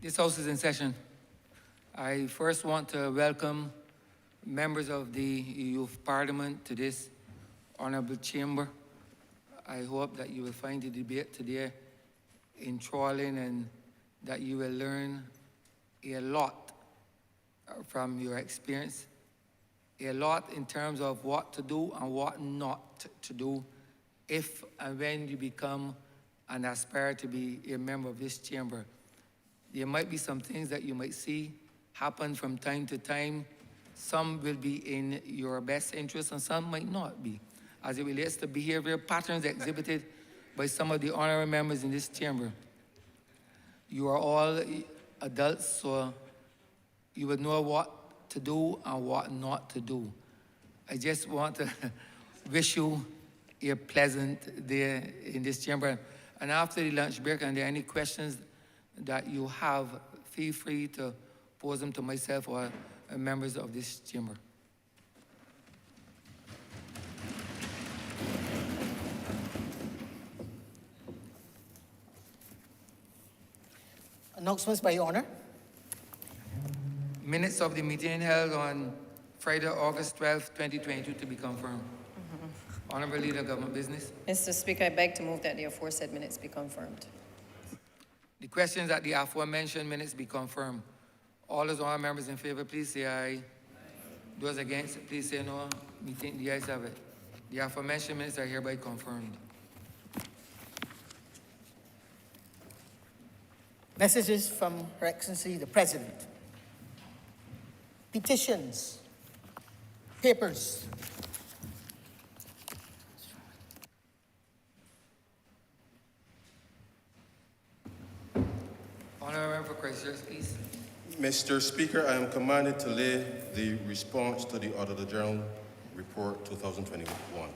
This House is in session. I first want to welcome members of the Youth Parliament to this Honourable Chamber. I hope that you will find the debate today enthralling and that you will learn a lot from your experience, a lot in terms of what to do and what not to do if and when you become and aspire to be a member of this chamber. There might be some things that you might see happen from time to time. Some will be in your best interest and some might not be, as it relates to behavioral patterns exhibited by some of the honorary members in this chamber. You are all adults, so you would know what to do and what not to do. I just want to wish you a pleasant day in this chamber. And after the lunch break, and there are any questions that you have, feel free to pose them to myself or members of this chamber. Announcements by Your Honour. Minutes of the meeting held on Friday, August 12, 2022 to be confirmed. Honourable Leader, Government Business. Mr. Speaker, I beg to move that the aforesaid minutes be confirmed. The questions that the aforementioned minutes be confirmed. All those honourable members in favour, please say aye. Those against, please say no. Me think the ayes have it. The aforementioned minutes are hereby confirmed. Messages from Her Excellency the President. Petitions. Papers. Honourable Member for Christchurch, please. Mr. Speaker, I am commanded to lay the response to the Auditor General Report 2021.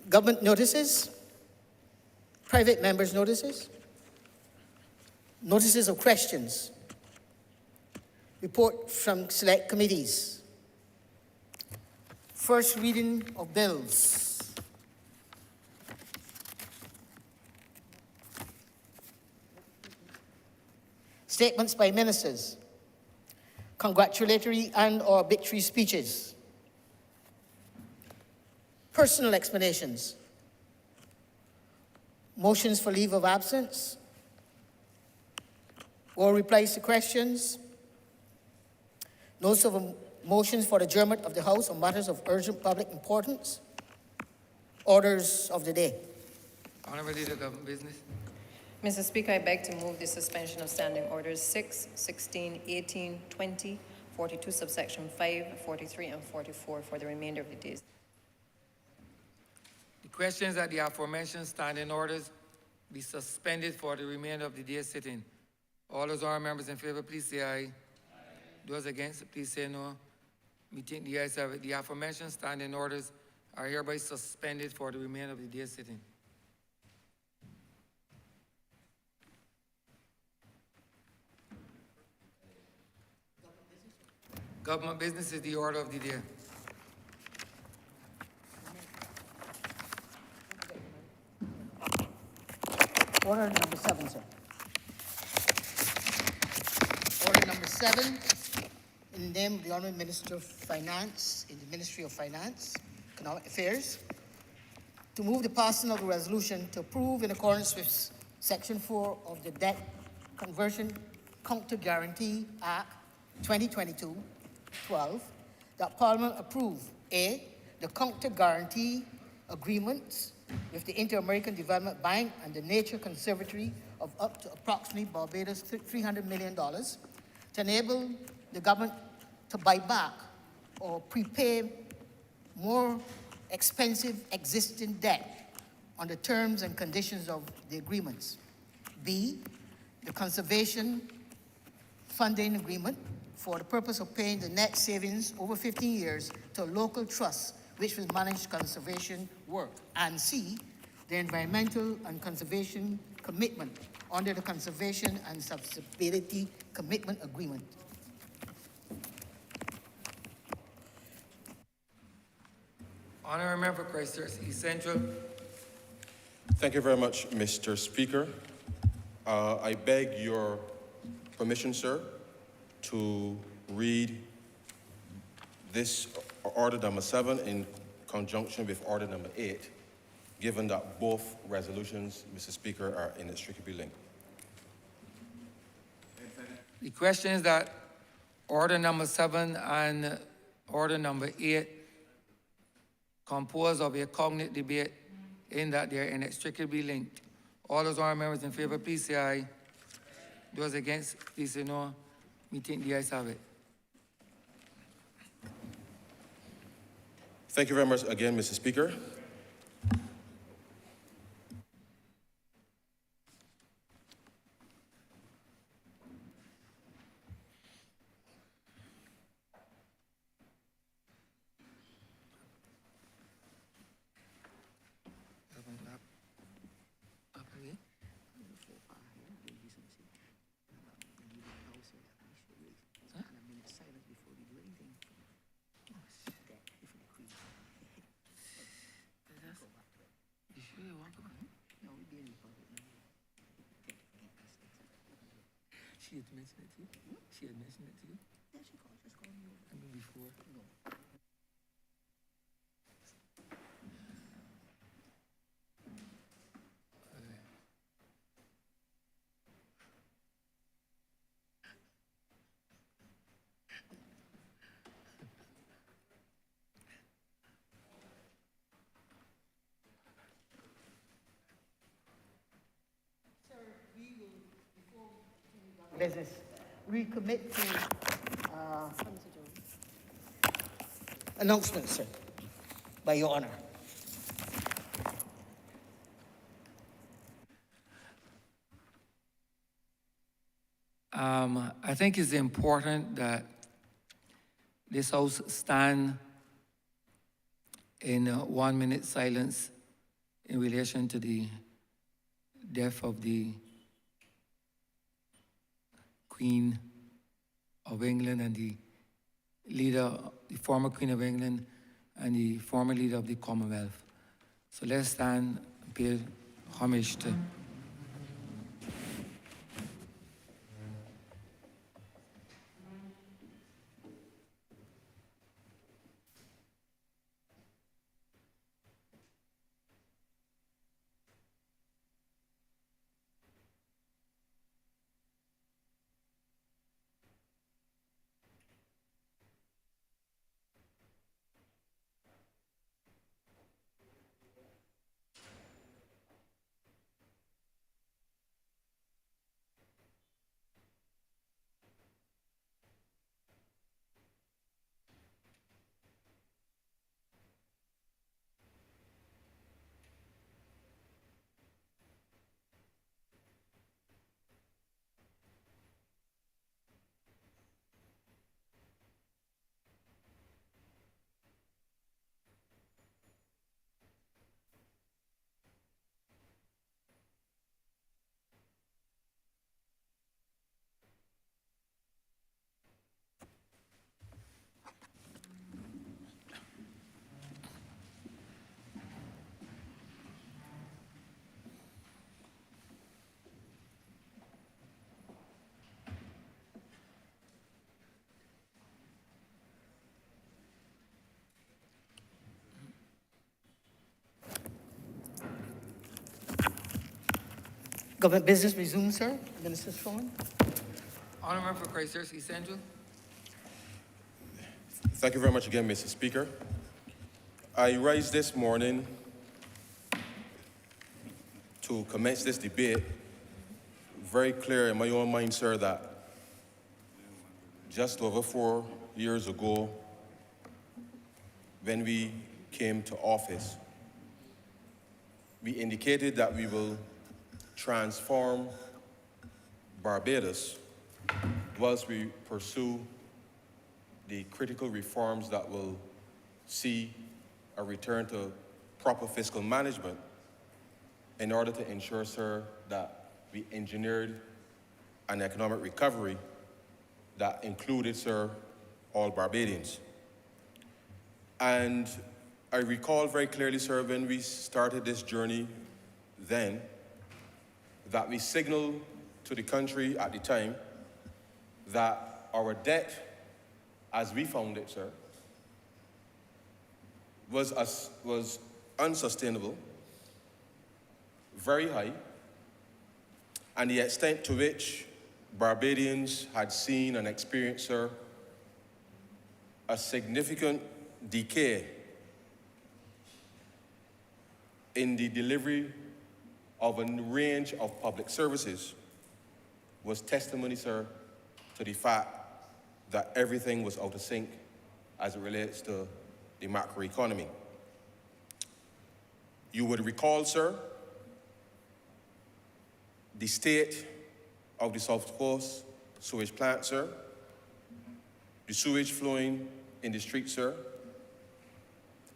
Government notices. Private members' notices. Notices of questions. Report from select committees. First reading of bills. Statements by ministers. Congratulatory and/or victory speeches. Personal explanations. Motions for leave of absence. Or replies to questions. Notice of motions for adjournment of the House on matters of urgent public importance. Orders of the day. Honourable Leader, Government Business. Mr. Speaker, I beg to move the suspension of standing orders 6, 16, 18, 20, 42 subsection 5, 43 and 44 for the remainder of the days. The questions that the aforementioned standing orders be suspended for the remainder of the day's sitting. All those honourable members in favour, please say aye. Those against, please say no. Me think the ayes have it. The aforementioned standing orders are hereby suspended for the remainder of the day's sitting. Government business is the order of the day. Order number 7, sir. Order number 7, in the name of the Honourable Minister of Finance, in the Ministry of Finance, Economic Affairs, to move the passing of the resolution to approve in accordance with Section 4 of the Debt Conversion Counter Guarantee Act 2022-12, that Parliament approve A, the counter guarantee agreements with the Inter-American Development Bank and the Nature Conservatory of up to approximately Barbados $300 million to enable the government to buy back or prepay more expensive existing debt on the terms and conditions of the agreements. B, the conservation funding agreement for the purpose of paying the net savings over 15 years to a local trust which will manage conservation work. And C, the environmental and conservation commitment under the Conservation and Sustainability Commitment Agreement. Honourable Member for Christchurch East Central. Thank you very much, Mr. Speaker. I beg your permission, sir, to read this order number 7 in conjunction with order number 8, given that both resolutions, Mr. Speaker, are inextricably linked. The question is that order number 7 and order number 8 composed of a cognate debate in that they are inextricably linked. All those honourable members in favour, please say aye. Those against, please say no. Me think the ayes have it. Thank you very much again, Mr. Speaker. She had mentioned it to you? She had mentioned it to you? Yeah, she called, just called me. I mean before. No. Business. Recommit to announcements, sir, by your honor. I think it's important that this House stand in 1 minute silence in relation to the death of the Queen of England and the leader, the former Queen of England and the former leader of the Commonwealth. So let's stand and pay homage to Government business resumed, sir. Minister's phone. Honourable for Christchurch East Central. Thank you very much again, Mr. Speaker. I rise this morning to commence this debate very clear in my own mind, sir, that just over 4 years ago, when we came to office, we indicated that we will transform Barbados whilst we pursue the critical reforms that will see a return to proper fiscal management in order to ensure, sir, that we engineered an economic recovery that included, sir, all Barbadians. And I recall very clearly, sir, when we started this journey then, that we signaled to the country at the time that our debt, as we found it, sir, was unsustainable, very high, and the extent to which Barbadians had seen and experienced, sir, a significant decay in the delivery of a range of public services was testimony, sir, to the fact that everything was out of sync as it relates to the macroeconomy. You would recall, sir, the state of the South Coast sewage plant, sir, the sewage flowing in the street, sir,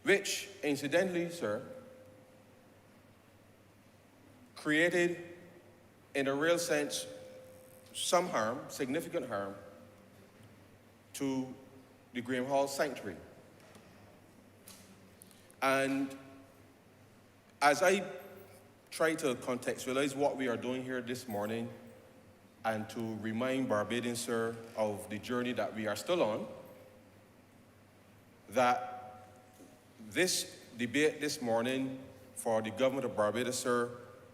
which, incidentally, sir, created, in a real sense, some harm, significant harm, to the Graham Hall Sanctuary. And as I try to contextualize what we are doing here this morning and to remind Barbadians, sir, of the journey that we are still on, that this debate this morning for the government of Barbados, sir,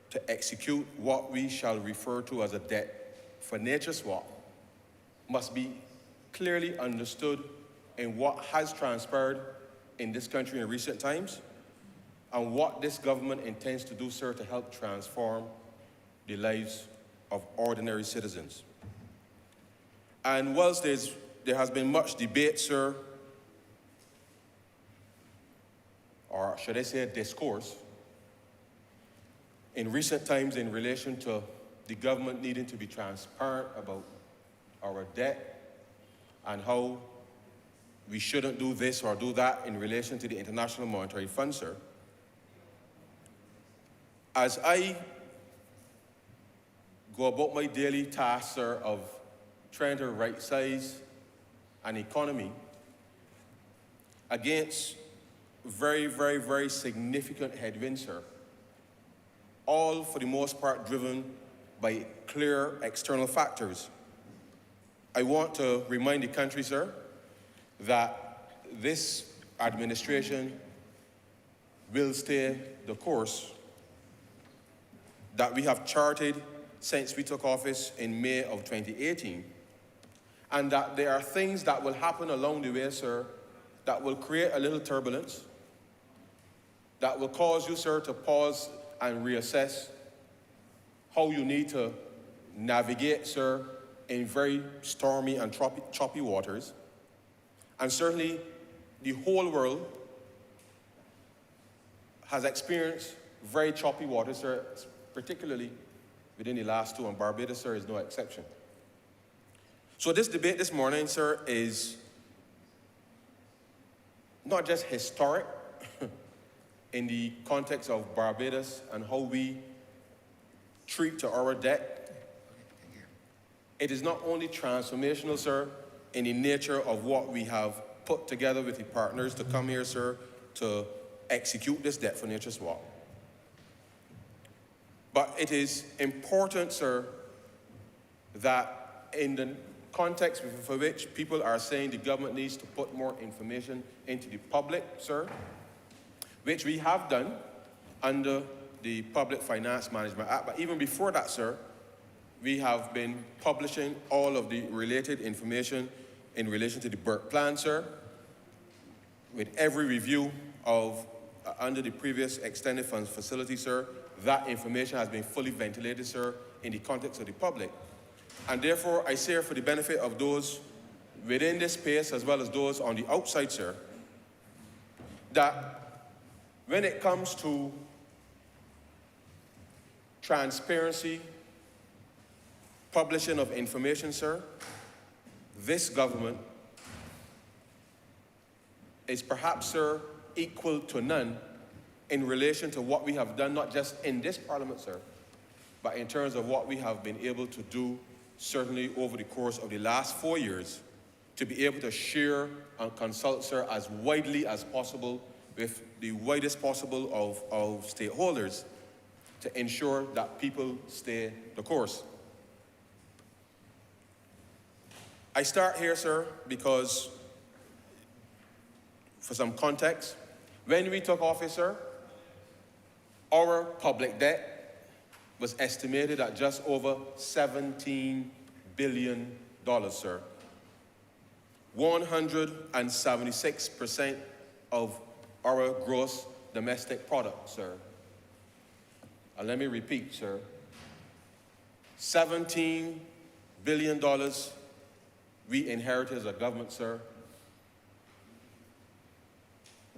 to execute what we shall refer to as a debt for nature swap must be clearly understood in what has transpired in this country in recent times and what this government intends to do, sir, to help transform the lives of ordinary citizens. And whilst there has been much debate, sir, or should I say discourse, in recent times in relation to the government needing to be transparent about our debt and how we shouldn't do this or do that in relation to the International Monetary Fund, sir. As I go about my daily task, sir, of trying to right-size an economy against very, very, very significant headwinds, sir, all for the most part driven by clear external factors, I want to remind the country, sir, that this administration will stay the course that we have charted since we took office in May of 2018, and that there are things that will happen along the way, sir, that will create a little turbulence, that will cause you, sir, to pause and reassess how you need to navigate, sir, in very stormy and choppy waters. And certainly, the whole world has experienced very choppy waters, sir, particularly within the last two, and Barbados, sir, is no exception. So this debate this morning, sir, is not just historic in the context of Barbados and how we treat to our debt. It is not only transformational, sir, in the nature of what we have put together with the partners to come here, sir, to execute this debt for nature swap. But it is important, sir, that in the context for which people are saying the government needs to put more information into the public, sir, which we have done under the Public Finance Management Act. But even before that, sir, we have been publishing all of the related information in relation to the Burke Plan, sir. With every review of, under the previous extended funds facility, sir, that information has been fully ventilated, sir, in the context of the public. And therefore, I say for the benefit of those within this space as well as those on the outside, sir, that when it comes to transparency, publishing of information, sir, this government is perhaps, sir, equal to none in relation to what we have done, not just in this parliament, sir, but in terms of what we have been able to do, certainly over the course of the last 4 years, to be able to share and consult, sir, as widely as possible with the widest possible of stakeholders to ensure that people stay the course. I start here, sir, because for some context, when we took office, sir, our public debt was estimated at just over $17 billion, sir. 176% of our gross domestic product, sir. And let me repeat, sir. $17 billion we inherited as a government, sir.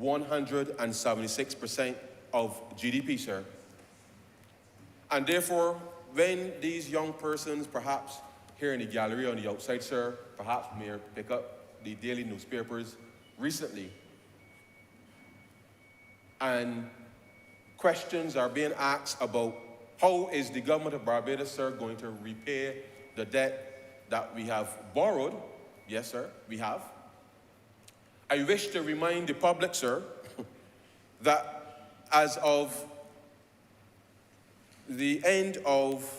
176% of GDP, sir. And therefore, when these young persons, perhaps here in the gallery on the outside, sir, perhaps may pick up the daily newspapers recently, and questions are being asked about how is the government of Barbados, sir, going to repay the debt that we have borrowed. Yes, sir, we have. I wish to remind the public, sir, that as of the end of,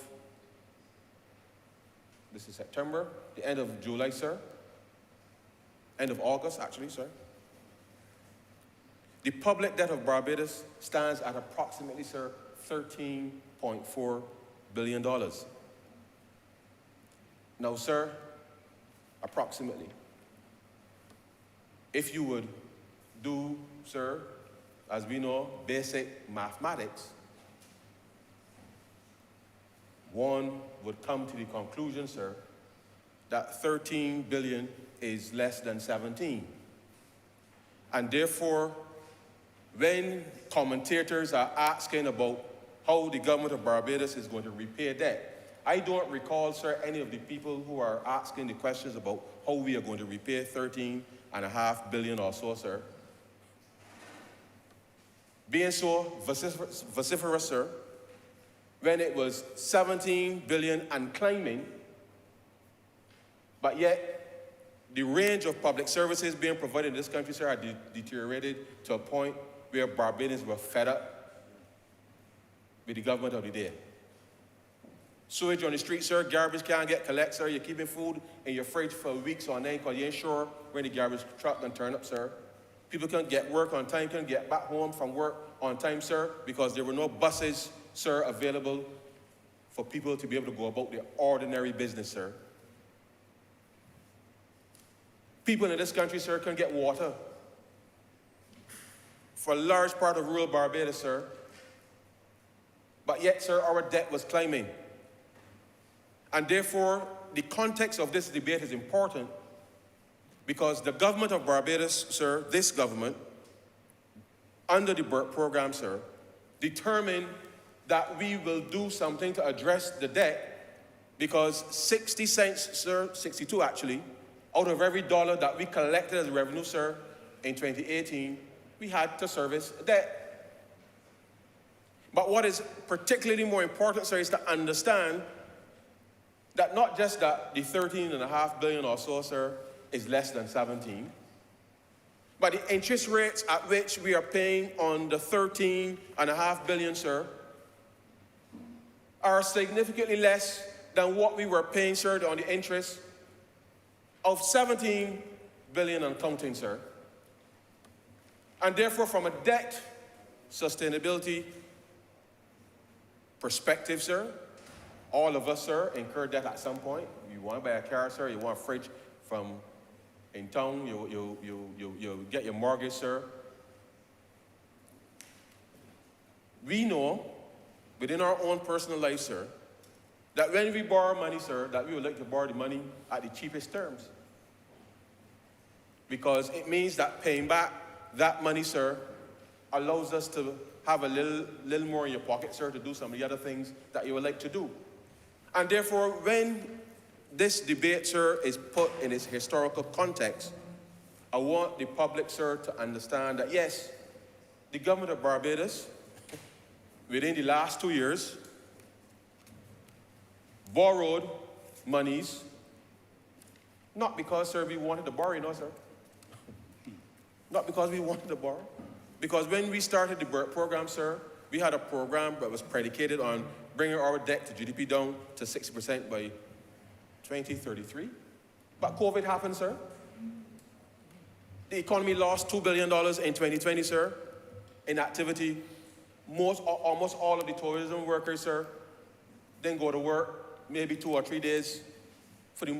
this is September, the end of July, sir, end of August, actually, sir, the public debt of Barbados stands at approximately, sir, $13.4 billion. Now, sir, approximately, if you would do, sir, as we know, basic mathematics, one would come to the conclusion, sir, that 13 billion is less than 17. And therefore, when commentators are asking about how the government of Barbados is going to repay debt, I don't recall, sir, any of the people who are asking the questions about how we are going to repay 13.5 billion or so, sir. Being so vociferous, sir, when it was 17 billion and climbing, but yet the range of public services being provided in this country, sir, had deteriorated to a point where Barbadians were fed up with the government of the day. Sewage on the street, sir, garbage can't get collected, sir. You're keeping food in your fridge for weeks on end because you ain't sure when the garbage truck can turn up, sir. People couldn't get work on time, couldn't get back home from work on time, sir, because there were no buses, sir, available for people to be able to go about their ordinary business, sir. People in this country, sir, couldn't get water. For a large part of rural Barbados, sir. But yet, sir, our debt was climbing. And therefore, the context of this debate is important because the government of Barbados, sir, this government, under the BERT program, sir, determined that we will do something to address the debt because 60 cents, sir, 62 actually, out of every dollar that we collected as revenue, sir, in 2018, we had to service debt. But what is particularly more important, sir, is to understand that not just that the 13.5 billion or so, sir, is less than 17, but the interest rates at which we are paying on the 13.5 billion, sir, are significantly less than what we were paying, sir, on the interest of 17 billion and counting, sir. And therefore, from a debt sustainability perspective, sir, all of us, sir, incur debt at some point. You want to buy a car, sir, you want a fridge from in town, you get your mortgage, sir. We know, within our own personal life, sir, that when we borrow money, sir, that we would like to borrow the money at the cheapest terms. Because it means that paying back that money, sir, allows us to have a little more in your pocket, sir, to do some of the other things that you would like to do. And therefore, when this debate, sir, is put in its historical context, I want the public, sir, to understand that, yes, the government of Barbados, within the last 2 years, borrowed monies, not because, sir, we wanted to borrow, you know, sir. Not because we wanted to borrow. Because when we started the BERT program, sir, we had a program that was predicated on bringing our debt to GDP down to 60% by 2033. But COVID happened, sir. The economy lost $2 billion in 2020, sir, in activity. Almost all of the tourism workers, sir, didn't go to work, maybe 2 or 3 days for the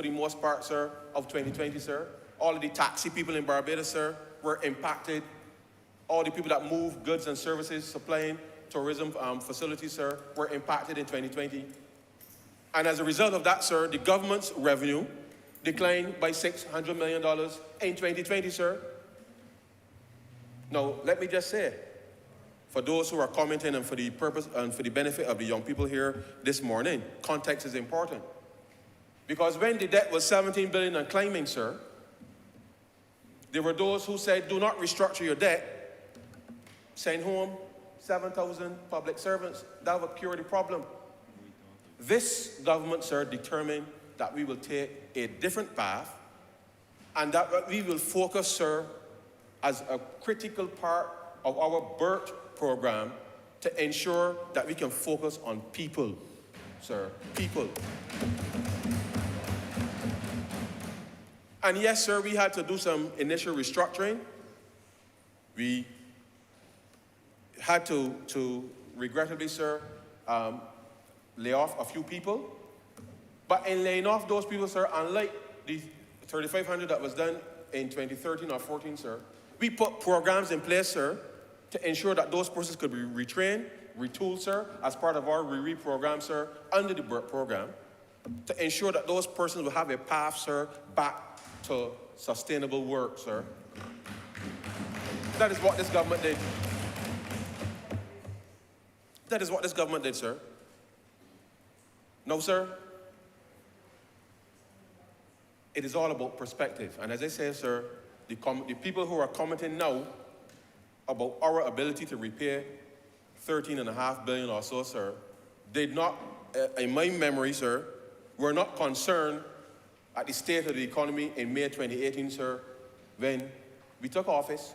most part, sir, of 2020, sir. All of the taxi people in Barbados, sir, were impacted. All the people that move goods and services, supplying tourism facilities, sir, were impacted in 2020. And as a result of that, sir, the government's revenue declined by $600 million in 2020, sir. Now, let me just say, for those who are commenting and for the purpose and for the benefit of the young people here this morning, context is important. Because when the debt was $17 billion and climbing, sir, there were those who said, do not restructure your debt, send home 7,000 public servants. That would cure the problem. This government, sir, determined that we will take a different path and that we will focus, sir, as a critical part of our BERT program to ensure that we can focus on people, sir, people. And yes, sir, we had to do some initial restructuring. We had to regrettably, sir, lay off a few people. But in laying off those people, sir, unlike the 3,500 that was done in 2013 or 14, sir, we put programs in place, sir, to ensure that those persons could be retrained, retooled, sir, as part of our RE program, sir, under the BERT program, to ensure that those persons will have a path, sir, back to sustainable work, sir. That is what this government did. That is what this government did, sir. No, sir. It is all about perspective. And as I say, sir, the people who are commenting now about our ability to repay $13.5 billion or so, sir, did not, in my memory, sir, were not concerned at the state of the economy in May 2018, sir, when we took office.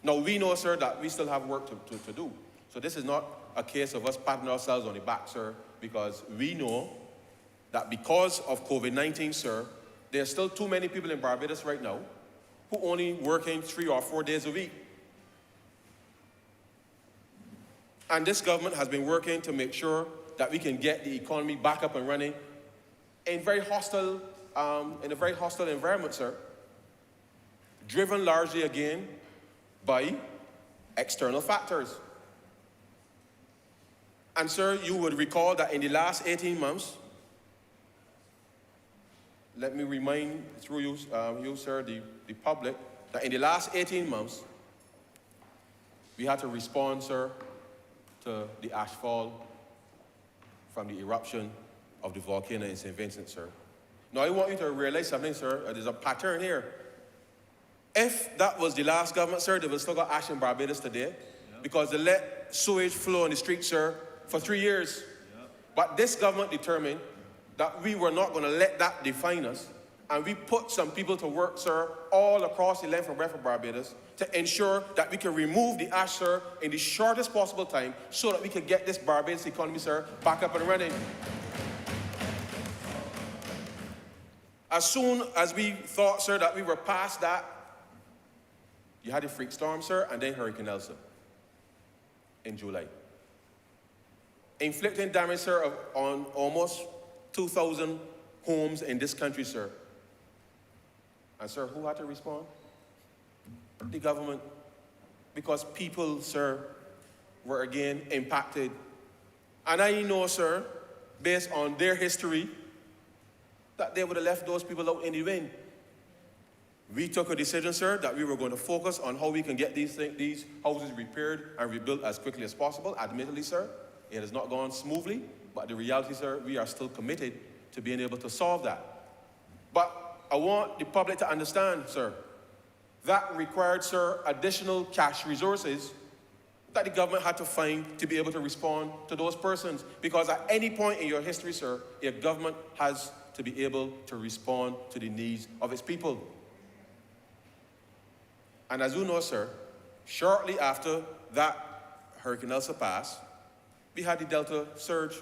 Now, we know, sir, that we still have work to do. So this is not a case of us patting ourselves on the back, sir, because we know that because of COVID-19, sir, there are still too many people in Barbados right now who only working 3 or 4 days a week. And this government has been working to make sure that we can get the economy back up and running in a very hostile environment, sir, driven largely again by external factors. And sir, you would recall that in the last 18 months, let me remind through you, sir, the public, that in the last 18 months, we had to respond, sir, to the ashfall from the eruption of the volcano in St. Vincent, sir. Now, I want you to realize something, sir. There's a pattern here. If that was the last government, sir, they will still got ash in Barbados today because they let sewage flow on the streets, sir, for 3 years. But this government determined that we were not going to let that define us, and we put some people to work, sir, all across the length and breadth of Barbados to ensure that we can remove the ash, sir, in the shortest possible time so that we can get this Barbados economy, sir, back up and running. As soon as we thought, sir, that we were past that, you had a freak storm, sir, and then Hurricane Elsa in July, inflicting damage, sir, on almost 2,000 homes in this country, sir. And, sir, who had to respond? The government. Because people, sir, were again impacted. And I know, sir, based on their history, that they would have left those people out in the wind. We took a decision, sir, that we were going to focus on how we can get these houses repaired and rebuilt as quickly as possible. Admittedly, sir, it has not gone smoothly, but the reality, sir, we are still committed to being able to solve that. But I want the public to understand, sir, that required, sir, additional cash resources that the government had to find to be able to respond to those persons. Because at any point in your history, sir, a government has to be able to respond to the needs of its people. And as you know, sir, Shortly after that Hurricane Elsa passed, we had the Delta surge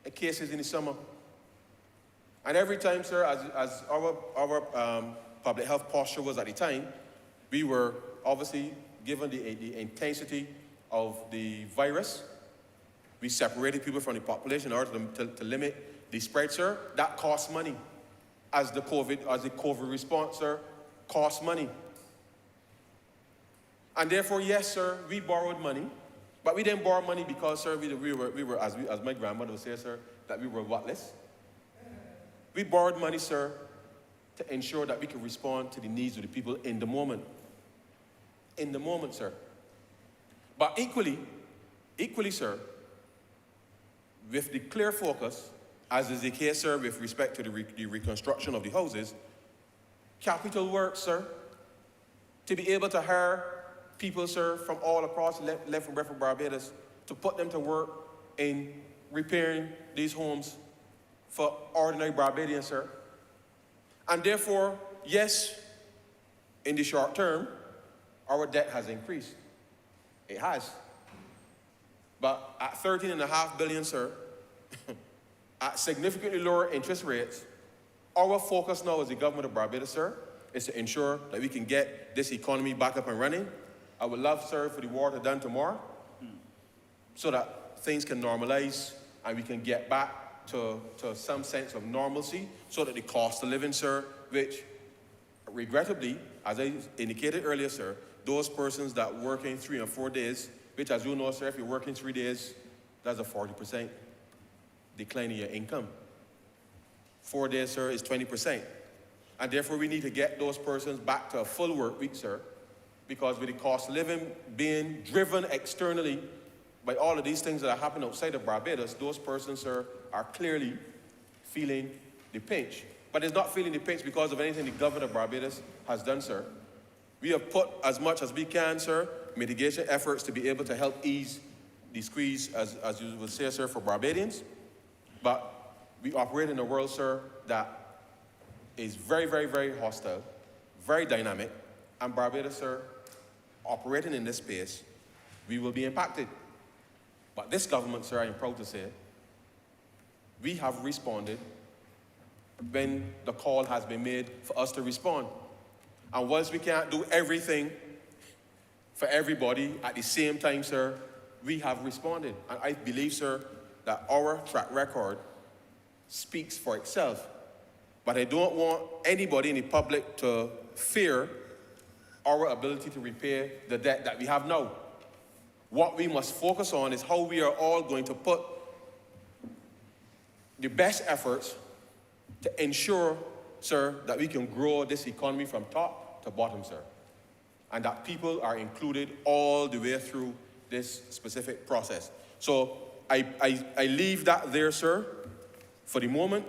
in cases in the summer. And every time, sir, as our public health posture was at the time, we were obviously, given the intensity of the virus, we separated people from the population in order to limit the spread, sir. That costs money. As the COVID response, sir, costs money. And therefore, yes, sir, we borrowed money, but we didn't borrow money because, sir, we were as my grandmother would say, sir, that we were whatless. We borrowed money, sir, to ensure that we could respond to the needs of the people in the moment. In the moment, sir. But equally, sir, with the clear focus, as is the case, sir, with respect to the reconstruction of the houses, capital works, sir, to be able to hire people, sir, from all across left and right from Barbados, to put them to work in repairing these homes for ordinary Barbadians, sir. And therefore, yes, in the short term, our debt has increased. It has. But at 13.5 billion, sir, at significantly lower interest rates, our focus now as the government of Barbados, sir, is to ensure that we can get this economy back up and running. I would love, sir, for the war to be done tomorrow so that things can normalize and we can get back to some sense of normalcy so that the cost of living, sir, which regrettably, as I indicated earlier, sir, those persons that working 3 and 4 days, which as you know, sir, if you're working 3 days, that's a 40% decline in your income. 4 days, sir, is 20%. And therefore, we need to get those persons back to a full work week, sir, because with the cost of living being driven externally by all of these things that are happening outside of Barbados, those persons, sir, are clearly feeling the pinch. But it's not feeling the pinch because of anything the government of Barbados has done, sir. We have put as much as we can, sir, mitigation efforts to be able to help ease the squeeze, as you would say, sir, for Barbadians. But we operate in a world, sir, that is very, very, very hostile, very dynamic, and Barbados, sir, operating in this space, we will be impacted. But this government, sir, I am proud to say, we have responded when the call has been made for us to respond. And whilst we can't do everything for everybody at the same time, sir, we have responded. And I believe, sir, that our track record speaks for itself. But I don't want anybody in the public to fear our ability to repay the debt that we have now. What we must focus on is how we are all going to put the best efforts to ensure, sir, that we can grow this economy from top to bottom, sir. And that people are included all the way through this specific process. So I leave that there, sir, for the moment,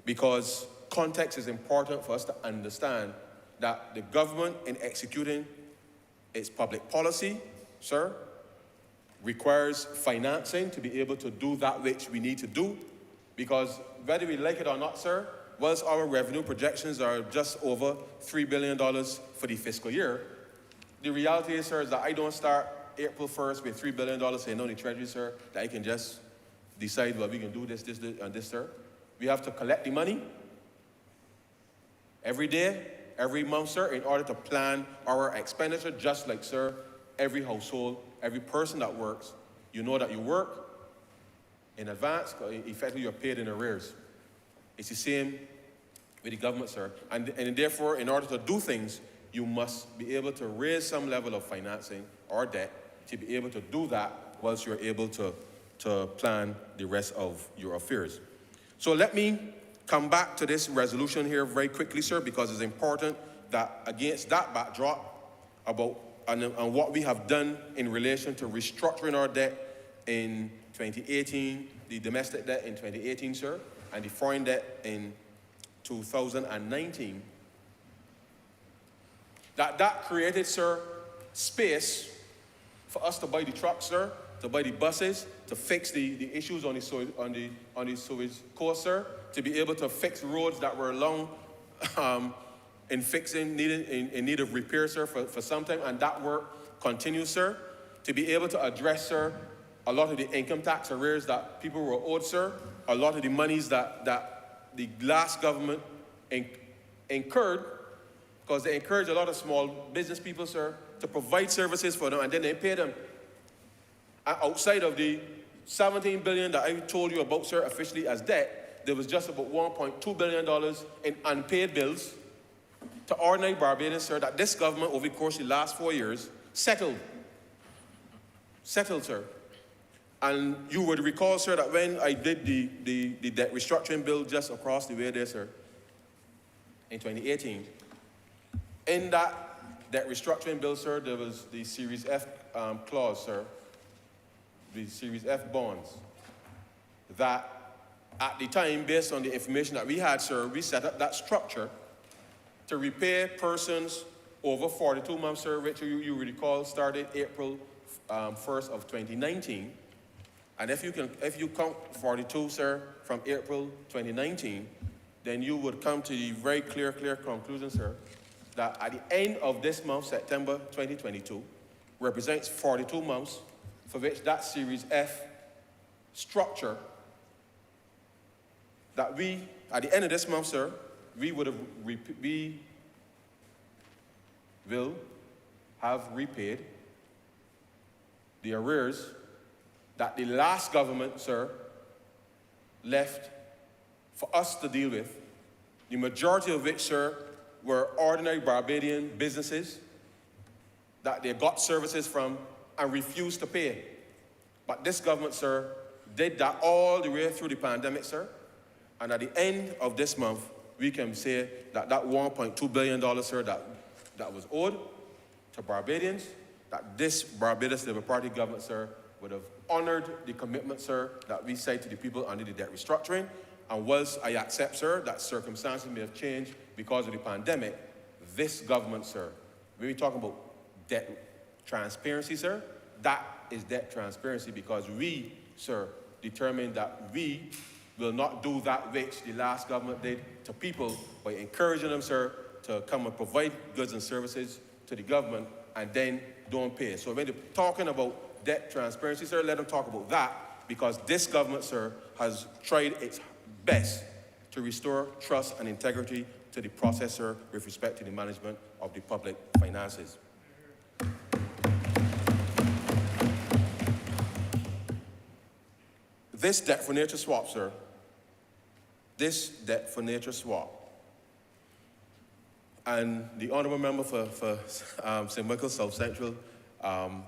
because context is important for us to understand that the government, in executing its public policy, sir, requires financing to be able to do that which we need to do. Because whether we like it or not, sir, whilst our revenue projections are just over $3 billion for the fiscal year, the reality is, sir, is that I don't start April 1st with $3 billion saying, no, the Treasury, sir, that I can just decide, well, we can do this, and this, sir. We have to collect the money every day, every month, sir, in order to plan our expenditure, just like, sir, every household, every person that works, you know that you work in advance, effectively you're paid in arrears. It's the same with the government, sir. And therefore, in order to do things, you must be able to raise some level of financing or debt to be able to do that whilst you're able to plan the rest of your affairs. So let me come back to this resolution here very quickly, sir, because it's important that against that backdrop about and what we have done in relation to restructuring our debt in 2018, the domestic debt in 2018, sir, and the foreign debt in 2019, that created, sir, space for us to buy the trucks, sir, to buy the buses, to fix the issues on the Suez coast, sir, to be able to fix roads that were long in fixing, in need of repair, sir, for some time, and that work continues, sir, to be able to address, sir, a lot of the income tax arrears that people were owed, sir, a lot of the monies that the last government incurred, because they encourage a lot of small business people, sir, to provide services for them, and then they pay them. Outside of the $17 billion that I told you about, sir, officially as debt, there was just about $1.2 billion in unpaid bills to ordinary Barbadians, sir, that this government, over the course of the last 4 years, settled, sir. And you would recall, sir, that when I did the debt restructuring bill just across the way there, sir, in 2018, in that debt restructuring bill, sir, there was the Series F clause, sir, the Series F bonds, that at the time, based on the information that we had, sir, we set up that structure to repay persons over 42 months, sir, which you recall started April 1st of 2019. And if you count 42, sir, from April 2019, then you would come to the very clear conclusion, sir, that at the end of this month, September 2022, represents 42 months for which that Series F structure, that we, at the end of this month, sir, we will have repaid the arrears that the last government, sir, left for us to deal with, the majority of which, sir, were ordinary Barbadian businesses that they got services from and refused to pay. But this government, sir, did that all the way through the pandemic, sir. And at the end of this month, we can say that that $1.2 billion, sir, that was owed to Barbadians, that this Barbados Labour Party government, sir, would have honored the commitment, sir, that we said to the people under the debt restructuring. And whilst I accept, sir, that circumstances may have changed because of the pandemic, this government, sir, when we talk about debt transparency, sir, that is debt transparency because we, sir, determined that we will not do that which the last government did to people by encouraging them, sir, to come and provide goods and services to the government and then don't pay. So when they're talking about debt transparency, sir, let them talk about that because this government, sir, has tried its best to restore trust and integrity to the process, sir, with respect to the management of the public finances. This debt for nature swap, sir, this debt for nature swap, and the honourable member for St. Michael's South Central, the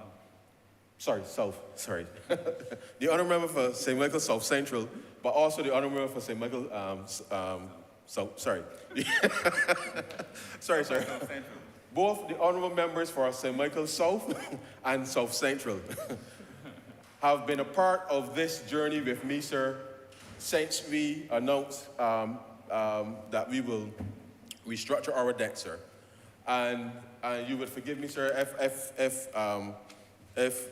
honourable member for St. Michael's South Central, but also the honourable member for St. Michael's sorry, sir. Both the honourable members for St. Michael's South and South Central have been a part of this journey with me, sir, since we announced that we will restructure our debt, sir. And you would forgive me, sir, if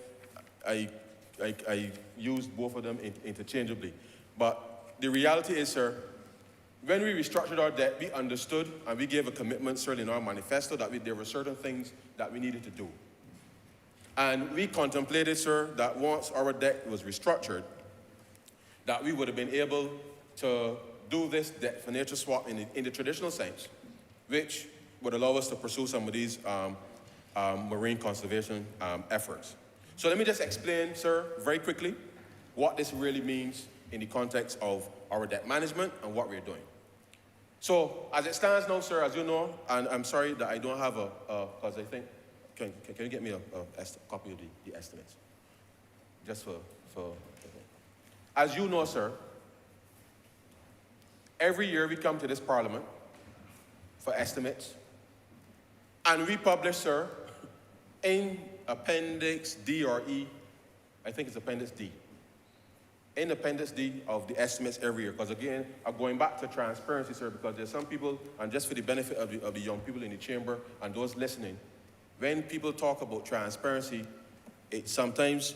I use both of them interchangeably. But the reality is, sir, when we restructured our debt, we understood and we gave a commitment, certainly in our manifesto, that there were certain things that we needed to do. And we contemplated, sir, that once our debt was restructured, that we would have been able to do this debt for nature swap in the traditional sense, which would allow us to pursue some of these marine conservation efforts. So let me just explain, sir, very quickly, what this really means in the context of our debt management and what we're doing. So as it stands now, sir, as you know, and I'm sorry that I don't have because I think, can you get me a copy of the estimates? Just for as you know, sir, every year we come to this parliament for estimates, and we publish, sir, in Appendix D or E, I think it's Appendix D, in Appendix D of the estimates every year. Because again, I'm going back to transparency, sir, because there's some people, and just for the benefit of the young people in the chamber and those listening, when people talk about transparency, it sometimes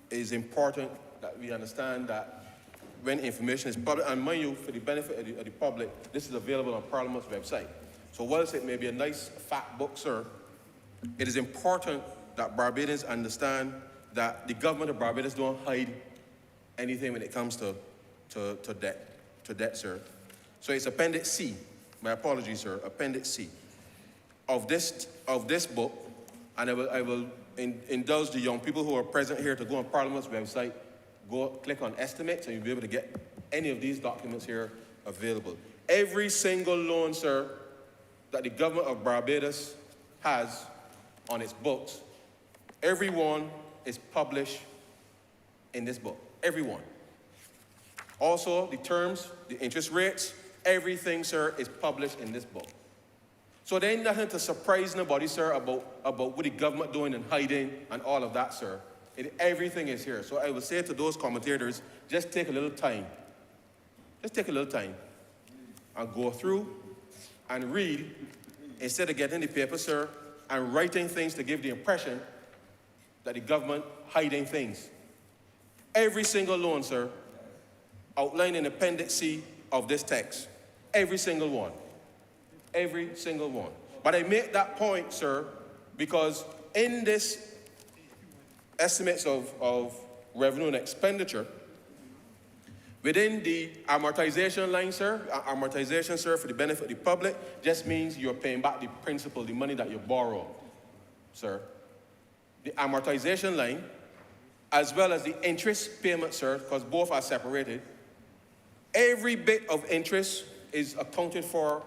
is important that we understand that when information is public, and mind you, for the benefit of the public, this is available on Parliament's website. So whilst it may be a nice fat book, sir, it is important that Barbadians understand that the government of Barbados don't hide anything when it comes to debt, sir. So it's Appendix C, my apologies, sir, Appendix C of this book, and I will indulge the young people who are present here to go on Parliament's website, go click on estimates, and you'll be able to get any of these documents here available. Every single loan, sir, that the government of Barbados has on its books, every one is published in this book. Every one. Also, the terms, the interest rates, everything, sir, is published in this book. So there ain't nothing to surprise nobody, sir, about what the government doing and hiding and all of that, sir. Everything is here. So I will say to those commentators, just take a little time. Just take a little time and go through and read instead of getting the paper, sir, and writing things to give the impression that the government hiding things. Every single loan, sir, outlined in Appendix C of this text. Every single one. Every single one. But I make that point, sir, because in this estimates of revenue and expenditure, within the amortization line, sir, amortization, sir, for the benefit of the public, just means you're paying back the principal, the money that you borrow, sir. The amortization line, as well as the interest payment, sir, because both are separated, every bit of interest is accounted for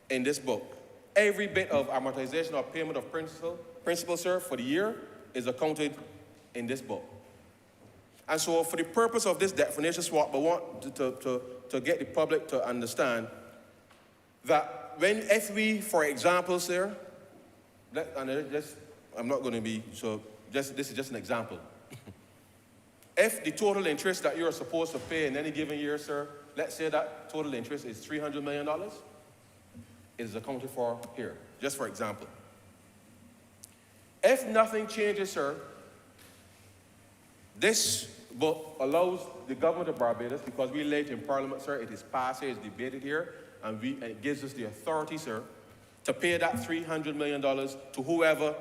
in this book. Every bit of amortization or payment of principal, sir, for the year is accounted in this book. And so for the purpose of this definition swap, I want to get the public to understand that if we, for example, sir, I'm not going to be, so this is just an example. If the total interest that you're supposed to pay in any given year, sir, let's say that total interest is $300 million, it is accounted for here, just for example. If nothing changes, sir, this book allows the government of Barbados, because we late in Parliament, sir, it is passed here, it's debated here, and it gives us the authority, sir, to pay that $300 million to whoever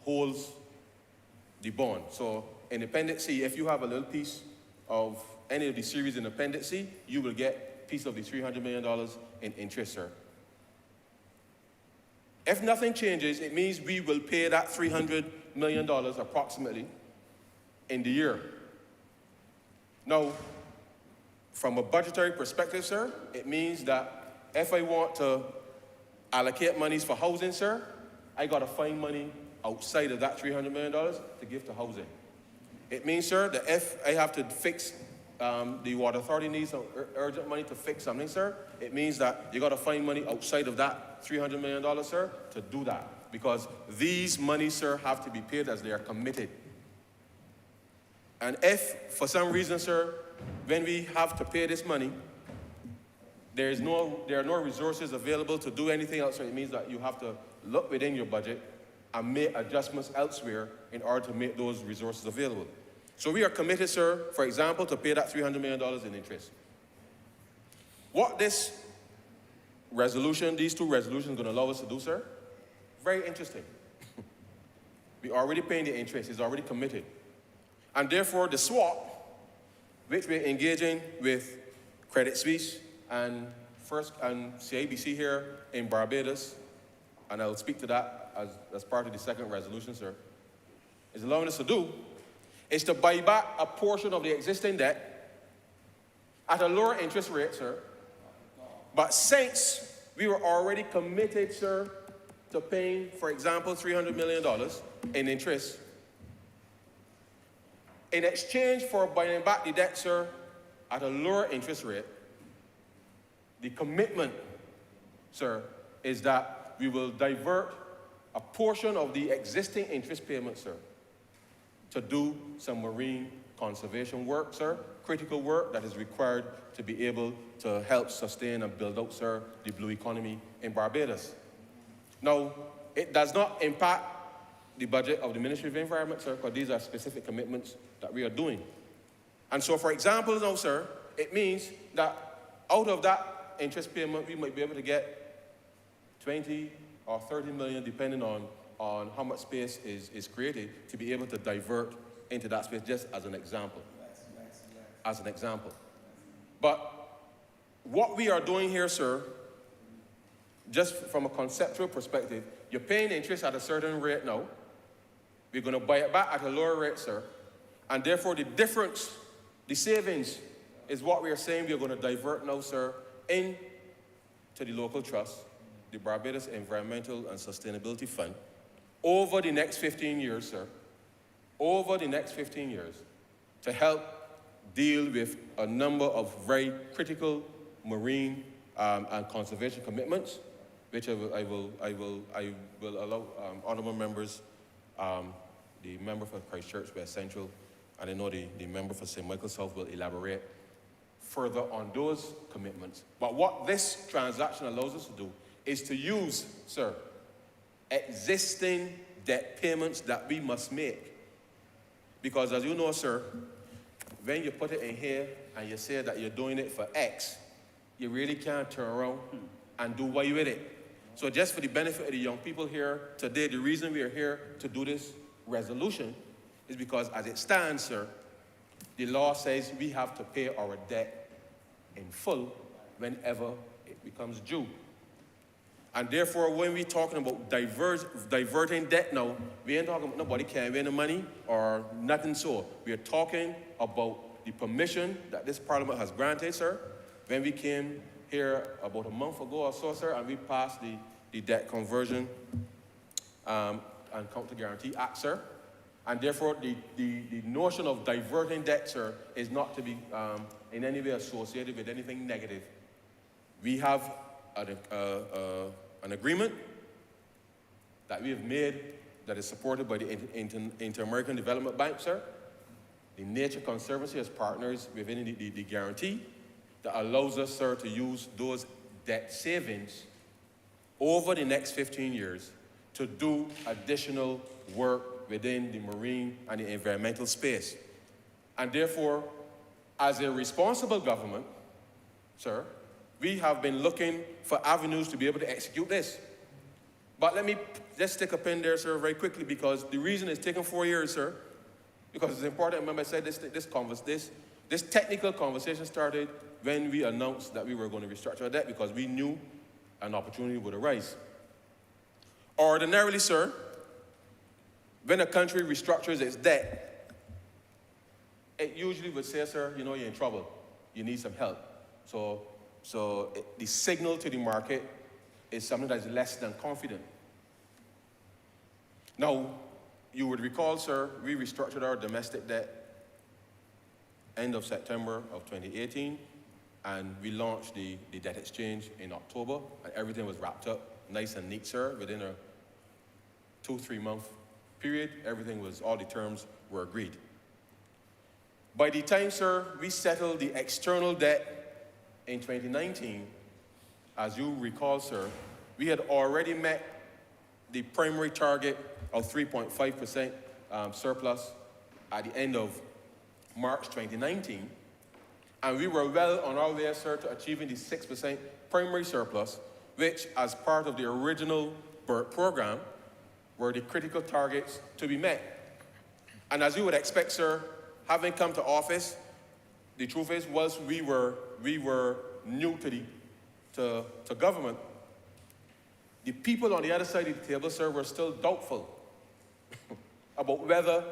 holds the bond. So in Appendix C, if you have a little piece of any of the series in Appendix C, you will get a piece of the $300 million in interest, sir. If nothing changes, it means we will pay that $300 million approximately in the year. Now, from a budgetary perspective, sir, it means that if I want to allocate monies for housing, sir, I got to find money outside of that $300 million to give to housing. It means, sir, that if I have to fix, the water authority needs some urgent money to fix something, sir, it means that you got to find money outside of that $300 million, sir, to do that. Because these monies, sir, have to be paid as they are committed. And if, for some reason, sir, when we have to pay this money, there are no resources available to do anything else, so it means that you have to look within your budget and make adjustments elsewhere in order to make those resources available. So we are committed, sir, for example, to pay that $300 million in interest. What this resolution, these two resolutions, are going to allow us to do, sir, very interesting. We're already paying the interest, it's already committed. And therefore, the swap, which we're engaging with Credit Suisse and CIBC here in Barbados, and I'll speak to that as part of the second resolution, sir, is allowing us to do is to buy back a portion of the existing debt at a lower interest rate, sir. But since we were already committed, sir, to paying, for example, $300 million in interest, in exchange for buying back the debt, sir, at a lower interest rate, the commitment, sir, is that we will divert a portion of the existing interest payments, sir, to do some marine conservation work, sir, critical work that is required to be able to help sustain and build out, sir, the blue economy in Barbados. Now, it does not impact the budget of the Ministry of Environment, sir, because these are specific commitments that we are doing. And so, for example, now, sir, it means that out of that interest payment, we might be able to get 20 or 30 million, depending on how much space is created, to be able to divert into that space, just as an example. As an example. But what we are doing here, sir, just from a conceptual perspective, you're paying interest at a certain rate now. We're going to buy it back at a lower rate, sir. And therefore, the difference, the savings, is what we are saying we are going to divert now, sir, into the local trust, the Barbados Environmental and Sustainability Fund, over the next 15 years, sir, over the next 15 years, to help deal with a number of very critical marine and conservation commitments, which I will allow honourable members, the member for Christchurch West Central, and I know the member for St. Michael South will elaborate further on those commitments. But what this transaction allows us to do is to use, sir, existing debt payments that we must make. Because as you know, sir, when you put it in here and you say that you're doing it for X, you really can't turn around and do away with it. So just for the benefit of the young people here today, the reason we are here to do this resolution is because as it stands, sir, the law says we have to pay our debt in full whenever it becomes due. And therefore, when we're talking about diverting debt now, we ain't talking about nobody can't win the money or nothing so. We are talking about the permission that this Parliament has granted, sir. When we came here about a month ago or so, sir, and we passed the Debt Conversion and Counter Guarantee Act, sir. And therefore, the notion of diverting debt, sir, is not to be in any way associated with anything negative. We have an agreement that we have made that is supported by the Inter-American Development Bank, sir. The Nature Conservancy as partners within the guarantee that allows us, sir, to use those debt savings over the next 15 years to do additional work within the marine and the environmental space. And therefore, as a responsible government, sir, we have been looking for avenues to be able to execute this. But let me just stick a pin there, sir, very quickly, because the reason it's taken 4 years, sir, because it's important. Remember I said this technical conversation started when we announced that we were going to restructure our debt because we knew an opportunity would arise. Ordinarily, sir, when a country restructures its debt, it usually would say, sir, you know, you're in trouble. You need some help. So the signal to the market is something that is less than confident. Now, you would recall, sir, we restructured our domestic debt end of September of 2018, and we launched the debt exchange in October, and everything was wrapped up nice and neat, sir, within a 2-3 month period. Everything was, all the terms were agreed. By the time, sir, we settled the external debt in 2019, as you recall, sir, we had already met the primary target of 3.5% surplus at the end of March 2019, and we were well on our way, sir, to achieving the 6% primary surplus, which, as part of the original BERT program, were the critical targets to be met. And as you would expect, sir, having come to office, the truth is, whilst we were new to government, the people on the other side of the table, sir, were still doubtful about whether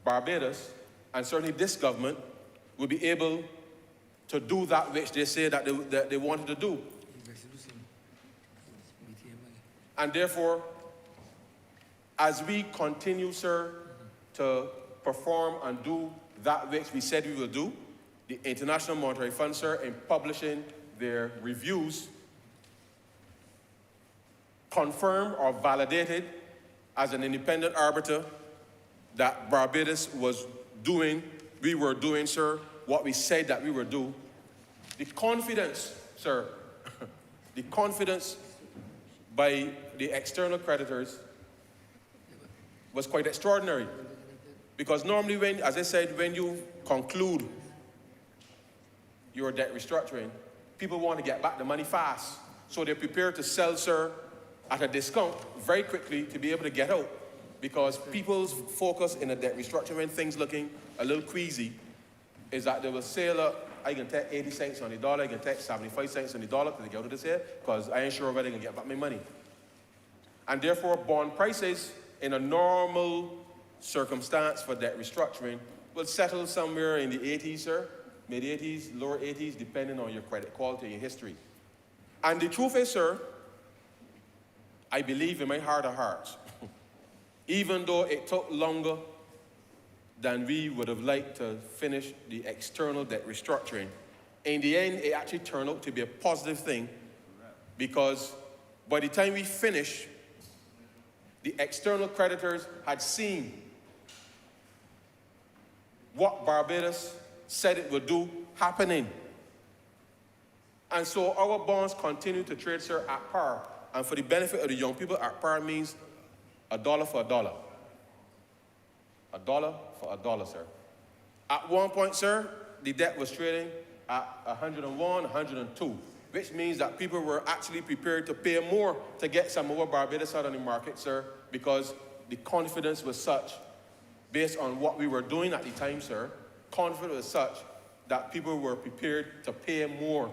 Barbados, and certainly this government, would be able to do that which they say that they wanted to do. And therefore, as we continue, sir, to perform and do that which we said we will do, the International Monetary Fund, sir, in publishing their reviews, confirmed or validated as an independent arbiter that Barbados we were doing, sir, what we said that we would do. The confidence, sir, the confidence by the external creditors was quite extraordinary. Because normally when, as I said, when you conclude your debt restructuring, people want to get back the money fast. So they're prepared to sell, sir, at a discount very quickly to be able to get out, because people's focus in a debt restructuring when things looking a little queasy is that they will say, look, I can take 80 cents on the dollar, I can take 75 cents on the dollar to get out of this here, because I ain't sure whether I can get back my money. And therefore, bond prices in a normal circumstance for debt restructuring will settle somewhere in the 80s, sir, mid-80s, lower 80s, depending on your credit quality and your history. And the truth is, sir, I believe in my heart of hearts, even though it took longer than we would have liked to finish the external debt restructuring, in the end, it actually turned out to be a positive thing, because by the time we finished, the external creditors had seen what Barbados said it would do happening. And so our bonds continue to trade, sir, at par. And for the benefit of the young people, at par means a dollar for a dollar. A dollar for a dollar, sir. At one point, sir, the debt was trading at 101, 102, which means that people were actually prepared to pay more to get some more Barbados out on the market, sir, because the confidence was such, based on what we were doing at the time, sir, confidence was such that people were prepared to pay more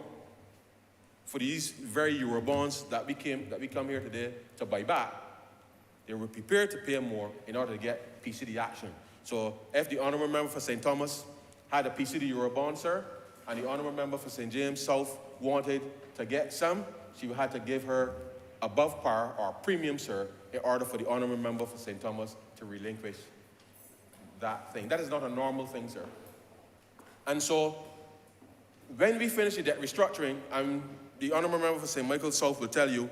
for these very Eurobonds that we come here today to buy back. They were prepared to pay more in order to get PCD action. So if the Honourable Member for St. Thomas had a PCD Eurobond, sir, and the Honourable Member for St. James South wanted to get some, she would have to give her above par or premium, sir, in order for the Honourable Member for St. Thomas to relinquish that thing. That is not a normal thing, sir. And so when we finish the debt restructuring, the Honourable Member for St. Michael South will tell you,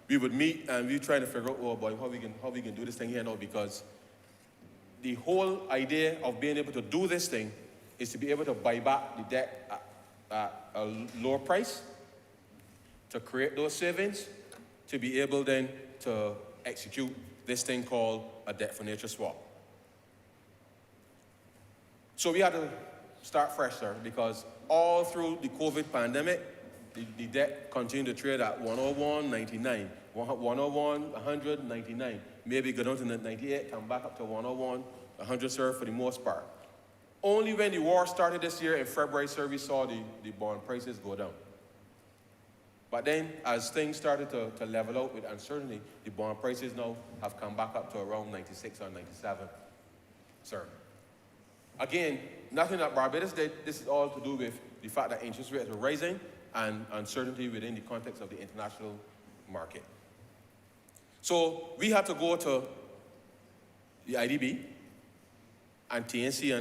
we would meet and we try to figure out, oh boy, how we can do this thing here now, because the whole idea of being able to do this thing is to be able to buy back the debt at a lower price, to create those savings, to be able then to execute this thing called a debt for nature swap. So we had to start fresh, sir, because all through the COVID pandemic, the debt continued to trade at 101.99, 101, 100, 99. Maybe go down to 98, come back up to 101, 100, sir, for the most part. Only when the war started this year in February, sir, we saw the bond prices go down. But then, as things started to level out with uncertainty, the bond prices now have come back up to around 96 or 97, sir. Again, nothing that Barbados did. This is all to do with the fact that interest rates were rising and uncertainty within the context of the international market. So we had to go to the IDB and TNC,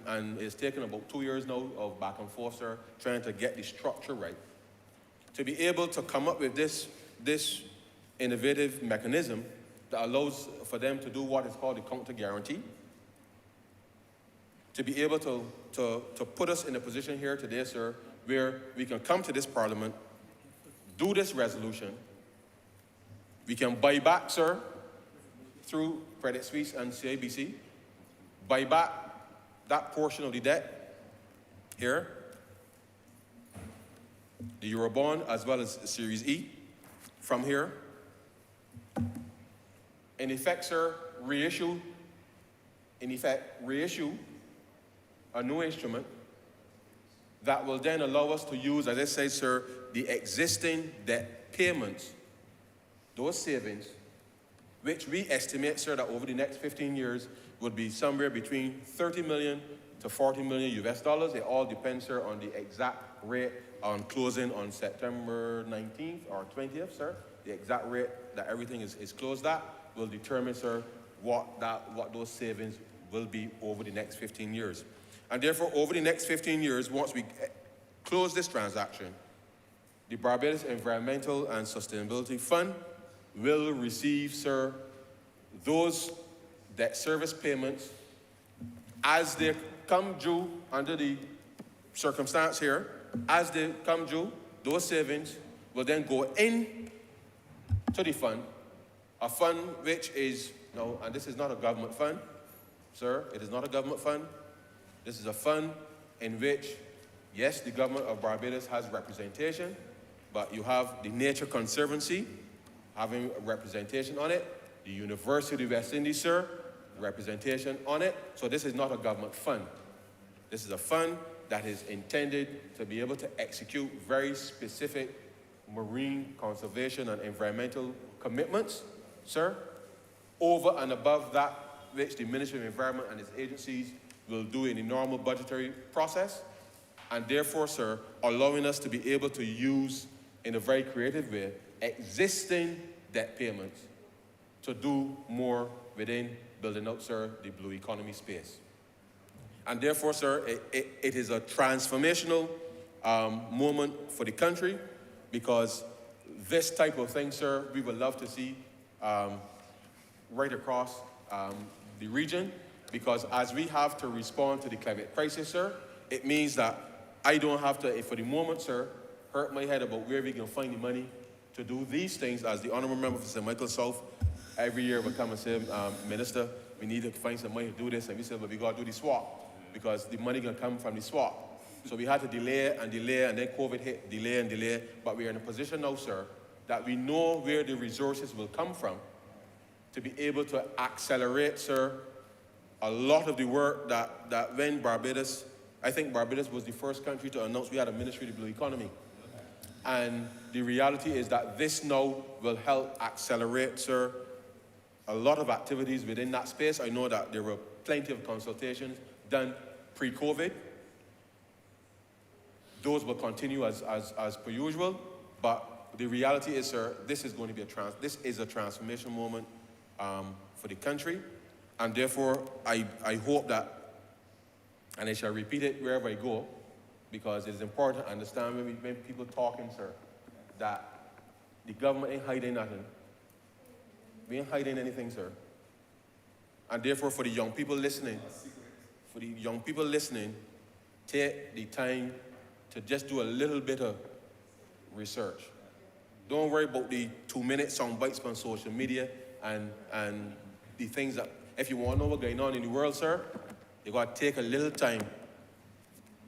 and it's taken about 2 years now of back and forth, sir, trying to get the structure right, to be able to come up with this innovative mechanism that allows for them to do what is called the counter guarantee, to be able to put us in a position here today, sir, where we can come to this Parliament, do this resolution, we can buy back, sir, through Credit Suisse and CIBC, buy back that portion of the debt here, the Eurobond as well as Series E from here. In effect, sir, reissue a new instrument that will then allow us to use, as I say, sir, the existing debt payments, those savings, which we estimate, sir, that over the next 15 years would be somewhere between 30 million to 40 million US dollars. It all depends, sir, on the exact rate on closing on September 19th or 20th, sir. The exact rate that everything is closed at will determine, sir, what those savings will be over the next 15 years. And therefore, over the next 15 years, once we close this transaction, the Barbados Environmental and Sustainability Fund will receive, sir, those debt service payments as they come due under the circumstance here. As they come due, those savings will then go in to the fund, a fund which is, no, and this is not a government fund, sir, it is not a government fund. This is a fund in which, yes, the government of Barbados has representation, but you have the Nature Conservancy, having representation on it. The University of West Indies, sir, representation on it. So this is not a government fund. This is a fund that is intended to be able to execute very specific marine conservation and environmental commitments, sir, over and above that which the Ministry of Environment and its agencies will do in the normal budgetary process, and therefore, sir, allowing us to be able to use, in a very creative way, existing debt payments to do more within building out, sir, the blue economy space. And therefore, sir, it is a transformational moment for the country, because this type of thing, sir, we would love to see right across the region, because as we have to respond to the climate crisis, sir, it means that I don't have to, for the moment, sir, hurt my head about where we can find the money to do these things. As the Honourable Member for St. Michael South every year would come and say, Minister, we need to find some money to do this, and we said, but we got to do the swap, because the money can come from the swap. So we had to delay, and then COVID hit, delay, but we are in a position now, sir, that we know where the resources will come from to be able to accelerate, sir, a lot of the work that when Barbados, I think Barbados was the first country to announce we had a Ministry of the Blue Economy. And the reality is that this now will help accelerate, sir, a lot of activities within that space. I know that there were plenty of consultations done pre-COVID. Those will continue as per usual, but the reality is, sir, this is going to be a transformation moment for the country, and therefore I hope that, and I shall repeat it wherever I go, because it is important to understand when people talking, sir, that the government ain't hiding nothing. We ain't hiding anything, sir. And therefore, for the young people listening, take the time to just do a little bit of research. Don't worry about the 2-minute sound bites on social media and the things that, if you want to know what's going on in the world, sir, you got to take a little time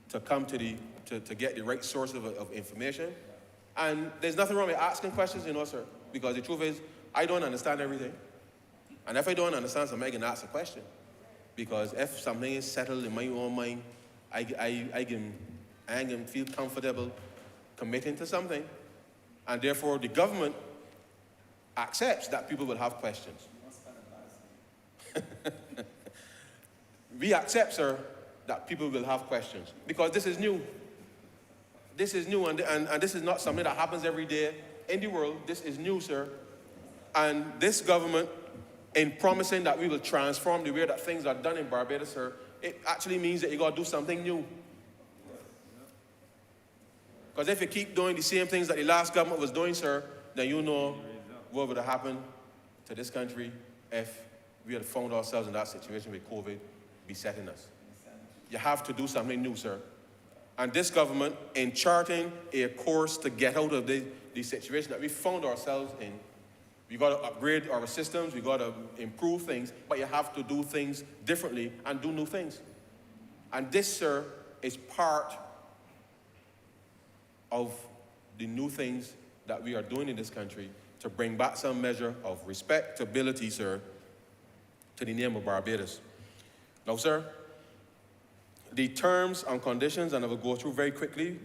to come to get the right source of information. And there's nothing wrong with asking questions, you know, sir, because the truth is, I don't understand everything. And if I don't understand something, I can ask a question. Because if something is settled in my own mind, I can feel comfortable committing to something. And therefore, the government accepts that people will have questions. We accept, sir, that people will have questions, because this is new. This is new, and this is not something that happens every day in the world. This is new, sir. And this government, in promising that we will transform the way that things are done in Barbados, sir, it actually means that you got to do something new. Because if you keep doing the same things that the last government was doing, sir, then you know what would have happened to this country if we had found ourselves in that situation with COVID besetting us. You have to do something new, sir. And this government, in charting a course to get out of the situation that we found ourselves in, we got to upgrade our systems, we got to improve things, but you have to do things differently and do new things. And this, sir, is part of the new things that we are doing in this country to bring back some measure of respectability, sir, to the name of Barbados. Now, sir, the terms and conditions, and I will go through very quickly,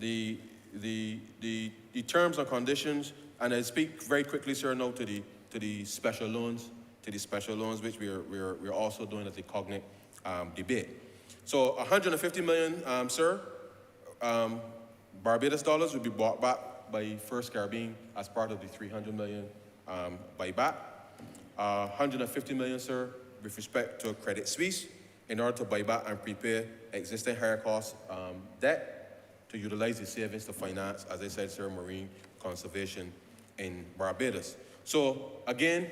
the terms and conditions, and I speak very quickly, sir, now to the special loans, which we're also doing as a cognate debate. So 150 million, sir, Barbados dollars will be bought back by First Caribbean as part of the 300 million buyback. 150 million, sir, with respect to Credit Suisse, in order to buy back and prepay existing higher cost debt to utilize the savings to finance, as I said, sir, marine conservation in Barbados. So again,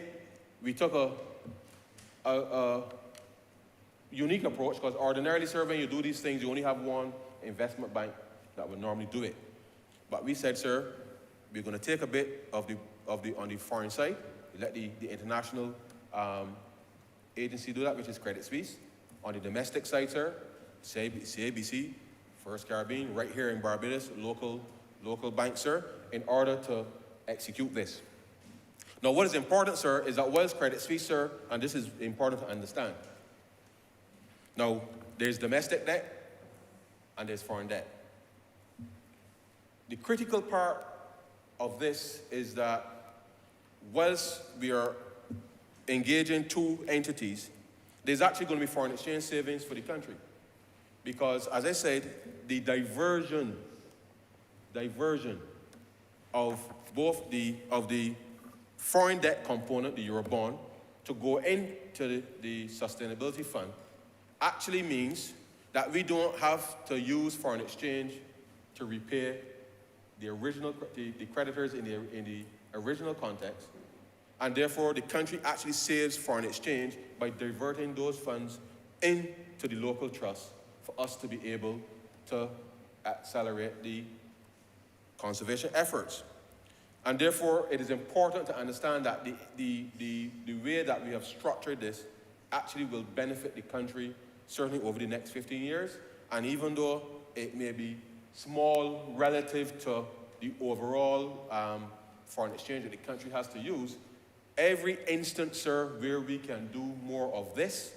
we took a unique approach, because ordinarily, sir, when you do these things, you only have one investment bank that would normally do it. But we said, sir, we're going to take a bit on the foreign side, let the international agency do that, which is Credit Suisse. On the domestic side, sir, CIBC, First Caribbean, right here in Barbados, local local bank, sir, in order to execute this. Now, what is important, sir, is that Wells Credit Suisse, sir, and this is important to understand. Now, there's domestic debt and there's foreign debt. The critical part of this is that whilst we are engaging two entities, there's actually going to be foreign exchange savings for the country. Because, as I said, the diversion of both the foreign debt component, the Eurobond, to go into the sustainability fund actually means that we don't have to use foreign exchange to repay the creditors in the original context, and therefore the country actually saves foreign exchange by diverting those funds into the local trust for us to be able to accelerate the conservation efforts. And therefore, it is important to understand that the way that we have structured this actually will benefit the country certainly over the next 15 years. And even though it may be small relative to the overall foreign exchange that the country has to use, every instance, sir, where we can do more of this,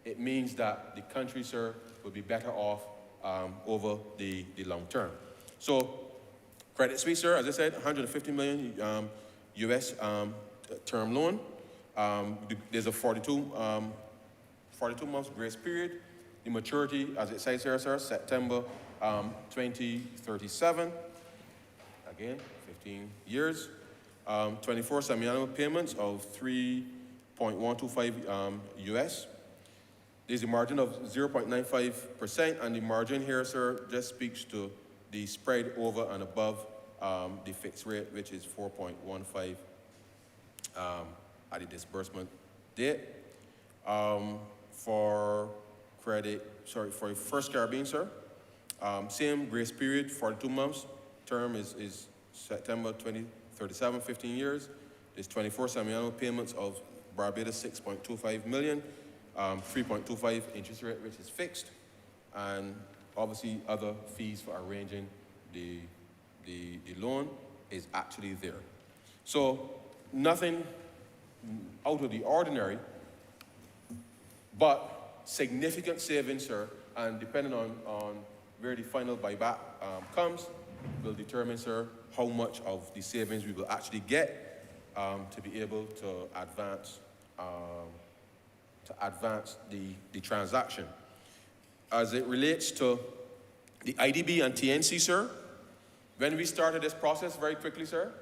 it means that the country, sir, will be better off over the long term. So, Credit Suisse, sir, as I said, 150 million US term loan. There's a 42 months grace period. The maturity, as it says here, sir, September 2037. Again, 15 years. 24 semi-annual payments of 3.125 US. There's a margin of 0.95%, and the margin here, sir, just speaks to the spread over and above the fixed rate, which is 4.15 at the disbursement date. For First Caribbean, sir, same grace period, 42 months. Term is September 2037, 15 years. There's 24 semi-annual payments of Barbados 6.25 million, 3.25 interest rate, which is fixed, and obviously other fees for arranging the loan is actually there. So nothing out of the ordinary, but significant savings, sir, and depending on where the final buyback comes, will determine, sir, how much of the savings we will actually get to be able to advance the transaction. As it relates to the IDB and TNC, sir, when we started this process very quickly, sir,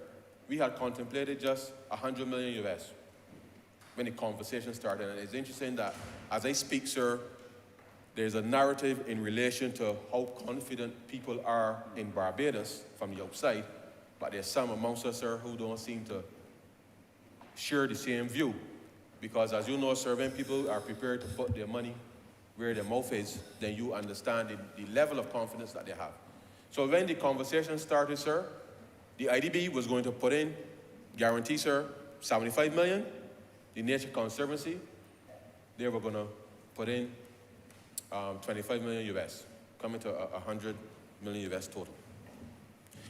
we had contemplated just 100 million US when the conversation started. And it's interesting that as I speak, sir, there's a narrative in relation to how confident people are in Barbados from the outside, but there's some amongst us, sir, who don't seem to share the same view. Because as you know, sir, when people are prepared to put their money where their mouth is, then you understand the level of confidence that they have. So when the conversation started, sir, the IDB was going to put in, guarantee, sir, 75 million. The Nature Conservancy, they were going to put in 25 million US, coming to 100 million US total.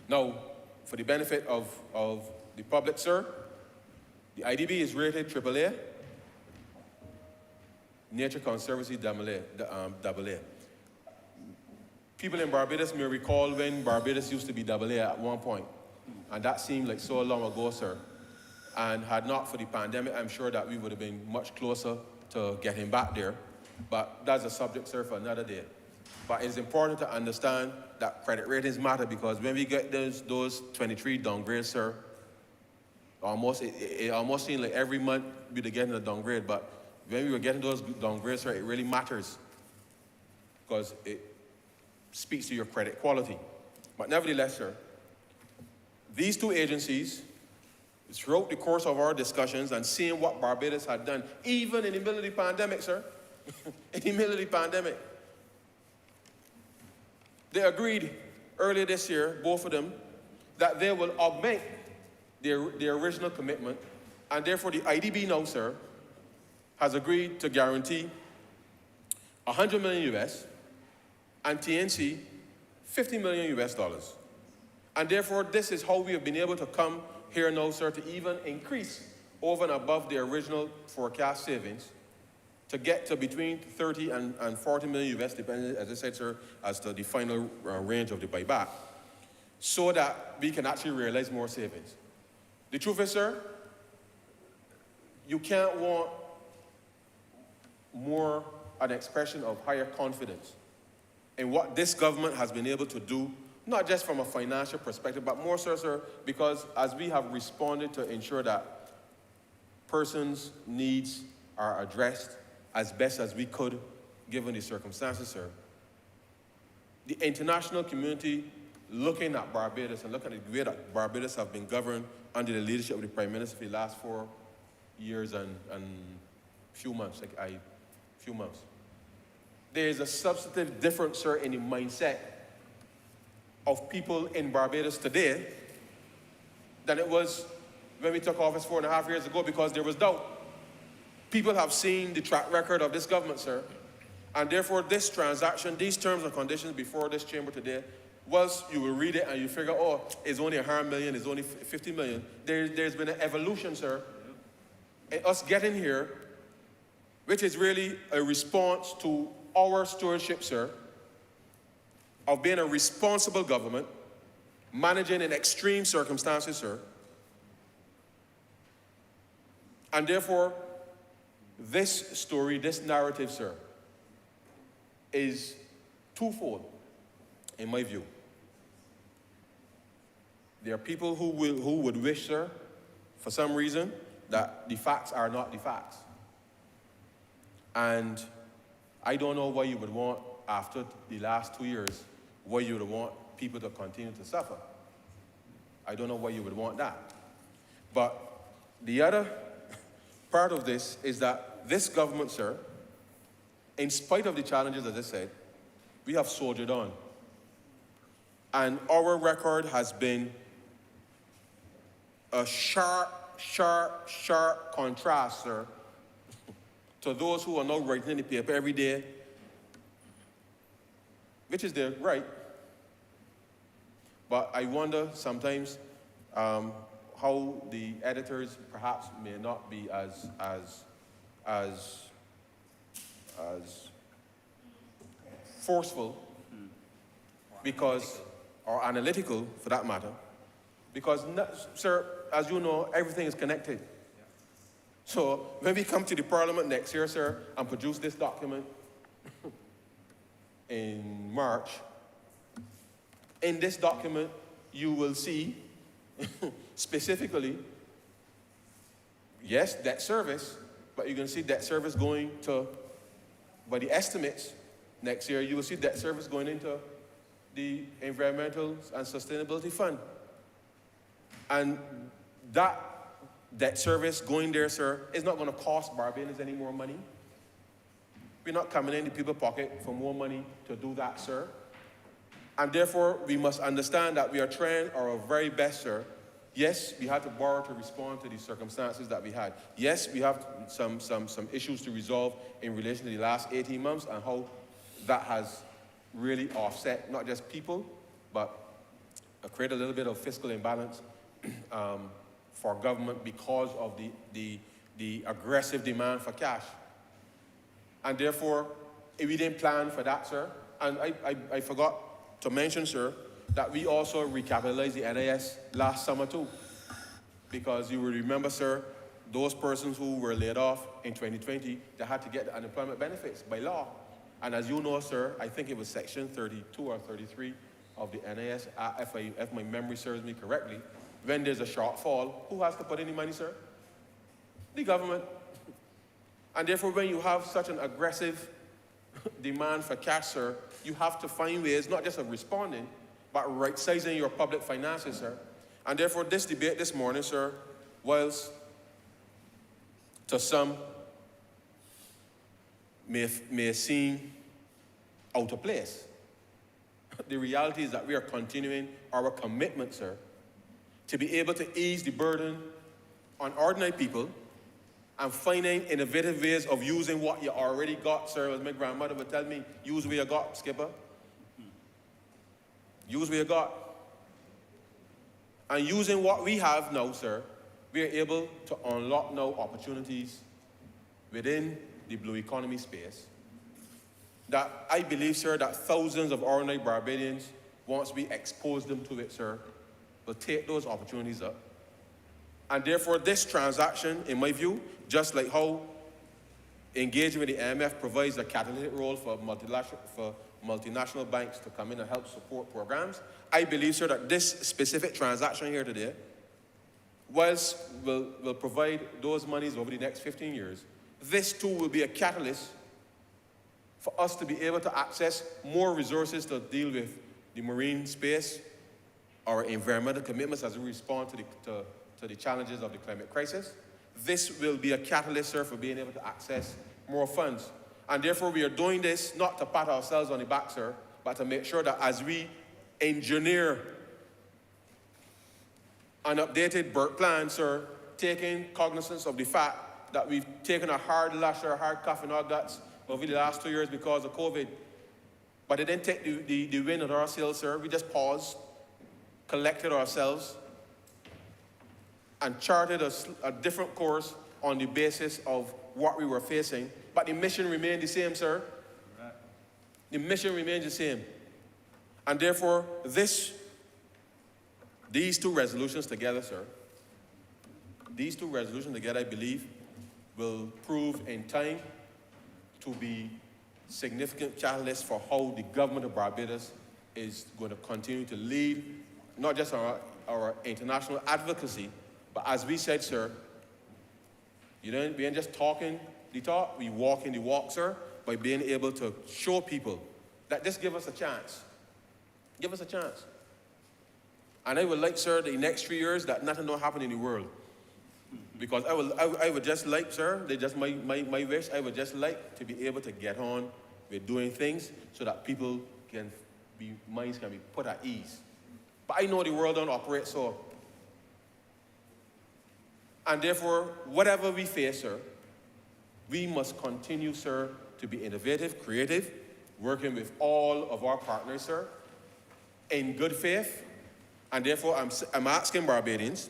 Now, for the benefit of the public, sir, the IDB is rated AAA, Nature Conservancy AA. People in Barbados may recall when Barbados used to be AA at one point, and that seemed like so long ago, sir. And had not for the pandemic, I'm sure that we would have been much closer to getting back there. But that's a subject, sir, for another day. But it's important to understand that credit ratings matter, because when we get those 23 downgrades, sir, it almost seemed like every month we'd be getting a downgrade. But when we were getting those downgrades, sir, it really matters, because it speaks to your credit quality. But nevertheless, sir, these two agencies, throughout the course of our discussions and seeing what Barbados had done, even in the middle of the pandemic, sir, in the middle of the pandemic, they agreed earlier this year, both of them, that they will augment their original commitment, and therefore the IDB now, sir, has agreed to guarantee 100 million US and TNC 50 million US dollars. And therefore, this is how we have been able to come here now, sir, to even increase over and above the original forecast savings to get to between 30 and 40 million US, depending, as I said, sir, as to the final range of the buyback, so that we can actually realize more savings. The truth is, sir, you can't want more an expression of higher confidence in what this government has been able to do, not just from a financial perspective, but more so, sir, because as we have responded to ensure that persons' needs are addressed as best as we could, given the circumstances, sir, the international community looking at Barbados and looking at the way that Barbados have been governed under the leadership of the Prime Minister for the last 4 years and few months, few months. There is a substantive difference, sir, in the mindset of people in Barbados today than it was when we took office 4.5 years ago, because there was doubt. People have seen the track record of this government, sir, and therefore this transaction, these terms and conditions before this chamber today, was you will read it and you figure, oh, it's only 100 million, it's only 50 million. There's been an evolution, sir, in us getting here, which is really a response to our stewardship, sir, of being a responsible government, managing in extreme circumstances, sir. And therefore, this story, this narrative, sir, is twofold, in my view. There are people who would wish, sir, for some reason, that the facts are not the facts. And I don't know why you would want, after the last 2 years, why you would want people to continue to suffer. I don't know why you would want that. But the other part of this is that this government, sir, in spite of the challenges, as I said, we have soldiered on. And our record has been a sharp contrast, sir, to those who are now writing in the paper every day, which is their right. But I wonder sometimes how the editors perhaps may not be as forceful, because, or analytical for that matter, because, sir, as you know, everything is connected. So when we come to the Parliament next year, sir, and produce this document in March, in this document, you will see specifically, yes, debt service, but you're going to see debt service going to, by the estimates next year, you will see debt service going into the Environmental and Sustainability Fund. And that debt service going there, sir, is not going to cost Barbadians any more money. We're not coming in the people's pocket for more money to do that, sir. And therefore, we must understand that we are trying our very best, sir. Yes, we had to borrow to respond to the circumstances that we had. Yes, we have some issues to resolve in relation to the last 18 months and how that has really offset not just people, but create a little bit of fiscal imbalance for government because of the aggressive demand for cash. And therefore, we didn't plan for that, sir. And I forgot to mention, sir, that we also recapitalized the NIS last summer too. Because you will remember, sir, those persons who were laid off in 2020, they had to get the unemployment benefits by law. And as you know, sir, I think it was section 32 or 33 of the NIS, if my memory serves me correctly, when there's a shortfall, who has to put in the money, sir? The government. And therefore, when you have such an aggressive demand for cash, sir, you have to find ways, not just of responding, but right-sizing your public finances, sir. And therefore, this debate this morning, sir, whilst to some may seem out of place, the reality is that we are continuing our commitment, sir, to be able to ease the burden on ordinary people and finding innovative ways of using what you already got, sir. As my grandmother would tell me, use what you got, Skipper. Use what you got. And using what we have now, sir, we are able to unlock now opportunities within the blue economy space that I believe, sir, that thousands of ordinary Barbadians, once we expose them to it, sir, will take those opportunities up. And therefore, this transaction, in my view, just like how engaging with the IMF provides a catalytic role for multinational banks to come in and help support programs, I believe, sir, that this specific transaction here today, whilst will provide those monies over the next 15 years, this too will be a catalyst for us to be able to access more resources to deal with the marine space, our environmental commitments as we respond to the challenges of the climate crisis. This will be a catalyst, sir, for being able to access more funds. And therefore, we are doing this not to pat ourselves on the back, sir, but to make sure that as we engineer an updated BERT plan, sir, taking cognizance of the fact that we've taken a hard lash or a hard cuff in our guts over the last 2 years because of COVID. But it didn't take the wind out of our sails, sir. We just paused, collected ourselves, and charted a different course on the basis of what we were facing. But the mission remained the same, sir. Right. The mission remains the same. And therefore, these two resolutions together, sir, these two resolutions together, I believe, will prove in time to be significant catalysts for how the government of Barbados is going to continue to lead, not just our international advocacy, but as we said, sir, we ain't just talking the talk, we walk in the walk, sir, by being able to show people that just give us a chance. Give us a chance. And I would like, sir, the next 3 years that nothing don't happen in the world. Because I would just like, sir, they just my wish, I would just like to be able to get on with doing things so that people minds can be put at ease. But I know the world don't operate so. And therefore, whatever we face, sir, we must continue, sir, to be innovative, creative, working with all of our partners, sir, in good faith. And therefore, I'm asking Barbadians,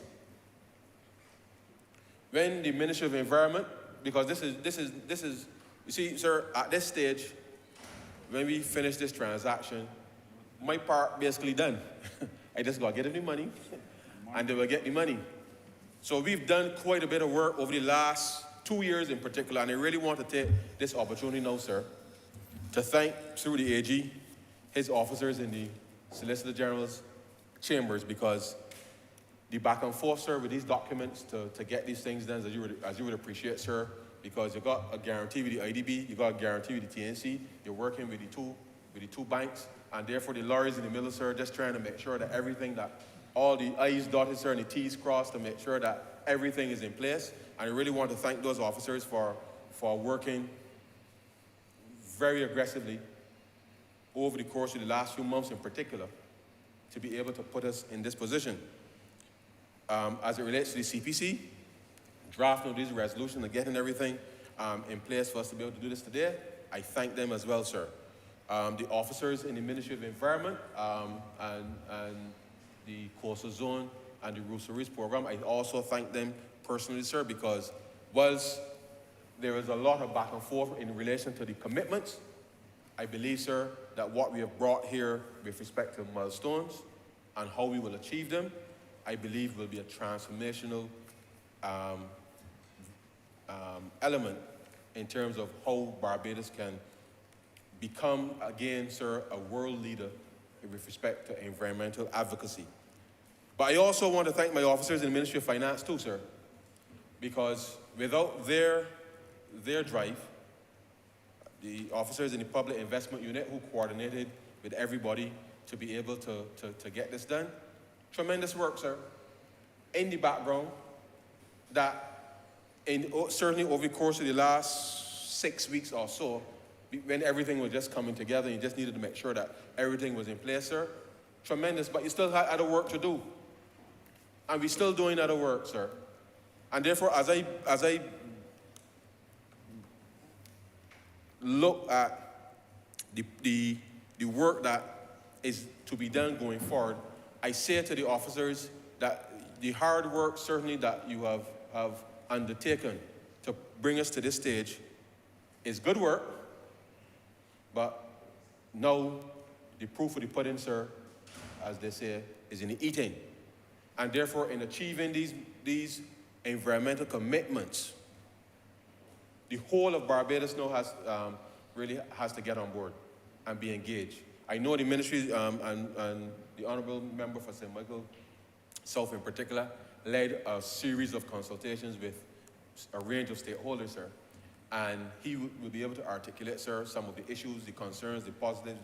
when the Ministry of Environment, because this is, you see, sir, at this stage, when we finish this transaction, my part basically done. I just gotta get them the money, and they will get the money. So we've done quite a bit of work over the last 2 years in particular, and I really want to take this opportunity now, sir, to thank, through the AG, his officers in the Solicitor General's chambers, because the back and forth, sir, with these documents to get these things done, as you would appreciate, sir, because you got a guarantee with the IDB, you got a guarantee with the TNC, you're working with the two banks, and therefore the lawyers in the middle, sir, just trying to make sure that everything that all the I's dotted, sir, and the T's crossed to make sure that everything is in place. And I really want to thank those officers for working very aggressively over the course of the last few months in particular to be able to put us in this position. As it relates to the CPC, drafting of these resolutions and getting everything in place for us to be able to do this today, I thank them as well, sir. The officers in the Ministry of Environment and the Coastal Zone and the Roots Reach program, I also thank them personally, sir, because whilst there is a lot of back and forth in relation to the commitments, I believe, sir, that what we have brought here with respect to milestones and how we will achieve them, I believe will be a transformational element in terms of how Barbados can become, again, sir, a world leader with respect to environmental advocacy. But I also want to thank my officers in the Ministry of Finance too, sir, because without their drive, the officers in the Public Investment Unit who coordinated with everybody to be able to get this done, tremendous work, sir, in the background that certainly over the course of the last 6 weeks or so, when everything was just coming together, you just needed to make sure that everything was in place, sir. Tremendous, but you still had other work to do. And we're still doing other work, sir. And therefore, as I look at the work that is to be done going forward, I say to the officers that the hard work certainly that you have undertaken to bring us to this stage is good work, but now the proof of the pudding, sir, as they say, is in the eating. And therefore, in achieving these environmental commitments, the whole of Barbados now really has to get on board and be engaged. I know the ministry and the Honourable Member for St. Michael South in particular led a series of consultations with a range of stakeholders, sir. And he will be able to articulate, sir, some of the issues, the concerns, the positives,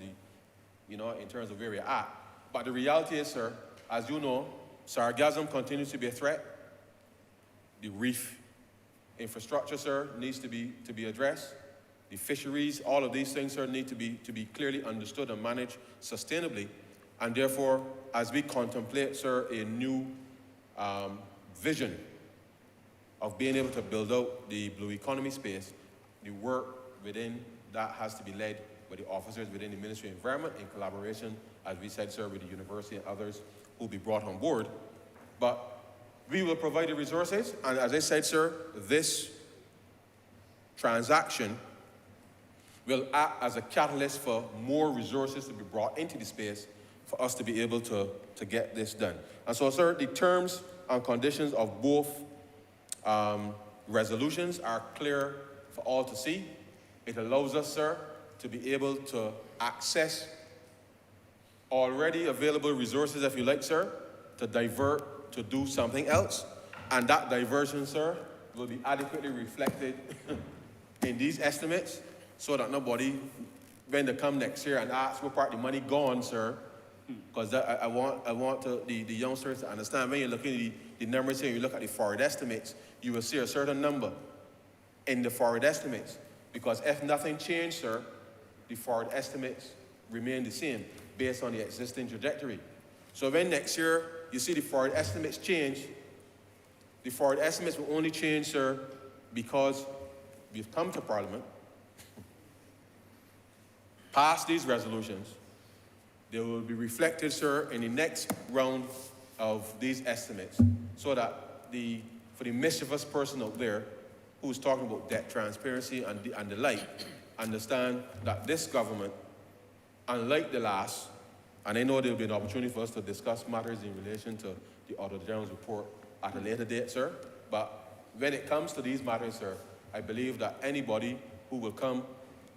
in terms of where we're at. But the reality is, sir, as you know, sargassum continues to be a threat. The reef infrastructure, sir, needs to be addressed. The fisheries, all of these things, sir, need to be clearly understood and managed sustainably. And therefore, as we contemplate, sir, a new vision of being able to build out the blue economy space, the work within that has to be led by the officers within the Ministry of Environment in collaboration, as we said, sir, with the university and others who will be brought on board. But we will provide the resources, and as I said, sir, this transaction will act as a catalyst for more resources to be brought into the space for us to be able to get this done. And so, sir, the terms and conditions of both resolutions are clear for all to see. It allows us, sir, to be able to access already available resources, if you like, sir, to divert, to do something else. And that diversion, sir, will be adequately reflected in these estimates so that nobody, when they come next year and ask what part of the money gone, sir, because I want the youngsters to understand, when you're looking at the numbers here, you look at the forward estimates, you will see a certain number in the forward estimates. Because if nothing changed, sir, the forward estimates remain the same based on the existing trajectory. So when next year you see the forward estimates change, the forward estimates will only change, sir, because we've come to Parliament, passed these resolutions. They will be reflected, sir, in the next round of these estimates, so that for the mischievous person out there who's talking about debt transparency and the like, understand that this government, unlike the last, and I know there will be an opportunity for us to discuss matters in relation to the Auditor General's report at a later date, sir, but when it comes to these matters, sir, I believe that anybody who will come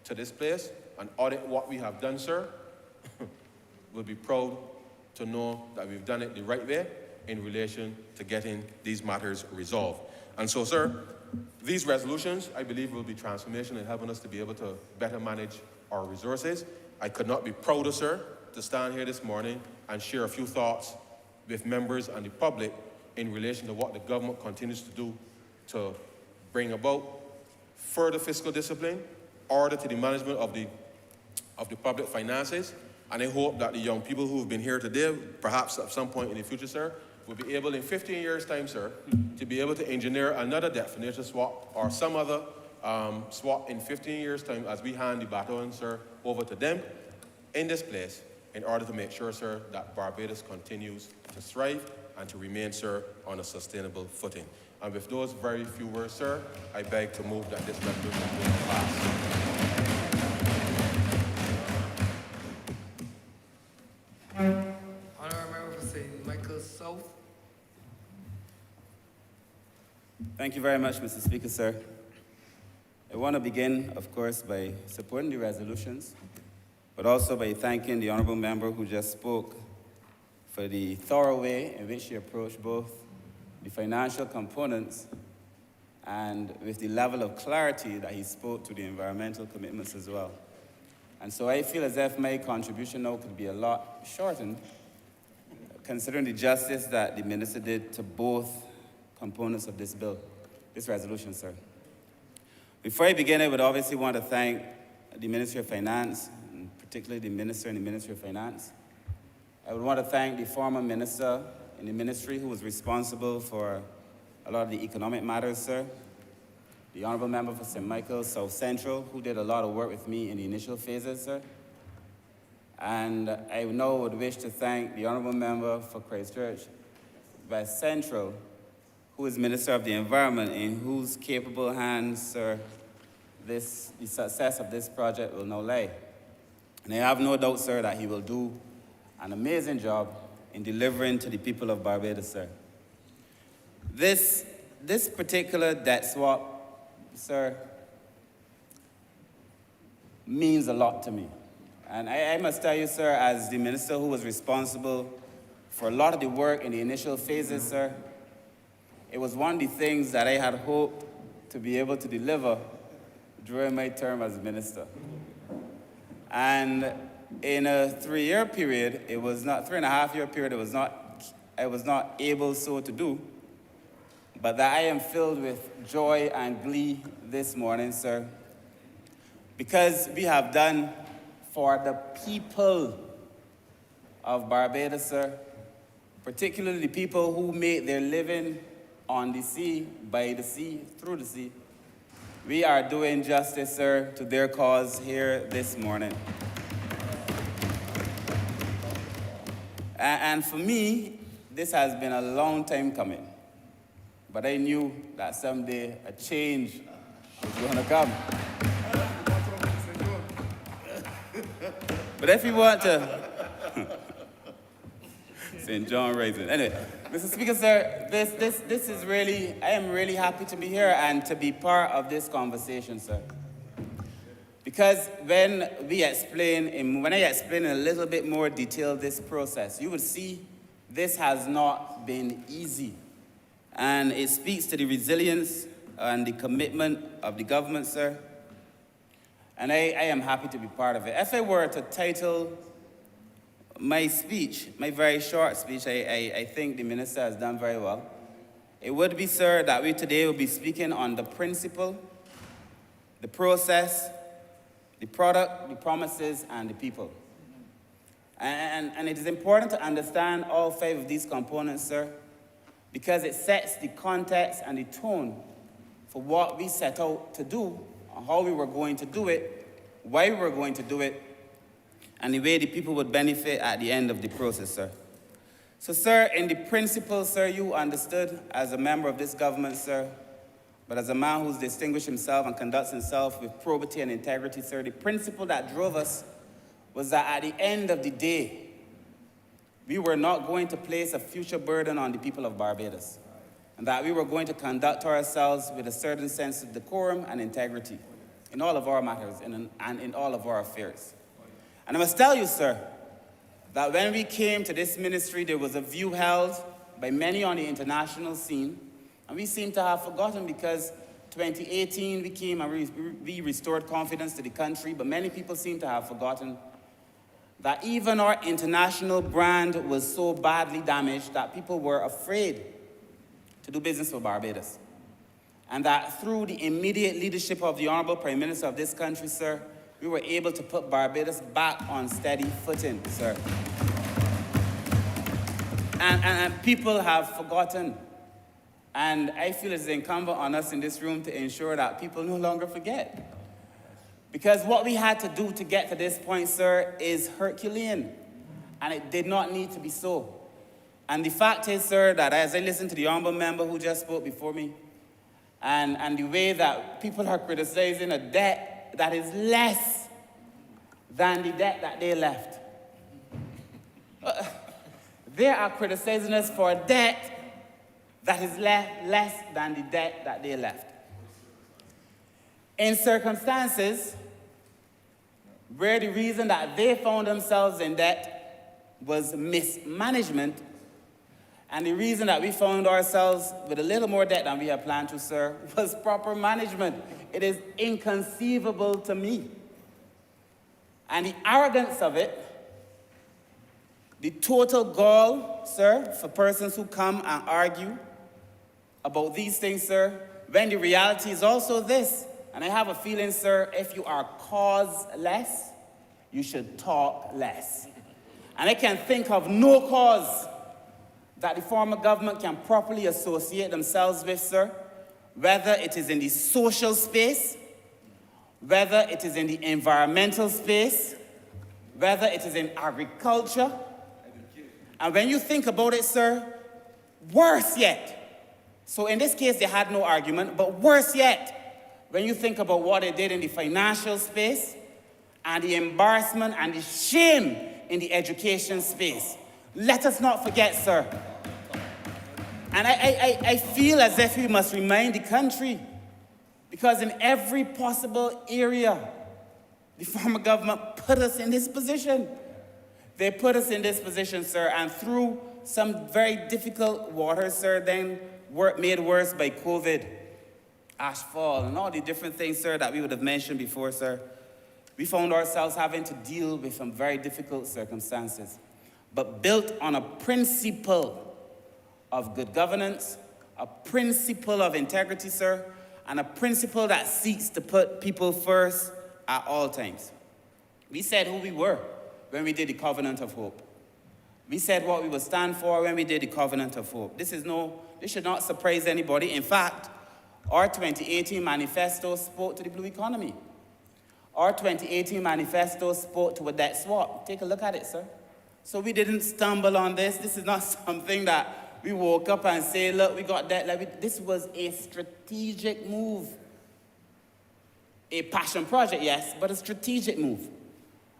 to this place and audit what we have done, sir, will be proud to know that we've done it the right way in relation to getting these matters resolved. And so, sir, these resolutions, I believe, will be transformational in helping us to be able to better manage our resources. I could not be prouder, sir, to stand here this morning and share a few thoughts with members and the public in relation to what the government continues to do to bring about further fiscal discipline, order to the management of the public finances. And I hope that the young people who have been here today, perhaps at some point in the future, sir, will be able in 15 years' time, sir, to be able to engineer another definition swap or some other swap in 15 years' time as we hand the baton, sir, over to them in this place in order to make sure, sir, that Barbados continues to thrive and to remain, sir, on a sustainable footing. And with those very few words, sir, I beg to move that this resolution will pass. Honourable Member for St. Michael South. Thank you very much, Mr. Speaker, sir. I want to begin, of course, by supporting the resolutions, but also by thanking the Honourable Member who just spoke for the thorough way in which he approached both the financial components and with the level of clarity that he spoke to the environmental commitments as well. And so I feel as if my contribution now could be a lot shortened, considering the justice that the Minister did to both components of this bill, this resolution, sir. Before I begin, I would obviously want to thank the Ministry of Finance, and particularly the Minister in the Ministry of Finance. I would want to thank the former Minister in the Ministry who was responsible for a lot of the economic matters, sir. The Honourable Member for St. Michael South Central, who did a lot of work with me in the initial phases, sir. And I now would wish to thank the Honourable Member for Christchurch, by Central, who is Minister of the Environment, in whose capable hands, sir, the success of this project will now lie. And I have no doubt, sir, that he will do an amazing job in delivering to the people of Barbados, sir. This particular debt swap, sir, means a lot to me. And I must tell you, sir, as the minister who was responsible for a lot of the work in the initial phases, sir, it was one of the things that I had hoped to be able to deliver during my term as minister. And in a 3-year period, it was not, 3.5-year period, I was not able so to do, but that I am filled with joy and glee this morning, sir, because we have done for the people of Barbados, sir, particularly the people who make their living on the sea, by the sea, through the sea. We are doing justice, sir, to their cause here this morning. And for me, this has been a long time coming. But I knew that someday a change was going to come. But if you want to, St. John Rising. Anyway, Mr. Speaker, sir, this is really, I am really happy to be here and to be part of this conversation, sir. Because when I explain in a little bit more detail this process, you would see this has not been easy. And it speaks to the resilience and the commitment of the government, sir. And I am happy to be part of it. If I were to title my speech, my very short speech, I think the minister has done very well. It would be, sir, that we today will be speaking on the principle, the process, the product, the promises, and the people. And it is important to understand all 5 of these components, sir, because it sets the context and the tone for what we set out to do, how we were going to do it, why we were going to do it, and the way the people would benefit at the end of the process, sir. So, sir, in the principle, sir, you understood as a member of this government, sir, but as a man who's distinguished himself and conducts himself with probity and integrity, sir, the principle that drove us was that at the end of the day, we were not going to place a future burden on the people of Barbados, and that we were going to conduct ourselves with a certain sense of decorum and integrity in all of our matters and in all of our affairs. And I must tell you, sir, that when we came to this ministry, there was a view held by many on the international scene, and we seem to have forgotten because 2018 we came and we restored confidence to the country, but many people seem to have forgotten that even our international brand was so badly damaged that people were afraid to do business with Barbados. And that through the immediate leadership of the Honourable Prime Minister of this country, sir, we were able to put Barbados back on steady footing, sir. And people have forgotten. And I feel it's incumbent on us in this room to ensure that people no longer forget. Because what we had to do to get to this point, sir, is Herculean. And it did not need to be so. And the fact is, sir, that as I listened to the Honourable member who just spoke before me, and the way that people are criticizing a debt that is less than the debt that they left. They are criticizing us for a debt that is less than the debt that they left. In circumstances where the reason that they found themselves in debt was mismanagement, and the reason that we found ourselves with a little more debt than we had planned to, sir, was proper management. It is inconceivable to me. And the arrogance of it, the total gall, sir, for persons who come and argue about these things, sir, when the reality is also this. And I have a feeling, sir, if you are causeless, you should talk less. And I can think of no cause that the former government can properly associate themselves with, sir, whether it is in the social space, whether it is in the environmental space, whether it is in agriculture. And when you think about it, sir, Worse yet, so in this case, they had no argument, but worse yet, when you think about what they did in the financial space, and the embarrassment and the shame in the education space, let us not forget, sir. And I feel as if we must remind the country, because in every possible area, the former government put us in this position. They put us in this position, sir, and through some very difficult waters, sir, then made worse by COVID, ashfall, and all the different things, sir, that we would have mentioned before, sir. We found ourselves having to deal with some very difficult circumstances, but built on a principle of good governance, a principle of integrity, sir, and a principle that seeks to put people first at all times. We said who we were when we did the Covenant of Hope. We said what we would stand for when we did the Covenant of Hope. This should not surprise anybody. In fact, our 2018 manifesto spoke to the blue economy. Our 2018 manifesto spoke to a debt swap. Take a look at it, sir. So we didn't stumble on this. This is not something that we woke up and say, look, we got debt. This was a strategic move. A passion project, yes, but a strategic move.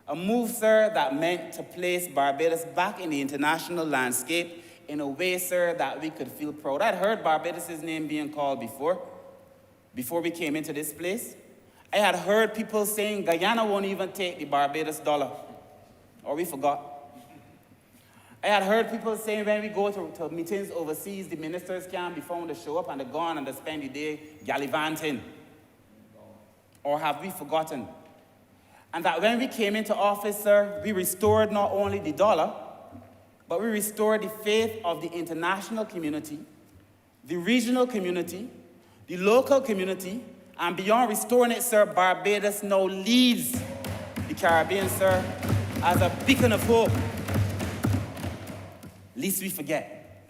A move, sir, that meant to place Barbados back in the international landscape in a way, sir, that we could feel proud. I'd heard Barbados' name being called before we came into this place. I had heard people saying Guyana won't even take the Barbados dollar, or we forgot. I had heard people saying when we go to meetings overseas, the ministers can't be found to show up and they're gone and they spend the day gallivanting. Or have we forgotten? And that when we came into office, sir, we restored not only the dollar, but we restored the faith of the international community, the regional community, the local community, and beyond restoring it, sir, Barbados now leads the Caribbean, sir, as a beacon of hope. Least we forget.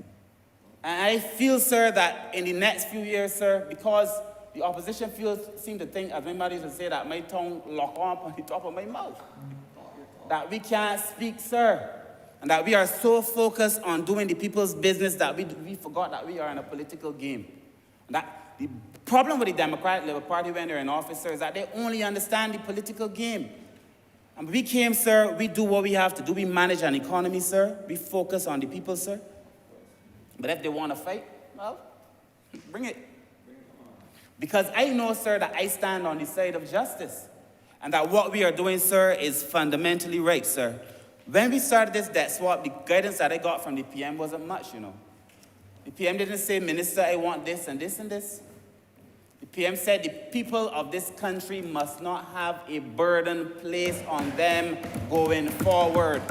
And I feel, sir, that in the next few years, sir, because the opposition seem to think, as my mother used to say, that my tongue lock on the top of my mouth. That we can't speak, sir. And that we are so focused on doing the people's business that we forgot that we are in a political game. And that the problem with the Democratic Labour Party when they're in office, sir, is that they only understand the political game. And we came, sir, we do what we have to do. We manage an economy, sir. We focus on the people, sir. But if they want to fight, well, bring it. Because I know, sir, that I stand on the side of justice. And that what we are doing, sir, is fundamentally right, sir. When we started this debt swap, the guidance that I got from the PM wasn't much, you know. The PM didn't say, Minister, I want this and this and this. The PM said the people of this country must not have a burden placed on them going forward.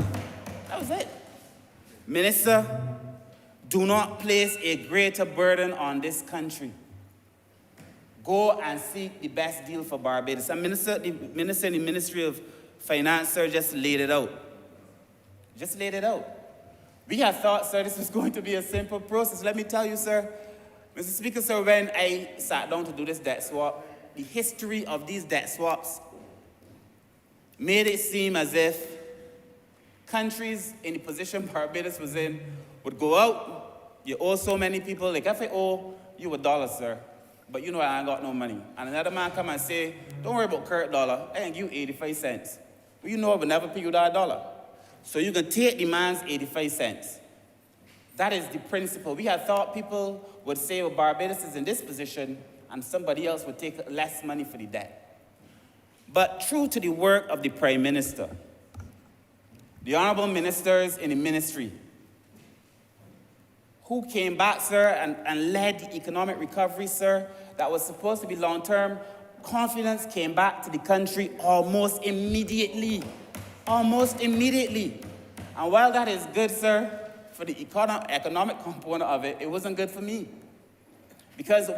That was it. Minister, do not place a greater burden on this country. Go and seek the best deal for Barbados. And the minister in the Ministry of Finance, sir, just laid it out. Just laid it out. We had thought, sir, this was going to be a simple process. Let me tell you, sir, Mr. Speaker, sir, when I sat down to do this debt swap, the history of these debt swaps made it seem as if countries in the position Barbados was in would go out, you owe so many people, like if I owe you $1, sir, but you know I ain't got no money. And another man come and say, don't worry about Kurt dollar, I can give you 85 cents. But you know I would never pay you that $1. So you can take the man's 85 cents. That is the principle. We had thought people would say, well, Barbados is in this position, and somebody else would take less money for the debt. But true to the work of the Prime Minister, the honourable ministers in the ministry, who came back, sir, and led the economic recovery, sir, that was supposed to be long-term, confidence came back to the country almost immediately. Almost immediately. And while that is good, sir, for the economic component of it, it wasn't good for me. Because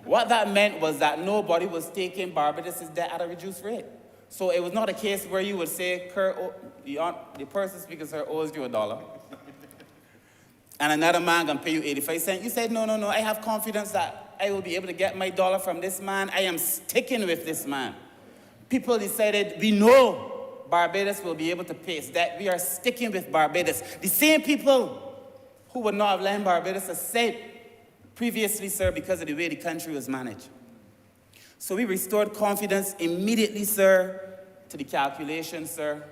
what that meant was that nobody was taking Barbados' debt at a reduced rate. So it was not a case where you would say, Kurt, the person speaking, sir, owes you $1. And another man can pay you 85 cents. You said, no, I have confidence that I will be able to get my dollar from this man. I am sticking with this man. People decided, we know Barbados will be able to pay its debt. We are sticking with Barbados. The same people who would not have lent Barbados a cent previously, sir, because of the way the country was managed. So we restored confidence immediately, sir, to the calculation, sir,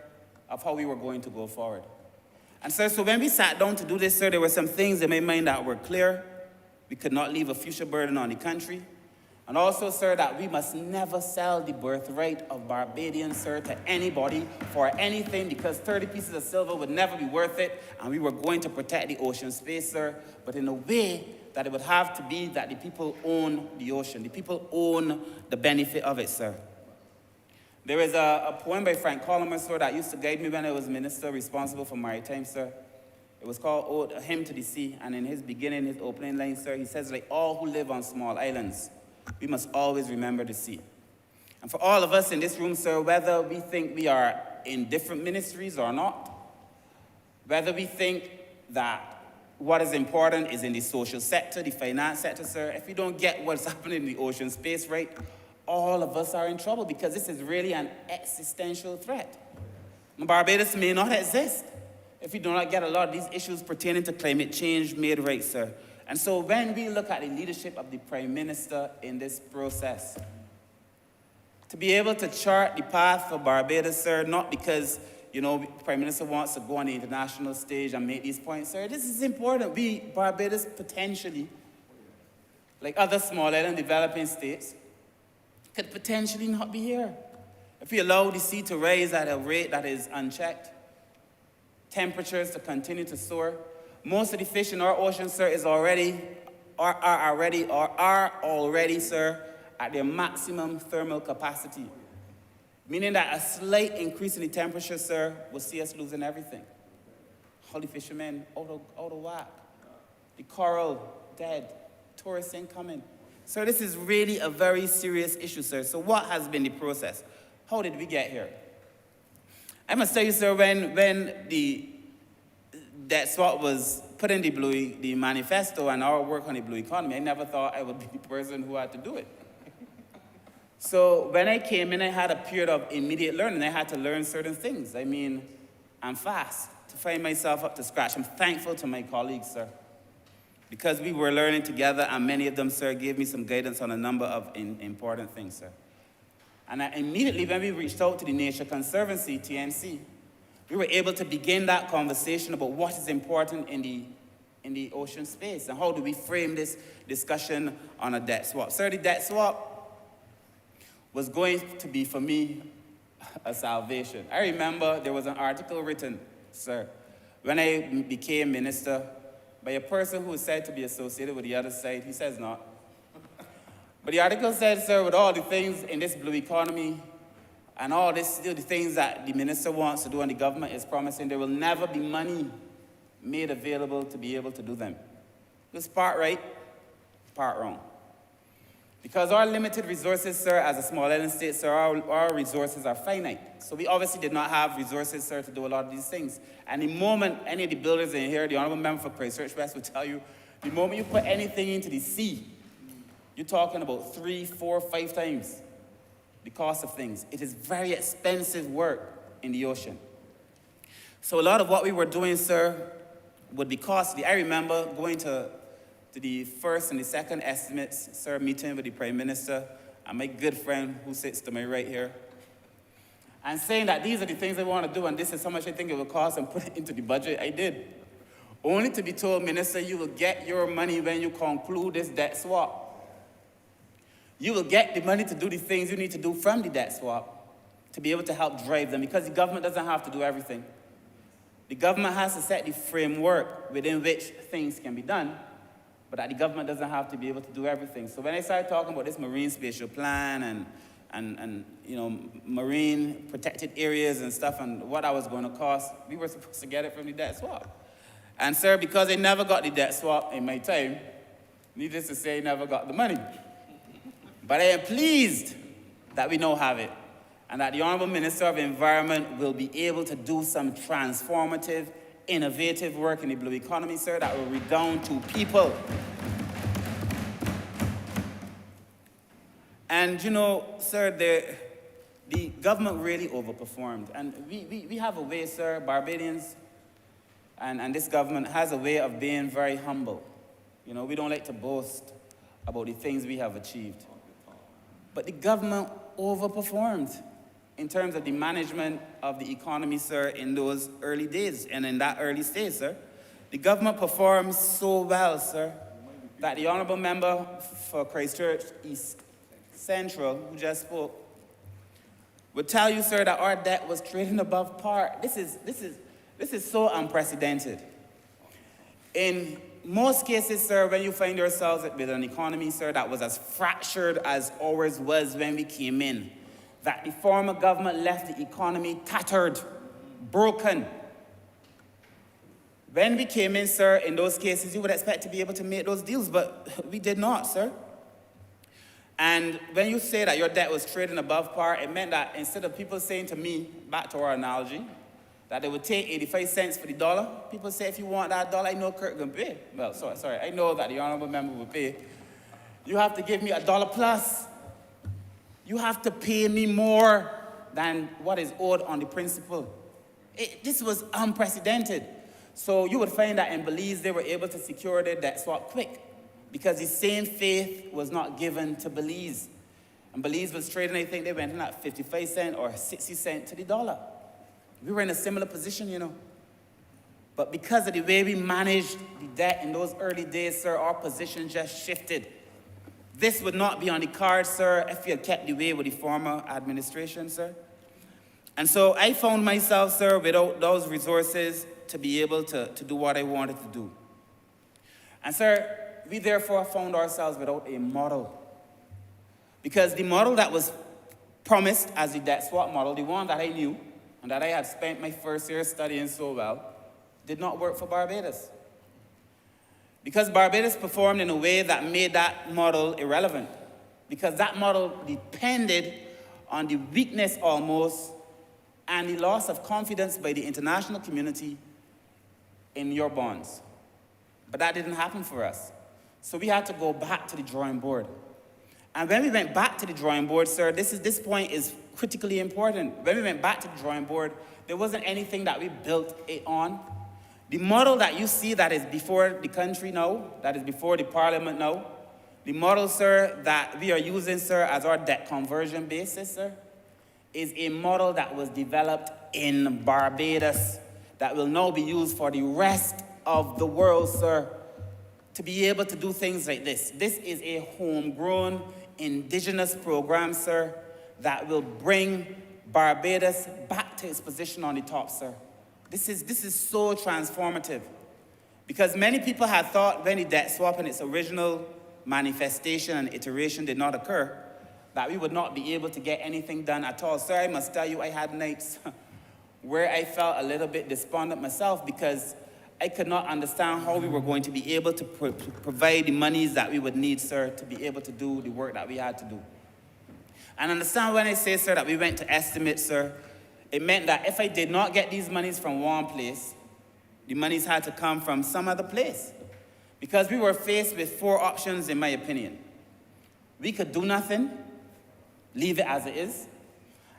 of how we were going to go forward. And, sir, so when we sat down to do this, sir, there were some things in my mind that were clear. We could not leave a future burden on the country. And also, sir, that we must never sell the birthright of Barbadians, sir, to anybody for anything, because 30 pieces of silver would never be worth it, and we were going to protect the ocean space, sir, but in a way that it would have to be that the people own the ocean. The people own the benefit of it, sir. There is a poem by Frank Coleman, sir, that used to guide me when I was minister responsible for maritime, sir. It was called Ode, A Hymn to the Sea, and in his beginning, his opening line, sir, he says, like all who live on small islands, we must always remember the sea. And for all of us in this room, sir, whether we think we are in different ministries or not, whether we think that what is important is in the social sector, the finance sector, sir, if we don't get what's happening in the ocean space right, all of us are in trouble, because this is really an existential threat. Barbados may not exist if we do not get a lot of these issues pertaining to climate change made right, sir. And so when we look at the leadership of the Prime Minister in this process, to be able to chart the path for Barbados, sir, not because, you know, Prime Minister wants to go on the international stage and make these points, sir, this is important. We, Barbados, potentially, like other small island developing states, could potentially not be here. If we allow the sea to rise at a rate that is unchecked, temperatures to continue to soar, most of the fish in our ocean, sir, are already, sir, at their maximum thermal capacity. Meaning that a slight increase in the temperature, sir, will see us losing everything. All the fishermen out of whack. The coral dead. Tourists incoming. Sir, this is really a very serious issue, sir. So what has been the process? How did we get here? I must tell you, sir, when that's what was put in the manifesto and our work on the blue economy, I never thought I would be the person who had to do it. So when I came in, I had a period of immediate learning. I had to learn certain things. I mean, I'm fast to find myself up to scratch. I'm thankful to my colleagues, sir, because we were learning together, and many of them, sir, gave me some guidance on a number of important things, sir. And immediately when we reached out to the Nature Conservancy, TNC, we were able to begin that conversation about what is important in the ocean space and how do we frame this discussion on a debt swap. Sir, the debt swap was going to be, for me, a salvation. I remember there was an article written, sir, when I became minister, by a person who was said to be associated with the other side. He says not. But the article said, sir, with all the things in this blue economy and all the things that the minister wants to do and the government is promising, there will never be money made available to be able to do them. This part right, part wrong. Because our limited resources, sir, as a small island state, sir, our resources are finite. So we obviously did not have resources, sir, to do a lot of these things. And the moment any of the builders in here, the Honourable Member for Christchurch West will tell you, the moment you put anything into the sea, you're talking about 3, 4, 5 times the cost of things. It is very expensive work in the ocean. So a lot of what we were doing, sir, would be costly. I remember going to the first and the second estimates, sir, meeting with the Prime Minister and my good friend who sits to my right here, and saying that these are the things I want to do and this is how much I think it will cost, and put it into the budget. I did. Only to be told, Minister, you will get your money when you conclude this debt swap. You will get the money to do the things you need to do from the debt swap to be able to help drive them, because the government doesn't have to do everything. The government has to set the framework within which things can be done, but that the government doesn't have to be able to do everything. So when I started talking about this marine spatial plan and you know, marine protected areas and stuff and what I was going to cost, we were supposed to get it from the debt swap. And sir, because I never got the debt swap in my time, needless to say, I never got the money. But I am pleased that we now have it, and that the Honourable Minister of Environment will be able to do some transformative, innovative work in the blue economy, sir, that will redound to people. And you know, sir, the government really overperformed. And we have a way, sir, Barbadians, and this government has a way of being very humble. You know, we don't like to boast about the things we have achieved. But the government overperformed in terms of the management of the economy, sir, in those early days and in that early stage, sir. The government performed so well, sir, that the honourable member for Christchurch East Central, who just spoke, would tell you, sir, that our debt was trading above par. This is so unprecedented. In most cases, sir, when you find yourselves with an economy, sir, that was as fractured as ours was when we came in, that the former government left the economy tattered, broken. When we came in, sir, in those cases, you would expect to be able to make those deals, but we did not, sir. And when you say that your debt was trading above par, it meant that instead of people saying to me, back to our analogy, that they would take 85 cents for the dollar, people say, if you want that dollar, I know Kirk can pay. Well, sorry, I know that the honourable member will pay. You have to give me $1 plus. You have to pay me more than what is owed on the principal. This was unprecedented. So you would find that in Belize, they were able to secure their debt swap quick because the same faith was not given to Belize. And Belize was trading, I think they went in at 55 cents or 60 cents to the dollar. We were in a similar position, you know. But because of the way we managed the debt in those early days, sir, our position just shifted. This would not be on the card, sir, if we had kept the way with the former administration, sir. And so I found myself, sir, without those resources to be able to do what I wanted to do. And, sir, we therefore found ourselves without a model. Because the model that was promised as the debt swap model, the one that I knew and that I had spent my first year studying so well, did not work for Barbados. Because Barbados performed in a way that made that model irrelevant. Because that model depended on the weakness almost and the loss of confidence by the international community in your bonds. But that didn't happen for us. So we had to go back to the drawing board. And when we went back to the drawing board, sir, this point is critically important. When we went back to the drawing board, there wasn't anything that we built it on. The model that you see that is before the country now, that is before the parliament now, the model, sir, that we are using, sir, as our debt conversion basis, sir, is a model that was developed in Barbados that will now be used for the rest of the world, sir, to be able to do things like this. This is a homegrown, indigenous program, sir, that will bring Barbados back to its position on the top, sir. This is so transformative. Because many people had thought when the debt swap in its original manifestation and iteration did not occur, that we would not be able to get anything done at all. Sir, I must tell you, I had nights where I felt a little bit despondent myself because I could not understand how we were going to be able to provide the monies that we would need, sir, to be able to do the work that we had to do. And understand when I say, sir, that we went to estimate, sir, it meant that if I did not get these monies from one place, the monies had to come from some other place. Because we were faced with 4 options, in my opinion. We could do nothing, leave it as it is,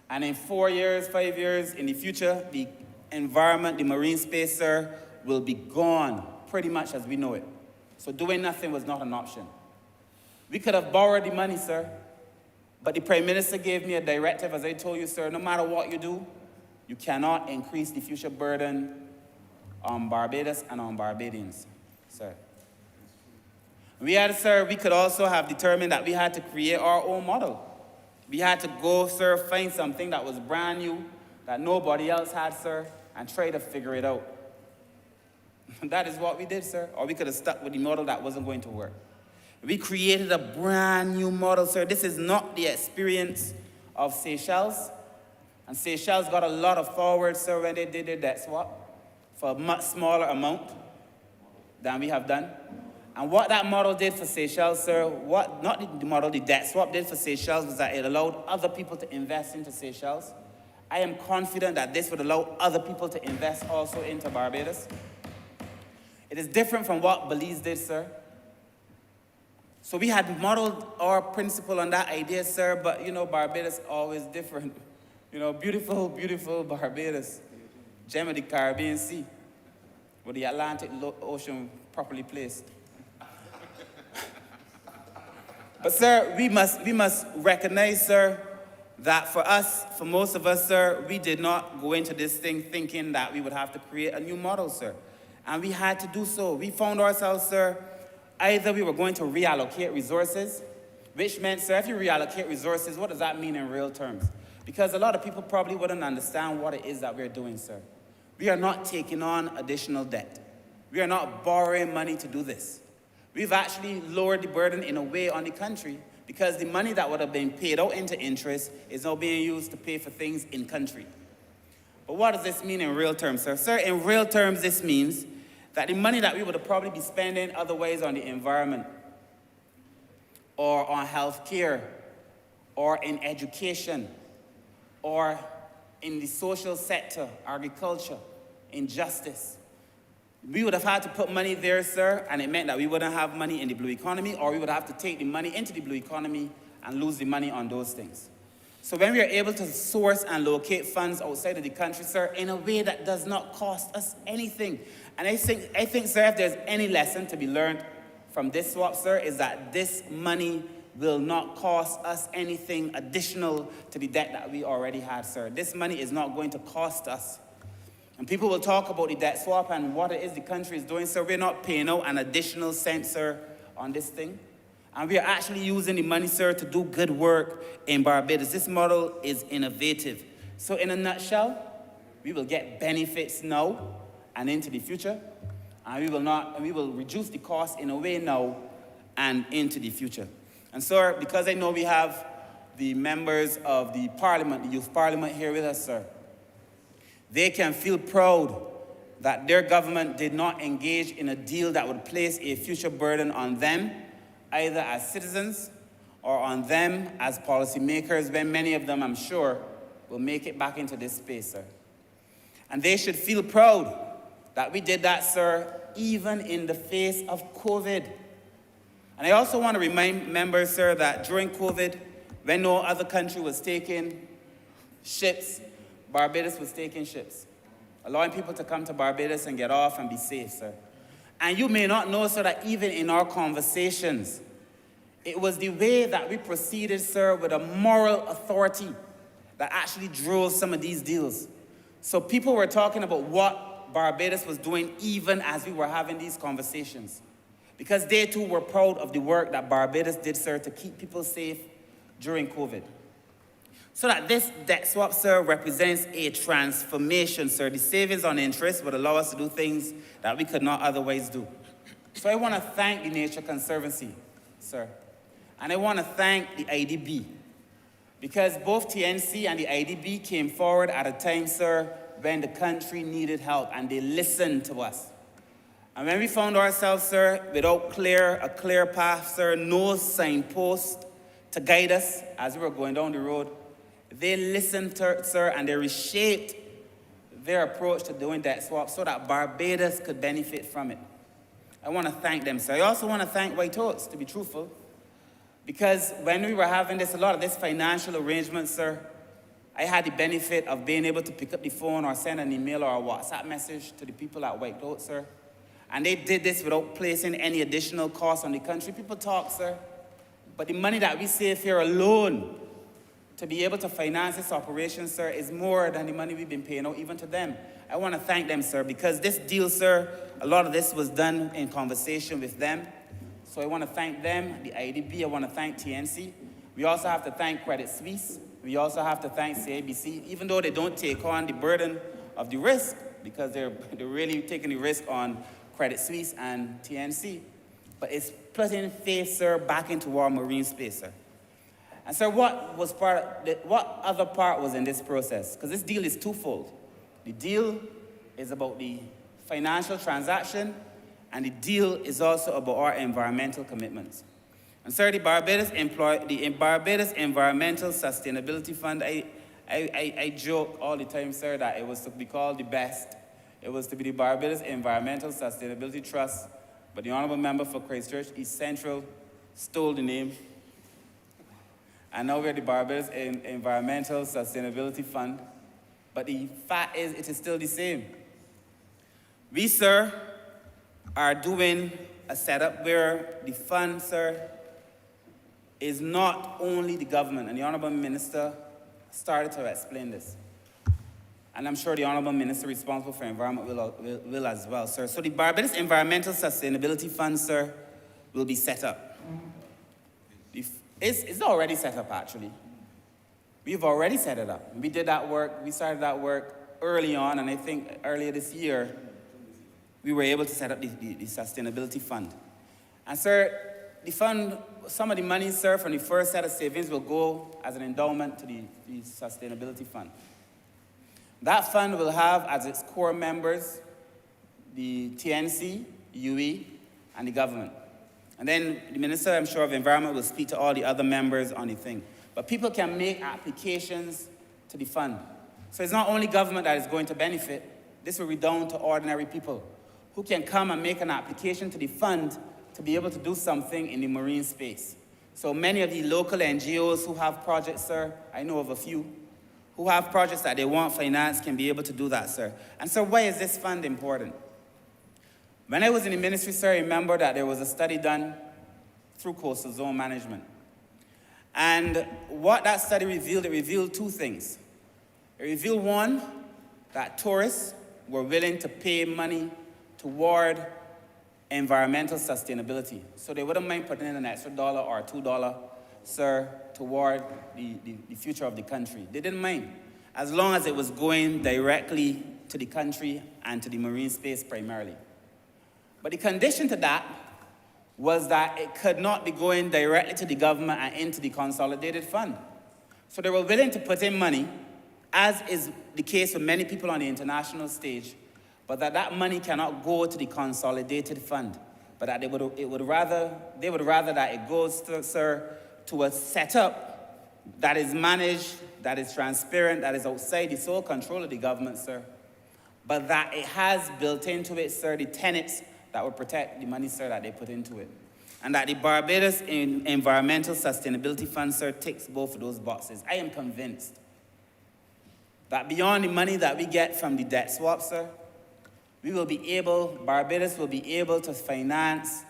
and in 4 years, 5 years in the future, the environment, the marine space, sir, will be gone pretty much as we know it. So doing nothing was not an option. We could have borrowed the money, sir, but the Prime Minister gave me a directive, as I told you, sir, no matter what you do, you cannot increase the future burden on Barbados and on Barbadians, sir. We could also have determined that we had to create our own model. We had to go, sir, find something that was brand new, that nobody else had, sir, and try to figure it out. That is what we did, sir. Or we could have stuck with the model that wasn't going to work. We created a brand new model, sir. This is not the experience of Seychelles. And Seychelles got a lot of forward, sir, when they did their debt swap for a much smaller amount than we have done. And what that model did for Seychelles, sir, the debt swap did for Seychelles was that it allowed other people to invest into Seychelles. I am confident that this would allow other people to invest also into Barbados. It is different from what Belize did, sir. So we had modeled our principle on that idea, sir, but, you know, Barbados is always different. You know, beautiful, beautiful Barbados, gem of the Caribbean Sea. with the Atlantic Ocean properly placed. But, sir, we must recognize, sir, that for us, for most of us, sir, we did not go into this thing thinking that we would have to create a new model, sir. And we had to do so. We found ourselves, sir, either we were going to reallocate resources, which meant, sir, if you reallocate resources, what does that mean in real terms? Because a lot of people probably wouldn't understand what it is that we're doing, sir. We are not taking on additional debt. We are not borrowing money to do this. We've actually lowered the burden in a way on the country because the money that would have been paid out into interest is now being used to pay for things in country. But what does this mean in real terms, sir? Sir, in real terms, this means that the money that we would have probably be spending otherwise on the environment or on health care or in education or in the social sector, agriculture, in justice, we would have had to put money there, sir, and it meant that we wouldn't have money in the blue economy, or we would have to take the money into the blue economy and lose the money on those things. So when we are able to source and locate funds outside of the country, sir, in a way that does not cost us anything. And I think, sir, if there's any lesson to be learned from this swap, sir, is that this money will not cost us anything additional to the debt that we already had, sir. This money is not going to cost us. And people will talk about the debt swap and what it is the country is doing, sir. We're not paying out an additional cent, sir, on this thing. And we are actually using the money, sir, to do good work in Barbados. This model is innovative. So in a nutshell, we will get benefits now and into the future. And we will reduce the cost in a way now and into the future. And sir, because I know we have the members of the parliament, the youth parliament here with us, sir, they can feel proud that their government did not engage in a deal that would place a future burden on them, either as citizens or on them as policymakers, when many of them, I'm sure, will make it back into this space, sir. And they should feel proud that we did that, sir, even in the face of COVID. And I also want to remind members, sir, that during COVID, when no other country was taking ships, Barbados was taking ships, allowing people to come to Barbados and get off and be safe, sir. And you may not know, sir, that even in our conversations, it was the way that we proceeded, sir, with a moral authority that actually drove some of these deals. So people were talking about what Barbados was doing even as we were having these conversations, because they too were proud of the work that Barbados did, sir, to keep people safe during COVID. So that this debt swap, sir, represents a transformation, sir. The savings on interest would allow us to do things that we could not otherwise do. So I want to thank the Nature Conservancy, sir. And I want to thank the IDB, because both TNC and the IDB came forward at a time, sir, when the country needed help, and they listened to us. And when we found ourselves, sir, without a clear path, sir, no signpost to guide us as we were going down the road, they listened, sir, and they reshaped their approach to doing debt swap so that Barbados could benefit from it. I want to thank them, sir. I also want to thank White Oaks, to be truthful, because when we were having a lot of this financial arrangement, sir, I had the benefit of being able to pick up the phone or send an email or a WhatsApp message to the people at White Oaks, sir. And they did this without placing any additional cost on the country. People talk, sir, but the money that we save here alone to be able to finance this operation, sir, is more than the money we've been paying out even to them. I want to thank them, sir, because this deal, sir, a lot of this was done in conversation with them. So I want to thank them, the IDB, I want to thank TNC. We also have to thank Credit Suisse. We also have to thank CIBC, even though they don't take on the burden of the risk, because they're really taking the risk on Credit Suisse and TNC. But it's putting faith, sir, back into our marine space, sir. And sir, what other part was in this process? Because this deal is twofold. The deal is about the financial transaction, and the deal is also about our environmental commitments. And sir, the Barbados Environmental Sustainability Fund, I joke all the time, sir, that it was to be called the best. It was to be the Barbados Environmental Sustainability Trust, but the Honourable Member for Christchurch East Central stole the name. And now we're the Barbados Environmental Sustainability Fund. But the fact is, it is still the same. We, sir, are doing a setup where the fund, sir, is not only the government, and the Honourable Minister started to explain this. And I'm sure the Honourable Minister responsible for environment will as well, sir. So the Barbados Environmental Sustainability Fund, sir, will be set up. It's already set up, actually. We've already set it up. We did that work, we started that work early on, and I think earlier this year, we were able to set up the Sustainability Fund. And sir, the fund, some of the money, sir, from the first set of savings will go as an endowment to the Sustainability Fund. That fund will have as its core members the TNC, UE, and the government. And then the Minister, I'm sure, of Environment will speak to all the other members on the thing. But people can make applications to the fund. So it's not only government that is going to benefit, this will redound to ordinary people who can come and make an application to the fund to be able to do something in the marine space. So many of the local NGOs who have projects, sir, I know of a few, who have projects that they want financed can be able to do that, sir. And so why is this fund important? When I was in the ministry, sir, I remember that there was a study done through coastal zone management. And what that study revealed, it revealed two things. It revealed, one, that tourists were willing to pay money toward environmental sustainability. So they wouldn't mind putting in an extra $1 or $2, sir, toward the future of the country. They didn't mind, as long as it was going directly to the country and to the marine space primarily. But the condition to that was that it could not be going directly to the government and into the consolidated fund. So they were willing to put in money, as is the case with many people on the international stage, but that money cannot go to the consolidated fund, but that they would rather that it goes to, sir, to a setup that is managed, that is transparent, that is outside the sole control of the government, sir, but that it has built into it, sir, the tenets that would protect the money, sir, that they put into it. And that the Barbados Environmental Sustainability Fund, sir, ticks both of those boxes. I am convinced that beyond the money that we get from the debt swap, sir, Barbados will be able to finance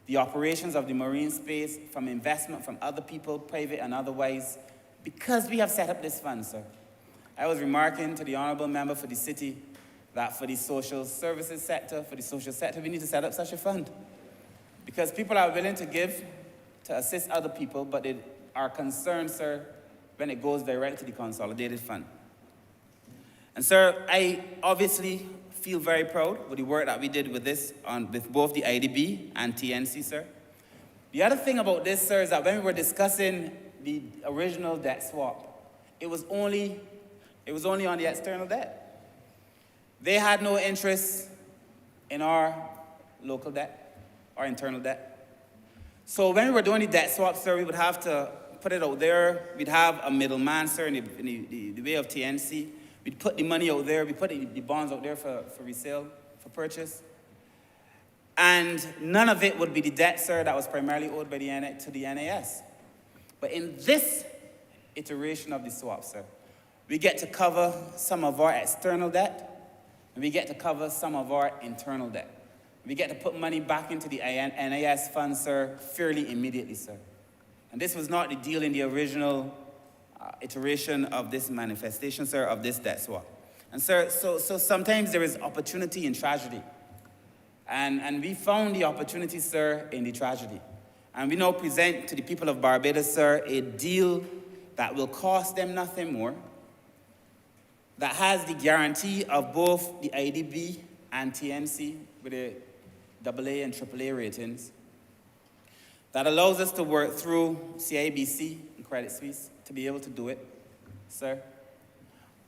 the operations of the marine space from investment from other people, private and otherwise, because we have set up this fund, sir. I was remarking to the Honourable Member for the city that for the social services sector, for the social sector, we need to set up such a fund. Because people are willing to give to assist other people, but they are concerned, sir, when it goes direct to the consolidated fund. And sir, I obviously feel very proud with the work that we did with this, with both the IDB and TNC, sir. The other thing about this, sir, is that when we were discussing the original debt swap, it was only on the external debt. They had no interest in our local debt, our internal debt. So when we were doing the debt swap, sir, we would have to put it out there. We'd have a middleman, sir, in the way of TNC. We'd put the money out there. We'd put the bonds out there for resale, for purchase. And none of it would be the debt, sir, that was primarily owed by to the NAS. But in this iteration of the swap, sir, we get to cover some of our external debt, and we get to cover some of our internal debt. We get to put money back into the NAS fund, sir, fairly immediately, sir. And this was not the deal in the original iteration of this manifestation, sir, of this debt swap. And sir, so sometimes there is opportunity in tragedy. And we found the opportunity, sir, in the tragedy. And we now present to the people of Barbados, sir, a deal that will cost them nothing more, that has the guarantee of both the IDB and TNC with the AA and AAA ratings, that allows us to work through CIBC and Credit Suisse to be able to do it, sir.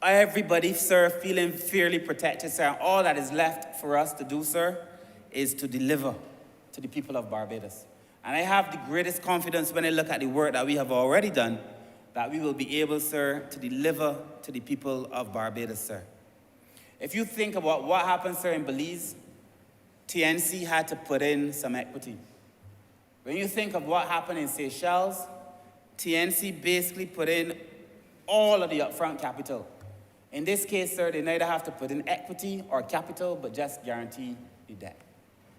Everybody, sir, feeling fairly protected, sir. All that is left for us to do, sir, is to deliver to the people of Barbados. And I have the greatest confidence when I look at the work that we have already done, that we will be able, sir, to deliver to the people of Barbados, sir. If you think about what happened, sir, in Belize, TNC had to put in some equity. When you think of what happened in Seychelles, TNC basically put in all of the upfront capital. In this case, sir, they neither have to put in equity or capital, but just guarantee the debt.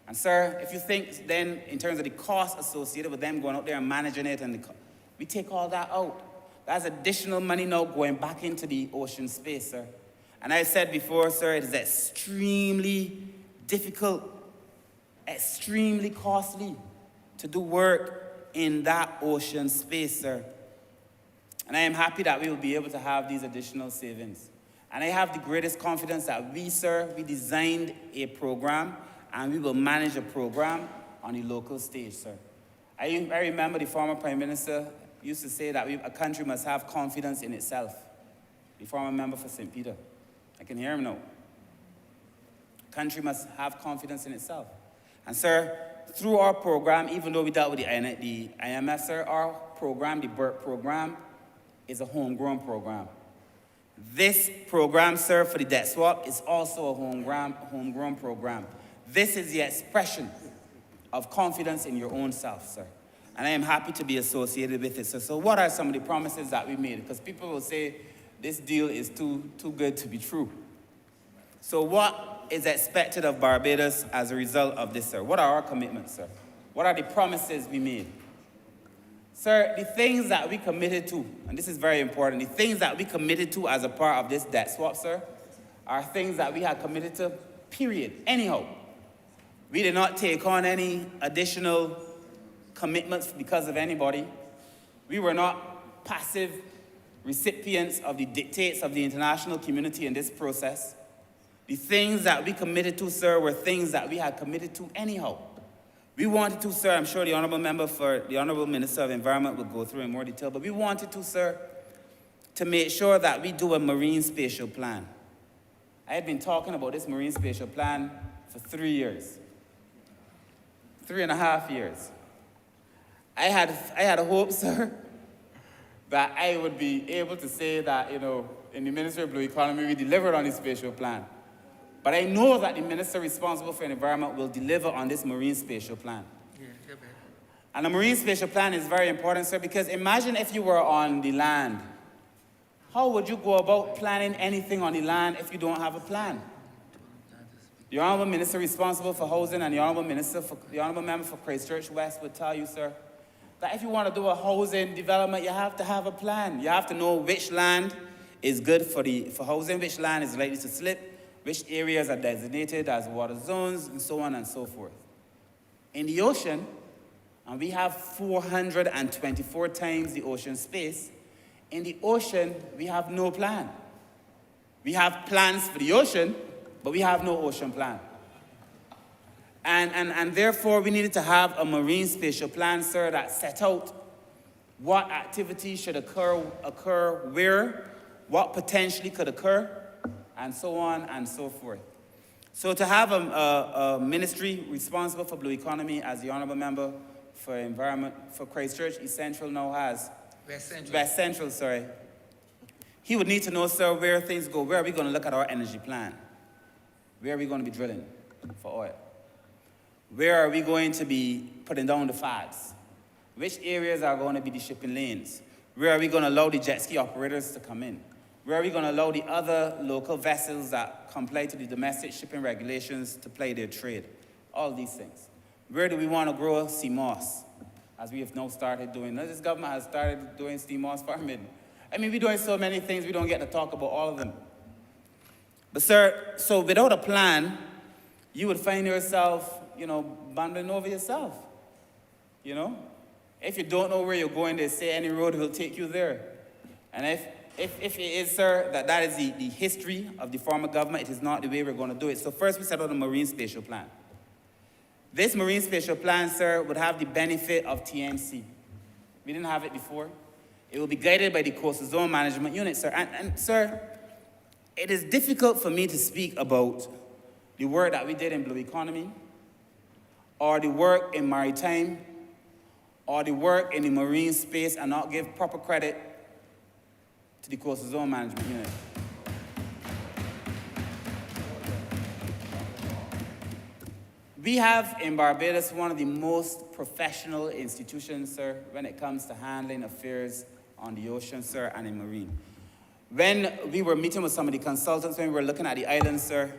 And sir, if you think then in terms of the cost associated with them going out there and managing it, we take all that out. That's additional money now going back into the ocean space, sir. And I said before, sir, it is extremely difficult, extremely costly to do work in that ocean space, sir. And I am happy that we will be able to have these additional savings. And I have the greatest confidence that we, sir, we designed a program and we will manage a program on the local stage, sir. I remember the former Prime Minister used to say that a country must have confidence in itself. The former member for St. Peter. I can hear him now. A country must have confidence in itself. And sir, through our program, even though we dealt with the IMF, sir, our program, the BERT program, is a homegrown program. This program, sir, for the debt swap is also a homegrown program. This is the expression of confidence in your own self, sir. And I am happy to be associated with it, sir. So what are some of the promises that we made? Because people will say this deal is too good to be true. So what is expected of Barbados as a result of this, sir? What are our commitments, sir? What are the promises we made? Sir, the things that we committed to, and this is very important, the things that we committed to as a part of this debt swap, sir, are things that we had committed to, period. Anyhow, we did not take on any additional commitments because of anybody. We were not passive recipients of the dictates of the international community in this process. The things that we committed to, sir, were things that we had committed to anyhow. We wanted to, sir, I'm sure the Honourable Minister of Environment will go through in more detail, but we wanted to, sir, to make sure that we do a marine spatial plan. I had been talking about this marine spatial plan for 3 years. 3.5 years. I had a hope, sir, that I would be able to say that, in the Ministry of Blue Economy, we delivered on this spatial plan. But I know that the minister responsible for the environment will deliver on this marine spatial plan. And the marine spatial plan is very important, sir, because imagine if you were on the land. How would you go about planning anything on the land if you don't have a plan? The Honourable Minister responsible for housing and the Honourable Member for Christchurch West would tell you, sir, that if you want to do a housing development, you have to have a plan. You have to know which land is good for housing, which land is likely to slip, which areas are designated as water zones, and so on and so forth. In the ocean, and we have 424 times the ocean space, in the ocean, we have no plan. We have plans for the ocean, but we have no ocean plan. And therefore, we needed to have a marine spatial plan, sir, that set out what activities should occur where, what potentially could occur, and so on and so forth. So to have a ministry responsible for blue economy, as the Honourable Member for Environment for Christchurch East Central now has, West Central, sorry, he would need to know, sir, where things go. Where are we going to look at our energy plan? Where are we going to be drilling for oil? Where are we going to be putting down the flags? Which areas are going to be the shipping lanes? Where are we going to allow the jet ski operators to come in? Where are we going to allow the other local vessels that comply to the domestic shipping regulations to play their trade? All these things. Where do we want to grow sea moss, as we have now started doing? This government has started doing sea moss farming. I mean, we're doing so many things, we don't get to talk about all of them. But sir, so without a plan, you would find yourself, bundling over yourself, If you don't know where you're going, they say any road will take you there. And if it is, sir, that is the history of the former government, it is not the way we're going to do it. So first we set out a marine spatial plan. This marine spatial plan, sir, would have the benefit of TNC. We didn't have it before. It will be guided by the Coastal Zone Management Unit, sir. And sir, it is difficult for me to speak about the work that we did in blue economy, or the work in maritime, or the work in the marine space, and not give proper credit to the Coastal Zone Management Unit. We have in Barbados one of the most professional institutions, sir, when it comes to handling affairs on the ocean, sir, and in marine. When we were meeting with some of the consultants, when we were looking at the island, sir,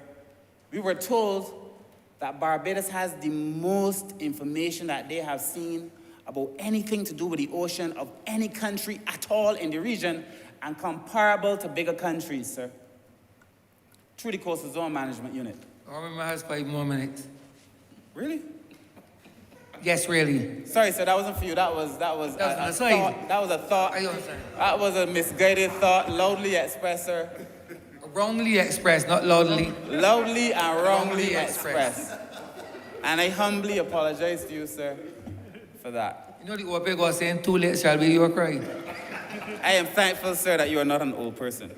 we were told that Barbados has the most information that they have seen about anything to do with the ocean of any country at all in the region and comparable to bigger countries, sir, through the Coastal Zone Management Unit. Honourable has 5 more minutes. Really? Yes, really. Sorry, sir, that wasn't for you. That was That was an a aside. thought. That was a thought. I understand. That was a misguided thought, loudly expressed, sir. Wrongly expressed, not loudly. Loudly and wrongly Wrongly expressed. And I humbly apologize to you, sir, for that. You know the old people are saying, too late shall be your cry. I am thankful, sir, that you are not an old person.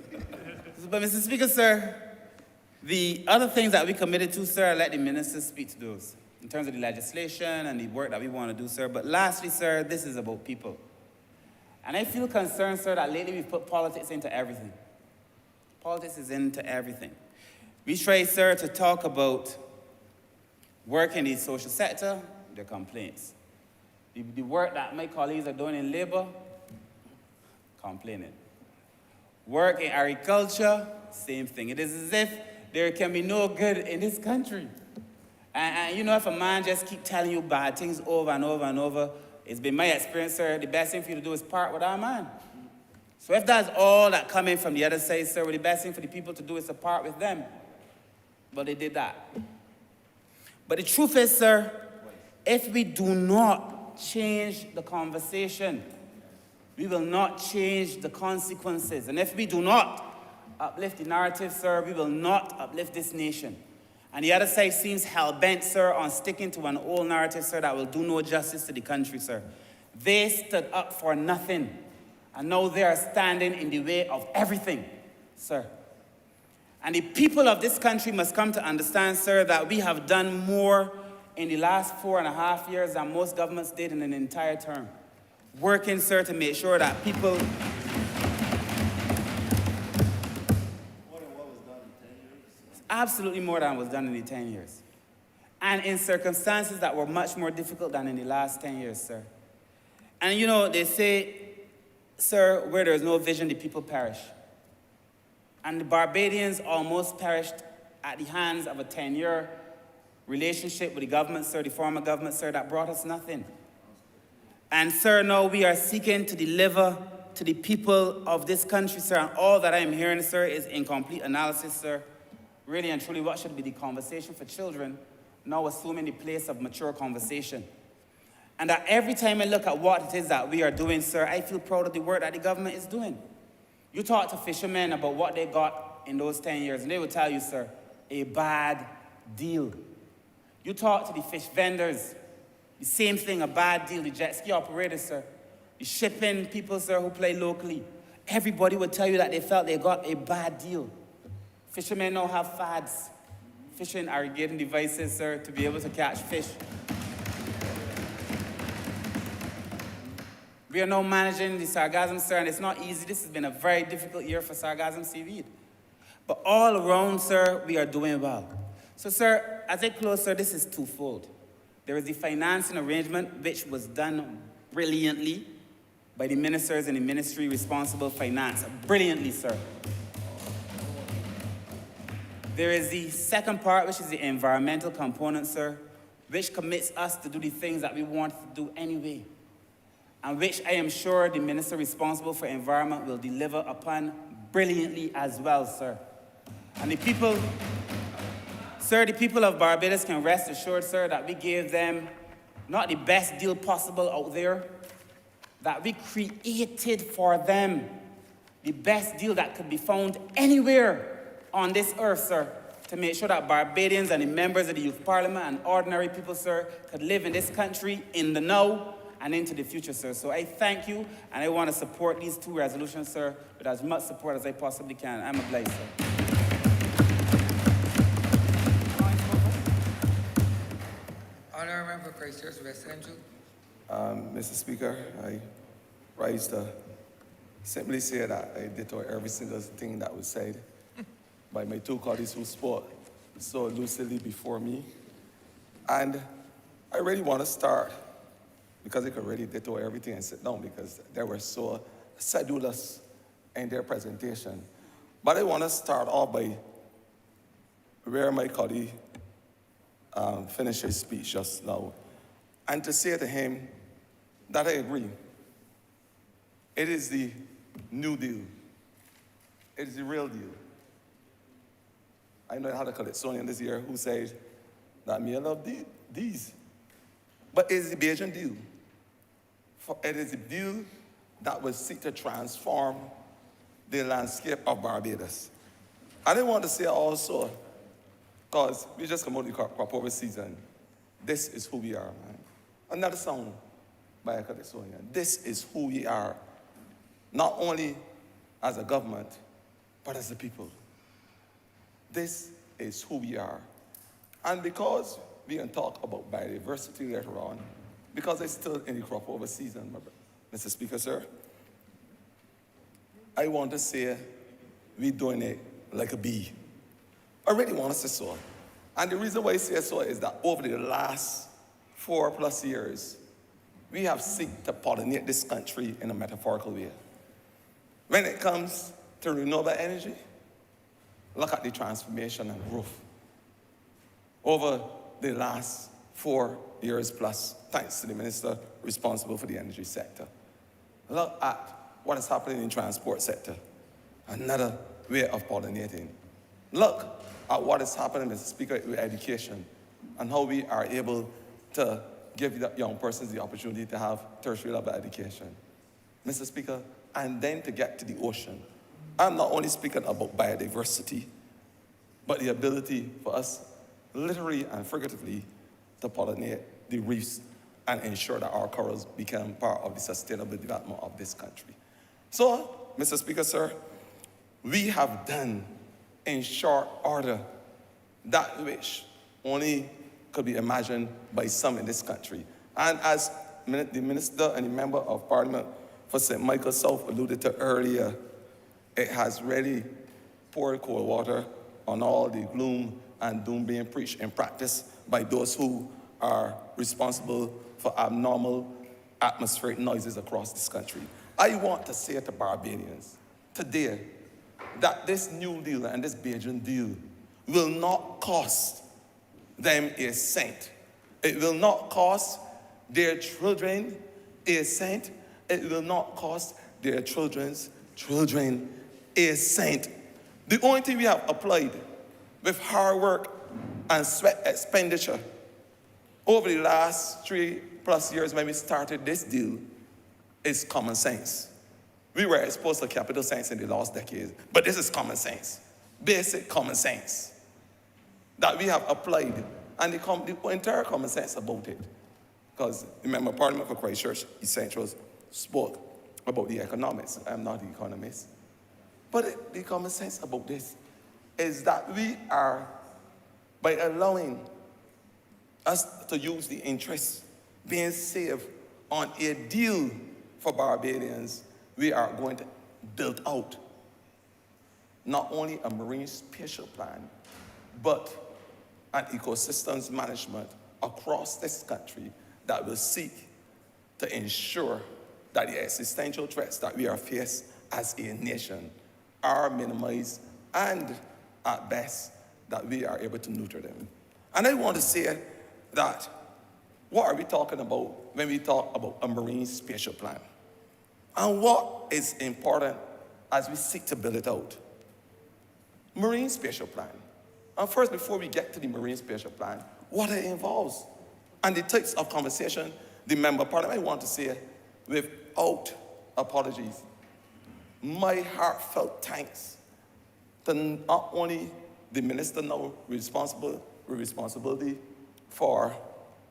But, Mr. Speaker, sir, the other things that we committed to, sir, let the ministers speak to those in terms of the legislation and the work that we want to do, sir. But lastly, sir, this is about people. And I feel concerned, sir, that lately we've put politics into everything. Politics is into everything. We try, sir, to talk about work in the social sector, their complaints. The work that my colleagues are doing in labor, complaining. Work in agriculture, same thing. It is as if there can be no good in this country. And you know, if a man just keep telling you bad things over and over and over, it's been my experience, sir, the best thing for you to do is part with our man. So if that's all that coming from the other side, sir, well, the best thing for the people to do is to part with them. But they did that. But the truth is, sir, if we do not change the conversation, we will not change the consequences. And if we do not uplift the narrative, sir, we will not uplift this nation. And the other side seems hell-bent, sir, on sticking to an old narrative, sir, that will do no justice to the country, sir. They stood up for nothing, and now they are standing in the way of everything, sir. And the people of this country must come to understand, sir, that we have done more in the last 4.5 years than most governments did in an entire term. Working, sir, to make sure that people... Absolutely more than was done in the 10 years. And in circumstances that were much more difficult than in the last 10 years, sir. And you know, they say, sir, where there is no vision, the people perish. And the Barbadians almost perished at the hands of a 10-year relationship with the government, sir, the former government, sir, that brought us nothing. And, sir, now we are seeking to deliver to the people of this country, sir, and all that I am hearing, sir, is incomplete analysis, sir. Really and truly, what should be the conversation for children, now assuming the place of mature conversation. And that every time I look at what it is that we are doing, sir, I feel proud of the work that the government is doing. You talk to fishermen about what they got in those 10 years, and they will tell you, sir, a bad deal. You talk to the fish vendors, the same thing, a bad deal. The jet ski operators, sir, the shipping people, sir, who play locally. Everybody will tell you that they felt they got a bad deal. Fishermen now have fads, fishing irrigating devices, sir, to be able to catch fish. We are now managing the sargassum, sir, and it's not easy. This has been a very difficult year for sargassum seaweed. But all around, sir, we are doing well. So, sir, as I close, sir, this is twofold. There is the financing arrangement, which was done brilliantly by the ministers in the ministry responsible for finance. Brilliantly, sir. There is the second part, which is the environmental component, sir, which commits us to do the things that we want to do anyway, and which I am sure the minister responsible for environment will deliver upon brilliantly as well, sir. And the people, sir, the people of Barbados can rest assured, sir, that we gave them not the best deal possible out there, that we created for them the best deal that could be found anywhere on this earth, sir, to make sure that Barbadians and the members of the Youth Parliament and ordinary people, sir, could live in this country in the now and into the future, sir. So I thank you, and I want to support these two resolutions, sir, with as much support as I possibly can. I'm obliged, sir. Honourable Member Christchurch West Central. Mr. Speaker, I rise to simply say that I ditto every single thing that was said by my two colleagues who spoke so lucidly before me. And I really want to start, because I could really ditto everything and sit down, because they were so sedulous in their presentation. But I want to start off by where my colleague finished his speech just now, and to say to him that I agree. It is the New Deal. It is the real deal. I know I had a Calypsonian this year who said that me I love these. But it is the Bayesian deal. It is the deal that will seek to transform the landscape of Barbados. I didn't want to say also, because we just come out of the crop over season. This is who we are, man. Another song by a Calypsonian. This is who we are, not only as a government, but as a people. This is who we are. And because we can talk about biodiversity later on, because it's still in the crop over season, Mr. Speaker, sir, I want to say we're doing it like a bee. I really want to say so. And the reason why I say so is that over the last 4+ years, we have sought to pollinate this country in a metaphorical way. When it comes to renewable energy, look at the transformation and growth over the last 4 years plus, thanks to the minister responsible for the energy sector. Look at what is happening in the transport sector, another way of pollinating. Look at what is happening, Mr. Speaker, with education and how we are able to give young persons the opportunity to have tertiary level education. Mr. Speaker, and then to get to the ocean. I'm not only speaking about biodiversity, but the ability for us, literally and figuratively, to pollinate the reefs and ensure that our corals become part of the sustainable development of this country. So, Mr. Speaker, sir, we have done in short order that which only could be imagined by some in this country. And as the Minister and the Member of Parliament for St. Michael South alluded to earlier, it has really poured cold water on all the gloom and doom being preached in practice by those who are responsible for abnormal atmospheric noises across this country. I want to say to Barbadians today that this New Deal and this Bayesian deal will not cost them a cent. It will not cost their children a cent. It will not cost their children's children a cent. The only thing we have applied with hard work and sweat expenditure over the last 3+ years when we started this deal is common sense. We were exposed to capital science in the last decade, but this is common sense, basic common sense that we have applied, and the entire common sense about it. Because remember, Parliament for Christchurch Essentials spoke about the economics. I'm not the economist. But the common sense about this is that we are, by allowing us to use the interest being saved on a deal for Barbadians, we are going to build out not only a marine spatial plan, but an ecosystems management across this country that will seek to ensure that the existential threats that we are faced as a nation are minimized and, at best, that we are able to neuter them. And I want to say that what are we talking about when we talk about a marine spatial plan? And what is important as we seek to build it out? Marine spatial plan. And first, before we get to the marine spatial plan, what it involves and the types of conversation the Member of Parliament, I want to say without apologies, my heartfelt thanks to not only the Minister now responsibility for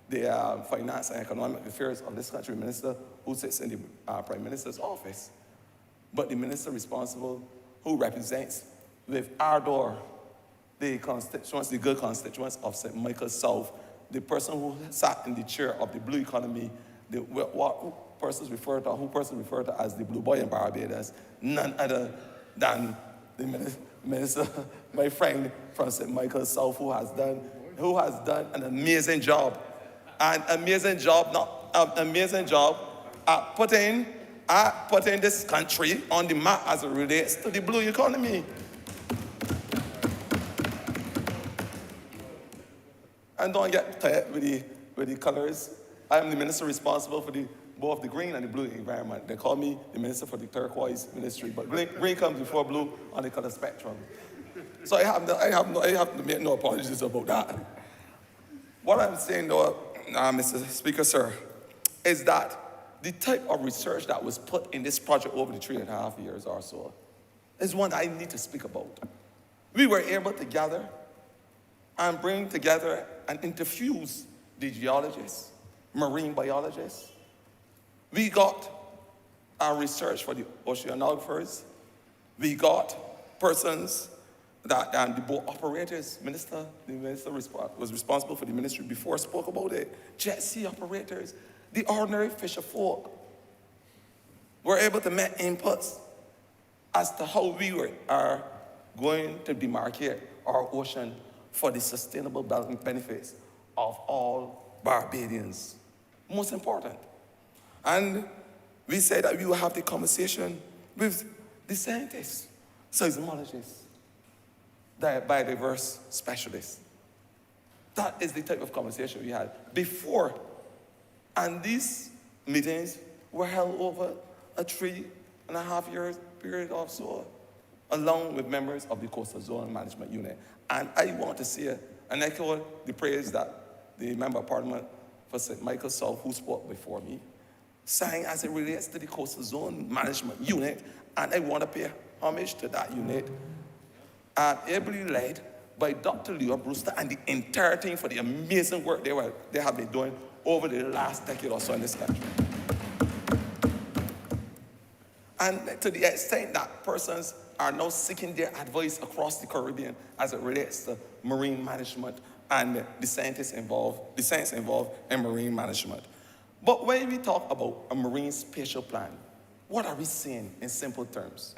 the finance and economic affairs of this country, Minister who sits in the Prime Minister's office, but the Minister responsible who represents with ardor the constituents, the good constituents of St. Michael South, the person who sat in the chair of the blue economy, who persons refer to as the blue boy in Barbados, none other than the minister, my friend from St. Michael South, who has done an amazing job, at putting are putting this country on the map as it relates to the blue economy. And don't get tired with the colors. I am the minister responsible for both the green and the blue environment. They call me the minister for the turquoise ministry, but green comes before blue on the color spectrum. So I have to make no apologies about that. What I'm saying though, Mr. Speaker, sir, is that the type of research that was put in this project over the 3.5 years or so is one I need to speak about. We were able to gather and bring together and interfuse the geologists, marine biologists. We got our research for the oceanographers. We got persons that, and the boat operators, the minister was responsible for the ministry before, spoke about it. Jet sea operators, the ordinary fisher folk were able to make inputs as to how we are going to demarcate our ocean for the sustainable benefits of all Barbadians. Most important. And we said that we will have the conversation with the scientists, seismologists, the biodiverse specialists. That is the type of conversation we had before. And these meetings were held over a 3.5 year period or so, along with members of the Coastal Zone Management Unit. And I want to say and echo the praise that the Member of Parliament for St. Michael South, who spoke before me, sang as it relates to the Coastal Zone Management Unit. And I want to pay homage to that unit, ably led by Dr. Leo Brewster and the entire team for the amazing work they have been doing over the last decade or so in this country. And to the extent that persons are now seeking their advice across the Caribbean as it relates to marine management and the science involved in marine management. But when we talk about a marine spatial plan, what are we saying in simple terms?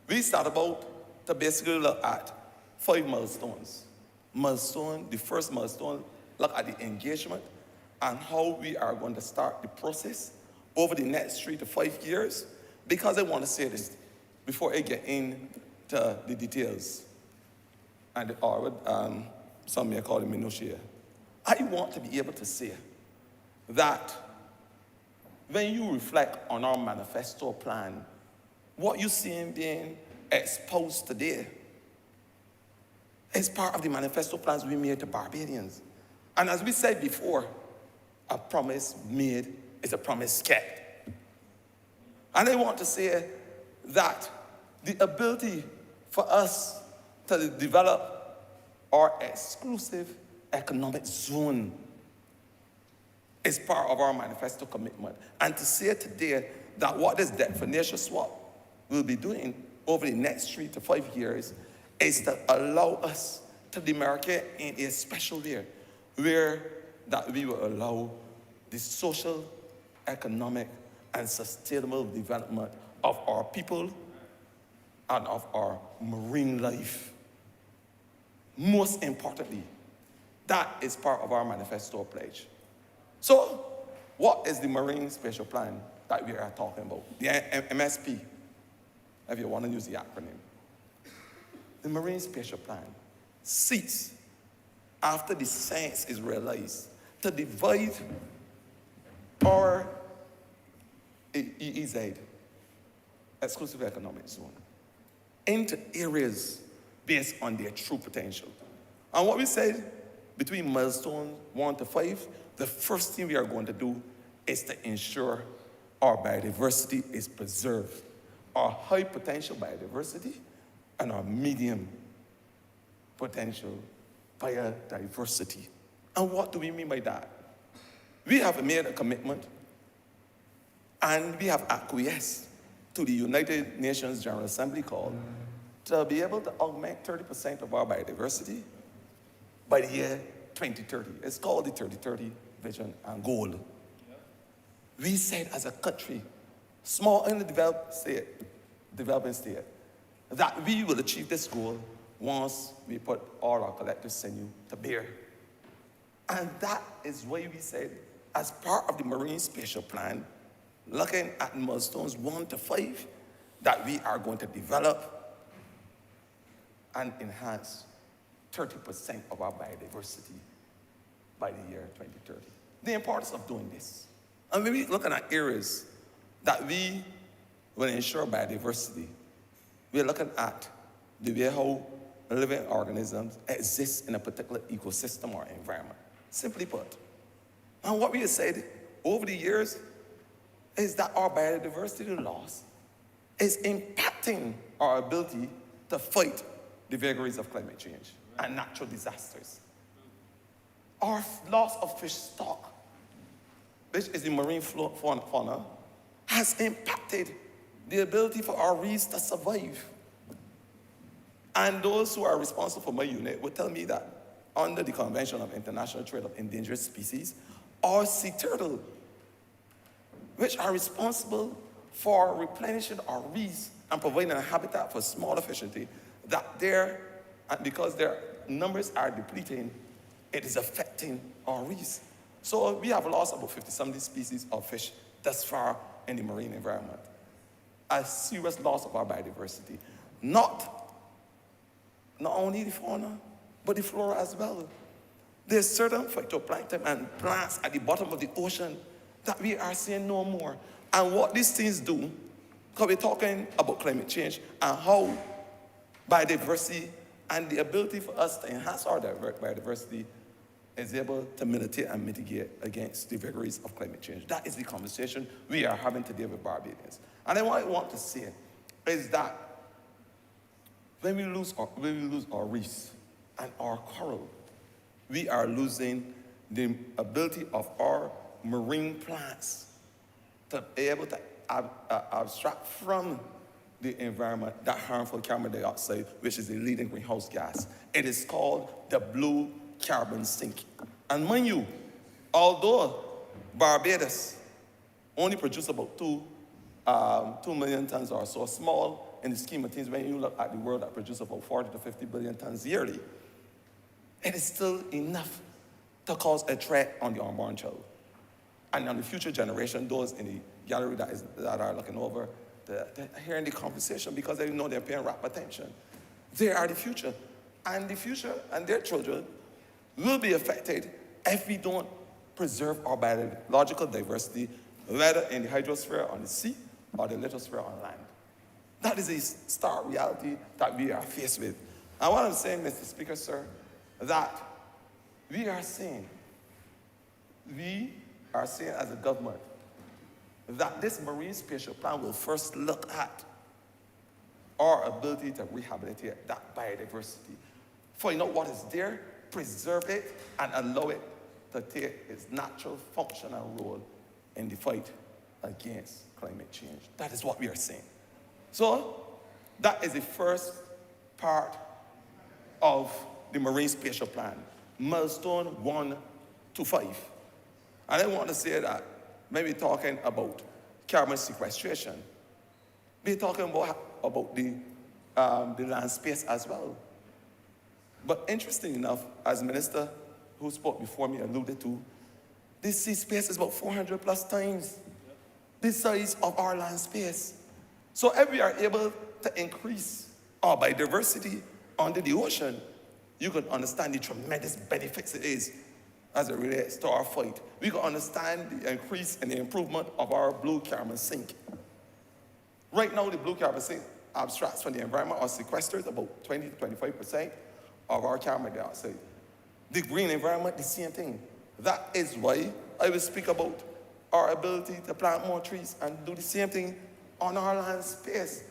We start about to basically look at 5 milestones. The first milestone, look at the engagement and how we are going to start the process over the next 3 to 5 years. Because I want to say this before I get into the details, and some may call it minutiae. I want to be able to say that when you reflect on our manifesto plan, what you see being exposed today is part of the manifesto plans we made to Barbadians. And as we said before, a promise made is a promise kept. And I want to say that the ability for us to develop our exclusive economic zone is part of our manifesto commitment. And to say today that what this definition swap will be doing over the next 3 to 5 years is to allow us to demarcate in a special way where that we will allow the social, economic, and sustainable development of our people and of our marine life. Most importantly, that is part of our manifesto pledge. So, what is the Marine Spatial Plan that we are talking about? The MSP, if you want to use the acronym. The Marine Spatial Plan seeks, after the science is realized, to divide our EEZ, exclusive economic zone, into areas based on their true potential. And what we said between milestones 1 to 5, the first thing we are going to do is to ensure our biodiversity is preserved, our high potential biodiversity and our medium potential biodiversity. And what do we mean by that? We have made a commitment and we have acquiesced to the United Nations General Assembly call to be able to augment 30% of our biodiversity by the year 2030. It's called the 2030 Vision and Goal. We said as a country, small and developing state, that we will achieve this goal once we put all our collective sinew to bear. And that is why we said, as part of the Marine Spatial Plan, looking at milestones 1 to 5 that we are going to develop and enhance 30% of our biodiversity by the year 2030. The importance of doing this. And when we're looking at areas that we will ensure biodiversity, we're looking at the way how living organisms exist in a particular ecosystem or environment. Simply put. And what we have said over the years is that our biodiversity loss is impacting our ability to fight the vagaries of climate change and natural disasters. Our loss of fish stock, which is the marine fauna, has impacted the ability for our reefs to survive. And those who are responsible for my unit would tell me that under the Convention of International Trade of Endangered Species, our sea turtle, which are responsible for replenishing our reefs and providing a habitat for smaller fish, that because their numbers are depleting, it is affecting our reefs. So we have lost about 50-something species of fish thus far in the marine environment. A serious loss of our biodiversity. Not only the fauna, but the flora as well. There's certain phytoplankton and plants at the bottom of the ocean that we are seeing no more. And what these things do, because we're talking about climate change and how biodiversity and the ability for us to enhance our biodiversity is able to militate and mitigate against the vagaries of climate change. That is the conversation we are having today with Barbadians. And then what I want to say is that when we lose our reefs and our coral, we are losing the ability of our marine plants to be able to abstract from the environment that harmful carbon dioxide, which is a leading greenhouse gas. It is called the blue carbon sink. And mind you, although Barbados only produces about 2 million tons or so, small in the scheme of things when you look at the world that produces about 40 to 50 billion tons yearly, it is still enough to cause a threat on the unborn child. And on the future generation, those in the gallery that are looking over, they're hearing the conversation because they know they're paying rapt attention. They are the future. And the future and their children will be affected if we don't preserve our biological diversity, whether in the hydrosphere on the sea or the lithosphere on land. That is a stark reality that we are faced with. And what I'm saying, Mr. Speaker, sir, that we are saying as a government that this marine spatial plan will first look at our ability to rehabilitate that biodiversity. Find out what is there, preserve it, and allow it to take its natural function and role in the fight against climate change. That is what we are saying. So that is the first part of the marine spatial plan, milestone 1 to 5. And I want to say that when we're talking about carbon sequestration, we're talking about the land space as well. But interesting enough, as the minister who spoke before me alluded to, this sea space is about 400 plus times the size of our land space. So if we are able to increase our biodiversity under the ocean, you can understand the tremendous benefits it is as it relates to our fight. We can understand the increase and the improvement of our blue carbon sink. Right now, the blue carbon sink abstracts from the environment or sequesters about 20 to 25% of our carbon dioxide. The green environment, the same thing. That is why I will speak about our ability to plant more trees and do the same thing on our land space.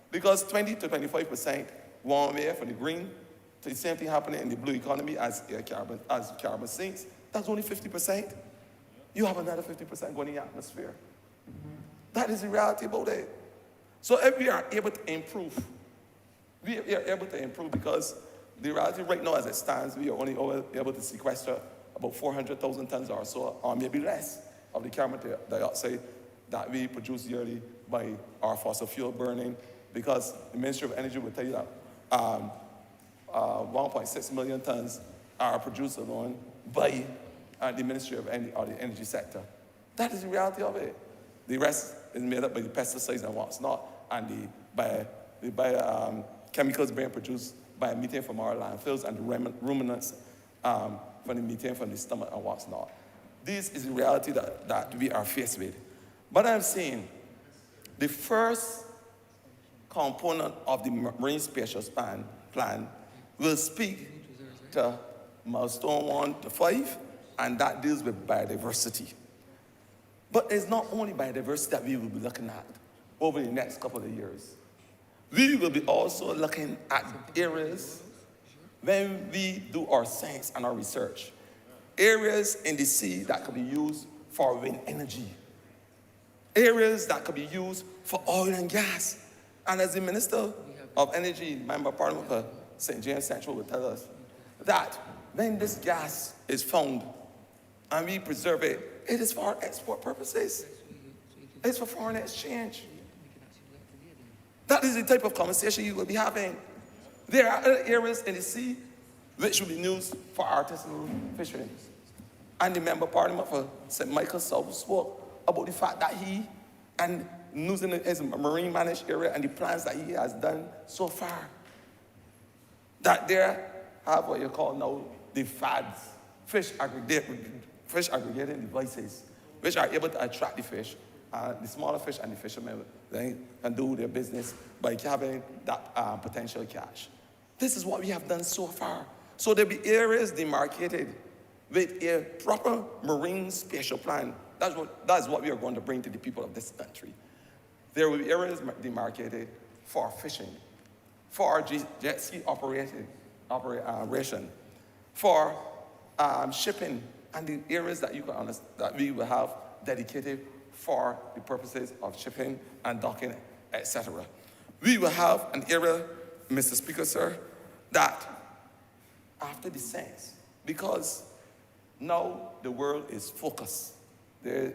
Because 20 to 25% warm air for the green, so the same thing happening in the blue economy as carbon sinks. That's only 50%. You have another 50% going in the atmosphere. That is the reality about it. So if we are able to improve, we are able to improve because the reality right now as it stands, we are only able to sequester about 400,000 tons or so, or maybe less, of the carbon dioxide that we produce yearly by our fossil fuel burning, because the Ministry of Energy will tell you that 1.6 million tons are produced alone by the Ministry of Energy or the energy sector. That is the reality of it. The rest is made up by the pesticides and what's not, and by chemicals being produced by methane from our landfills and the ruminants from the methane from the stomach and what's not. This is the reality that we are faced with. But I'm saying the first component of the Marine Spatial Plan will speak to milestone 1 to 5, and that deals with biodiversity. But it's not only biodiversity that we will be looking at over the next couple of years. We will be also looking at areas when we do our science and our research. Areas in the sea that could be used for wind energy. Areas that could be used for oil and gas. And as the Minister of Energy, Member of Parliament for St. James Central will tell us, that when this gas is found and we preserve it, it is for export purposes. It's for foreign exchange. That is the type of conversation you will be having. There are other areas in the sea which will be used for artisanal fishing. And the Member of Parliament for St. Michael South spoke about the fact that he, and using his marine managed area and the plans that he has done so far, that there have what you call now the FADs, fish aggregating devices, which are able to attract the fish, the smaller fish and the fishermen can do their business by having that potential catch. This is what we have done so far. So there'll be areas demarcated with a proper marine spatial plan. That's what we are going to bring to the people of this country. There will be areas demarcated for fishing, for jet ski operation, for shipping, and the areas that you can understand that we will have dedicated for the purposes of shipping and docking, etc. We will have an area, Mr. Speaker, sir, that after the science, because now the world is focused. They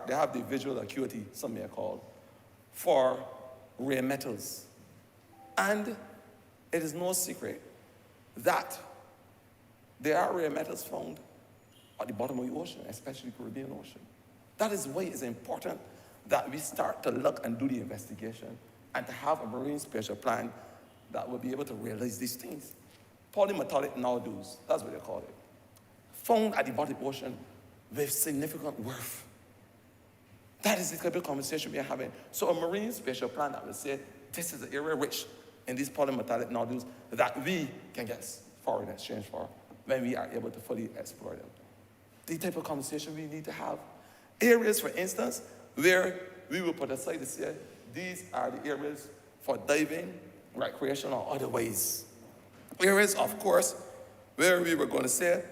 have the visual acuity, some may call, for rare metals. And it is no secret that there are rare metals found at the bottom of the ocean, especially the Caribbean Ocean. That is why it's important that we start to look and do the investigation and to have a marine spatial plan that will be able to realize these things. Polymetallic nodules, that's what they call it, found at the bottom of the ocean with significant worth. That is the type of conversation we are having. So a marine spatial plan that will say, this is the area rich in these polymetallic nodules that we can get foreign exchange for when we are able to fully explore them. The type of conversation we need to have. Areas, for instance, where we will put aside to say, these are the areas for diving, recreation, or other ways. Areas, of course, where we were going to say,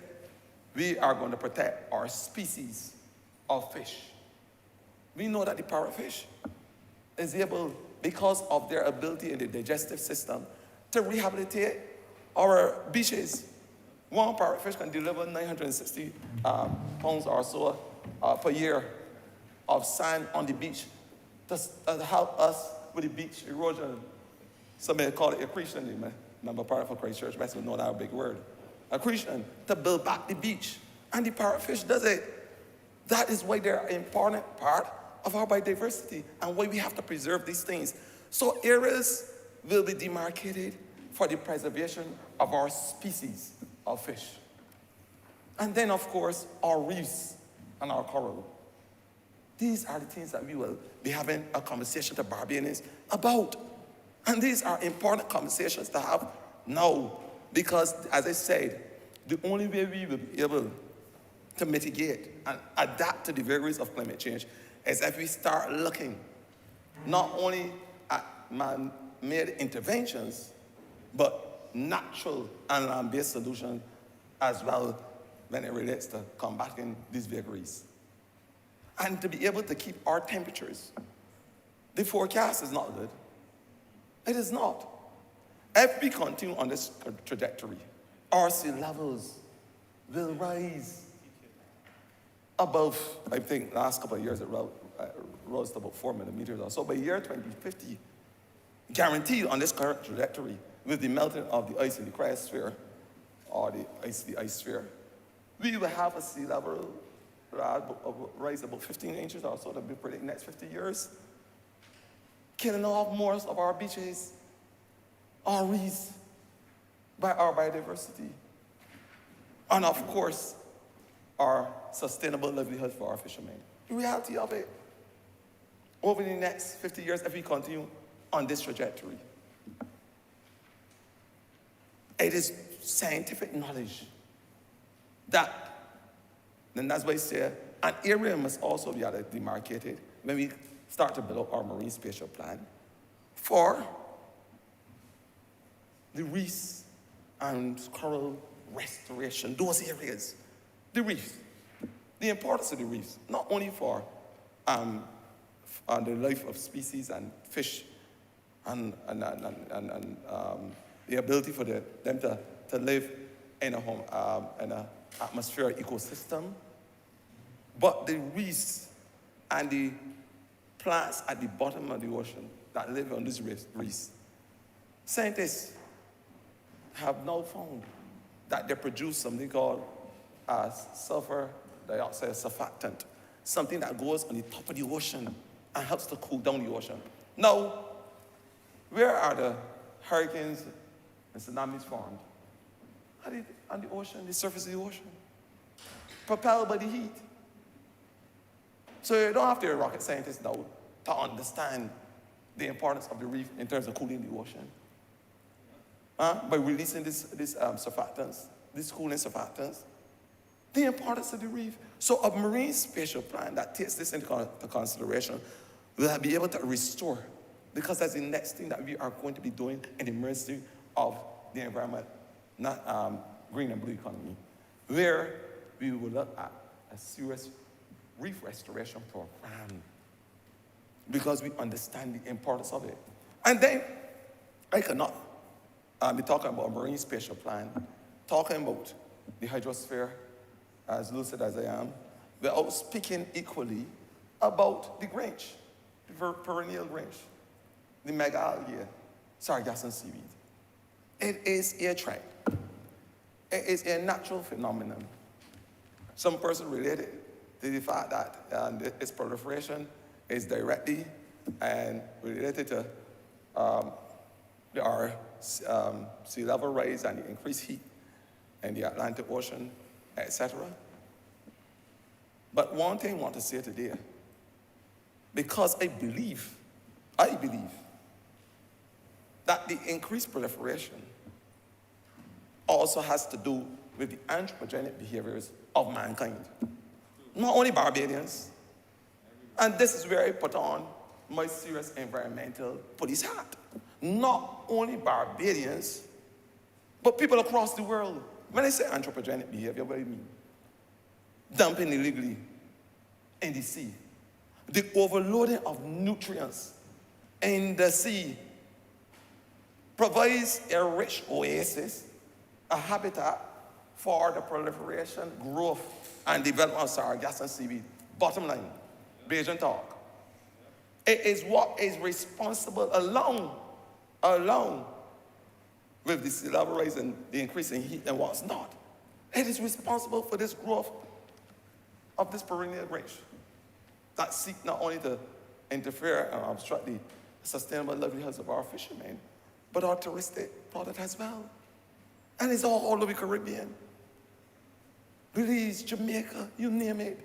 we are going to protect our species of fish. We know that the parrotfish is able, because of their ability in the digestive system, to rehabilitate our beaches. One parrotfish can deliver 960 pounds or so per year of sand on the beach to help us with the beach erosion. Some may call it accretion. Member Parliament for Christchurch West will know that a big word. Accretion, to build back the beach. And the parrotfish does it. That is why they're an important part of our biodiversity and why we have to preserve these things. So areas will be demarcated for the preservation of our species of fish. And then, of course, our reefs and our coral. These are the things that we will be having a conversation to Barbadians about. And these are important conversations to have now, because, as I said, the only way we will be able to mitigate and adapt to the vagaries of climate change is if we start looking not only at man-made interventions, but natural and land-based solutions as well when it relates to combating these vagaries. And to be able to keep our temperatures. The forecast is not good. It is not. If we continue on this trajectory, our sea levels will rise above, I think, last couple of years it rose to about 4 millimeters or so. By year 2050, guaranteed on this current trajectory, with the melting of the ice in the cryosphere, or the ice sphere, we will have a sea level rise about 15 inches or so to be predicted next 50 years. Killing off most of our beaches, our reefs, by our biodiversity. And of course, our sustainable livelihood for our fishermen. The reality of it, over the next 50 years, if we continue on this trajectory, it is scientific knowledge that, and that's why I say, an area must also be demarcated when we start to build up our marine spatial plan for the reefs and coral restoration, those areas. The reefs, the importance of the reefs, not only for the life of species and fish and the ability for them to live in an atmospheric ecosystem, but the reefs and the plants at the bottom of the ocean that live on these reefs. Scientists have now found that they produce something called sulfur dioxide surfactant, something that goes on the top of the ocean and helps to cool down the ocean. Now, where are the hurricanes and tsunamis formed? On the ocean, the surface of the ocean, propelled by the heat. So you don't have to be a rocket scientist now to understand the importance of the reef in terms of cooling the ocean. By releasing these surfactants, these cooling surfactants, the importance of the reef. So a marine spatial plan that takes this into consideration will be able to restore, because that's the next thing that we are going to be doing in the Ministry of the Environment, not green and blue economy, where we will look at a serious reef restoration program, because we understand the importance of it. And then I cannot be talking about a marine spatial plan, talking about the hydrosphere, as lucid as I am, without speaking equally about the Grange, the perennial Grange, the megalgia, sargassum seaweed. It is a trend. It is a natural phenomenon. Some person related to the fact that its proliferation is directly and related to our sea level rise and the increased heat in the Atlantic Ocean, etc. But one thing I want to say today, because I believe that the increased proliferation also has to do with the anthropogenic behaviors of mankind. Not only Barbadians, and this is where I put on my serious environmental police hat. Not only Barbadians, but people across the world. When I say anthropogenic behavior, what do you mean? Dumping illegally in the sea. The overloading of nutrients in the sea provides a rich oasis, a habitat for the proliferation, growth, and development of sargassum seaweed. Bottom line, Bayesian talk. It is what is responsible along with the sea level rise and the increase in heat and what's not. It is responsible for this growth of this perennial Grange that seek not only to interfere and obstruct the sustainable livelihoods of our fishermen, but our touristic product as well. And it's all over the Caribbean. Belize, Jamaica, you name it,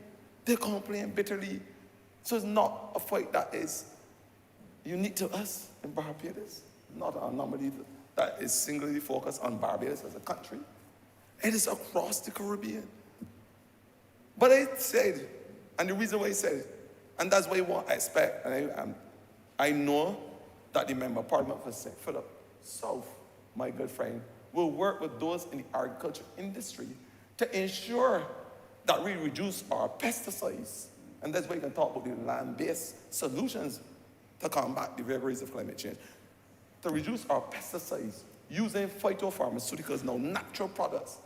they complain bitterly. So it's not a fight that is unique to us in Barbados, not an anomaly that is singularly focused on Barbados as a country. It is across the Caribbean. But I said, and the reason why I said it, and that's why I expect, and I know that the Member of Parliament for St. Philip South, my good friend, will work with those in the agriculture industry to ensure that we reduce our pesticides. And that's why we can talk about the land-based solutions to combat the vagaries of climate change. To reduce our pesticides using phytopharmaceuticals, now natural products,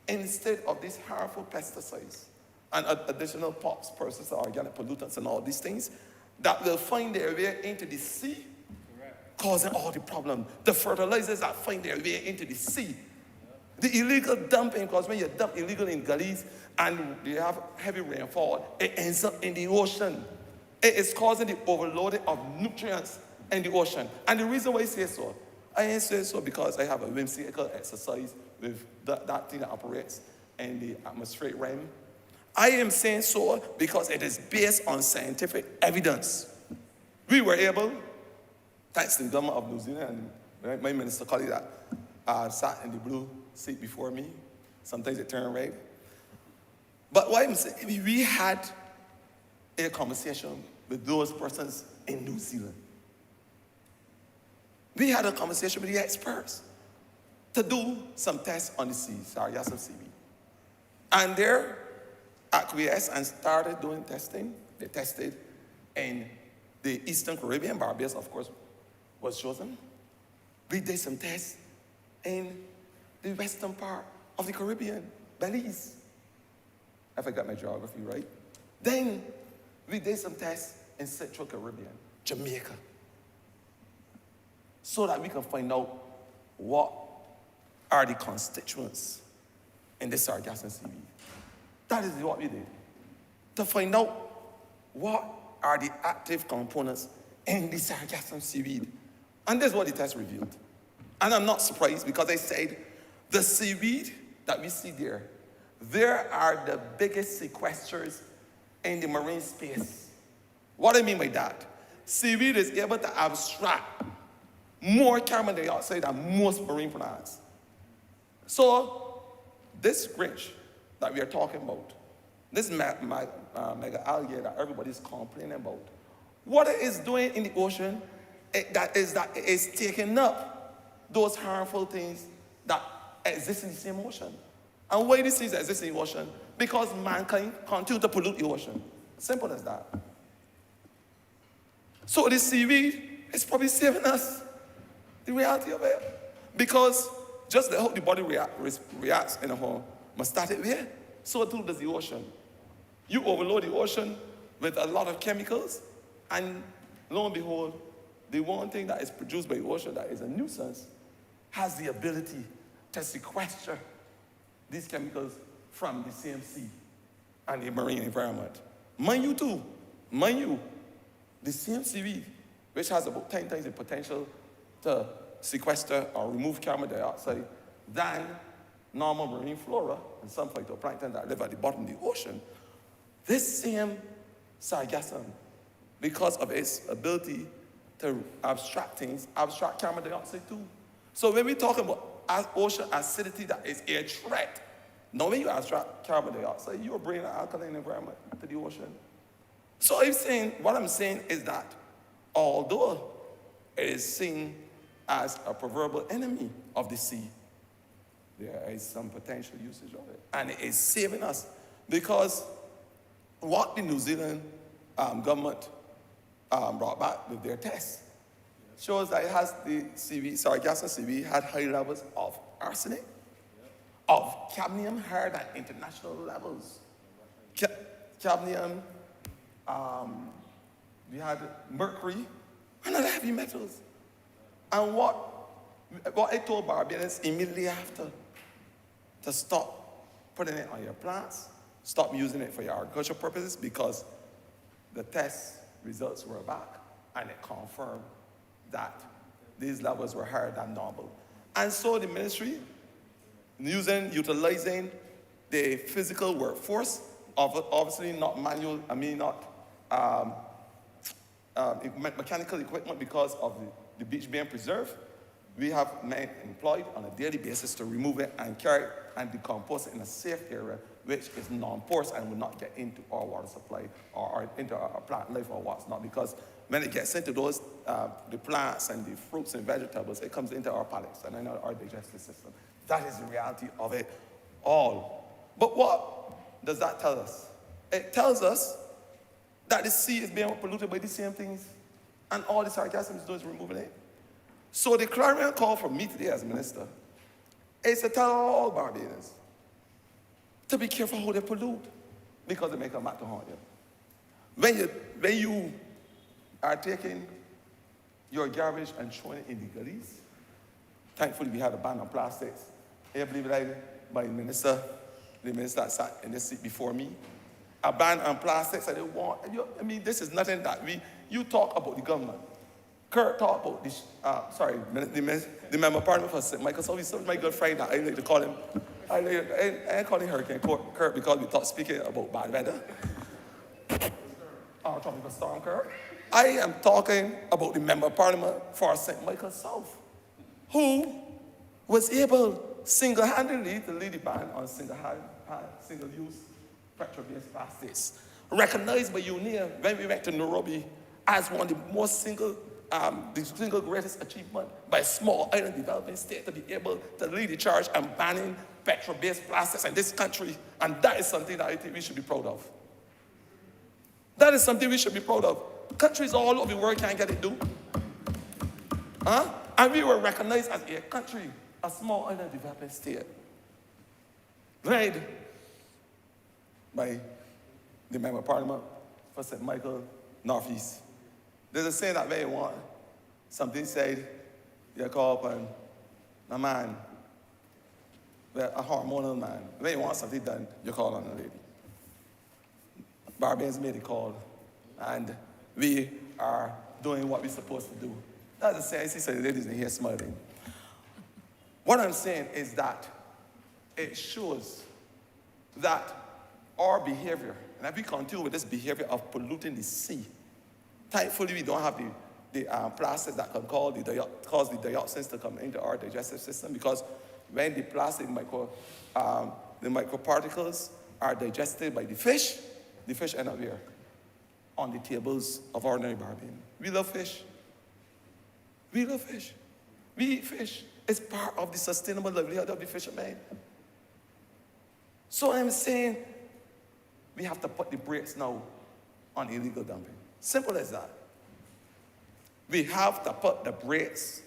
instead of these harmful pesticides and additional POPs, processed organic pollutants, and all these things that will find their way into the sea, causing all the problem. The fertilizers that find their way into the sea, The illegal dumping, because when you dump illegal in gullies and they have heavy rainfall, it ends up in the ocean. It is causing the overloading of nutrients in the ocean. And the reason why I say so, I ain't say so because I have a whimsical exercise with that thing that operates in the atmospheric realm. I am saying so because it is based on scientific evidence. We were able, thanks to the government of New Zealand, and my minister colleague that sat in the blue seat before me. Sometimes it turned red. But what I'm saying, we had a conversation with those persons in New Zealand. We had a conversation with the experts to do some tests on the sargassum seaweed. And they're acquiesced and started doing testing. They tested in the Eastern Caribbean. Barbados, of course, was chosen. We did some tests in the western part of the Caribbean, Belize, if I got my geography right. Then we did some tests in Central Caribbean, Jamaica, so that we can find out what are the constituents in this sargassum seaweed. That is what we did, to find out what are the active components in the sargassum seaweed. And this is what the test revealed. And I'm not surprised because they said the seaweed that we see there are the biggest sequesters in the marine space. What I mean by that, seaweed is able to abstract more carbon dioxide than most marine plants. So this Grinch that we are talking about, this mega algae that everybody's complaining about, what it is doing in the ocean, that it is taking up those harmful things that exist in the same ocean. And why these things exist in the ocean? Because mankind continue to pollute the ocean. Simple as that. So this seaweed is probably saving us. The reality of it. Because just how the body reacts in a homeostatic way, so too does the ocean. You overload the ocean with a lot of chemicals, and lo and behold, the one thing that is produced by the ocean that is a nuisance has the ability to sequester these chemicals from the same sea and the marine environment. Mind you, the same seaweed, which has about 10 times the potential to sequester or remove carbon dioxide than normal marine flora and some phytoplankton that live at the bottom of the ocean, this same sargassum, because of its ability to abstract things, abstract carbon dioxide too. So when we talk about ocean acidity that is a threat, now when you abstract carbon dioxide, you're bringing an alkaline environment to the ocean. So what I'm saying is that although it is seen as a proverbial enemy of the sea, there is some potential usage of it. And it is saving us because what the New Zealand government brought back with their tests shows that it has the seaweed, sargassum seaweed, had high levels of arsenic, of cadmium higher than international levels. Cadmium, we had mercury, and other heavy metals. And what I told Barbadians immediately after, to stop putting it on your plants, stop using it for your agricultural purposes, because the test results were back and it confirmed that these levels were higher than normal. And so the ministry, utilizing the physical workforce, obviously not mechanical equipment because of the beach being preserved, we have men employed on a daily basis to remove it and carry it and decompose it in a safe area, which is non-porous and will not get into our water supply or into our plant life or what's not, because when it gets into those, the plants and the fruits and vegetables, it comes into our palates and into our digestive system. That is the reality of it all. But what does that tell us? It tells us that the sea is being polluted by the same things, and all the sargassum is doing is removing it. So the clarion call for me today as minister is to tell all Barbadians to be careful how they pollute, because they may come back to haunt you. When you are taking your garbage and throwing it in the gullies, thankfully we had a ban on plastics I believe that by the minister that sat in this seat before me, a ban on plastics. I didn't want, I mean, this is nothing that you talk about the government. Kurt talked about this, the member of parliament for St. Michael, so he's my good friend. I like to call him, I ain't calling Hurricane Kurt because we thought speaking about bad weather. Tropical storm Kurt. I am talking about the member of parliament for St. Michael South, who was able single-handedly to lead the ban on single-use petrol-based plastics. Recognized by UNEA when we went to Nairobi as one of the single greatest achievement by a small island developing state to be able to lead the charge and banning petrol-based plastics in this country. And that is something that I think we should be proud of. That is something we should be proud of. Countries all over the world can't get it done. And we were recognized as a country, a small island developing state, led by the member of parliament for St. Michael Northeast. There's a saying that they want. Something said, you call upon a man, a hormonal man. They want something done, you call on a lady. Barbarians made a call, and we are doing what we're supposed to do. That's the saying. I see some ladies in here smiling. What I'm saying is that it shows that our behavior, and if we continue with this behavior of polluting the sea, thankfully we don't have the plastics that can cause the dioxins to come into our digestive system, because when the plastic the microparticles are digested by the fish end up here on the tables of ordinary Barbadian. We love fish. We love fish. We eat fish. It's part of the sustainable livelihood of the fishermen. So I'm saying we have to put the brakes now on illegal dumping. Simple as that. We have to put the brakes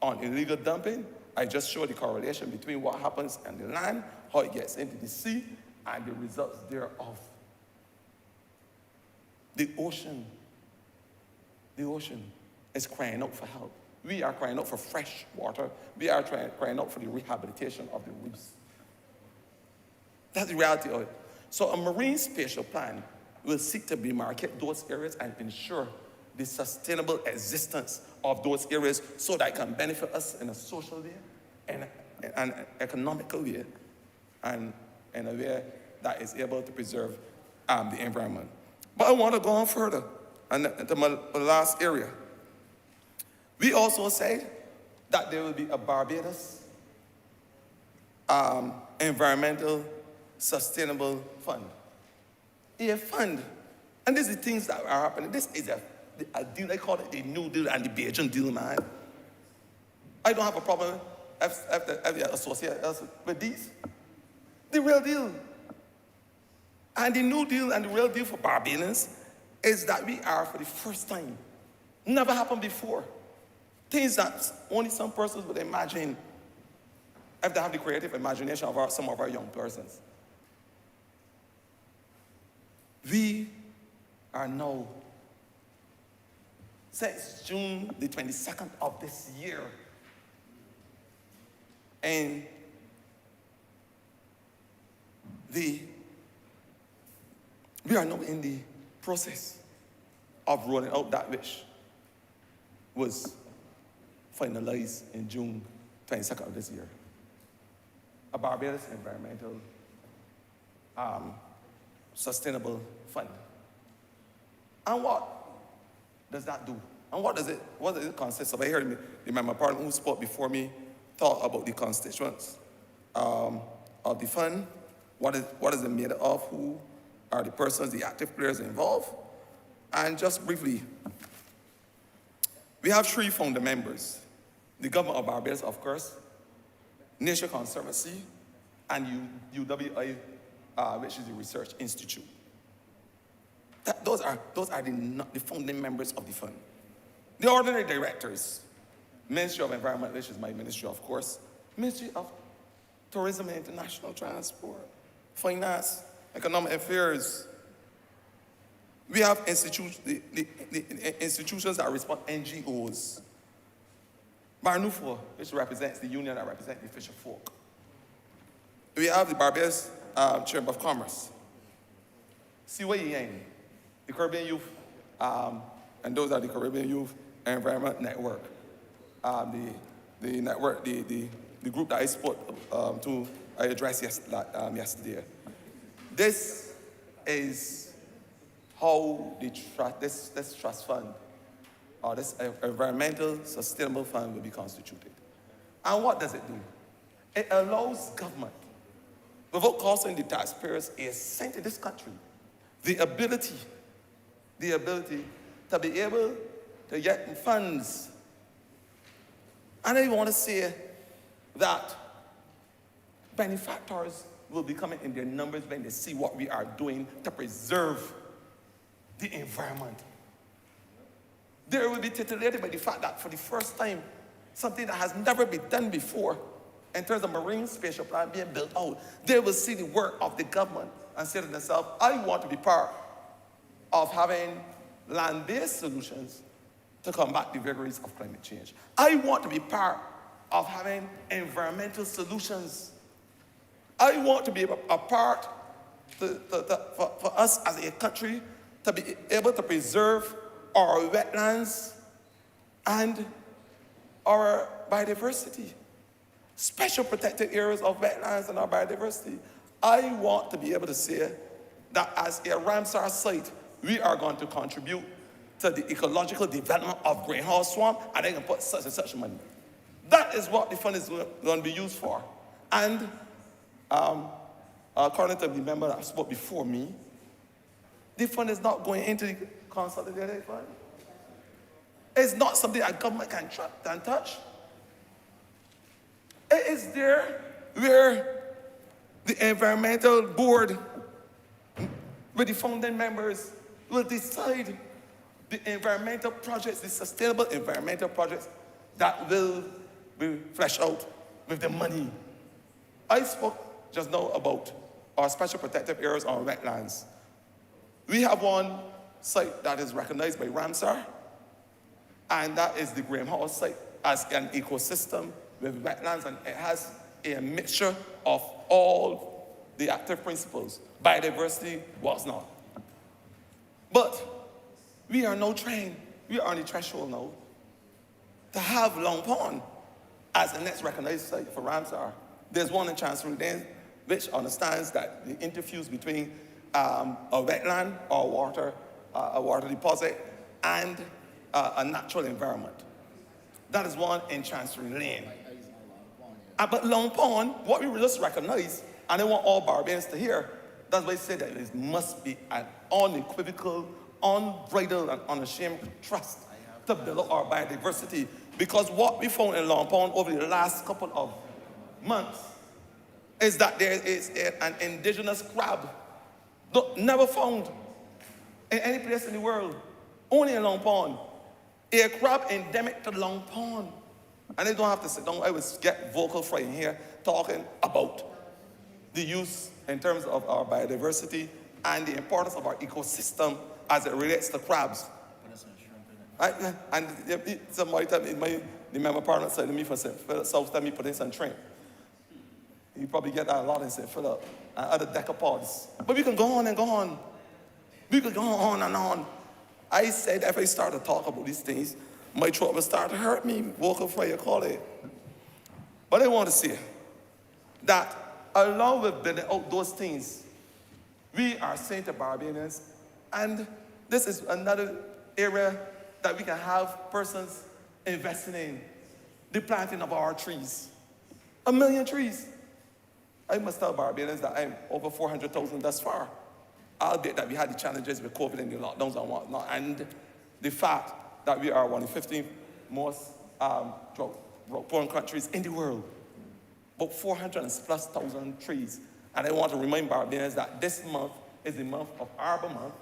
on illegal dumping. I just showed the correlation between what happens on the land, how it gets into the sea, and the results thereof. The ocean is crying out for help. We are crying out for fresh water. We are crying out for the rehabilitation of the reefs. That's the reality of it. So a marine spatial plan will seek to demarcate those areas and ensure the sustainable existence of those areas so that it can benefit us in a social way, and an economical way, and in a way that is able to preserve the environment. But I want to go on further, and to my last area. We also said that there will be a Barbados environmental sustainable fund. A fund, and this is the things that are happening. This is a deal, I call it the New Deal and the Beijing deal, man. I don't have a problem if you associate us with these. The real deal. And the New Deal and the real deal for Barbadians is that we are, for the first time, never happened before, things that only some persons would imagine if they have the creative imagination of some of our young persons. We are now, since June the 22nd of this year, and we are now in the process of rolling out that which was finalized in June 22nd of this year. A Barbados environmental sustainable fund. And what does that do? And what does it consist of? I heard the member of parliament who spoke before me talk about the constituents of the fund. What is it made of? Who are the persons, the active players involved? And just briefly, we have 3 founder members. The government of Barbados, of course, Nature Conservancy, and UWI, which is the Research Institute. Those are the founding members of the fund. The ordinary directors, Ministry of Environment, which is my ministry, of course, Ministry of Tourism and International Transport, Finance, Economic Affairs. We have the institutions that respond, NGOs. Barnufo, which represents the union that represents the fisher folk. we have the Barbados Chamber of Commerce. CYEN, the Caribbean Youth, and those are the Caribbean Youth Environment Network. The network, the group that I spoke to, I addressed yesterday. This is how this trust fund, or this environmental sustainable fund will be constituted. And what does it do? It allows government, without costing the taxpayers a cent in this country, the ability to be able to get funds. And I want to say that benefactors will be coming in their numbers when they see what we are doing to preserve the environment. They will be titillated by the fact that for the first time, something that has never been done before in terms of marine spatial plan being built out, they will see the work of the government and say to themselves, I want to be part of having land-based solutions to combat the vagaries of climate change. I want to be part of having environmental solutions. I want to be a part for us as a country to be able to preserve our wetlands and our biodiversity, special protected areas of wetlands and our biodiversity. I want to be able to say that as a Ramsar site, we are going to contribute to the ecological development of greenhouse swamp, and they can put such and such money. That is what the fund is going to be used for. And according to the member that spoke before me, the fund is not going into the consolidated fund. It's not something that government can touch. It is there where the environmental board, with the founding members, will decide the environmental projects, the sustainable environmental projects that will be fleshed out with the money. I spoke just now about our special protective areas on wetlands. We have one site that is recognized by Ramsar, and that is the Graham-House site as an ecosystem with wetlands, and it has a mixture of all the active principles. Biodiversity was not. But we are now trained, we are on the threshold now, to have Long Pond as the next recognized site for Ramsar. There's one in Chancery Lane, which understands that the interfuse between a wetland or a water deposit and a natural environment. That is one in Chancery Lane. But Long Pond, what we just recognize, and I want all Barbadians to hear, that's why I say that it must be an unequivocal, unbridled, and unashamed trust to build up our biodiversity. Because what we found in Long Pond over the last couple of months is that there is an indigenous crab never found in any place in the world, only in Long Pond. A crab endemic to Long Pond. And they don't have to sit down. I would get vocal for in here talking about the use in terms of our biodiversity and the importance of our ecosystem as it relates to crabs. And somebody tell me, the member of parliament said to me for South, tell me put in some shrimp. You probably get that a lot in St. Philip and other decapods. But we can go on and go on. We could go on and on. I said if I start to talk about these things, my throat will start to hurt me, vocal fry, you call it. But I want to say that along with building out those things, we are saying to Barbadians, and this is another area that we can have persons investing in, the planting of our trees. 1 million trees. I must tell Barbadians that I'm over 400,000 thus far. Albeit that we had the challenges with COVID and the lockdowns and whatnot, and the fact that we are one of the 15 most drought-prone countries in the world. About 400,000+ trees. And I want to remind Barbadians that this month is the month of Arbor Month,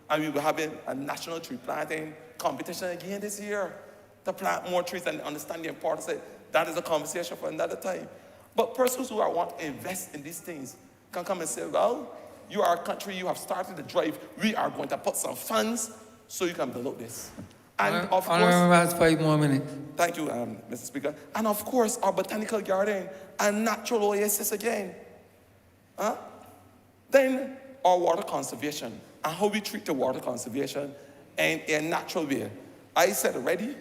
and we will be having a national tree planting competition again this year to plant more trees and understand the importance of it. That is a conversation for another time. But persons who want to invest in these things can come and say, well, you are a country, you have started the drive, we are going to put some funds so you can build up this. And of Honourable course, has 5 more minutes. thank you, Mr. Speaker. And of course, our botanical garden and natural oasis again. Then our water conservation and how we treat the water conservation in a natural way. I said already,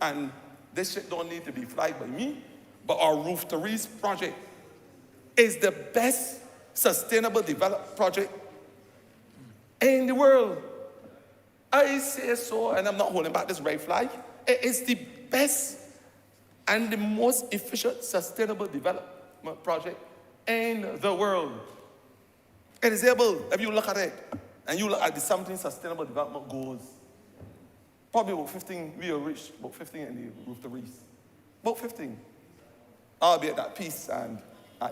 and this shit don't need to be flagged by me, but our Roof to Reef project is the best sustainable development project in the world. I say so, and I'm not holding back this red flag. It is the best and the most efficient sustainable development project in the world. It is able, if you look at it, and you look at the 17 sustainable development goals, probably about 15, we will reach about 15 in the Roof to Reef. About 15. Albeit that peace and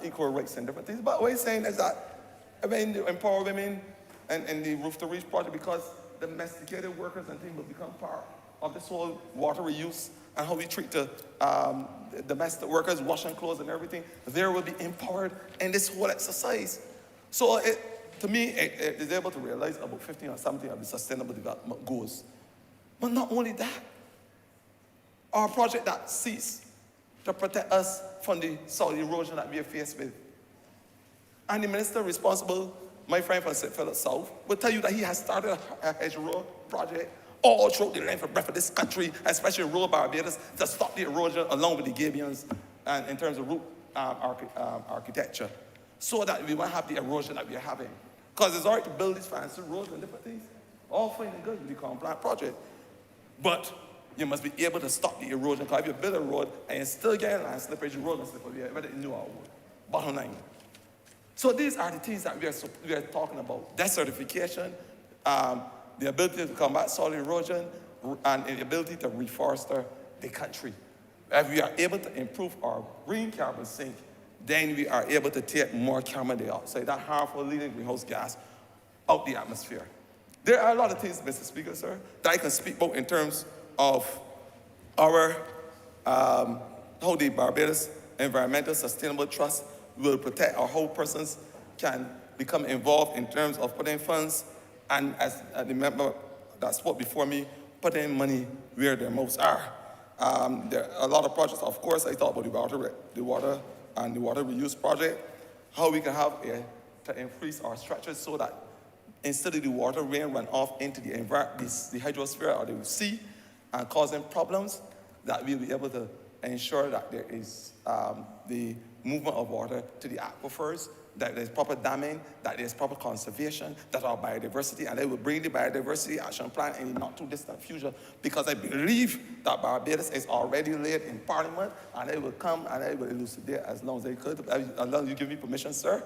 equal rights and different things. But what he's saying is that, I mean, to empower women and the Roof to Reef project, because domesticated workers and things will become part of this whole water reuse and how we treat the domestic workers, washing clothes and everything. They will be empowered in this whole exercise. So to me, it is able to realize about 15 or something of the sustainable development goals. But not only that, our project that seeks to protect us from the soil erosion that we are faced with. And the minister responsible, my friend from St. Philip South, will tell you that he has started a hedgerow project all throughout the length and breadth of this country, especially rural Barbados, to stop the erosion along with the Gabions and in terms of root architecture, so that we won't have the erosion that we are having. Because it's all right to build these fancy roads and different things, all fine and good with the compliant project. But you must be able to stop the erosion, because if you build a road and you're still getting land slippage, your road will slip away, whether you know or would. Bottom line. So these are the things that we are talking about. Desertification, the ability to combat soil erosion, and the ability to reforest the country. If we are able to improve our green carbon sink, then we are able to take more carbon dioxide, that harmful leading greenhouse gas, out the atmosphere. There are a lot of things, Mr. Speaker, sir, that I can speak about in terms of our, how the Barbados Environmental Sustainable Trust will protect our whole persons can become involved in terms of putting funds, and as the member that spoke before me, putting money where their mouths are. There are a lot of projects, of course. I thought about the water and the water reuse project, how we can have to increase our structures so that instead of the water rain run off into the hydrosphere or the sea and causing problems, that we'll be able to ensure that there is the movement of water to the aquifers, that there's proper damming, that there's proper conservation, that our biodiversity, and they will bring the biodiversity action plan in the not too distant future, because I believe that Barbados is already laid in Parliament, and they will come and they will elucidate as long as they could, as long as you give me permission, sir,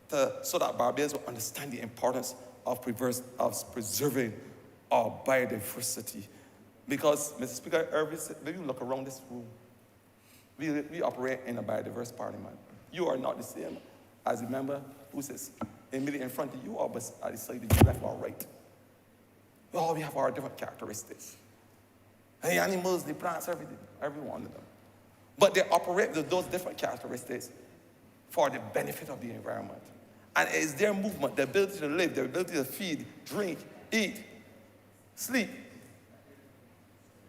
so that Barbados will understand the importance of preserving our biodiversity. Because, Mr. Speaker, when you look around this room, we operate in a biodiverse parliament. You are not the same as the member who sits immediately in front of you or at the side of you, left or right. We have our different characteristics. The animals, the plants, everything, every one of them. But they operate with those different characteristics for the benefit of the environment. And it's their movement, the ability to live, the ability to feed, drink, eat, sleep,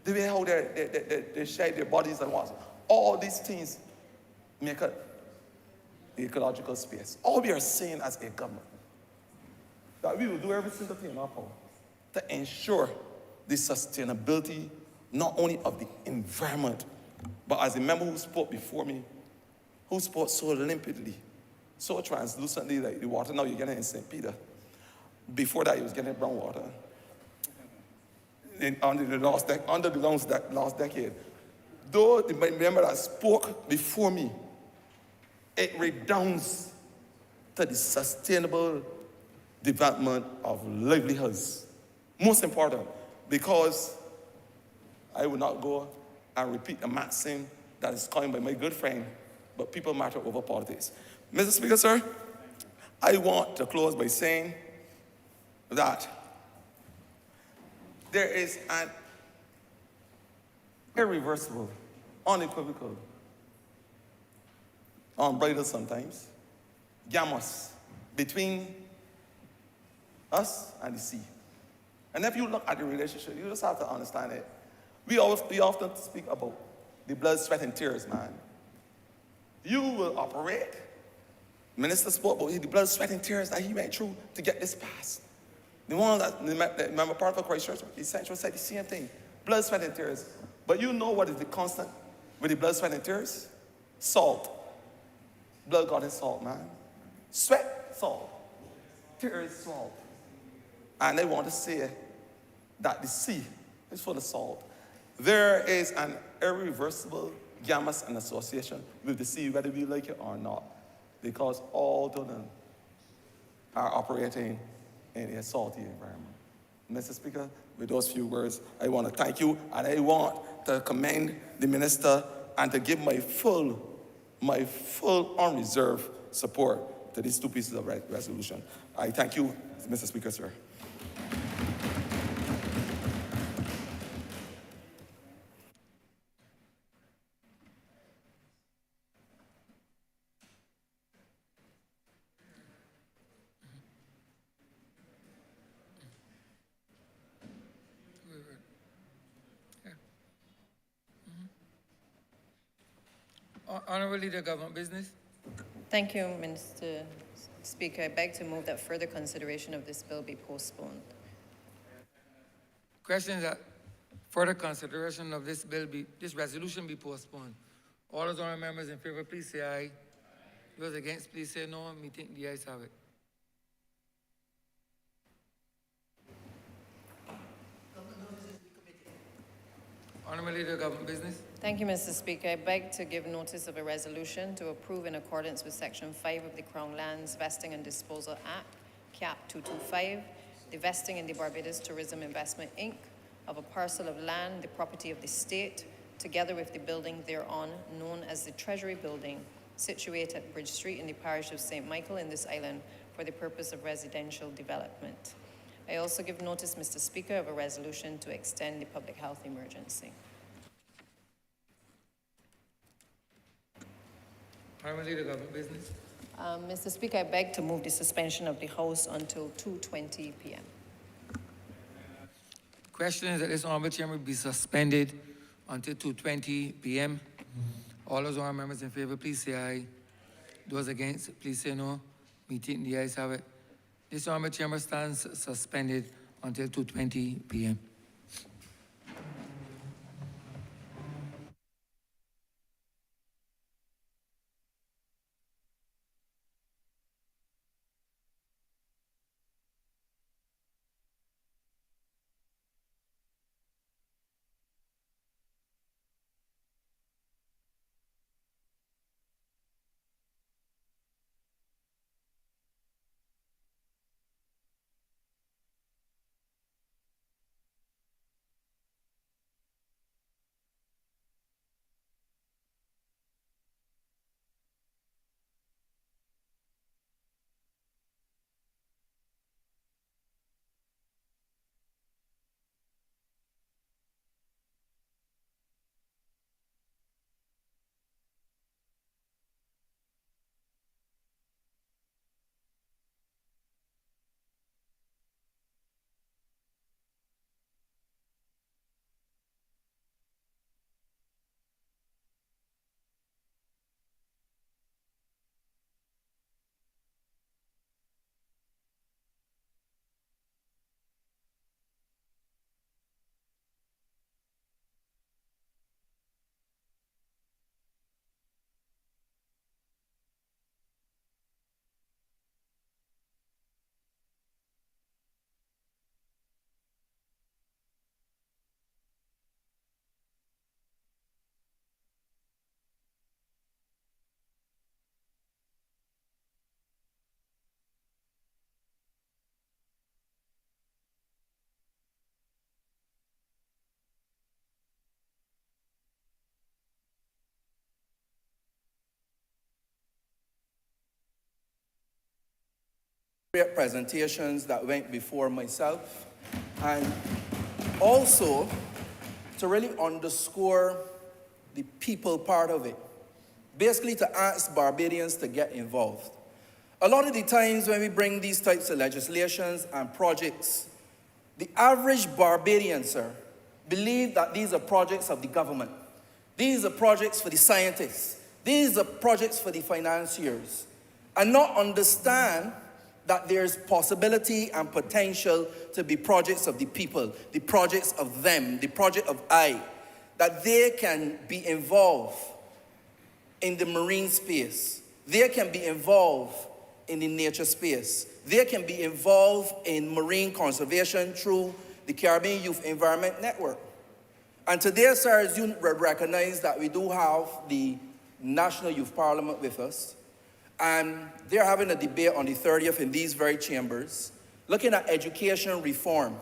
the way how they shape their bodies and what. All these things make up the ecological space. All we are saying as a government, that we will do every single thing in our power to ensure the sustainability not only of the environment, but as the member who spoke before me, who spoke so limpidly, so translucently, like the water now you're getting in St. Peter. Before that, he was getting brown water. Under the last decade. Though the member that spoke before me, it redounds to the sustainable development of livelihoods. Most important, because I will not go and repeat a maxim that is coined by my good friend, but people matter over politics. Mr. Speaker, sir, I want to close by saying that there is an irreversible, unequivocal, unbridled sometimes, gamut between us and the sea. And if you look at the relationship, you just have to understand it. We often speak about the blood, sweat, and tears, man. You will operate Minister spoke about the blood, sweat, and tears that he went through to get this passed. The one that, remember, part of Christ Church, Essential said the same thing. Blood, sweat, and tears. But you know what is the constant with the blood, sweat, and tears? Salt. Blood, God, and salt, man. Sweat, salt. Tears, salt. And they want to say that the sea is full of salt. There is an irreversible gamut and association with the sea, whether we like it or not, because all of them are operating in a salty environment. Mr. Speaker, with those few words, I want to thank you, and I want to commend the minister and to give my full unreserved support to these two pieces of resolution. I thank you, Mr. Speaker, sir. Honourable Leader, Government Business. Thank you, Mr. Speaker. I beg to move that further consideration of this bill be postponed. Question is that further consideration of this resolution be postponed. All those honourable members in favor, please say aye. Those against, please say no. Me think the ayes have it. Honourable Leader, Government Business. Thank you, Mr. Speaker. I beg to give notice of a resolution to approve in accordance with Section 5 of the Crown Lands Vesting and Disposal Act, Cap 225, the vesting in the Barbados Tourism Investment, Inc., of a parcel of land, the property of the state, together with the building thereon, known as the Treasury Building, situated at Bridge Street in the parish of St. Michael in this island for the purpose of residential development. I also give notice, Mr. Speaker, of a resolution to extend the public health emergency. Honourable Leader, Government Business. Mr. Speaker, I beg to move the suspension of the House until 2:20 p.m. Question is that this honourable chamber be suspended until 2:20 p.m. All those honourable members in favor, please say aye. Those against, please say no. Me think the ayes have it. This honourable chamber stands suspended until 2:20 p.m. Great presentations that went before myself, and also to really underscore the people part of it, basically to ask Barbadians to get involved. A lot of the times when we bring these types of legislations and projects, the average Barbadian, sir, believe that these are projects of the government. These are projects for the scientists. These are projects for the financiers. and not understand that there's possibility and potential to be projects of the people, the projects of them, the project of I, that they can be involved in the marine space. They can be involved in the nature space. They can be involved in marine conservation through the Caribbean Youth Environment Network. And today, sir, as you recognize that we do have the National Youth Parliament with us, and they're having a debate on the 30th in these very chambers, looking at education reform.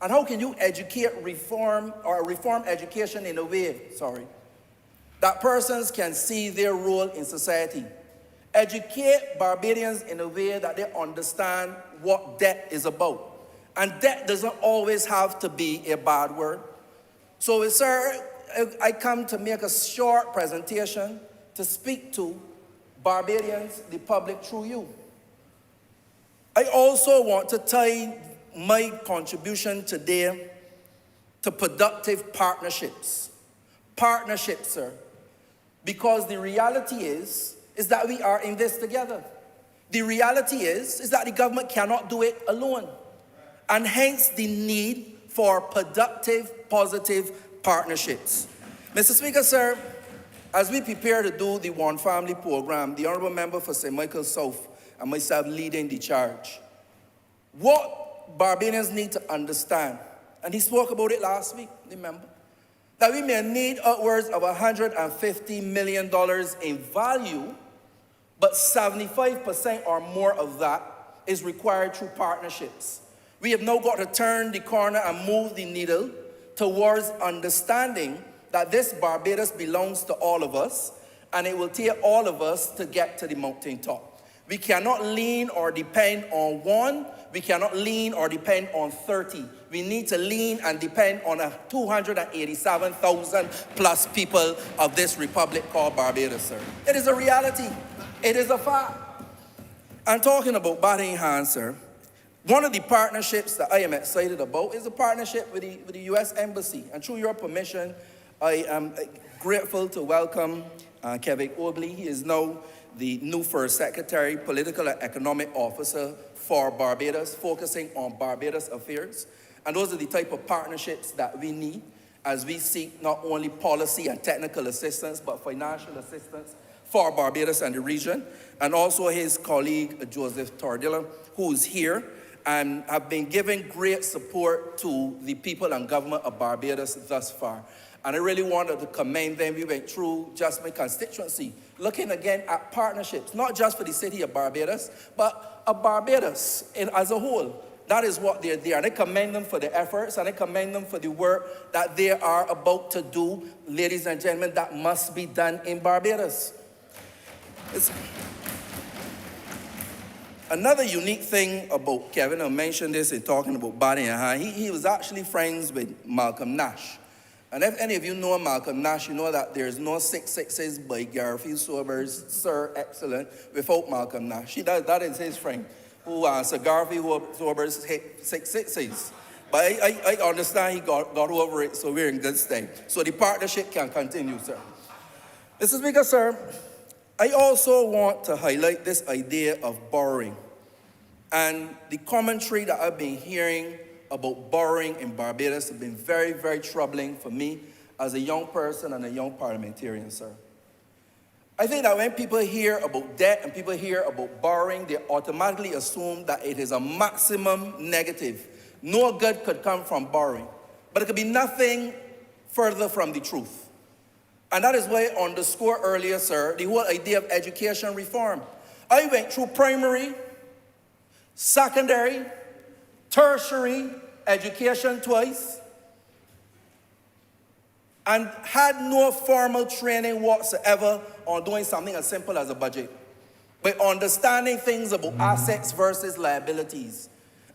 And how can you educate reform, or reform education in a way, that persons can see their role in society? Educate Barbadians in a way that they understand what debt is about. And debt doesn't always have to be a bad word. So, sir, I come to make a short presentation to speak to Barbadians, the public, through you. I also want to tie my contribution today to productive partnerships. Partnerships, sir. Because the reality is that we are in this together. The reality is that the government cannot do it alone. And hence the need for productive, positive partnerships. Mr. Speaker, sir, as we prepare to do the One Family program, the Honourable Member for St. Michael South and myself leading the charge, what Barbadians need to understand, and he spoke about it last week, remember, that we may need upwards of $150 million in value, but 75% or more of that is required through partnerships. We have now got to turn the corner and move the needle towards understanding that this Barbados belongs to all of us, and it will take all of us to get to the mountaintop. We cannot lean or depend on one. We cannot lean or depend on 30. We need to lean and depend on 287,000 plus people of this republic called Barbados, sir. It is a reality. It is a fact. And talking about batting hands, sir, one of the partnerships that I am excited about is a partnership with the U.S. Embassy. And through your permission, I am grateful to welcome Kevin Obley. He is now the new First Secretary, Political and Economic Officer for Barbados, focusing on Barbados affairs. And those are the type of partnerships that we need as we seek not only policy and technical assistance, but financial assistance for Barbados and the region. And also his colleague, Joseph Tordilla, who is here and have been giving great support to the people and government of Barbados thus far. And I really wanted to commend them. We went through just my constituency, looking again at partnerships, not just for the city of Barbados, but of Barbados as a whole. That is what they're there. And I commend them for their efforts, and I commend them for the work that they are about to do, ladies and gentlemen, that must be done in Barbados. Another unique thing about Kevin, I mentioned this in talking about Barney and High, he was actually friends with Malcolm Nash. And if any of you know Malcolm Nash, you know that there's no 6 sixes by Garfield Sobers, Sir Excellent, without Malcolm Nash. That is his friend, who Sir Garfield Sobers hit 6 sixes. But I understand he got over it, so we're in good state. So the partnership can continue, sir. Mr. Speaker, sir, I also want to highlight this idea of borrowing. And the commentary that I've been hearing about borrowing in Barbados has been very, very troubling for me as a young person and a young parliamentarian, sir. I think that when people hear about debt and people hear about borrowing, they automatically assume that it is a maximum negative. No good could come from borrowing. But it could be nothing further from the truth. And that is why I underscored earlier, sir, the whole idea of education reform. I went through primary, secondary, tertiary education twice, and had no formal training whatsoever on doing something as simple as a budget, but understanding things about assets versus liabilities.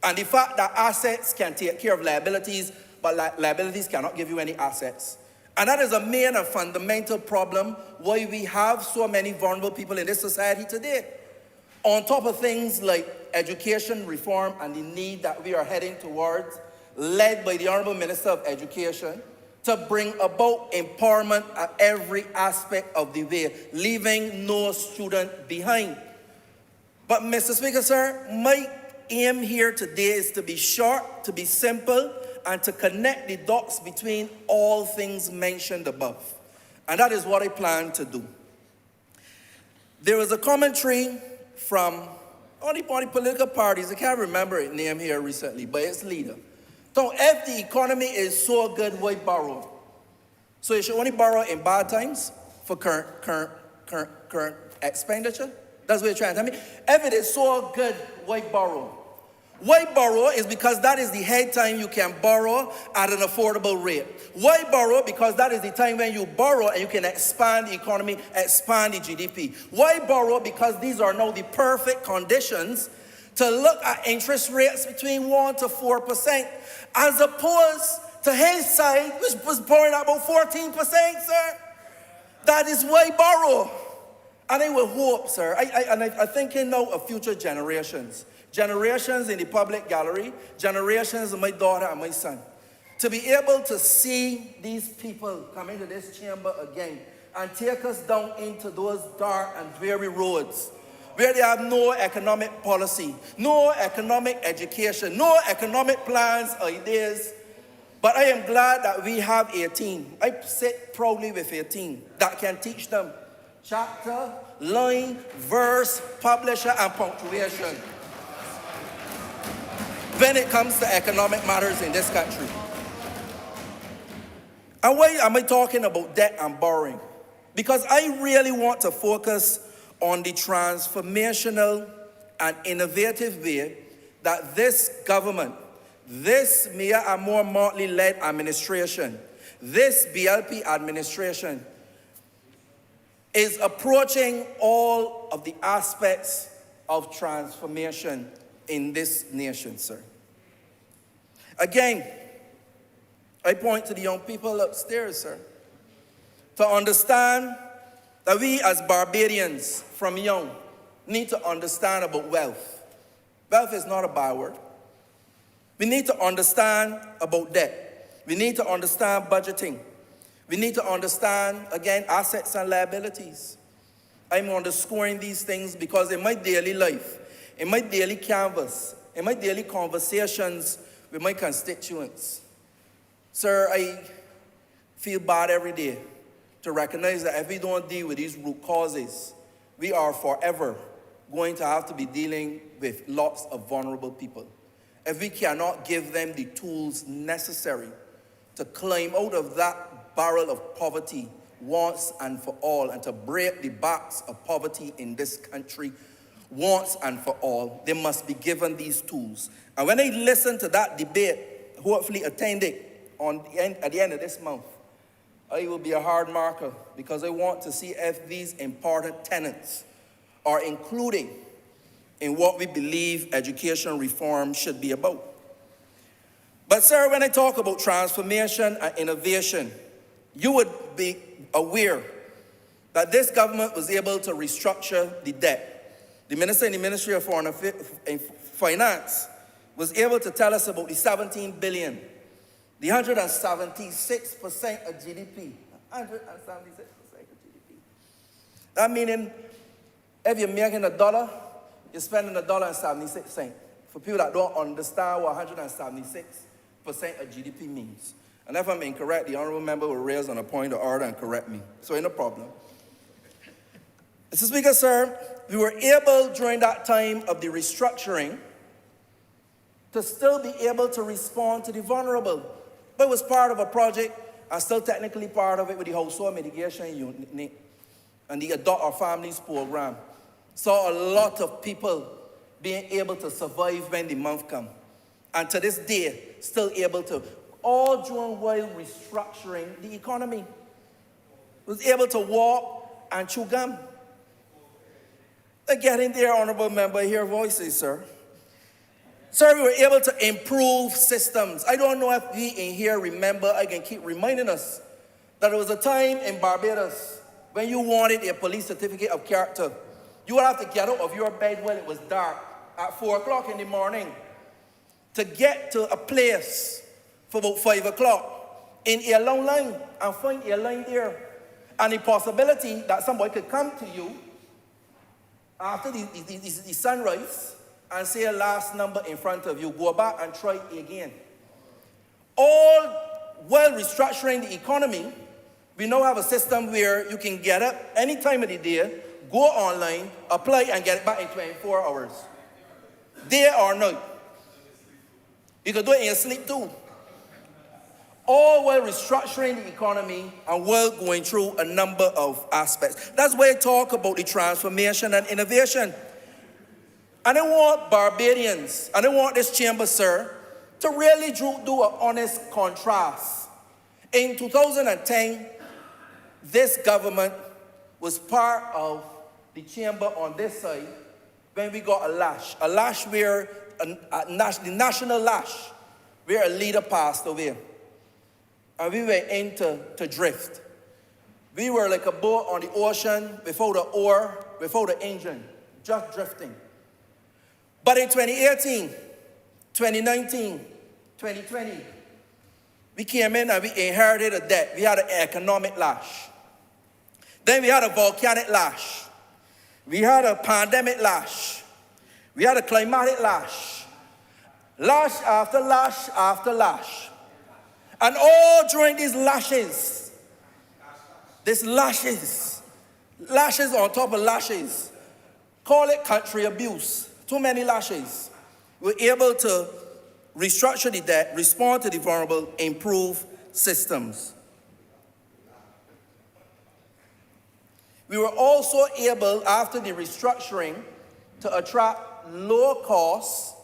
And the fact that assets can take care of liabilities, but liabilities cannot give you any assets. And that is a main and fundamental problem why we have so many vulnerable people in this society today. On top of things like education reform and the need that we are heading towards, led by the Honourable Minister of Education, to bring about empowerment at every aspect of the way, leaving no student behind. But Mr. Speaker, sir, my aim here today is to be short, to be simple, and to connect the dots between all things mentioned above. And that is what I plan to do. There was a commentary from all the political parties, I can't remember its name here recently, but its leader. So if the economy is so good, why borrow? So you should only borrow in bad times for current expenditure? That's what you're trying to tell me? If it is so good, why borrow? Why borrow is because that is the head time you can borrow at an affordable rate. Why borrow? Because that is the time when you borrow and you can expand the economy, expand the GDP. Why borrow? Because these are now the perfect conditions to look at interest rates between 1 to 4%, as opposed to his side, which was borrowing at about 14%, sir. That is why borrow. And I will hope, sir, I'm thinking now of future generations. Generations in the public gallery, generations of my daughter and my son. To be able to see these people come into this chamber again and take us down into those dark and dreary roads where they have no economic policy, no economic education, no economic plans, ideas. But I am glad that we have 18. I sit proudly with 18 that can teach them chapter, line, verse, publisher, and punctuation when it comes to economic matters in this country. And why am I talking about debt and borrowing? Because I really want to focus on the transformational and innovative way that this government, this Mayor Amor Motley-led administration, this BLP administration is approaching all of the aspects of transformation in this nation, sir. Again, I point to the young people upstairs, sir, to understand that we as Barbadians from young need to understand about wealth. Wealth is not a byword. We need to understand about debt. We need to understand budgeting. We need to understand, again, assets and liabilities. I'm underscoring these things because in my daily life, in my daily canvas, in my daily conversations with my constituents, sir, I feel bad every day to recognize that if we don't deal with these root causes, we are forever going to have to be dealing with lots of vulnerable people. If we cannot give them the tools necessary to climb out of that barrel of poverty once and for all, and to break the backs of poverty in this country once and for all, they must be given these tools. And when I listen to that debate, hopefully attend it at the end of this month, I will be a hard marker because I want to see if these important tenets are included in what we believe education reform should be about. But sir, when I talk about transformation and innovation, you would be aware that this government was able to restructure the debt. The minister in the Ministry of Foreign Finance was able to tell us about the 17 billion, the 176% of GDP. 176% of GDP. That meaning, if you're making $1, you're spending $1.76. For people that don't understand what 176% of GDP means. And if I'm incorrect, the Honourable Member will raise on a point of order and correct me. So ain't no problem. Mr. Speaker, sir, we were able during that time of the restructuring to still be able to respond to the vulnerable. But it was part of a project, and still technically part of it with the Household Mitigation Unit and the Adopt Our Families program. Saw a lot of people being able to survive when the month come. And to this day, still able to, all during while restructuring the economy. Was able to walk and chew gum. Getting there, Honourable Member, hear voices, sir. Sir, we were able to improve systems. I don't know if we in here remember, I can keep reminding us, that there was a time in Barbados when you wanted a police certificate of character. You would have to get out of your bed when it was dark at 4 o'clock in the morning to get to a place for about 5 o'clock in a long line and find a line there. And the possibility that somebody could come to you after the sunrise, and say a last number in front of you. Go back and try it again. All while restructuring the economy, we now have a system where you can get up any time of the day, go online, apply, and get it back in 24 hours. Day or night. You can do it in your sleep too. All while restructuring the economy and while going through a number of aspects. That's why I talk about the transformation and innovation. And I want Barbadians, and I want this chamber, sir, to really do an honest contrast. In 2010, this government was part of the chamber on this side when we got a lash where, the national lash, where a leader passed away. And we were into drift. We were like a boat on the ocean without an oar, without an engine, just drifting. But in 2018, 2019, 2020, we came in and we inherited a debt. We had an economic lash. Then we had a volcanic lash. We had a pandemic lash. We had a climatic lash. Lash after lash after lash. And all during these lashes on top of lashes, call it country abuse, too many lashes. We're able to restructure the debt, respond to the vulnerable, improve systems. We were also able, after the restructuring, to attract low-cost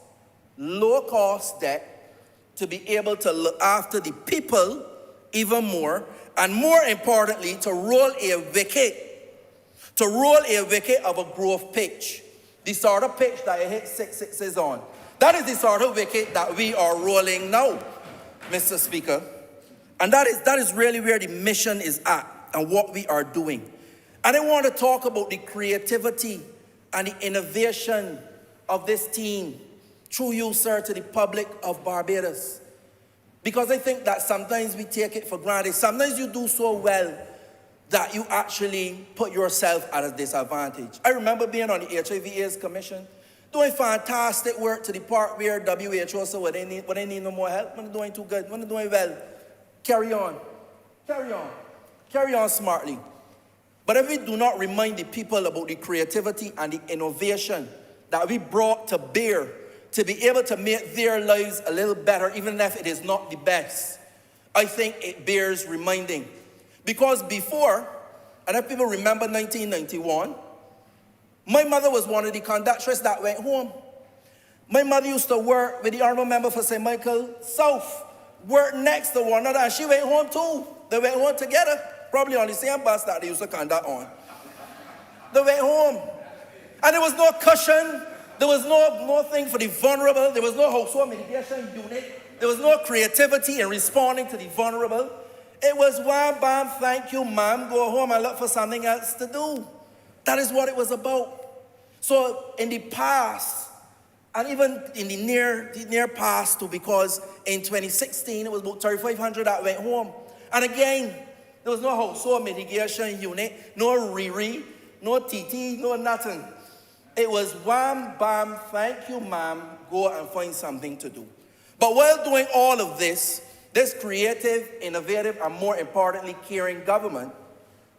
debt, to be able to look after the people even more, and more importantly, to roll a wicket of a growth pitch. The sort of pitch that I hit 6 sixes on. That is the sort of wicket that we are rolling now, Mr. Speaker. And that is really where the mission is at and what we are doing. And I want to talk about the creativity and the innovation of this team, through you, sir, to the public of Barbados. Because I think that sometimes we take it for granted. Sometimes you do so well that you actually put yourself at a disadvantage. I remember being on the HIV/AIDS Commission, doing fantastic work to the part where WHO said, well, they need no more help. When they're doing too good, when they're doing well, carry on smartly. But if we do not remind the people about the creativity and the innovation that we brought to bear to be able to make their lives a little better, even if it is not the best, I think it bears reminding. Because before, and if people remember 1991, my mother was one of the conductors that went home. My mother used to work with the Honourable Member for St. Michael South, worked next to one another, and she went home too. They went home together, probably on the same bus that they used to conduct on. They went home. And there was no cushion. There was no thing for the vulnerable. There was no household mitigation unit. There was no creativity in responding to the vulnerable. It was wham, bam, thank you, ma'am, go home and look for something else to do. That is what it was about. So in the past, and even in the near past too, because in 2016, it was about 3,500 that went home. And again, there was no household mitigation unit, no RIRI, no TT, no nothing. It was wham, bam, thank you, ma'am, go and find something to do. But while doing all of this creative, innovative, and more importantly, caring government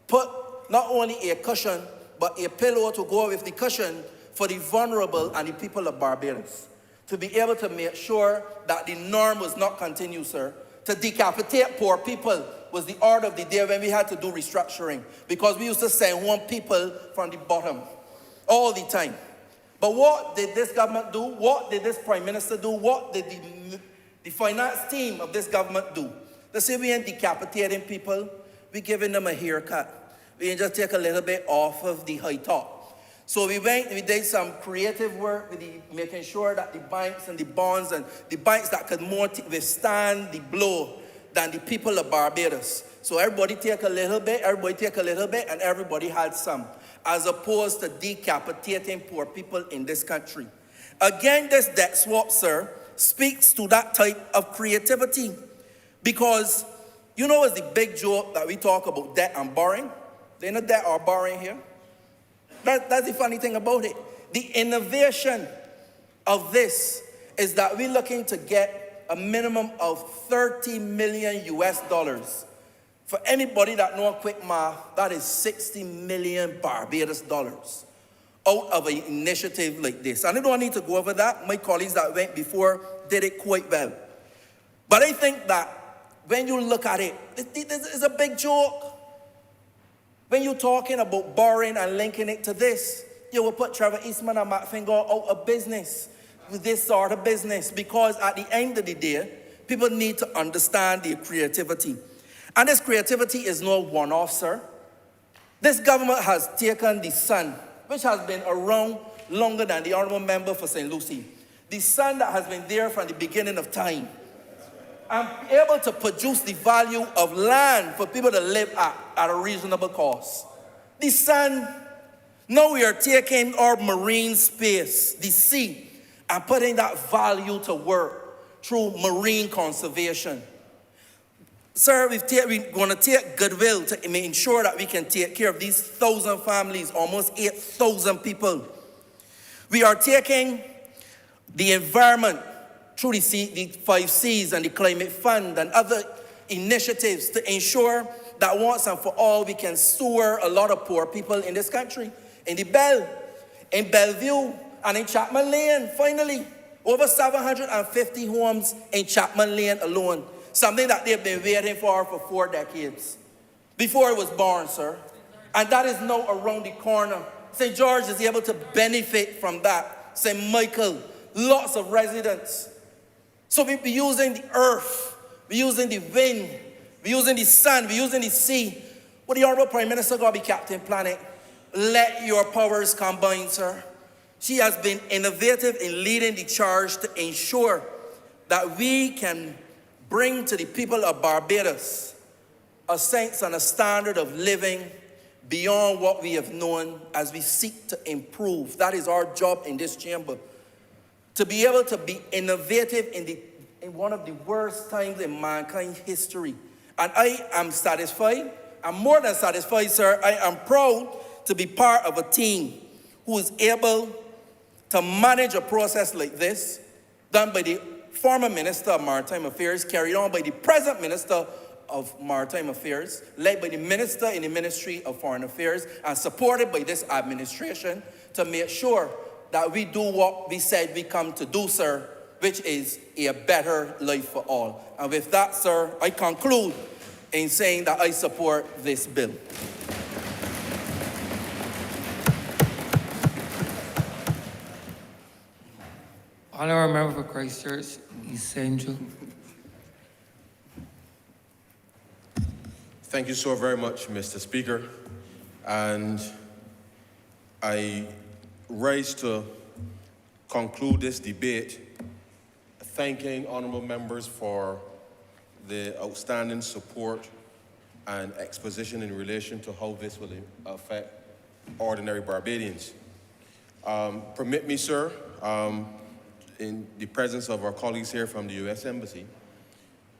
put not only a cushion, but a pillow to go with the cushion for the vulnerable and the people of Barbados. To be able to make sure that the norm was not continued, sir. To decapitate poor people was the order of the day when we had to do restructuring. Because we used to send home people from the bottom all the time. But what did this government do? What did this Prime Minister do? What did the finance team of this government do? They say we ain't decapitating people, we're giving them a haircut. We ain't just take a little bit off of the high top. So we did some creative work with making sure that the banks and the bonds and the banks that could more withstand the blow than the people of Barbados. So everybody take a little bit, and everybody had some, as opposed to decapitating poor people in this country. Again, this debt swap, sir, speaks to that type of creativity. Because, you know, it's the big joke that we talk about debt and borrowing. There ain't no debt or borrowing here. That's the funny thing about it. The innovation of this is that we're looking to get a minimum of 30 million US dollars. For anybody that know a quick math, that is 60 million Barbados dollars out of an initiative like this. And I don't need to go over that. My colleagues that went before did it quite well. But I think that when you look at it, it's a big joke. When you're talking about borrowing and linking it to this, you will put Trevor Eastman and Matt Finger out of business with this sort of business, because at the end of the day, people need to understand their creativity. And this creativity is no one-off, sir. This government has taken the sun, which has been around longer than the Honourable Member for St. Lucie, the sun that has been there from the beginning of time, and able to produce the value of land for people to live at a reasonable cost. The sun, now we are taking our marine space, the sea, and putting that value to work through marine conservation. Sir, we're going to take goodwill to ensure that we can take care of these 1,000 families, almost 8,000 people. We are taking the environment through the 5 C's and the Climate Fund and other initiatives to ensure that once and for all we can sewer a lot of poor people in this country. In the in Bellevue, and in Chapman Lane, finally, over 750 homes in Chapman Lane alone. Something that they've been waiting for 4 decades. Before it was born, sir. And that is now around the corner. St. George is able to benefit from that. St. Michael, lots of residents. So we'll be using the earth, we're using the wind, we're using the sun, we're using the sea. But the Honourable Prime Minister got to be Captain Planet. Let your powers combine, sir. She has been innovative in leading the charge to ensure that we can bring to the people of Barbados a sense and a standard of living beyond what we have known as we seek to improve. That is our job in this chamber. To be able to be innovative in one of the worst times in mankind's history. And I am satisfied. I'm more than satisfied, sir. I am proud to be part of a team who is able to manage a process like this, done by the former Minister of Maritime Affairs, carried on by the present Minister of Maritime Affairs, led by the Minister in the Ministry of Foreign Affairs, and supported by this administration to make sure that we do what we said we come to do, sir, which is a better life for all. And with that, sir, I conclude in saying that I support this bill. Honourable Member for Christchurch, East Central. Thank you so very much, Mr. Speaker. And I rise to conclude this debate thanking honourable members for the outstanding support and exposition in relation to how this will affect ordinary Barbadians. Permit me, sir, in the presence of our colleagues here from the U.S. Embassy,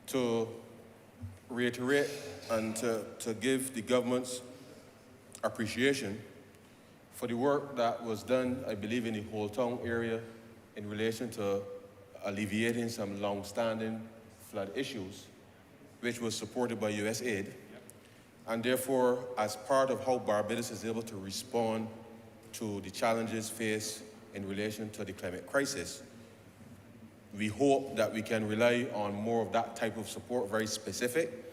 to reiterate and to give the government's appreciation for the work that was done, I believe, in the whole town area in relation to alleviating some long-standing flood issues, which was supported by U.S. aid. And therefore, as part of how Barbados is able to respond to the challenges faced in relation to the climate crisis, we hope that we can rely on more of that type of support, very specific,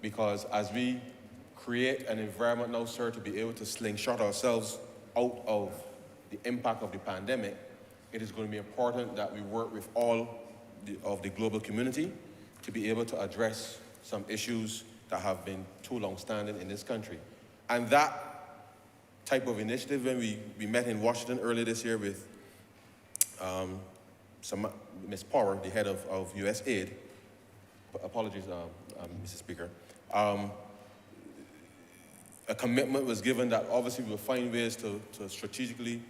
because as we create an environment now, sir, to be able to slingshot ourselves out of the impact of the pandemic, it is going to be important that we work with all of the global community to be able to address some issues that have been too long-standing in this country. And that type of initiative, when we met in Washington earlier this year with Ms. Power, the head of U.S. aid, apologies, Mr. Speaker, a commitment was given that obviously we'll find ways to strategically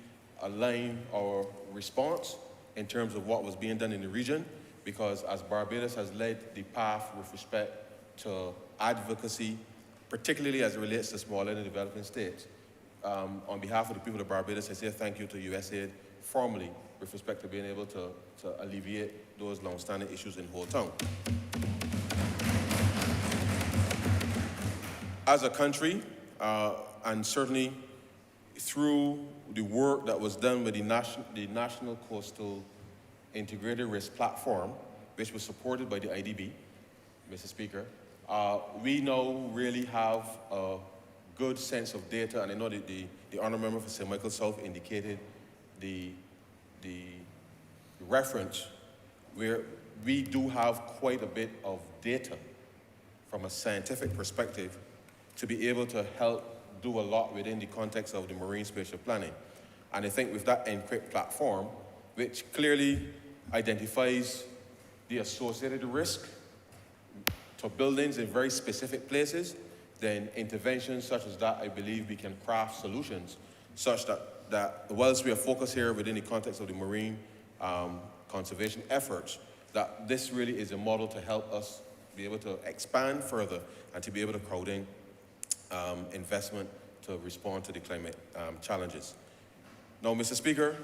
align our response in terms of what was being done in the region, because as Barbados has led the path with respect to advocacy, particularly as it relates to smaller and developing states, on behalf of the people of Barbados, I say thank you to USAID formally with respect to being able to alleviate those long-standing issues in whole town. As a country, and certainly through the work that was done with the National Coastal Integrated Risk Platform, which was supported by the IDB, Mr. Speaker, we now really have a good sense of data, and I know that the Honourable Member for St. Michael South indicated the reference where we do have quite a bit of data from a scientific perspective to be able to help do a lot within the context of the marine spatial planning. And I think with that encrypt platform, which clearly identifies the associated risk to buildings in very specific places, then interventions such as that, I believe we can craft solutions such that whilst we are focused here within the context of the marine conservation efforts, that this really is a model to help us be able to expand further and to be able to crowd in investment to respond to the climate challenges. Now, Mr. Speaker,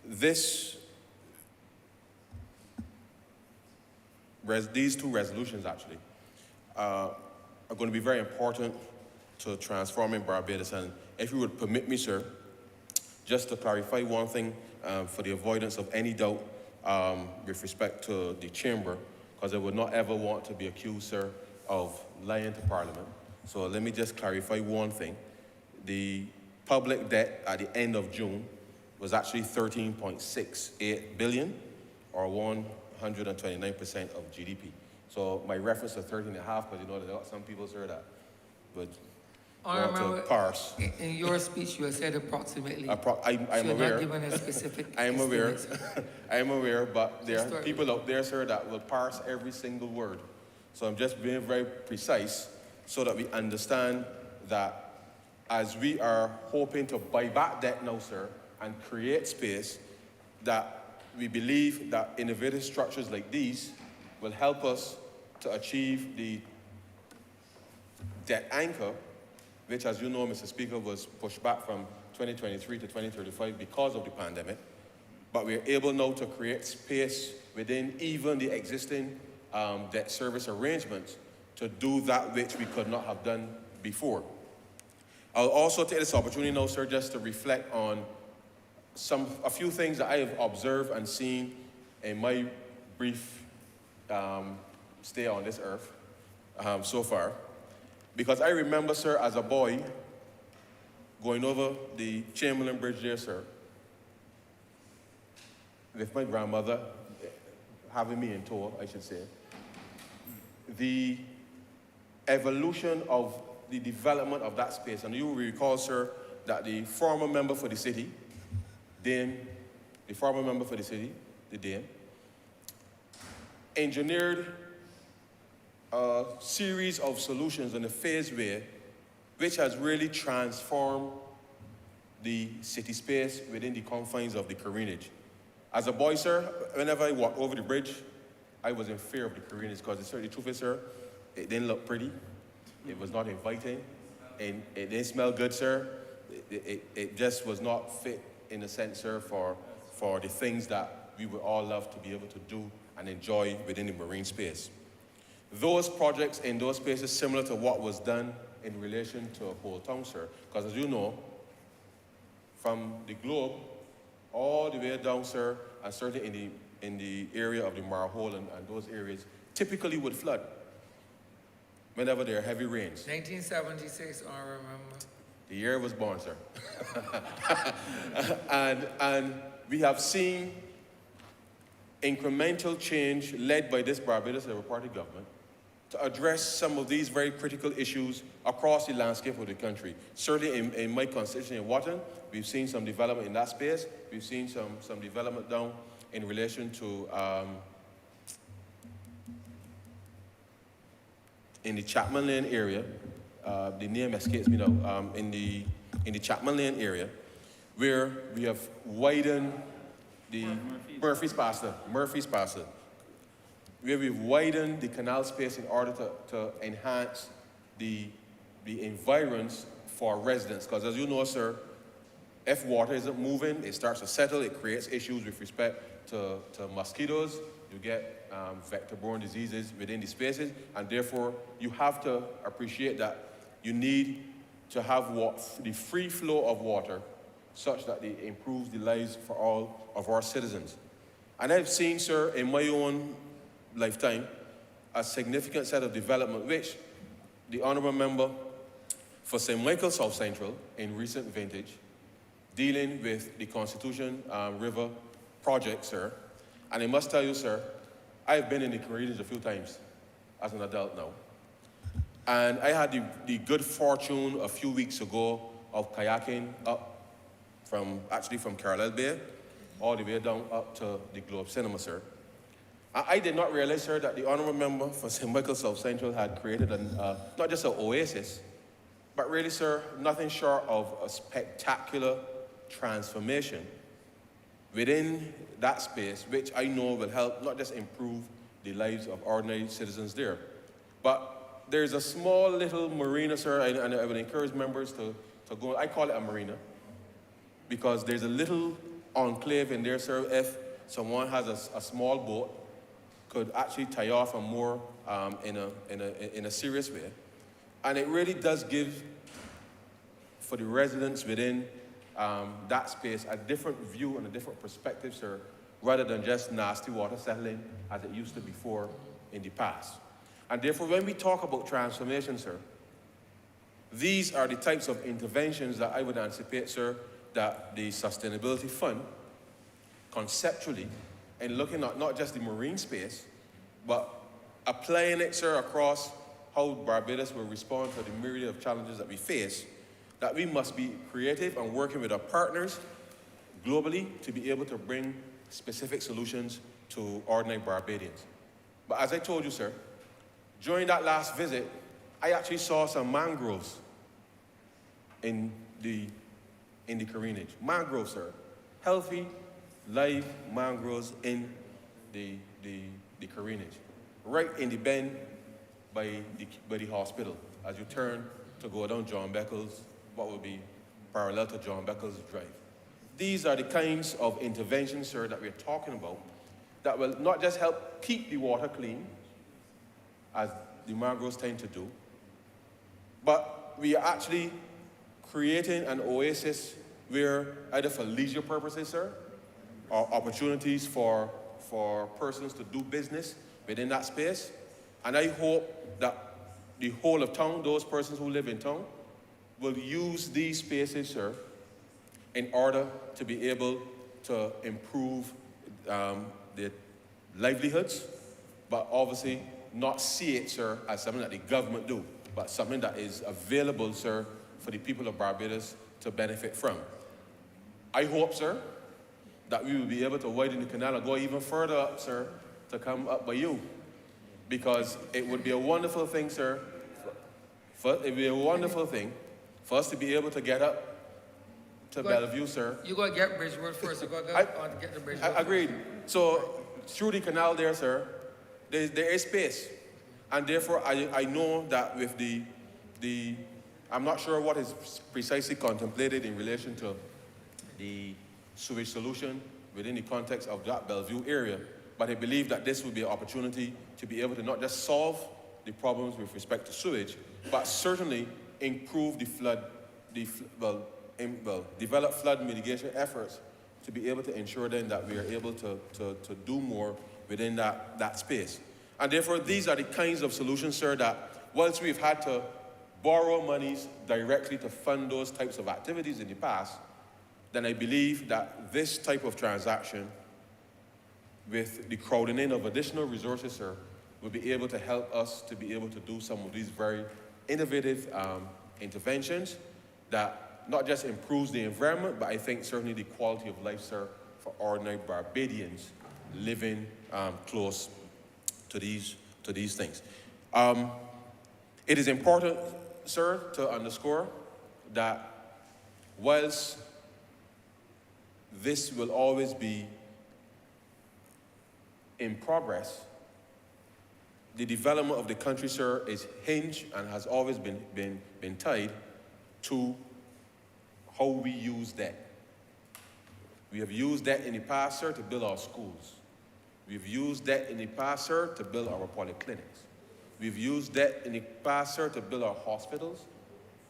these two resolutions actually are going to be very important to transforming Barbados. And if you would permit me, sir, just to clarify one thing for the avoidance of any doubt with respect to the chamber, because I would not ever want to be accused, sir, of lying to Parliament. So let me just clarify one thing. The public debt at the end of June was actually 13.68 billion, or 129% of GDP. So my reference to 13.5, because you know there are some people, sir, that would want to parse. In your speech, you said approximately. I'm So you're aware. not giving a specific I am aware. estimate. I am aware, but there Just are people out there, sir, that will parse every single word. So I'm just being very precise so that we understand that as we are hoping to buy back debt now, sir, and create space, that we believe that innovative structures like these will help us to achieve the debt anchor, which, as you know, Mr. Speaker, was pushed back from 2023 to 2035 because of the pandemic. But we're able now to create space within even the existing debt service arrangements to do that which we could not have done before. I'll also take this opportunity now, sir, just to reflect on a few things that I have observed and seen in my brief stay on this earth so far. Because I remember, sir, as a boy, going over the Chamberlain Bridge there, sir, with my grandmother, having me in tow, I should say. The evolution of the development of that space, and you will recall, sir, that the former member for the city, the Dame, engineered a series of solutions in a phased way, which has really transformed the city space within the confines of the Carinage. As a boy, sir, whenever I walked over the bridge, I was in fear of the Carinage because the truth is, sir, it didn't look pretty, it was not inviting, and it didn't smell good, sir. It just was not fit, in a sense, sir, for the things that we would all love to be able to do and enjoy within the marine space. Those projects in those spaces similar to what was done in relation to Whole Town, sir, because as you know, from the globe all the way down, sir, and certainly in the area of the Marhole and those areas, typically would flood whenever there are heavy rains. 1976, I remember. The year I was born, sir. and we have seen incremental change led by this Barbados Labour Party government to address some of these very critical issues across the landscape of the country. Certainly in my constituency in Wotton, we've seen some development in that space. We've seen some development down in relation to in the Chapman Lane area. The name escapes me now. In the Chapman Lane area, where we have widened the Murphy's Passage, where we've widened the canal space in order to enhance the environs for residents. Because as you know, sir, if water isn't moving, it starts to settle, it creates issues with respect to mosquitoes, you get vector-borne diseases within the spaces, and therefore you have to appreciate that you need to have the free flow of water such that it improves the lives for all of our citizens. And I've seen, sir, in my own lifetime, a significant set of development which the Honourable Member for St. Michael South Central in recent vintage, dealing with the Constitution River project, sir. And I must tell you, sir, I've been in the Caribbean a few times as an adult now. And I had the good fortune a few weeks ago of kayaking up from Carlisle Bay all the way down up to the Globe Cinema, sir. I did not realize, sir, that the Honourable Member for St. Michael South Central had created not just an oasis, but really, sir, nothing short of a spectacular transformation within that space, which I know will help not just improve the lives of ordinary citizens there, but there's a small little marina, sir, and I would encourage members to go. I call it a marina because there's a little enclave in there, sir. If someone has a small boat, could actually tie off and moor in a serious way, and it really does give for the residents within that space a different view and a different perspective, sir, rather than just nasty water settling as it used to before in the past. And therefore, when we talk about transformation, sir, these are the types of interventions that I would anticipate, sir, that the Sustainability Fund, conceptually, and looking at not just the marine space, but applying it, sir, across how Barbados will respond to the myriad of challenges that we face, that we must be creative and working with our partners globally to be able to bring specific solutions to ordinary Barbadians. But as I told you, sir, during that last visit, I actually saw some mangroves in the Careenage. Mangroves, sir. Healthy, live mangroves in the Careenage. Right in the bend by the hospital as you turn to go down John Beckles, what would be parallel to John Beckles Drive. These are the kinds of interventions, sir, that we're talking about that will not just help keep the water clean, as the mangroves tend to do, but we are actually creating an oasis where either for leisure purposes, sir, or opportunities for persons to do business within that space. And I hope that the whole of town, those persons who live in town, will use these spaces, sir, in order to be able to improve their livelihoods, but obviously not see it, sir, as something that the government do, but something that is available, sir, for the people of Barbados to benefit from. I hope, sir, that we will be able to widen the canal and go even further up, sir, to come up by you. Because it would be a wonderful thing, sir, it would be a wonderful thing for us to be able to get up to Bellevue, sir. You go get Bridgewood first, you go get the Bridgewood. Agreed. So through the canal there, sir, there is space. And therefore, I know that with the I'm not sure what is precisely contemplated in relation to the sewage solution within the context of that Bellevue area, but I believe that this will be an opportunity to be able to not just solve the problems with respect to sewage, but certainly improve develop flood mitigation efforts to be able to ensure then that we are able to do more within that space. And therefore, these are the kinds of solutions, sir, that whilst we've had to borrow monies directly to fund those types of activities in the past, then I believe that this type of transaction with the crowding in of additional resources, sir, will be able to help us to be able to do some of these very innovative interventions that not just improves the environment, but I think certainly the quality of life, sir, for ordinary Barbadians living close to these things. It is important, sir, to underscore that whilst this will always be in progress, the development of the country, sir, is hinged and has always been tied to how we use debt. We have used debt in the past, sir, to build our schools. We've used debt in the past, sir, to build our polyclinics. We've used debt in the past, sir, to build our hospitals,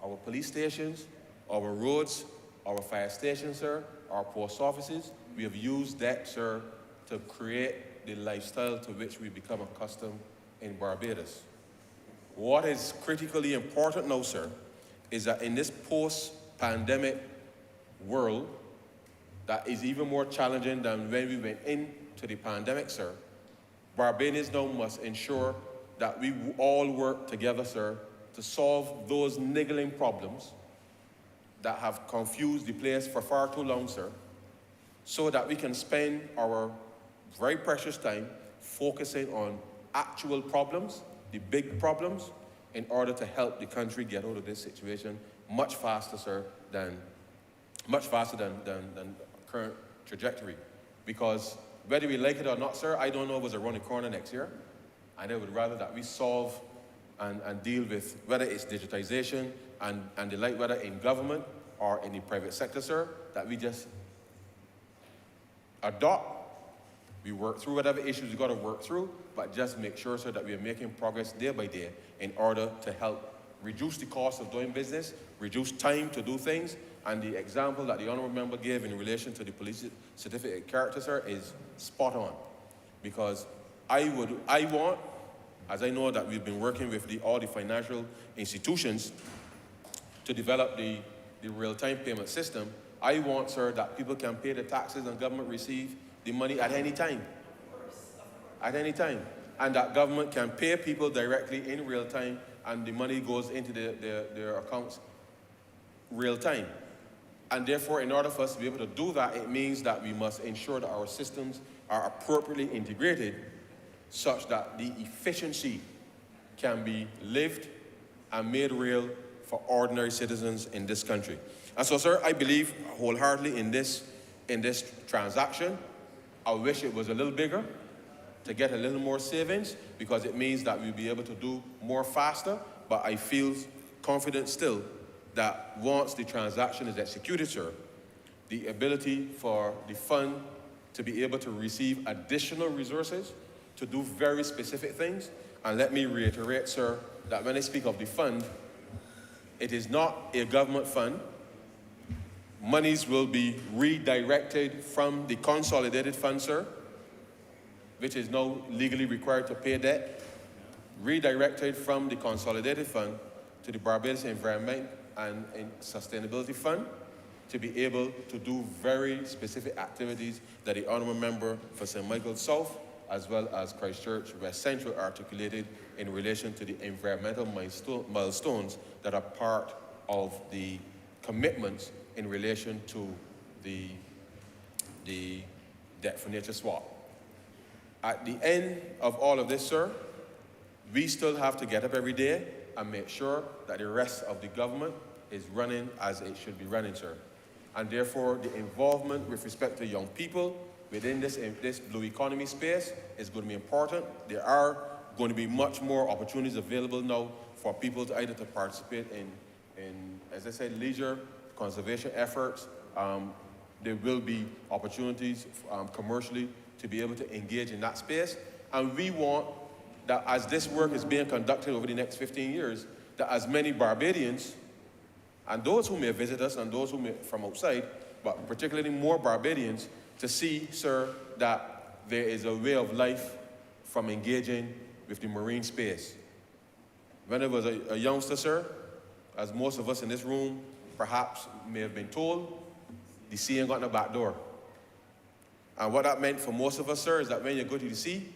our police stations, our roads, our fire stations, sir, our post offices. We have used debt, sir, to create the lifestyle to which we become accustomed in Barbados. What is critically important now, sir, is that in this post-pandemic world that is even more challenging than when we went into the pandemic, sir, Barbadians now must ensure that we all work together, sir, to solve those niggling problems that have confused the place for far too long, sir, so that we can spend our very precious time focusing on actual problems, the big problems, in order to help the country get out of this situation much faster, sir, than current trajectory. Because whether we like it or not, sir, I don't know what's around the corner next year. And I would rather that we solve and deal with whether it's digitization and the like, whether in government or in the private sector, sir, that we just adopt. We work through whatever issues we got to work through, but just make sure, sir, that we are making progress day by day in order to help reduce the cost of doing business, reduce time to do things, and the example that the Honourable Member gave in relation to the police certificate character, sir, is spot on. Because I want, as I know that we've been working with all the financial institutions to develop the real-time payment system, I want, sir, that people can pay the taxes and government receive the money at any time. At any time. And that government can pay people directly in real time and the money goes into their accounts real time. And therefore, in order for us to be able to do that, it means that we must ensure that our systems are appropriately integrated such that the efficiency can be lived and made real for ordinary citizens in this country. And so, sir, I believe wholeheartedly in this transaction. I wish it was a little bigger to get a little more savings because it means that we'll be able to do more faster, but I feel confident still that once the transaction is executed, sir, the ability for the fund to be able to receive additional resources to do very specific things. And let me reiterate, sir, that when I speak of the fund, it is not a government fund. Monies will be redirected from the consolidated fund, sir, which is now legally required to pay debt, redirected from the consolidated fund to the Barbados Environment and Sustainability Fund to be able to do very specific activities that the Honourable Member for St. Michael's South as well as Christchurch West Central articulated in relation to the environmental milestones that are part of the commitments in relation to the debt for nature swap. At the end of all of this, sir, we still have to get up every day and make sure that the rest of the government is running as it should be running, sir. And therefore, the involvement with respect to young people within this blue economy space is going to be important. There are going to be much more opportunities available now for people to either to participate in, as I said, leisure conservation efforts. There will be opportunities commercially to be able to engage in that space. And we want that as this work is being conducted over the next 15 years, that as many Barbadians, and those who may visit us and those who may from outside, but particularly more Barbadians, to see, sir, that there is a way of life from engaging with the marine space. When I was a youngster, sir, as most of us in this room perhaps may have been told, the sea ain't got no back door. And what that meant for most of us, sir, is that when you go to the sea,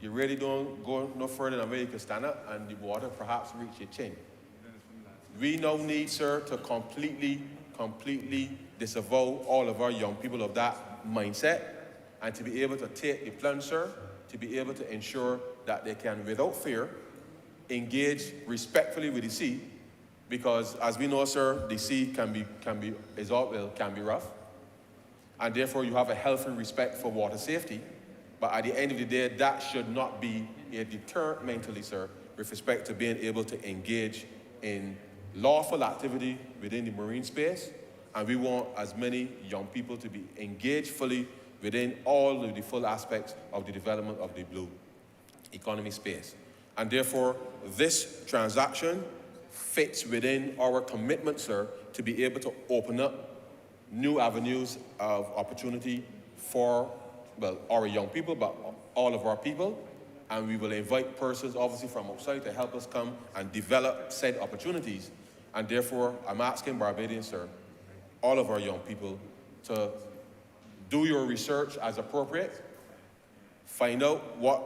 you really don't go no further than where you can stand up and the water perhaps reach your chin. We now need, sir, to completely disavow all of our young people of that mindset and to be able to take the plunge, sir, to be able to ensure that they can, without fear, engage respectfully with the sea, because as we know, sir, the sea can be rough, and therefore you have a healthy respect for water safety. But at the end of the day, that should not be a deterrent mentally, sir, with respect to being able to engage in lawful activity within the marine space, and we want as many young people to be engaged fully within all of the full aspects of the development of the blue economy space. And therefore, this transaction fits within our commitment, sir, to be able to open up new avenues of opportunity for, well, our young people, but all of our people. And we will invite persons, obviously, from outside to help us come and develop said opportunities. And therefore, I'm asking Barbadians, sir, all of our young people, to do your research as appropriate, find out what,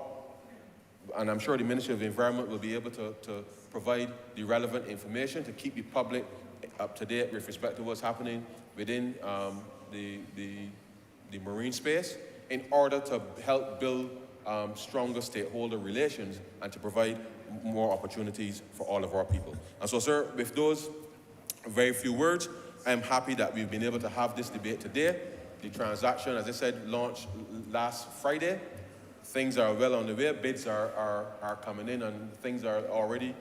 and I'm sure the Ministry of the Environment will be able to provide the relevant information to keep the public up to date with respect to what's happening within the marine space, in order to help build stronger stakeholder relations and to provide more opportunities for all of our people. And so, sir, with those very few words, I'm happy that we've been able to have this debate today. The transaction, as I said, launched last Friday. Things are well on the way. Bids are coming in, and things are already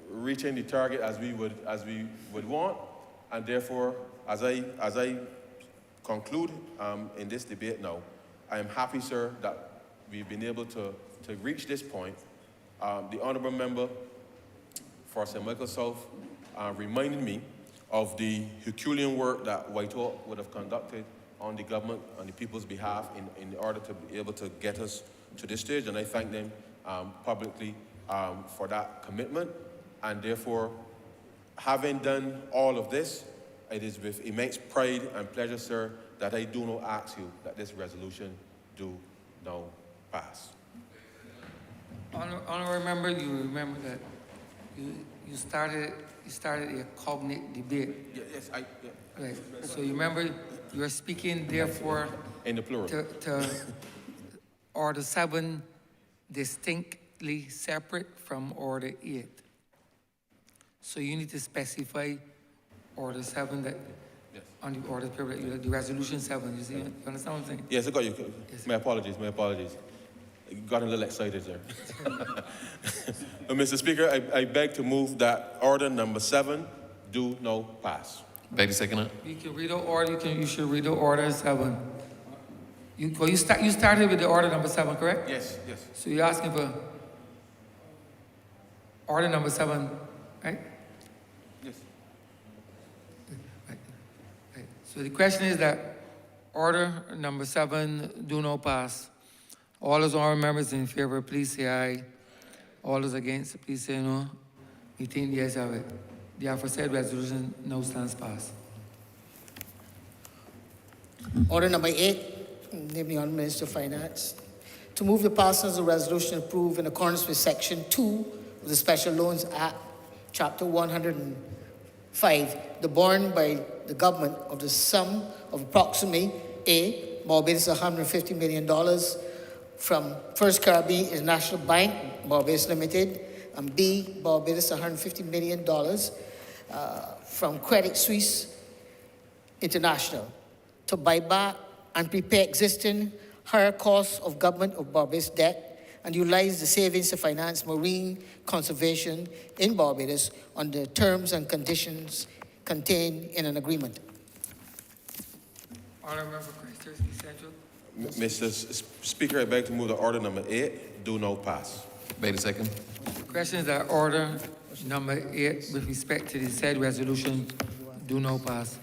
reaching the target as we would want. And therefore, as I conclude in this debate now, I am happy, sir, that we've been able to reach this point. The Honourable Member for St. Michael South reminded me of the Herculean work that Whitehall would have conducted on the government, on the people's behalf, in order to be able to get us to this stage, and I thank them publicly for that commitment. And therefore, having done all of this, it is with immense pride and pleasure, sir, that I do not ask you that this resolution do now pass. Honourable Member, you remember that you started a cognate debate. Yes, Right. So you remember you are speaking, therefore, in the plural. to Order 7 distinctly separate from Order 8. So you need to specify Order 7 that, Yes. on the order paper, the resolution 7, you see, you understand what I'm saying? Yes, I got you. Yes. My apologies. Got a little excited there. Mr. Speaker, I beg to move that order number 7 do now pass. Beg to second it. You can read the order, you should read the Order 7. You started with the order number 7, correct? Yes. So you're asking for order number 7, right? Yes. Right. So the question is that order number 7 do not pass. All those honorable members in favor, please say aye. All those against, please say no. You think the ayes have it. The aforesaid resolution now stands passed. Order number 8, namely on Minister of Finance, to move the passing of the resolution approved in accordance with Section 2 of the Special Loans Act, Chapter 105, the borrowing by the government of the sum of approximately A, Barbados $150 million from First Caribbean International Bank, Barbados Limited, and B, Barbados $150 million from Credit Suisse International, to buy back and prepay existing higher costs of government of Barbados debt and utilize the savings to finance marine conservation in Barbados on the terms and conditions contained in an agreement. Honourable Member Christchurch, East Central. Mr. Speaker, I beg to move the order number 8 do now pass. Beg to second. The question is that order number 8 with respect to the said resolution do now pass.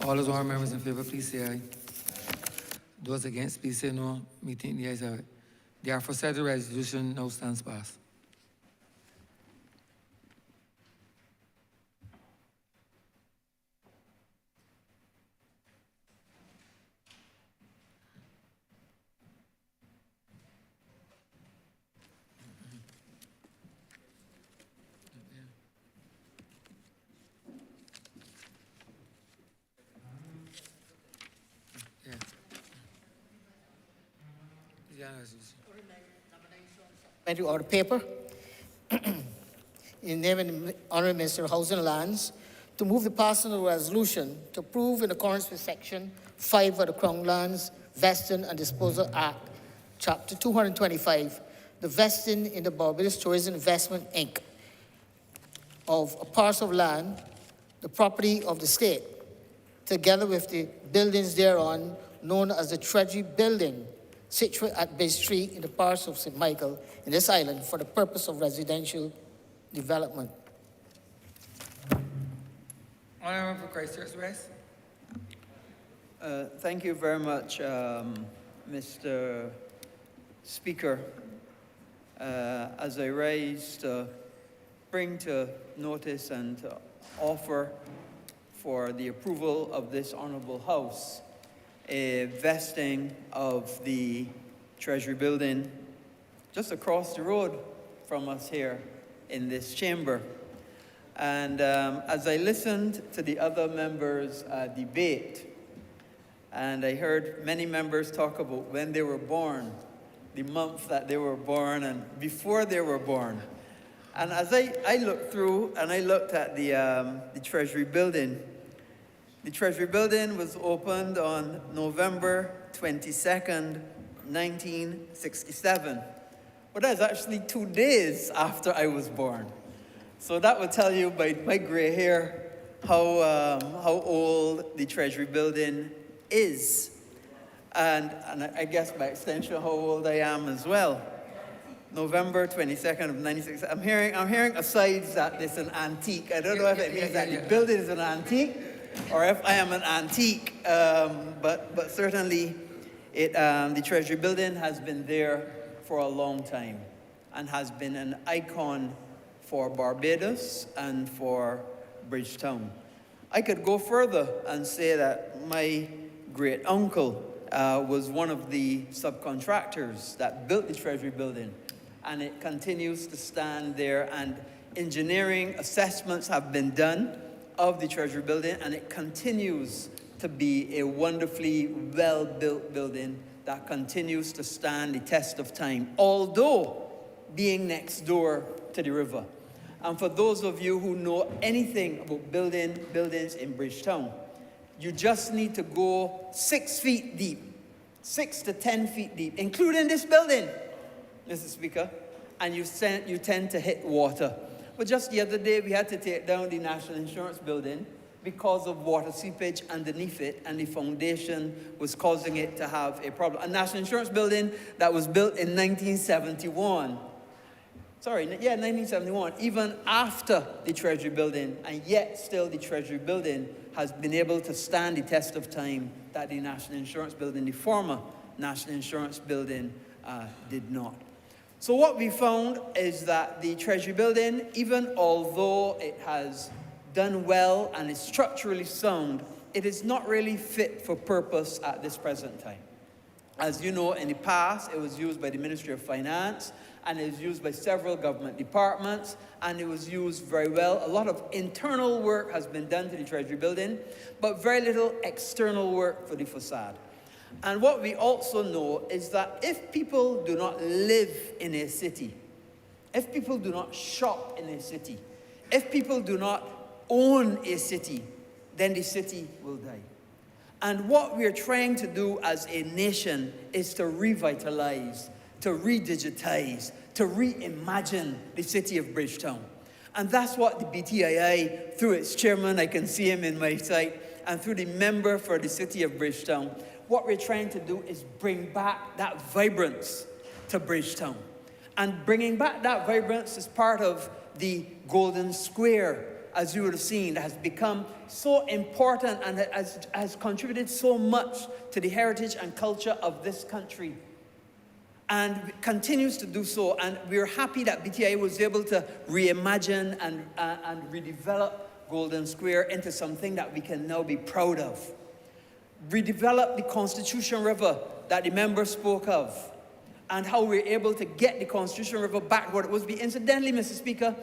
All those honourable members in favor, please say aye. Those against, please say no. Me think the ayes have it. The aforesaid resolution now stands passed. Yeah. Yeah, resolution. Supplementary order paper. In name of the Honourable Minister of Housing and Lands, to move the passing of a resolution to approve in accordance with Section 5 of the Crown Lands Vesting and Disposal Act, Chapter 225, the vesting in the Barbados Tourism Investment, Inc., of a parcel of land, the property of the state, together with the buildings thereon, known as the Treasury Building, situated at Bay Street in the parish of St. Michael in this island for the purpose of residential development. Honourable for Christchurch West. Thank you very much, Mr. Speaker. As I raise to bring to notice and to offer for the approval of this Honourable House a vesting of the Treasury Building just across the road from us here in this chamber. And as I listened to the other members' debate, and I heard many members talk about when they were born, the month that they were born, and before they were born. And as I looked through and I looked at the Treasury Building, the Treasury Building was opened on November 22nd, 1967. But that's actually 2 days after I was born. So that would tell you by my gray hair how old the Treasury Building is. And I guess by extension how old I am as well. November 22nd of 96. I'm hearing asides that it's an antique. I don't know if it means that the building is an antique or if I am an antique. But certainly the Treasury Building has been there for a long time and has been an icon for Barbados and for Bridgetown. I could go further and say that my great uncle was one of the subcontractors that built the Treasury Building, and it continues to stand there, and engineering assessments have been done of the Treasury Building, and it continues to be a wonderfully well-built building that continues to stand the test of time, although being next door to the river. And for those of you who know anything about buildings in Bridgetown, you just need to go 6 feet deep, 6 to 10 feet deep, including this building, Mr. Speaker, and you tend to hit water. But just the other day, we had to take down the National Insurance Building because of water seepage underneath it, and the foundation was causing it to have a problem. A National Insurance Building that was built in 1971. 1971, even after the Treasury Building, and yet still the Treasury Building has been able to stand the test of time that the National Insurance Building, the former National Insurance Building, did not. So what we found is that the Treasury Building, even although it has done well and is structurally sound, it is not really fit for purpose at this present time. As you know, in the past, it was used by the Ministry of Finance, and it was used by several government departments, and it was used very well. A lot of internal work has been done to the Treasury Building, but very little external work for the facade. And what we also know is that if people do not live in a city, if people do not shop in a city, if people do not own a city, then the city will die. And what we're trying to do as a nation is to revitalize, to redigitize, to reimagine the city of Bridgetown. And that's what the BTII, through its chairman, I can see him in my sight, and through the member for the city of Bridgetown, what we're trying to do is bring back that vibrance to Bridgetown. And bringing back that vibrance is part of the Golden Square, as you would have seen, that has become so important and has contributed so much to the heritage and culture of this country, and continues to do so. And we're happy that BTIA was able to reimagine and redevelop Golden Square into something that we can now be proud of. Redevelop the Constitution River that the member spoke of, and how we're able to get the Constitution River back where it was. Incidentally, Mr. Speaker,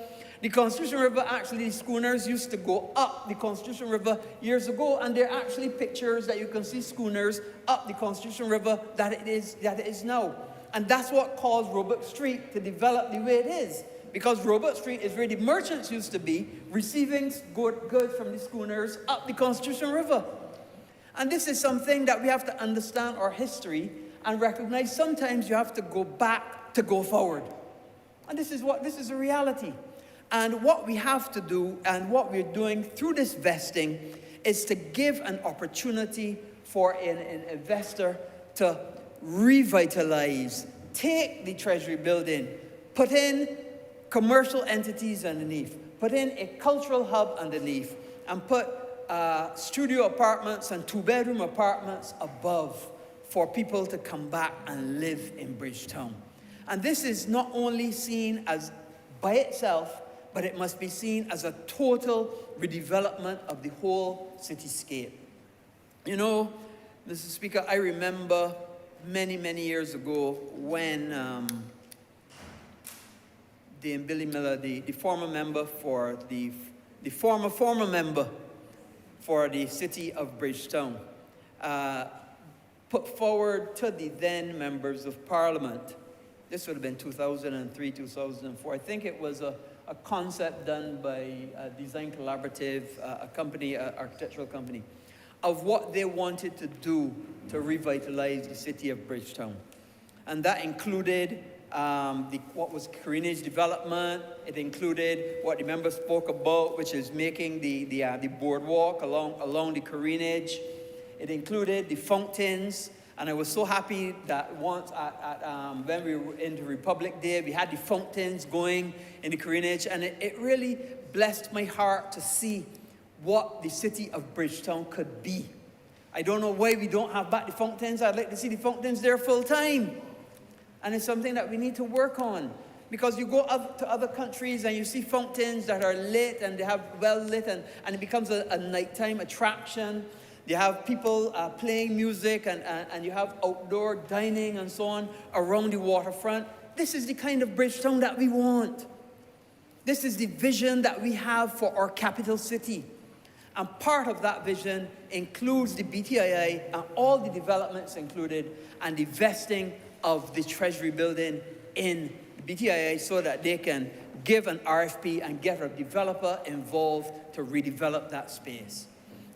the Constitution River, actually, the schooners used to go up the Constitution River years ago, and there are actually pictures that you can see schooners up the Constitution River that it is now. And that's what caused Robert Street to develop the way it is, because Robert Street is where the merchants used to be, receiving goods from the schooners up the Constitution River. And this is something that we have to understand our history and recognize sometimes you have to go back to go forward. And this is a reality. And what we have to do, and what we're doing through this vesting, is to give an opportunity for an investor to revitalize, take the Treasury building, put in commercial entities underneath, put in a cultural hub underneath, and put studio apartments and two-bedroom apartments above for people to come back and live in Bridgetown. And this is not only seen as by itself, but it must be seen as a total redevelopment of the whole cityscape. You know, Mr. Speaker, I remember many, many years ago when Dame Billy Miller, the former member for the former member for the city of Bridgetown, put forward to the then members of Parliament. This would have been 2003, 2004. I think it was a concept done by Design Collaborative, a company, an architectural company, of what they wanted to do to revitalize the city of Bridgetown. And that included what was Carinage development. It included what the members spoke about, which is making the boardwalk along the Carinage. It included the fountains. And I was so happy that once when we were in the Republic Day, we had the fountains going in the Carinage, and it really blessed my heart to see what the city of Bridgetown could be. I don't know why we don't have back the fountains. I'd like to see the fountains there full time. And it's something that we need to work on. Because you go to other countries and you see fountains that are lit and they have well lit, and it becomes a nighttime attraction. You have people playing music, and you have outdoor dining and so on around the waterfront. This is the kind of Bridgetown that we want. This is the vision that we have for our capital city. And part of that vision includes the BTII and all the developments included, and the vesting of the Treasury building in the BTII so that they can give an RFP and get a developer involved to redevelop that space.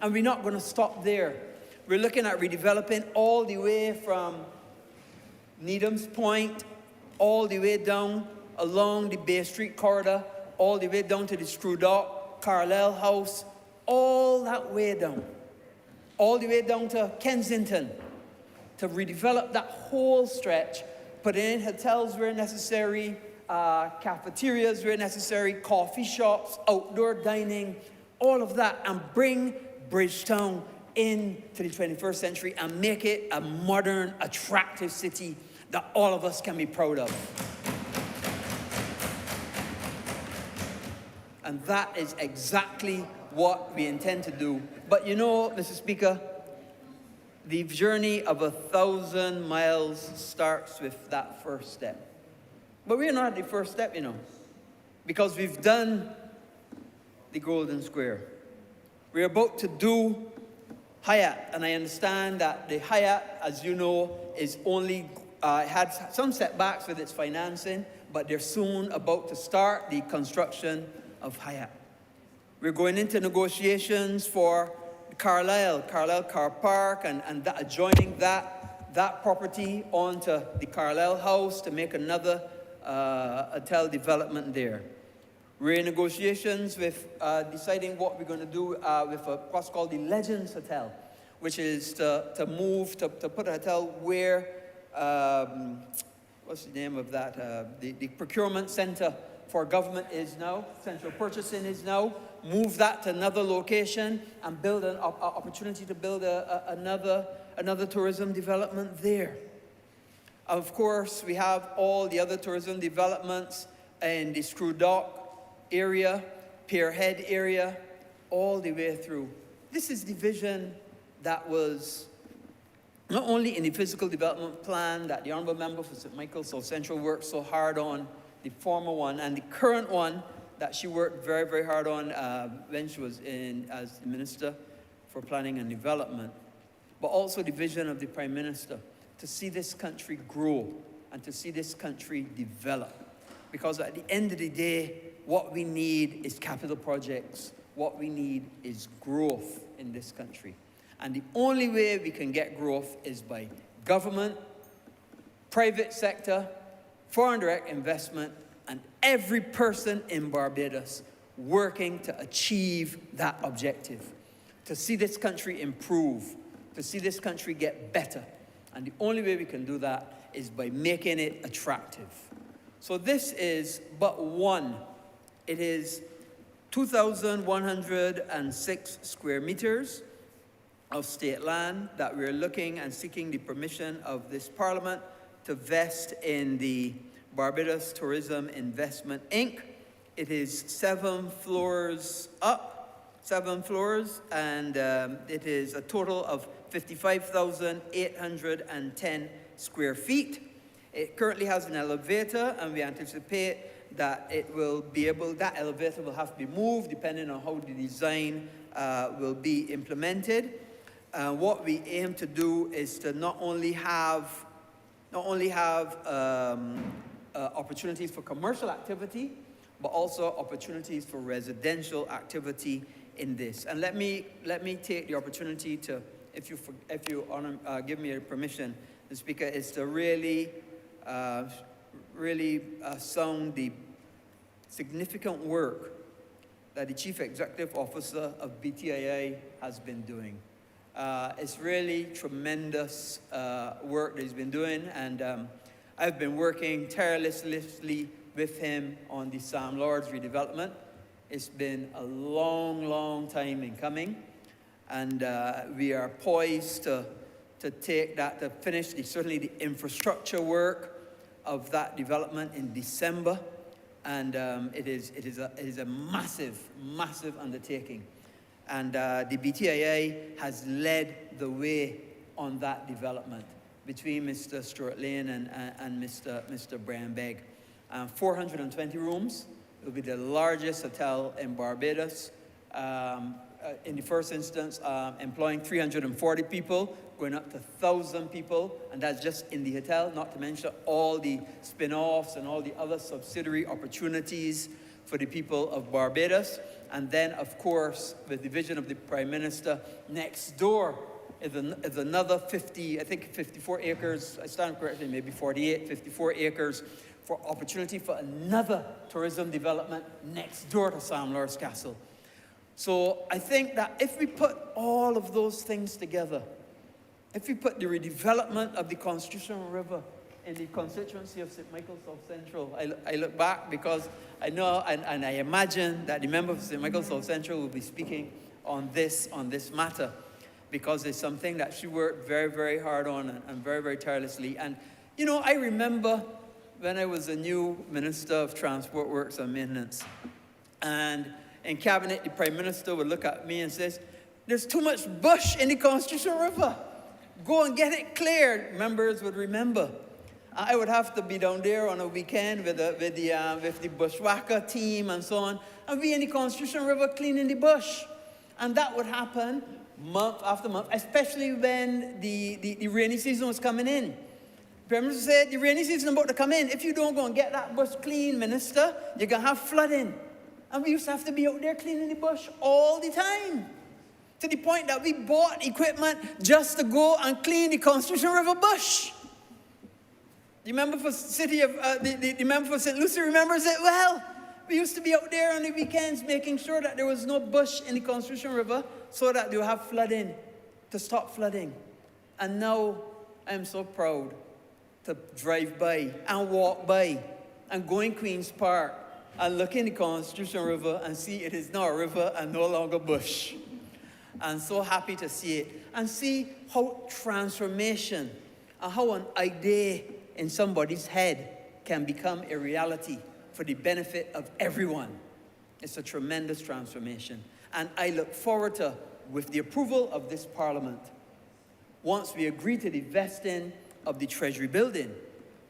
And we're not going to stop there. We're looking at redeveloping all the way from Needham's Point, all the way down along the Bay Street corridor, all the way down to the Screw Dock, Carlisle House, all that way down, all the way down to Kensington, to redevelop that whole stretch, put in hotels where necessary, cafeterias where necessary, coffee shops, outdoor dining, all of that, and bring Bridgetown into the 21st century and make it a modern, attractive city that all of us can be proud of. And that is exactly what we intend to do. But you know, Mr. Speaker, the journey of 1,000 miles starts with that first step. But we're not at the first step, you know, because we've done the Golden Square. We're about to do Hyatt, and I understand that the Hyatt, as you know, is only had some setbacks with its financing, but they're soon about to start the construction of Hyatt. We're going into negotiations for Carlisle Car Park, and adjoining that property onto the Carlisle House to make another hotel development there. We're in negotiations with deciding what we're going to do with what's called the Legends Hotel, which is to move, to put a hotel where, what's the name of that? The procurement center for government is now, central purchasing is now, move that to another location and build an opportunity to build another tourism development there. Of course, we have all the other tourism developments in the Screw Dock area, Pier Head area, all the way through. This is the vision that was not only in the physical development plan that the Honourable Member for St. Michael South Central worked so hard on, the former one, and the current one that she worked very, very hard on when she was in as the Minister for Planning and Development, but also the vision of the Prime Minister to see this country grow and to see this country develop. Because at the end of the day, what we need is capital projects. What we need is growth in this country. And the only way we can get growth is by government, private sector, foreign direct investment, and every person in Barbados working to achieve that objective, to see this country improve, to see this country get better. And the only way we can do that is by making it attractive. So this is but one. It is 2,106 square meters of state land that we're looking and seeking the permission of this Parliament to vest in the Barbados Tourism Investment, Inc. It is 7 floors up, 7 floors, and it is a total of 55,810 square feet. It currently has an elevator, and we anticipate that it will be able, that elevator will have to be moved depending on how the design will be implemented. What we aim to do is to not only have opportunities for commercial activity, but also opportunities for residential activity in this. And let me take the opportunity to, if you give me permission, the Speaker, is to really sound the significant work that the Chief Executive Officer of BTIA has been doing. It's really tremendous work that he's been doing, and I've been working tirelessly with him on the Sam Lords redevelopment. It's been a long, long time in coming, and we are poised to take that, to finish certainly the infrastructure work of that development in December, and it is a massive, massive undertaking. And the BTIA has led the way on that development between Mr. Stuart Lane and Mr. Brian Begg. 420 rooms. It will be the largest hotel in Barbados. In the first instance, employing 340 people, going up to 1,000 people, and that's just in the hotel, not to mention all the spin-offs and all the other subsidiary opportunities for the people of Barbados. And then, of course, with the vision of the Prime Minister, next door is another 50, I think 54 acres, I stand correctly, maybe 48, 54 acres for opportunity for another tourism development next door to Sam Lords Castle. So I think that if we put all of those things together, if we put the redevelopment of the Constitutional River in the constituency of St. Michael South Central, I look back because I know and I imagine that the member of St. Michael South Central will be speaking on this matter, because it's something that she worked very, very hard on and very, very tirelessly. And, you know, I remember when I was a new Minister of Transport Works and Maintenance, and in Cabinet, the Prime Minister would look at me and says, "There's too much bush in the Constitutional River. Go and get it cleared." Members would remember. I would have to be down there on a weekend with the bushwhacker team and so on, and be in the Constitutional River cleaning the bush. And that would happen month after month, especially when the rainy season was coming in. The Prime Minister said, "The rainy season is about to come in. If you don't go and get that bush clean, Minister, you're going to have flooding." And we used to have to be out there cleaning the bush all the time, to the point that we bought equipment just to go and clean the Constitutional River bush. The member for the member for St. Lucie remembers it well. We used to be out there on the weekends making sure that there was no bush in the Constitutional River so that they would have flooding, to stop flooding. And now I'm so proud to drive by and walk by and go in Queen's Park and look in the Constitutional River and see it is now a river and no longer bush. I'm so happy to see it and see how transformation and how an idea in somebody's head can become a reality for the benefit of everyone. It's a tremendous transformation. And I look forward to, with the approval of this Parliament, once we agree to the vesting of the Treasury building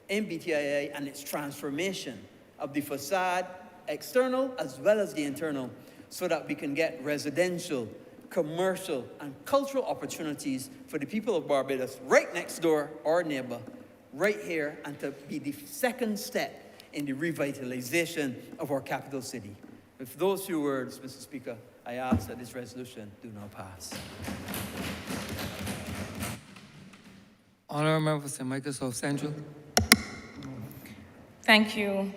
in BTIA and its transformation of the facade, external as well as the internal, so that we can get residential, commercial, and cultural opportunities for the people of Barbados right next door, our neighbor, right here, and to be the second step in the revitalization of our capital city. With those few words, Mr. Speaker, I ask that this resolution do not pass. Honourable Member for St. Michael South Central. Thank you,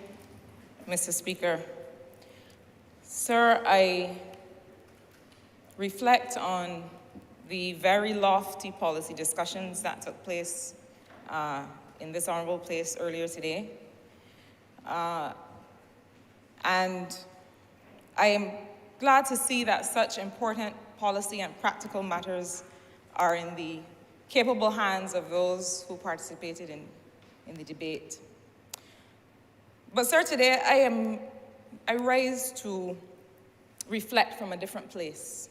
Mr. Speaker. Sir, I reflect on the very lofty policy discussions that took place in this honorable place earlier today. And I am glad to see that such important policy and practical matters are in the capable hands of those who participated in the debate. But sir, today I rise to reflect from a different place.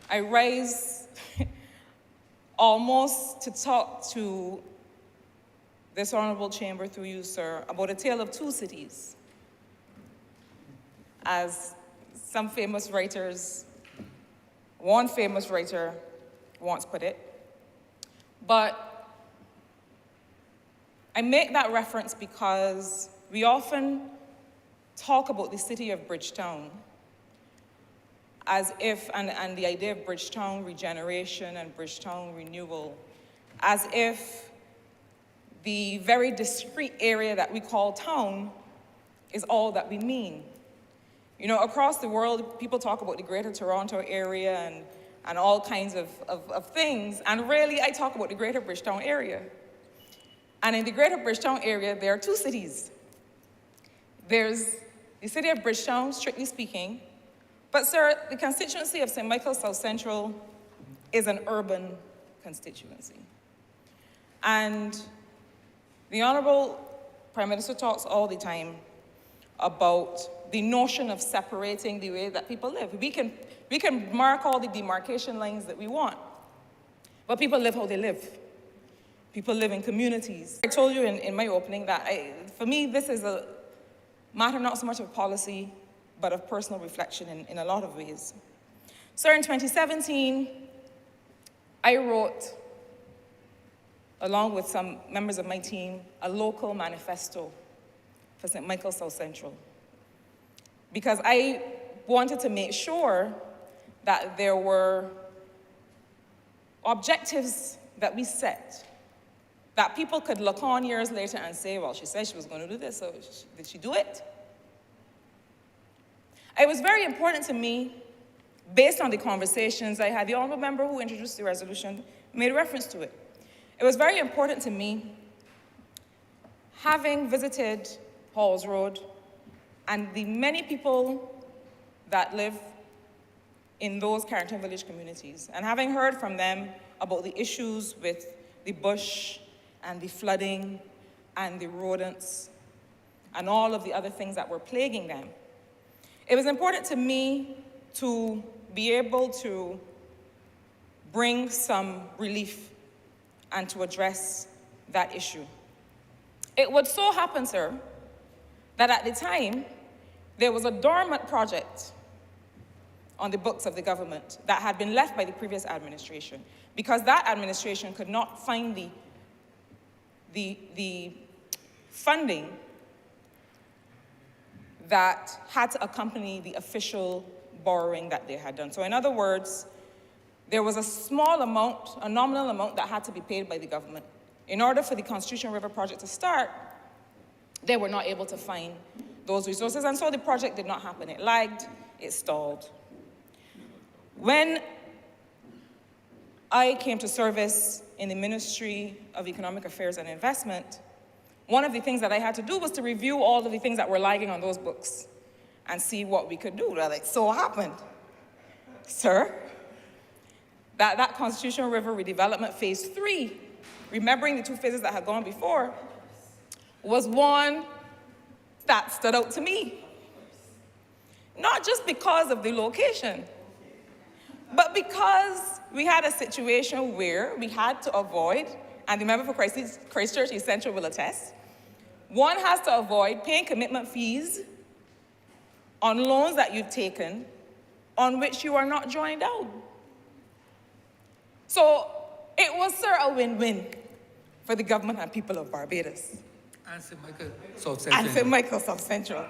I rise almost to talk to this honorable chamber through you, sir, about a tale of two cities. As some famous writers, one famous writer once put it. But I make that reference because we often talk about the city of Bridgetown as if, and the idea of Bridgetown regeneration and Bridgetown renewal, as if the very discrete area that we call town is all that we mean. You know, across the world, people talk about the Greater Toronto area and all kinds of things, and really I talk about the Greater Bridgetown area. And in the Greater Bridgetown area, there are two cities. There's the city of Bridgetown, strictly speaking, but sir, the constituency of St. Michael South Central is an urban constituency. And the Honourable Prime Minister talks all the time about the notion of separating the way that people live. We can mark all the demarcation lines that we want, but people live how they live. People live in communities. I told you in my opening that for me, this is a matter not so much of policy, but of personal reflection in a lot of ways. So in 2017, I wrote, along with some members of my team, a local manifesto for St. Michael South Central. Because I wanted to make sure that there were objectives that we set that people could look on years later and say, well, she said she was going to do this, so did she do it? It was very important to me, based on the conversations I had. The honourable member who introduced the resolution made reference to it. It was very important to me, having visited Halls Road and the many people that live in those Carrington Village communities, and having heard from them about the issues with the bush and the flooding and the rodents and all of the other things that were plaguing them. It was important to me to be able to bring some relief and to address that issue. It would so happen, sir, that at the time, there was a dormant project on the books of the government that had been left by the previous administration because that administration could not find the funding that had to accompany the official borrowing that they had done. So in other words, there was a small amount, a nominal amount that had to be paid by the government. In order for the Constitution River project to start, they were not able to find those resources, and so the project did not happen. It lagged, it stalled. When I came to service in the Ministry of Economic Affairs and Investment, one of the things that I had to do was to review all of the things that were lagging on those books and see what we could do. Well, it so happened, sir, that Constitution River redevelopment phase 3, remembering the two phases that had gone before, was one that stood out to me. Not just because of the location, but because we had a situation where we had to avoid, and the member for Christchurch East Central will attest, one has to avoid paying commitment fees on loans that you've taken on which you are not joined out. So it was, sir, a win-win for the government and people of Barbados. And St. Michael South Central. And St. Michael South Central.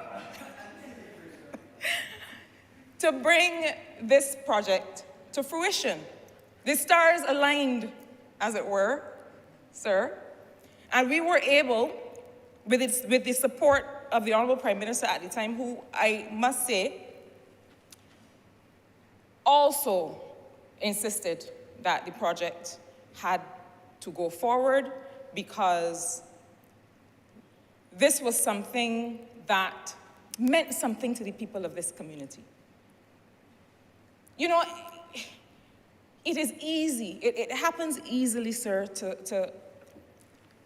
To bring this project to fruition. The stars aligned, as it were, sir, and we were able, with the support of the Honourable Prime Minister at the time, who I must say also insisted that the project had to go forward because this was something that meant something to the people of this community. You know, it is easy, it happens easily, sir,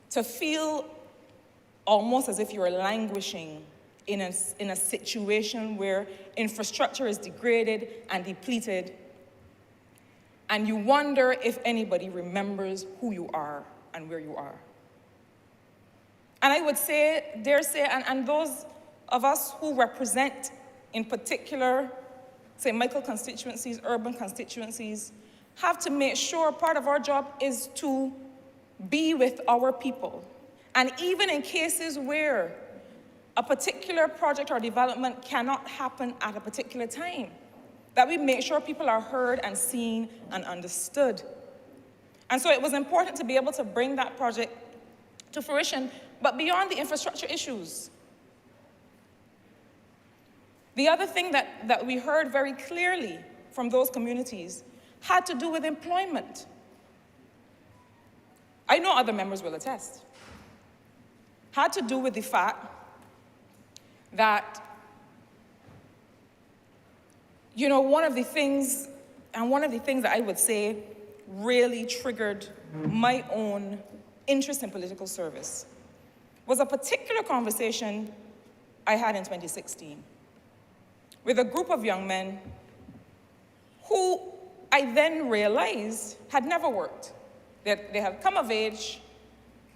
to feel almost as if you are languishing in a situation where infrastructure is degraded and depleted, and you wonder if anybody remembers who you are and where you are. And I would say, dare say, and those of us who represent, in particular, St. Michael constituencies, urban constituencies, have to make sure part of our job is to be with our people. And even in cases where a particular project or development cannot happen at a particular time, that we make sure people are heard and seen and understood. And so it was important to be able to bring that project to fruition, but beyond the infrastructure issues. The other thing that we heard very clearly from those communities had to do with employment. I know other members will attest. Had to do with the fact that, you know, one of the things that I would say really triggered my own interest in political service was a particular conversation I had in 2016 with a group of young men who I then realized had never worked. They had come of age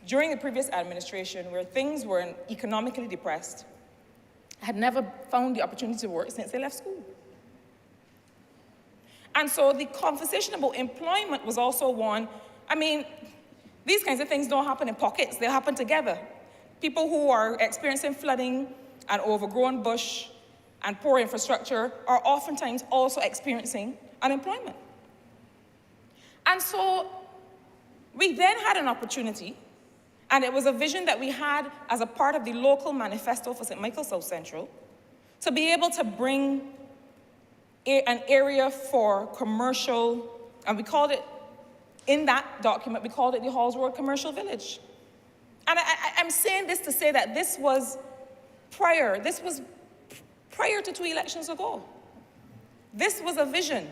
during the previous administration where things were economically depressed, had never found the opportunity to work since they left school. And so the conversation about employment was also one. I mean, these kinds of things don't happen in pockets, they happen together. People who are experiencing flooding and overgrown bush and poor infrastructure are oftentimes also experiencing unemployment. And so we then had an opportunity, and it was a vision that we had as a part of the local manifesto for St. Michael South Central, to be able to bring an area for commercial, and we called it, in that document, we called it the Halls Road Commercial Village. And I'm saying this to say that this was prior to 2 elections ago. This was a vision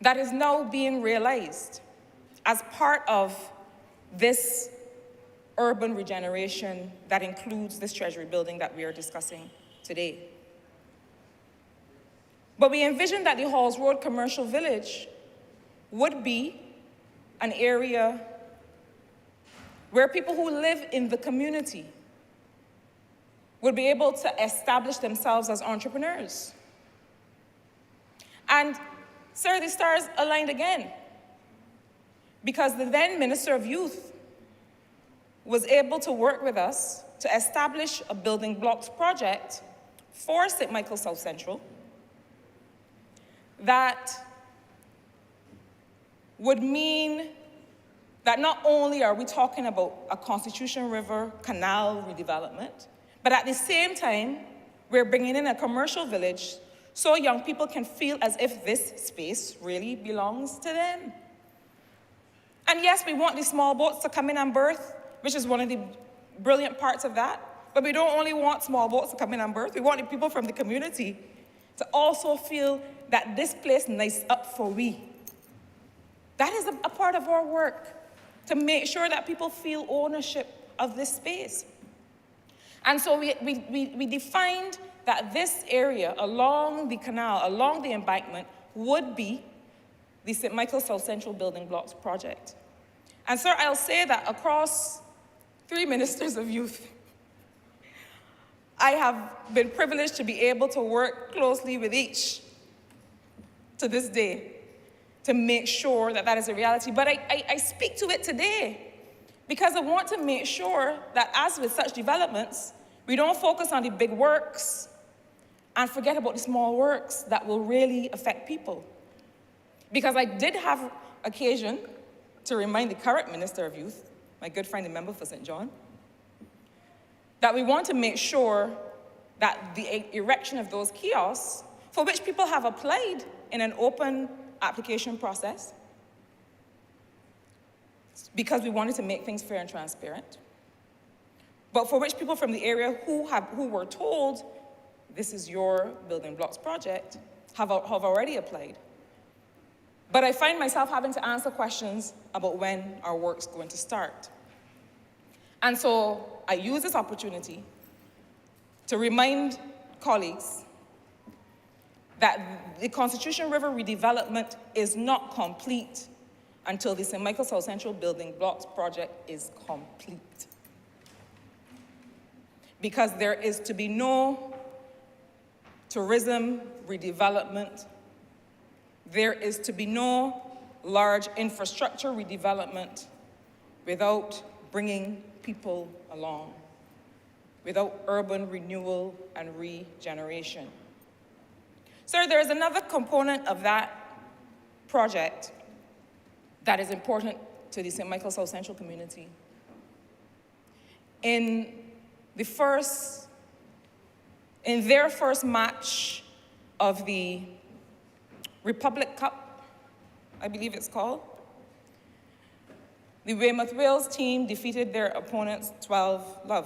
that is now being realized as part of this urban regeneration that includes this Treasury building that we are discussing today. But we envisioned that the Halls Road Commercial Village would be an area where people who live in the community would be able to establish themselves as entrepreneurs. And, sir, the stars aligned again, because the then Minister of Youth was able to work with us to establish a building blocks project for St. Michael South Central that would mean that not only are we talking about a Constitution River Canal redevelopment, but at the same time, we're bringing in a commercial village so young people can feel as if this space really belongs to them. And yes, we want these small boats to come in and berth, which is one of the brilliant parts of that. But we don't only want small boats to come in and berth, we want the people from the community to also feel that this place nice up for we. That is a part of our work, to make sure that people feel ownership of this space. And so we defined that this area along the canal, along the embankment, would be the St. Michael South Central Building Blocks project. And sir, I'll say that across 3 ministers of youth, I have been privileged to be able to work closely with each to this day to make sure that that is a reality. But I speak to it today because I want to make sure that as with such developments, we don't focus on the big works and forget about the small works that will really affect people. Because I did have occasion to remind the current Minister of Youth, my good friend and member for St. John, that we want to make sure that the erection of those kiosks, for which people have applied in an open application process, because we wanted to make things fair and transparent, but for which people from the area who were told, this is your building blocks project, have already applied. But I find myself having to answer questions about when our work's going to start. And so I use this opportunity to remind colleagues that the Constitution River redevelopment is not complete until the St. Michael South Central Building Blocks project is complete. Because there is to be no tourism redevelopment, there is to be no large infrastructure redevelopment without bringing people along, without urban renewal and regeneration. Sir, there is another component of that project that is important to the St. Michael South Central community. In their first match of the Republic Cup, I believe it's called, the Weymouth Wales team defeated their opponents 12-0.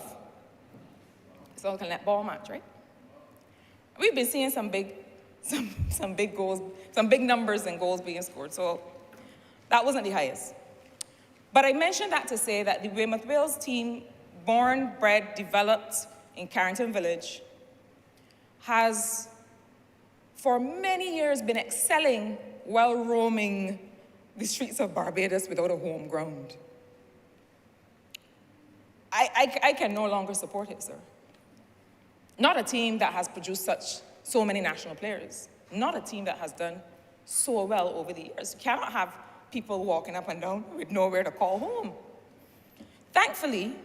It's all a netball match, right? We've been seeing some big goals, some big numbers and goals being scored, so that wasn't the highest. But I mentioned that to say that the Weymouth Wales team, born, bred, developed in Carrington Village, has for many years been excelling while roaming the streets of Barbados without a home ground. I can no longer support it, sir. Not a team that has produced so many national players. Not a team that has done so well over the years. You cannot have people walking up and down with nowhere to call home. Thankfully,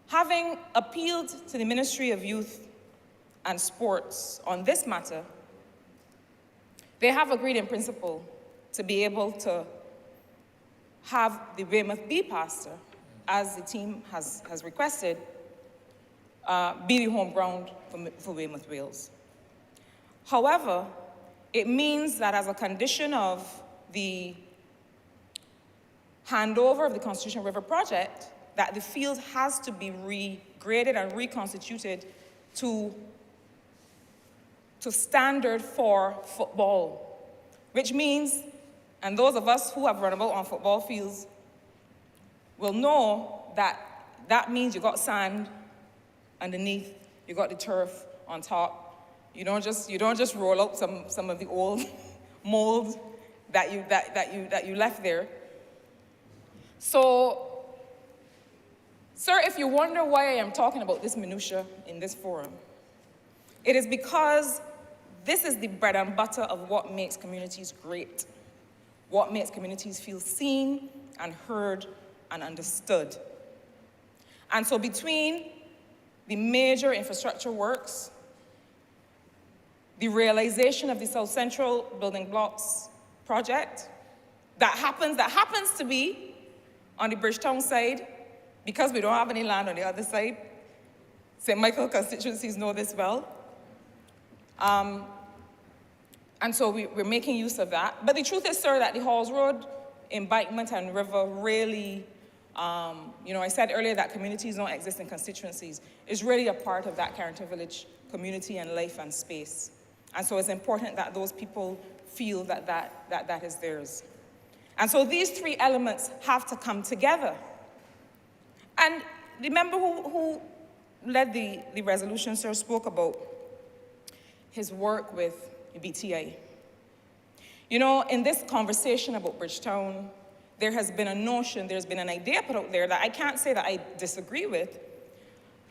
having appealed to the Ministry of Youth and Sports on this matter, they have agreed in principle to be able to have the Weymouth B pastor, as the team has requested, be the home ground for Weymouth Wales. However, it means that as a condition of the handover of the Constitution River project, that the field has to be regraded and reconstituted to standard for football, which means, and those of us who have run about on football fields will know that that means you got sand underneath, you got the turf on top. You don't just roll out some of the old mold that you left there. So, sir, if you wonder why I am talking about this minutia in this forum, it is because this is the bread and butter of what makes communities great, what makes communities feel seen and heard and understood. And so between the major infrastructure works, the realization of the South Central Building Blocks project, that happens to be on the Bridgetown side, because we don't have any land on the other side. St. Michael constituencies know this well. And so we're making use of that. But the truth is, sir, that the Halls Road embankment and river really, I said earlier that communities don't exist in constituencies. It's really a part of that Carrington Village community and life and space. And so it's important that those people feel that is theirs. And so these three elements have to come together. And the member who led the resolution, sir, spoke about his work with BTI. You know, in this conversation about Bridgetown, there has been a notion, there's been an idea put out there that I can't say that I disagree with,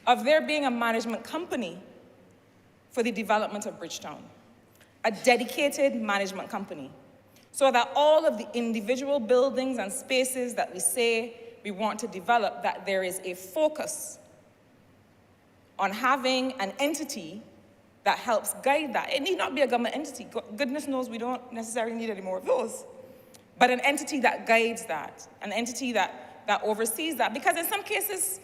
of there being a management company for the development of Bridgetown, a dedicated management company, so that all of the individual buildings and spaces that we say we want to develop, that there is a focus on having an entity that helps guide that. It need not be a government entity. Goodness knows we don't necessarily need any more of those. But an entity that guides that, an entity that oversees that. Because in some cases,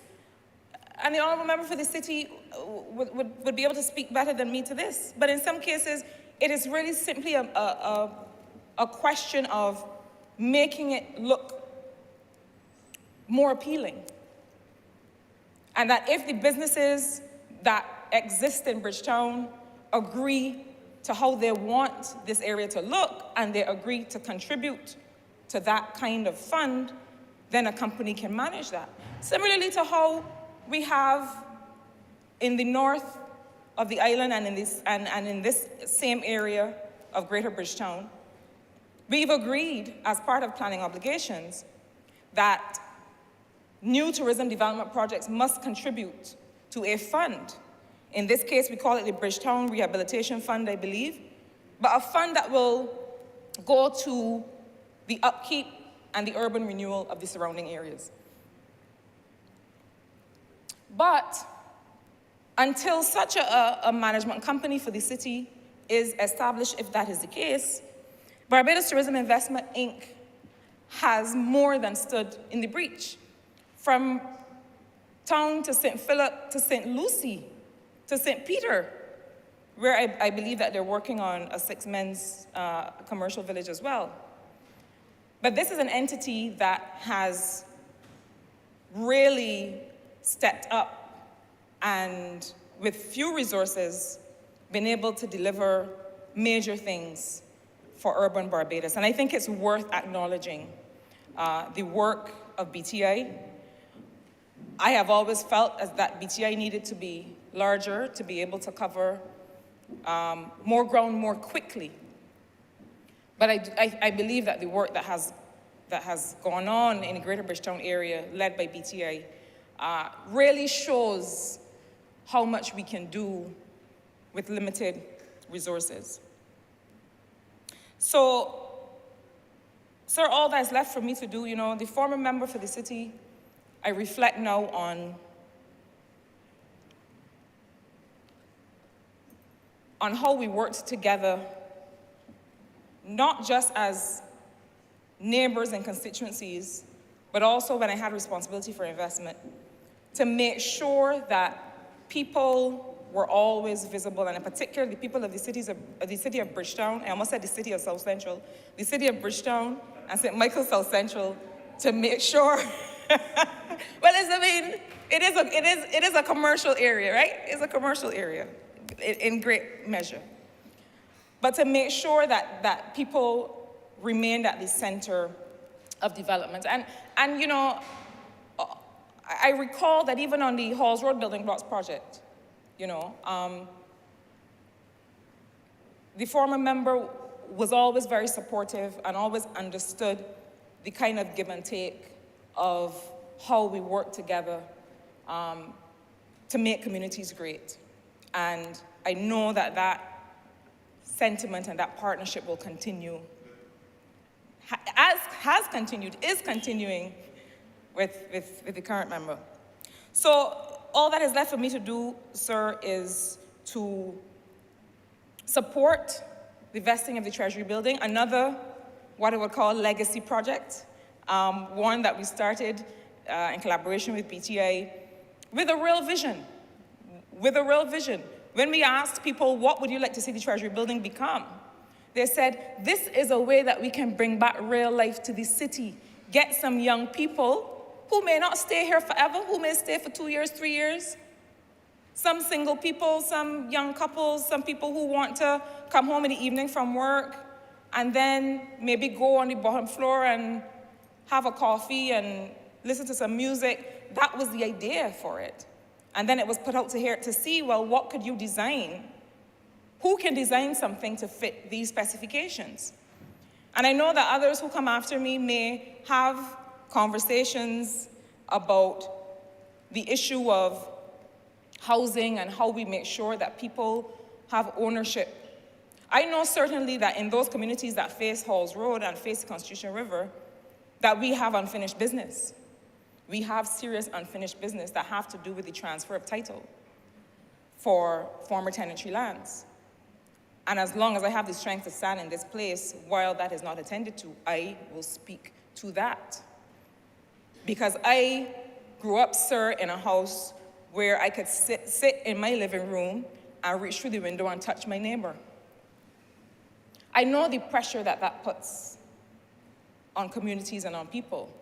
and the honourable member for the city would be able to speak better than me to this. But in some cases, it is really simply a question of making it look more appealing. And that if the businesses that exist in Bridgetown agree to how they want this area to look, and they agree to contribute to that kind of fund, then a company can manage that. Similarly to how we have in the north of the island and in this same area of Greater Bridgetown, we've agreed as part of planning obligations that new tourism development projects must contribute to a fund. In this case, we call it the Bridgetown Rehabilitation Fund, I believe, but a fund that will go to the upkeep and the urban renewal of the surrounding areas. But until such a management company for the city is established, if that is the case, Barbados Tourism Investment, Inc. has more than stood in the breach. From town to St. Philip to St. Lucie to St. Peter, where I believe that they're working on a 6-men's commercial village as well. But this is an entity that has really stepped up and with few resources been able to deliver major things for urban Barbados. And I think it's worth acknowledging the work of BTI. I have always felt that BTI needed to be larger to be able to cover more ground more quickly. But I believe that the work that has gone on in the Greater Bridgetown area, led by BTI, really shows how much we can do with limited resources. So, sir, all that's left for me to do, the former member for the city, I reflect now on how we worked together, not just as neighbors and constituencies, but also when I had responsibility for investment, to make sure that people were always visible, and in particular, the people of the city of Bridgetown, I almost said the city of South Central, the city of Bridgetown and St. Michael's South Central, to make sure, well, it is a commercial area, right? It's a commercial area in great measure. But to make sure that people remained at the center of development. And I recall that even on the Halls Road Building Blocks project, the former member was always very supportive and always understood the kind of give and take of how we work together to make communities great. And I know that sentiment and that partnership will continue, has continued, is continuing with the current member. So all that is left for me to do, sir, is to support the vesting of the Treasury building, another, what I would call legacy project, one that we started in collaboration with BTA with a real vision, When we asked people, what would you like to see the Treasury building become? They said, this is a way that we can bring back real life to the city, get some young people who may not stay here forever, who may stay for 2 years, 3 years, some single people, some young couples, some people who want to come home in the evening from work and then maybe go on the bottom floor and have a coffee and listen to some music. That was the idea for it. And then it was put out to see, well, what could you design? Who can design something to fit these specifications? And I know that others who come after me may have conversations about the issue of housing and how we make sure that people have ownership. I know certainly that in those communities that face Halls Road and face the Constitution River, that we have unfinished business. We have serious unfinished business that have to do with the transfer of title for former tenantry lands. And as long as I have the strength to stand in this place while that is not attended to, I will speak to that. Because I grew up, sir, in a house where I could sit in my living room and reach through the window and touch my neighbor. I know the pressure that puts on communities and on people.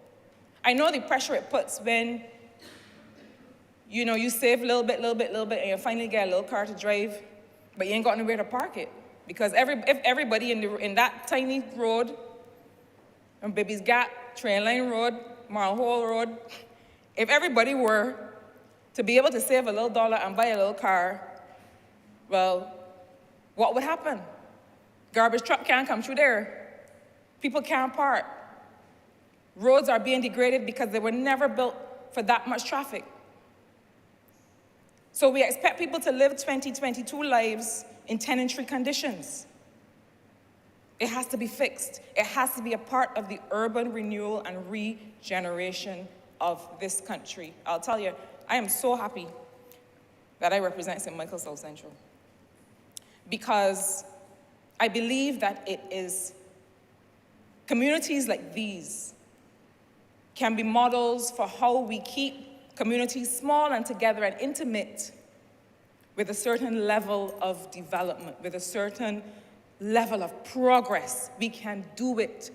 I know the pressure it puts when, you save a little bit, and you finally get a little car to drive, but you ain't got nowhere to park it. Because if everybody in that tiny road, from Baby's Gap, Train Line Road, Marl Hole Road, if everybody were to be able to save a little dollar and buy a little car, well, what would happen? Garbage truck can't come through there. People can't park. Roads are being degraded because they were never built for that much traffic. So we expect people to live 2022 lives in tenantry conditions. It has to be fixed. It has to be a part of the urban renewal and regeneration of this country. I'll tell you, I am so happy that I represent St. Michael South Central, because I believe that it is communities like these can be models for how we keep communities small and together and intimate with a certain level of development, with a certain level of progress. We can do it.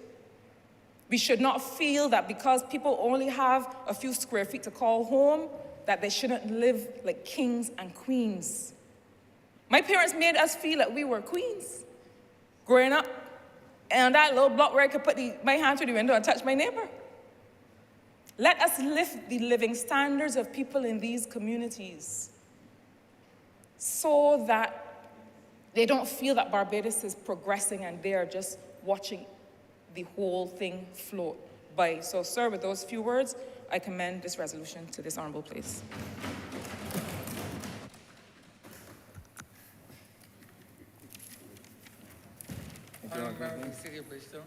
We should not feel that because people only have a few square feet to call home, that they shouldn't live like kings and queens. My parents made us feel that we were queens growing up, and that little block where I could put my hand through the window and touch my neighbor. Let us lift the living standards of people in these communities so that they don't feel that Barbados is progressing and they're just watching the whole thing float by. So, sir, with those few words, I commend this resolution to this honourable place. Honourable Member of the City of Bridgetown.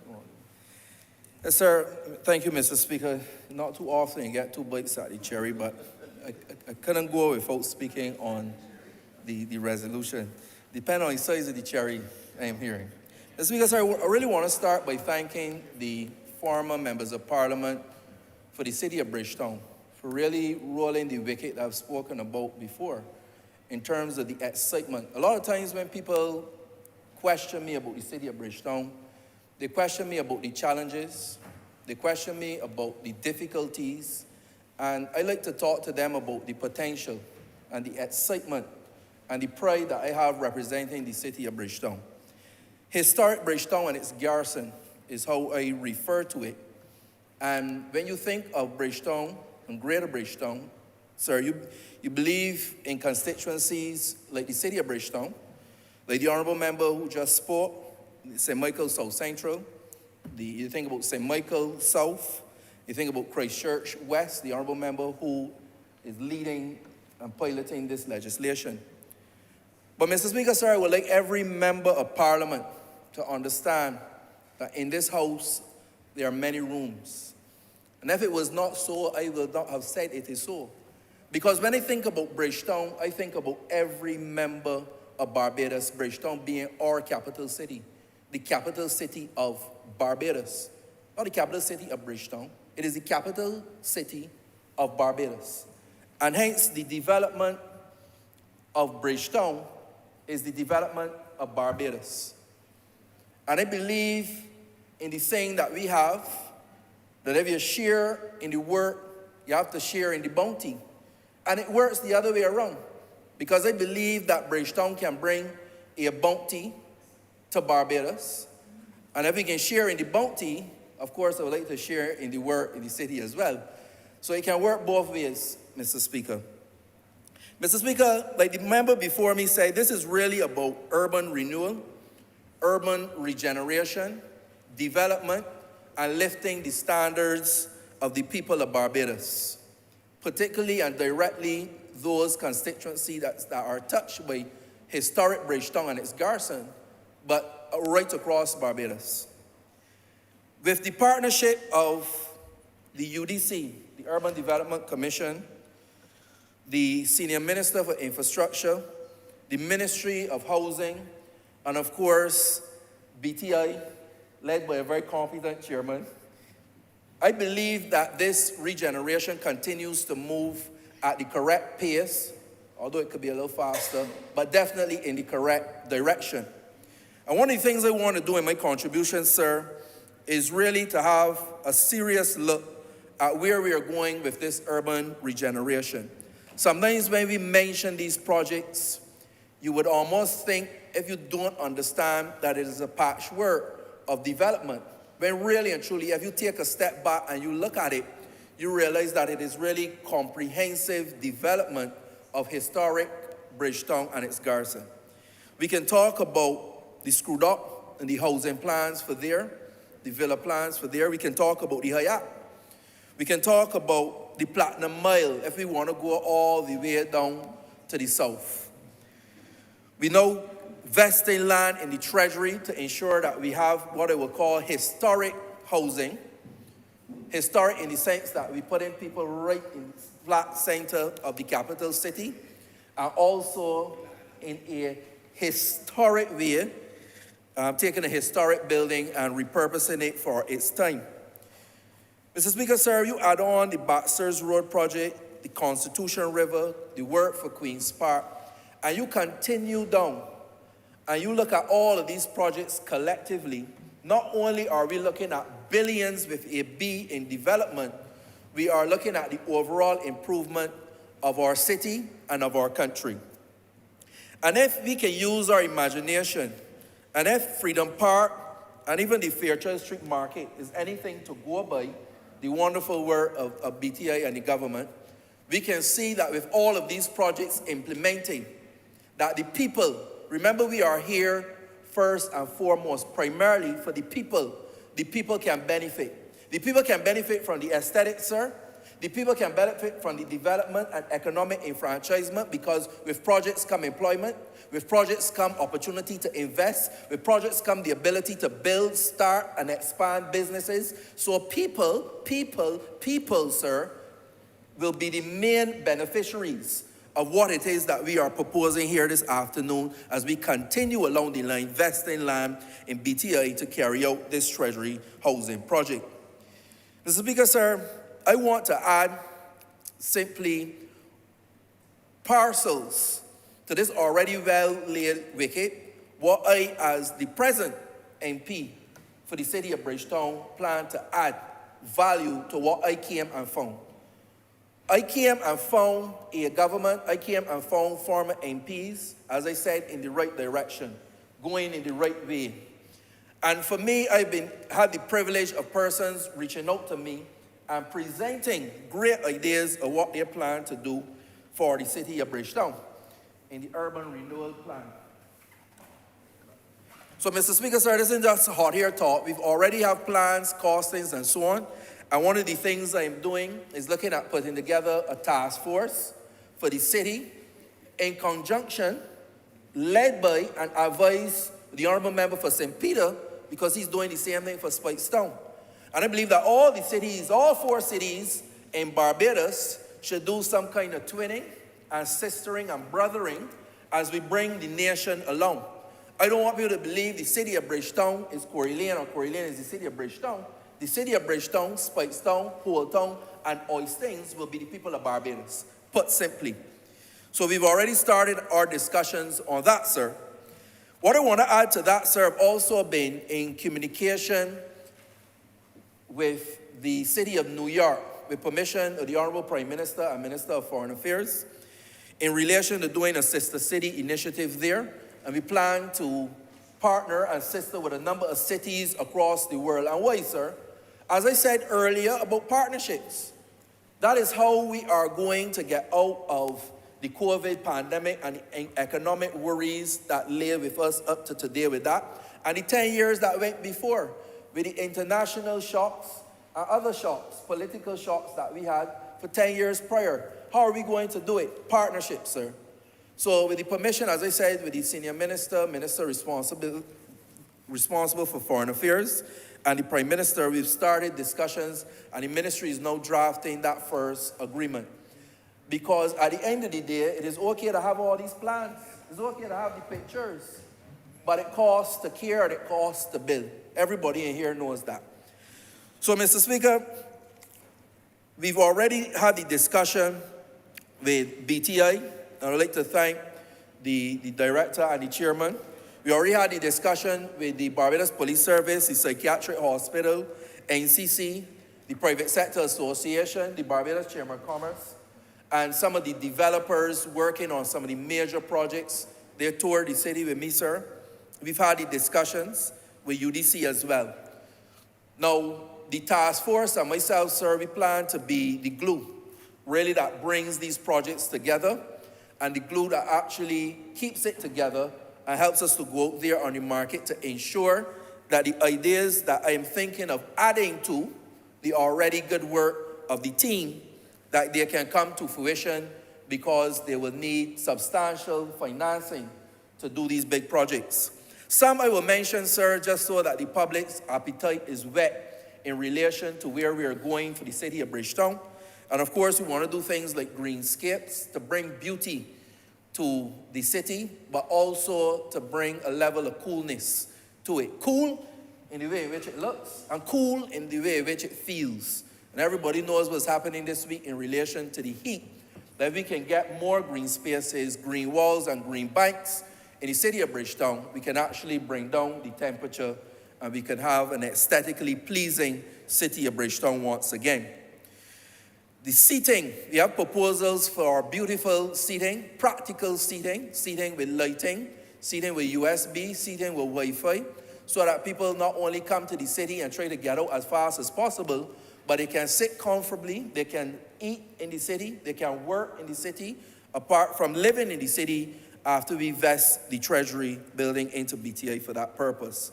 Yes, sir. Thank you, Mr. Speaker. Not too often you get two bites at the cherry, but I couldn't go without speaking on the resolution. Depending on the size of the cherry I am hearing. Mr. Speaker, sir, I really want to start by thanking the former members of Parliament for the City of Bridgetown for really rolling the wicket that I've spoken about before in terms of the excitement. A lot of times when people question me about the City of Bridgetown, they question me about the challenges, they question me about the difficulties, and I like to talk to them about the potential and the excitement and the pride that I have representing the City of Bridgetown. Historic Bridgetown and its garrison is how I refer to it. And when you think of Bridgetown and Greater Bridgetown, sir, you believe in constituencies like the City of Bridgetown, like the honourable member who just spoke, St. Michael South Central, you think about St. Michael South, you think about Christchurch West, the honourable member who is leading and piloting this legislation. But Mr. Speaker, sir, I would like every member of Parliament to understand that in this House, there are many rooms. And if it was not so, I would not have said it is so. Because when I think about Bridgetown, I think about every member of Barbados, Bridgetown being our capital city, the capital city of Barbados. Not the capital city of Bridgetown, it is the capital city of Barbados. And hence, the development of Bridgetown is the development of Barbados. And I believe in the saying that we have, that if you share in the work, you have to share in the bounty. And it works the other way around. Because I believe that Bridgetown can bring a bounty to Barbados. And if we can share in the bounty, of course, I would like to share in the work in the city as well. So it can work both ways, Mr. Speaker. Mr. Speaker, like the member before me said, this is really about urban renewal, urban regeneration, development, and lifting the standards of the people of Barbados, particularly and directly those constituencies that are touched by historic Bridgetown and its garrison, but right across Barbados. With the partnership of the UDC, the Urban Development Commission, the Senior Minister for Infrastructure, the Ministry of Housing, and of course, BTI, led by a very competent chairman, I believe that this regeneration continues to move at the correct pace, although it could be a little faster, but definitely in the correct direction. And one of the things I want to do in my contribution, sir, is really to have a serious look at where we are going with this urban regeneration. Sometimes when we mention these projects, you would almost think, if you don't understand, that it is a patchwork of development. When really and truly, if you take a step back and you look at it, you realize that it is really comprehensive development of historic Bridgetown and its garrison. We can talk about the screwed up and the housing plans for there, the villa plans for there. We can talk about the Hayat. We can talk about the Platinum Mile if we want to go all the way down to the south. We know vesting land in the Treasury to ensure that we have what I would call historic housing. Historic in the sense that we put in people right in the flat center of the capital city, and also in a historic way, taking a historic building and repurposing it for its time. Mr. Speaker, sir, you add on the Baxter's Road project, the Constitution River, the work for Queen's Park, and you continue down, and you look at all of these projects collectively. Not only are we looking at billions with a B in development, we are looking at the overall improvement of our city and of our country. And if we can use our imagination, and if Freedom Park and even the Fairchild Street Market is anything to go by, the wonderful work of BTI and the government, we can see that with all of these projects implementing, that the people, remember we are here first and foremost, primarily for the people. The people can benefit. The people can benefit from the aesthetics, sir. The people can benefit from the development and economic enfranchisement, because with projects come employment, with projects come opportunity to invest, with projects come the ability to build, start, and expand businesses. So people, sir, will be the main beneficiaries of what it is that we are proposing here this afternoon as we continue along the line, investing land in BTI to carry out this Treasury housing project. Mr. Speaker, sir, I want to add simply parcels to this already well-laid wicket, what I, as the present MP for the city of Bridgetown, plan to add value to what I came and found. I came and found a government, I came and found former MPs, as I said, in the right direction, going in the right way. And for me, I've had the privilege of persons reaching out to me and presenting great ideas of what they plan to do for the city of Bridgetown in the urban renewal plan. So, Mr. Speaker, sir, this isn't just hot air talk. We've already have plans, costings, and so on. And one of the things I'm doing is looking at putting together a task force for the city in conjunction, led by and advised the Honourable Member for St. Peter, because he's doing the same thing for Spikestown. And I believe that all the cities, all 4 cities in Barbados should do some kind of twinning and sistering and brothering as we bring the nation along. I don't want people to believe the city of Bridgetown is Corey Lane or Corey Lane is the city of Bridgetown. The city of Bridgetown, Spikestown, Holetown, and Oistins will be the people of Barbados, put simply. So we've already started our discussions on that, sir. What I want to add to that, sir, I've also been in communication with the city of New York, with permission of the Honourable Prime Minister and Minister of Foreign Affairs, in relation to doing a sister city initiative there. And we plan to partner and sister with a number of cities across the world. And why, sir? As I said earlier about partnerships, that is how we are going to get out of the COVID pandemic and the economic worries that lay with us up to today with that. And the 10 years that went before, with the international shocks and other shocks, political shocks that we had for 10 years prior. How are we going to do it? Partnership, sir. So with the permission, as I said, with the senior minister, minister responsible for foreign affairs, and the Prime Minister, we've started discussions, and the ministry is now drafting that first agreement. Because at the end of the day, it is okay to have all these plans. It's okay to have the pictures. But it costs to care and it costs to build. Everybody in here knows that. So, Mr. Speaker, we've already had the discussion with BTI. And I'd like to thank the director and the chairman. We already had the discussion with the Barbados Police Service, the Psychiatric Hospital, NCC, the Private Sector Association, the Barbados Chamber of Commerce, and some of the developers working on some of the major projects. They toured the city with me, sir. We've had the discussions with UDC as well. Now, the task force and myself, sir, we plan to be the glue, really, that brings these projects together, and the glue that actually keeps it together and helps us to go out there on the market to ensure that the ideas that I am thinking of adding to the already good work of the team, that they can come to fruition, because they will need substantial financing to do these big projects. Some I will mention, sir, just so that the public's appetite is whet in relation to where we are going for the city of Bridgetown. And of course, we want to do things like greenscapes to bring beauty to the city, but also to bring a level of coolness to it. Cool in the way in which it looks, and cool in the way in which it feels. And everybody knows what's happening this week in relation to the heat, that we can get more green spaces, green walls, and green banks in the city of Bridgetown. We can actually bring down the temperature, and we can have an aesthetically pleasing city of Bridgetown once again. The seating, we have proposals for beautiful seating, practical seating, seating with lighting, seating with USB, seating with Wi-Fi, so that people not only come to the city and try to get out as fast as possible, but they can sit comfortably, they can eat in the city, they can work in the city, apart from living in the city after we vest the Treasury building into BTA for that purpose.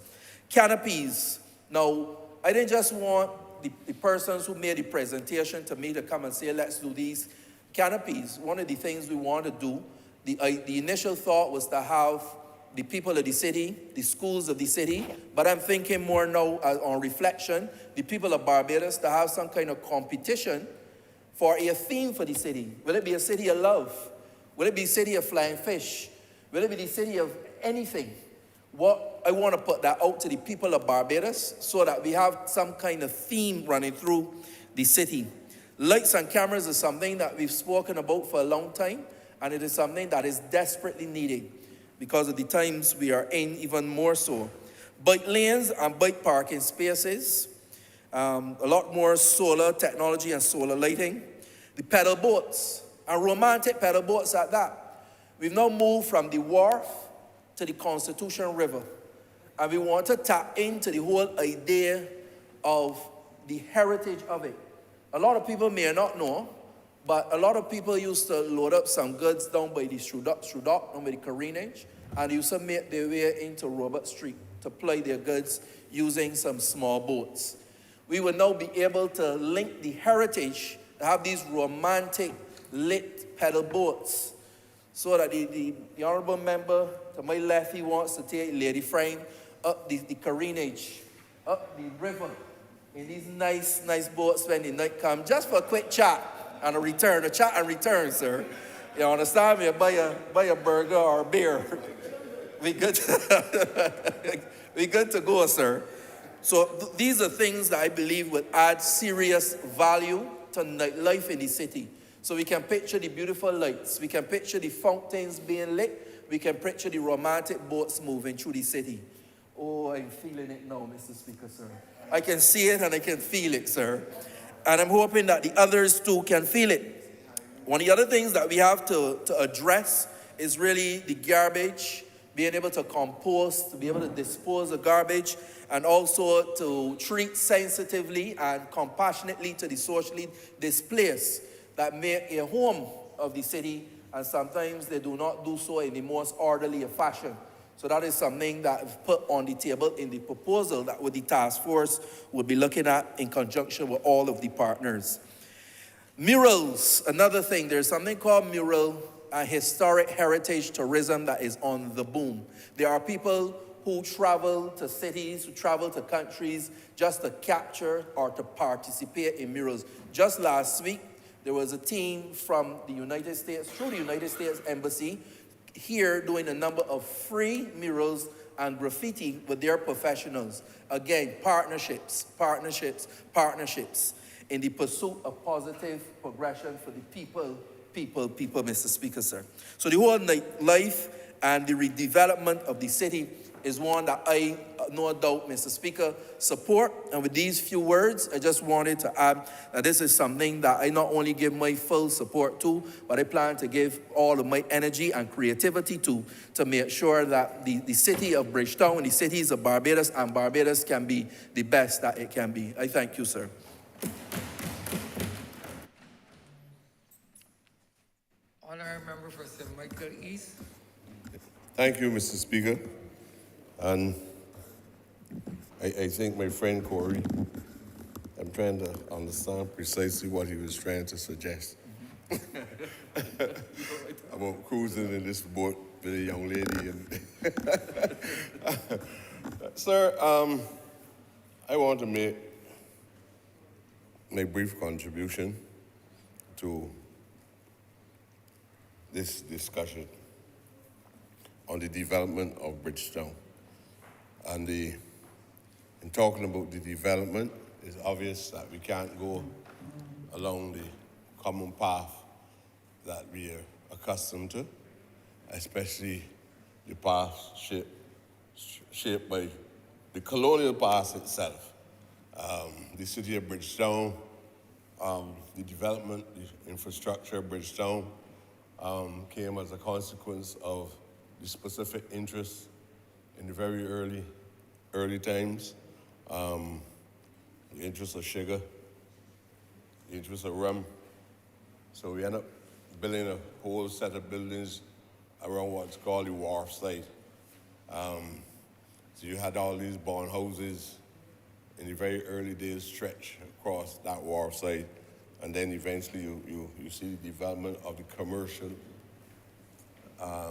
Canopies. Now, I didn't just want the persons who made the presentation to me to come and say, let's do these canopies. One of the things we want to do, the initial thought was to have the people of the city, the schools of the city, but I'm thinking more now on reflection, the people of Barbados, to have some kind of competition for a theme for the city. Will it be a city of love? Will it be a city of flying fish? Will it be the city of anything? What I want to put that out to the people of Barbados so that we have some kind of theme running through the city. Lights and cameras is something that we've spoken about for a long time, and it is something that is desperately needed because of the times we are in, even more so. Bike lanes and bike parking spaces, a lot more solar technology and solar lighting. The pedal boats, and romantic pedal boats at that. We've now moved from the wharf to the Constitution River, and we want to tap into the whole idea of the heritage of it. A lot of people may not know, but a lot of people used to load up some goods down by the Strudock, down by the Carinage, and used to make their way into Robert Street to ply their goods using some small boats. We will now be able to link the heritage, to have these romantic lit pedal boats, so that the honourable member to my left, he wants to take Lady Frame up the Carinage, up the river, in these nice boats when the night comes, just for a quick chat and a return, a chat and return, sir. You understand me? Buy a burger or a beer. We good to go, sir. So these are things that I believe would add serious value to nightlife in the city. So we can picture the beautiful lights, we can picture the fountains being lit, we can picture the romantic boats moving through the city. Oh, I'm feeling it now, Mr. Speaker, sir. I can see it and I can feel it, sir. And I'm hoping that the others too can feel it. One of the other things that we have to address is really the garbage, being able to compost, to be able to dispose of garbage, and also to treat sensitively and compassionately to the socially displaced that make a home of the city, and sometimes they do not do so in the most orderly fashion. So that is something that I've put on the table in the proposal that the task force will be looking at in conjunction with all of the partners. Murals, another thing. There's something called mural and historic heritage tourism that is on the boom. There are people who travel to cities, who travel to countries just to capture or to participate in murals. Just last week, there was a team from the United States, through the United States Embassy, here doing a number of free murals and graffiti with their professionals. Again, partnerships in the pursuit of positive progression for the people people, Mr. Speaker, sir. So the whole life and the redevelopment of the city is one that I, no doubt, Mr. Speaker, support. And with these few words, I just wanted to add that this is something that I not only give my full support to, but I plan to give all of my energy and creativity to make sure that the city of Bridgetown and the cities of Barbados and Barbados can be the best that it can be. I thank you, sir. Honourable Member for St. Michael East. Thank you, Mr. Speaker. And I think my friend Corey, I'm trying to understand precisely what he was trying to suggest. About cruising in this boat with a young lady. And Sir, I want to make my brief contribution to this discussion on the development of Bridgetown. And in talking about the development, it's obvious that we can't go along the common path that we are accustomed to, especially the path shaped by the colonial past itself. The city of Bridgetown, the development, the infrastructure of Bridgetown came as a consequence of the specific interests in the very early times, the interest of sugar, the interest of rum. So we end up building a whole set of buildings around what's called the wharf site. So you had all these bond houses in the very early days stretch across that wharf site, and then eventually you see the development of the commercial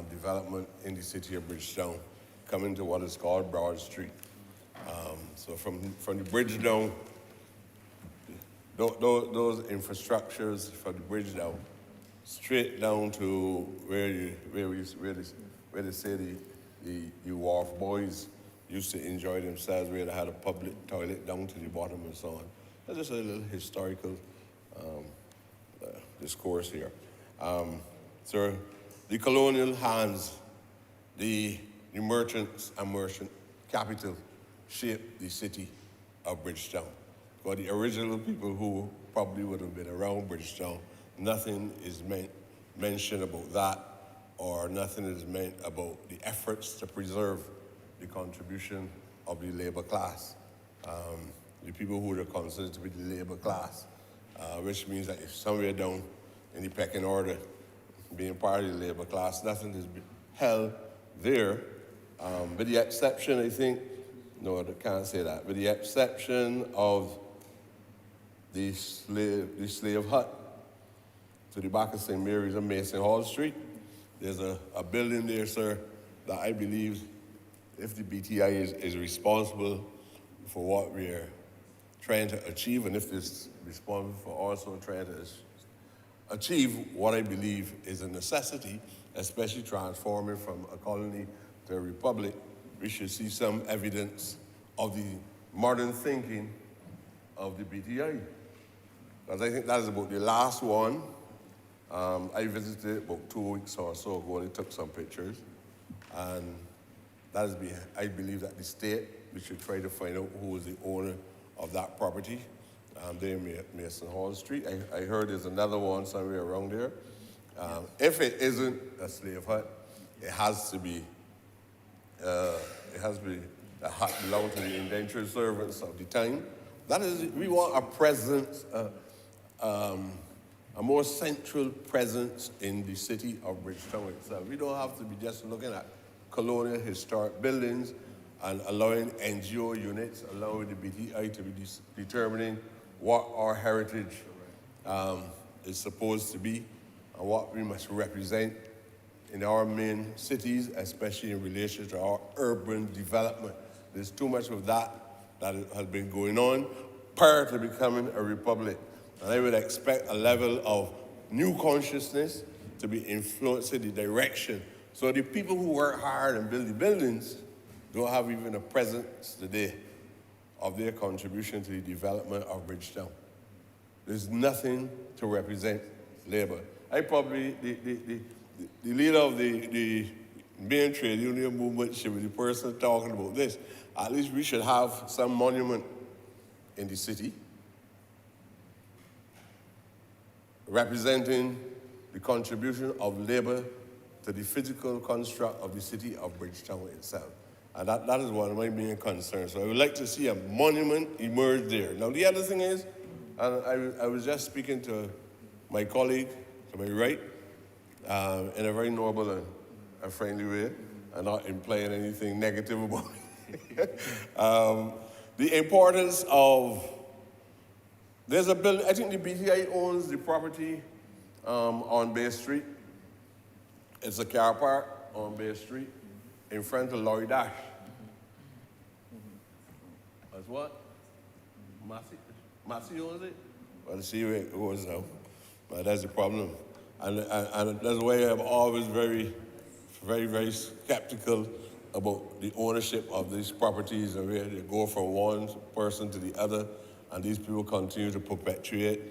development in the city of Bridgetown, coming to what is called Broad Street. So from the bridge down, those infrastructures for the bridge down, straight down to where they say the wharf boys used to enjoy themselves, where they had a public toilet down to the bottom and so on. That's just a little historical discourse here. So the colonial hands, the merchants and merchant capital shaped the city of Bridgetown. For the original people who probably would have been around Bridgetown, nothing is mentioned about that, or nothing is meant about the efforts to preserve the contribution of the labor class. The people who are considered to be the labor class, which means that if somewhere down in the pecking order, being part of the labor class, nothing is held there, with the exception, I think, no, I can't say that, with the exception of the slave hut to the back of St. Mary's on Mason Hall Street. There's a building there, sir, that I believe, if the BTI is responsible for what we're trying to achieve, and if it's responsible for also trying to achieve what I believe is a necessity, especially transforming from a colony to a republic, we should see some evidence of the modern thinking of the BTI. Because I think that is about the last one. I visited about 2 weeks or so ago and I took some pictures. And that is, I believe that the state, we should try to find out who is the owner of that property. There in Mason Hall Street. I heard there's another one somewhere around there. If it isn't a slave hut, it has to be a hut belonging to the indentured servants of the time. That is, we want a presence, a more central presence in the city of Bridgetown itself. We don't have to be just looking at colonial historic buildings and allowing NGO units, allowing the BTI to be determining what our heritage is supposed to be and what we must represent in our main cities, especially in relation to our urban development. There's too much of that has been going on prior to becoming a republic. And I would expect a level of new consciousness to be influencing the direction. So the people who work hard and build the buildings don't have even a presence today of their contribution to the development of Bridgetown. There's nothing to represent labor. I probably, the leader of the main trade union movement should be the person talking about this. At least we should have some monument in the city representing the contribution of labor to the physical construct of the city of Bridgetown itself. And that is one of my main concerns. So I would like to see a monument emerge there. Now the other thing is, and I was just speaking to my colleague to my right, in a very noble and friendly way, and not implying anything negative about it. The importance of, there's a building, I think the BTI owns the property on Bay Street. It's a car park on Bay Street in front of Lorry Dash. That's what? Massey owns it? Well, see where it goes now. But that's the problem. And that's why I'm always very, very skeptical about the ownership of these properties and where they go from one person to the other, and these people continue to perpetuate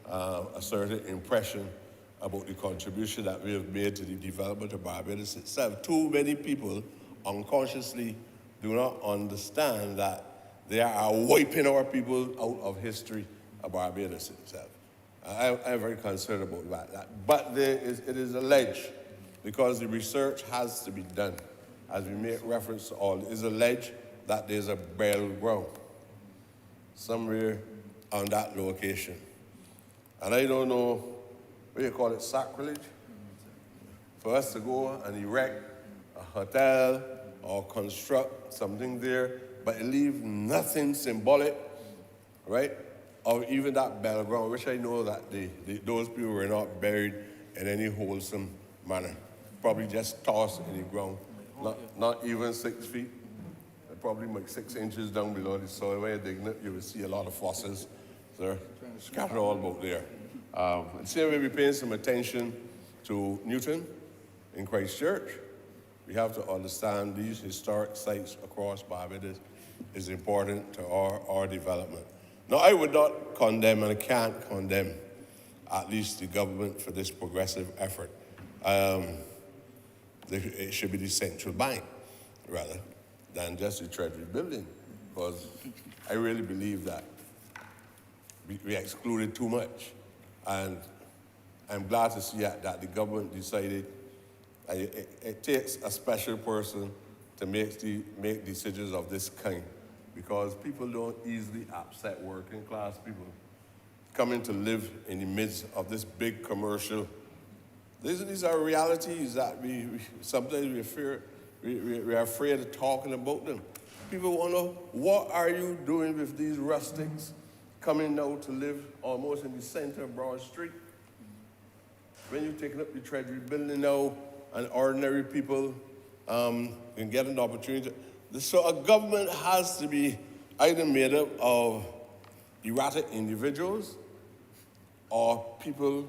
a certain impression about the contribution that we have made to the development of Barbados itself. Too many people unconsciously do not understand that they are wiping our people out of history of Barbados itself. I'm very concerned about that. But it is alleged, because the research has to be done, as we make reference to all, it is alleged that there's a burial ground somewhere on that location. And I don't know, what do you call it, sacrilege? For us to go and erect a hotel or construct something there, but leave nothing symbolic, right, of even that burial ground, which I know that those people were not buried in any wholesome manner. Probably just tossed in the ground, not even 6 feet. Probably like 6 inches down below the soil. When you dig it, you will see a lot of fossils. They're scattered all about there. And same way we're paying some attention to Newton in Christchurch. We have to understand these historic sites across Barbados is important to our development. Now, I would not condemn, and I can't condemn, at least the government for this progressive effort. It should be the central bank, rather, than just the Treasury building, because I really believe that we excluded too much. And I'm glad to see that the government decided it takes a special person to make decisions of this kind, because people don't easily upset working class people coming to live in the midst of this big commercial. These are realities that we sometimes we're afraid of talking about them. People want to know, what are you doing with these rustics coming now to live almost in the center of Broad Street? When you're taking up the Treasury building now, and ordinary people can get an opportunity. So a government has to be either made up of erratic individuals or people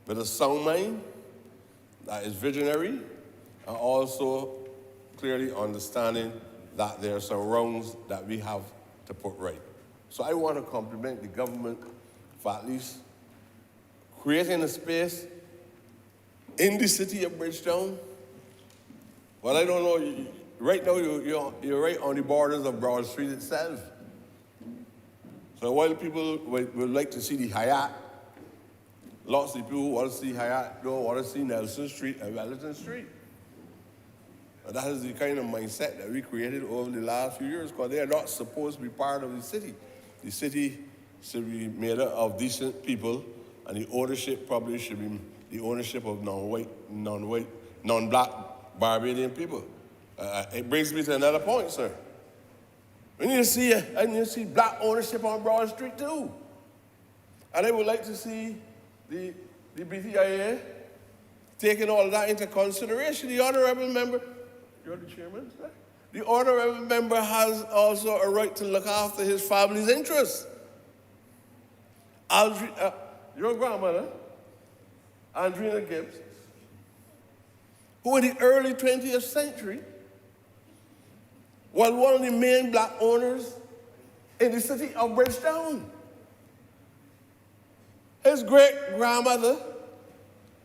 with a sound mind that is visionary, and also clearly understanding that there are some wrongs that we have to put right. So I want to compliment the government for at least creating a space in the city of Bridgetown. Well, I don't know, right now you're right on the borders of Broad Street itself. So while people would like to see the Hyatt, lots of people who want to see Hyatt don't want to see Nelson Street and Wellington Street. And that is the kind of mindset that we created over the last few years, because they are not supposed to be part of the city. The city should be made up of decent people, and the ownership probably should be the ownership of non-black Barbadian people. It brings me to another point, sir. We need to see black ownership on Broad Street too. And I would like to see the BTIA taking all that into consideration. The honorable member, you're the chairman, sir? The honorable member has also a right to look after his family's interests. Your grandmother, Andrina Gibbs, who in the early 20th century was one of the main black owners in the city of Bridgetown. His great-grandmother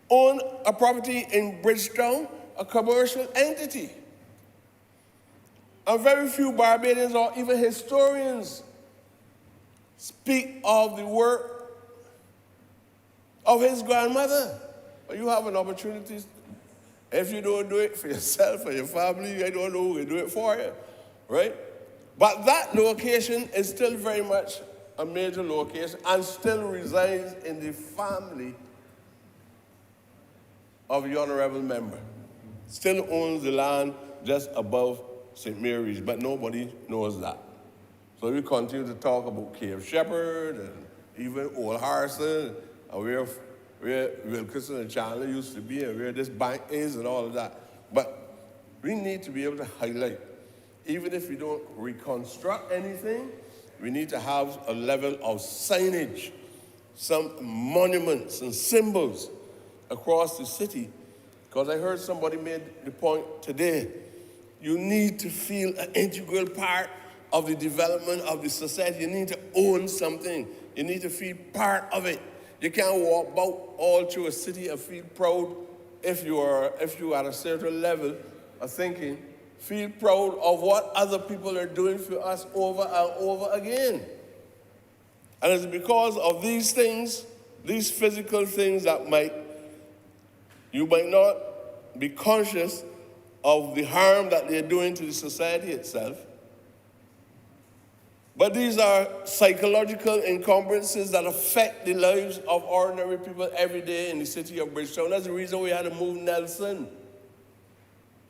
own a property in Bridgetown, a commercial entity. And very few Barbadians or even historians speak of the work of his grandmother. But you have an opportunity. If you don't do it for yourself or your family, I don't know who will do it for you, right? But that location is still very much a major location and still resides in the family of the honorable member. Still owns the land just above St. Mary's, but nobody knows that. So we continue to talk about Cave Shepherd and even Old Harrison and where Wilkinson and Chandler used to be and where this bank is and all of that. But we need to be able to highlight, even if we don't reconstruct anything, we need to have a level of signage, some monuments and symbols across the city. Because I heard somebody made the point today, you need to feel an integral part of the development of the society. You need to own something. You need to feel part of it. You can't walk about all through a city and feel proud if you are at a certain level of thinking. Feel proud of what other people are doing for us over and over again. And it's because of these things, these physical things that you might not be conscious of the harm that they're doing to the society itself. But these are psychological encumbrances that affect the lives of ordinary people every day in the city of Bridgetown. That's the reason we had to move Nelson.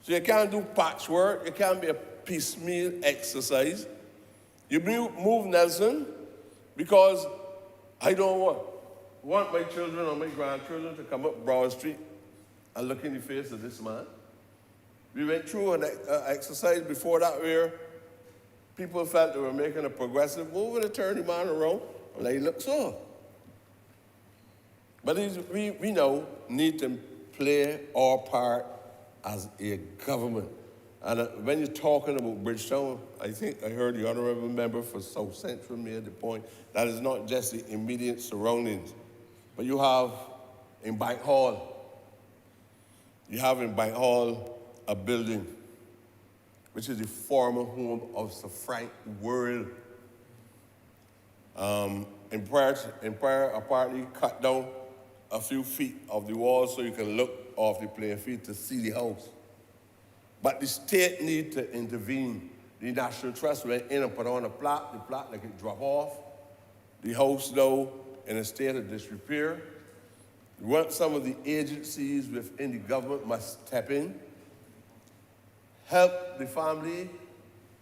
So you can't do patchwork. It can't be a piecemeal exercise. You move Nelson because I don't want my children or my grandchildren to come up Broad Street and look in the face of this man. We went through an exercise before that where people felt they were making a progressive move and they turned the man around and they look so. But we now need to play our part as a government. And when you're talking about Bridgetown, I think I heard the honorable member for South Central made the point that it's not just the immediate surroundings, but you have in Bank Hall, a building which is the former home of Sir Frank Worrell. In prayer, apparently cut down a few feet of the wall so you can look off the playing field to see the house. But the state need to intervene. The National Trust went in and put on the plaque like it dropped off. The house now in a state of disrepair. Some of the agencies within the government must step in, help the family.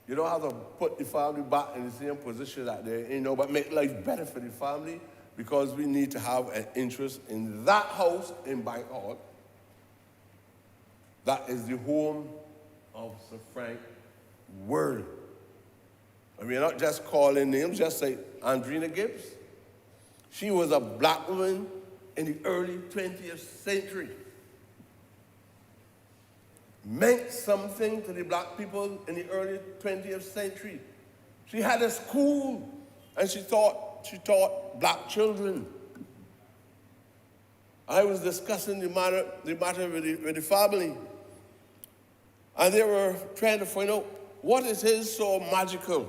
You don't have to put the family back in the same position that they're in, but make life better for the family, because we need to have an interest in that house in Bank Hall. That is the home of Sir Frank Worrell. And we're not just calling names, just say Andrina Gibbs. She was a black woman in the early 20th century. Meant something to the black people in the early 20th century. She had a school and she taught black children. I was discussing the matter with the family, and they were trying to find out what is so magical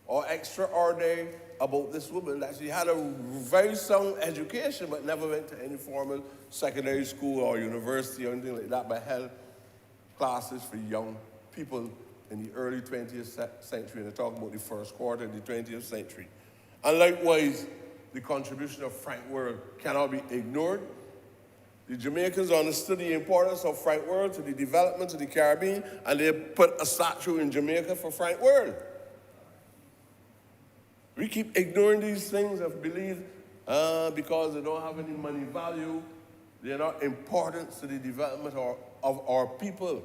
or extraordinary about this woman, that she had a very sound education but never went to any formal secondary school or university or anything like that, but held classes for young people in the early 20th century, and they're talking about the first quarter of the 20th century. And likewise, the contribution of Frank Worrell cannot be ignored. The Jamaicans understood the importance of Frank Worrell to the development of the Caribbean, and they put a statue in Jamaica for Frank Worrell. We keep ignoring these things and believe because they don't have any money value, they're not important to the development of our people.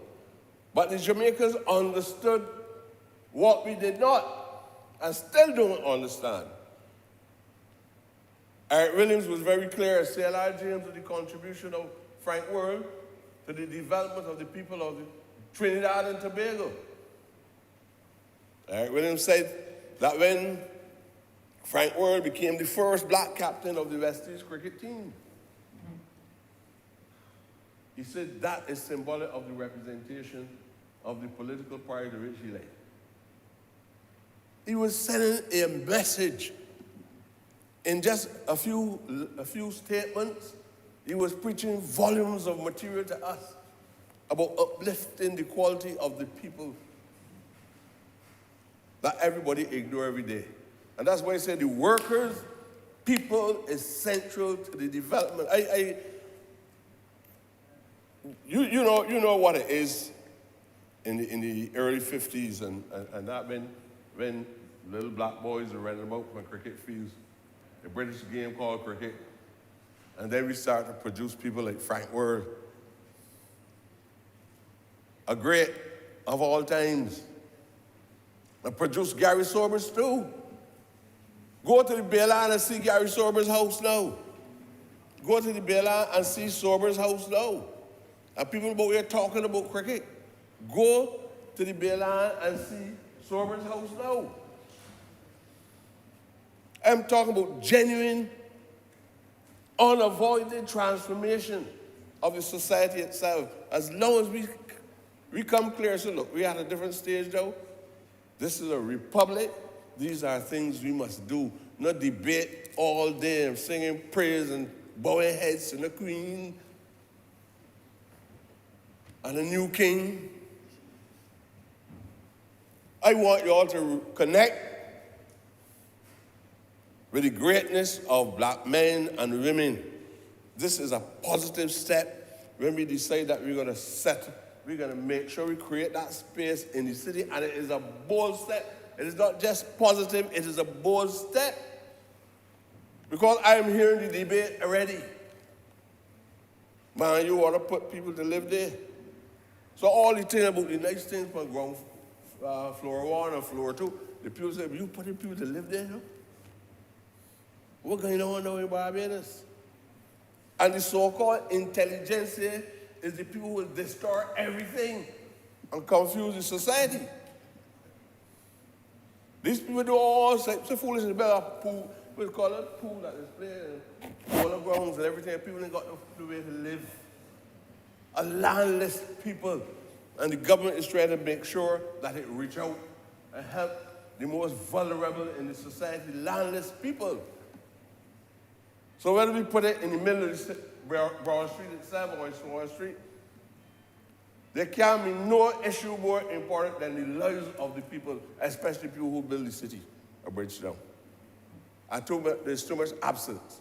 But the Jamaicans understood what we did not, and still don't understand. Eric Williams was very clear at CLR James of the contribution of Frank Worrell to the development of the people of Trinidad and Tobago. Eric Williams said that when Frank Worrell became the first black captain of the West Indies cricket team, He said that is symbolic of the representation of the political party to which he led. He was sending a message. In just a few statements, he was preaching volumes of material to us about uplifting the quality of the people that everybody ignore every day. And that's why I say the workers, people is central to the development. You know what it is in the early 50s and that when little black boys were running about on cricket fields, a British game called cricket. And then we started to produce people like Frank World, a great of all times. And produced Gary Sorbers too. Go to the Bayline and see Gary Sorbers' house now. Go to the Bayline and see Sorbers' house now. And people about here talking about cricket. Go to the Bayline and see Sorbers' house now. I'm talking about genuine, unavoided transformation of the society itself. As long as we come clear, so look, we're at a different stage though. This is a republic. These are things we must do. Not debate all day and singing praise and bowing heads to the queen and a new king. I want you all to connect with the greatness of black men and women. This is a positive step when we decide that we're going to make sure we create that space in the city, and it is a bold step. It is not just positive, it is a bold step. Because I am hearing the debate already. Man, you want to put people to live there. So all the things about the nice things from ground floor 1 or floor 2, the people say, you putting people to live there, no? What's going on now in Barbados? And the so-called intelligentsia is the people who will distort everything and confuse the society. These people do all sorts of foolishness about a pool. We call it a pool that is playing, all the grounds and everything. People ain't got no way to live. A landless people. And the government is trying to make sure that it reach out and help the most vulnerable in the society, landless people. So whether we put it in the middle of the Broad Street itself or in Swan Street, there can be no issue more important than the lives of the people, especially people who build the city of Bridgetown. There's too much absence.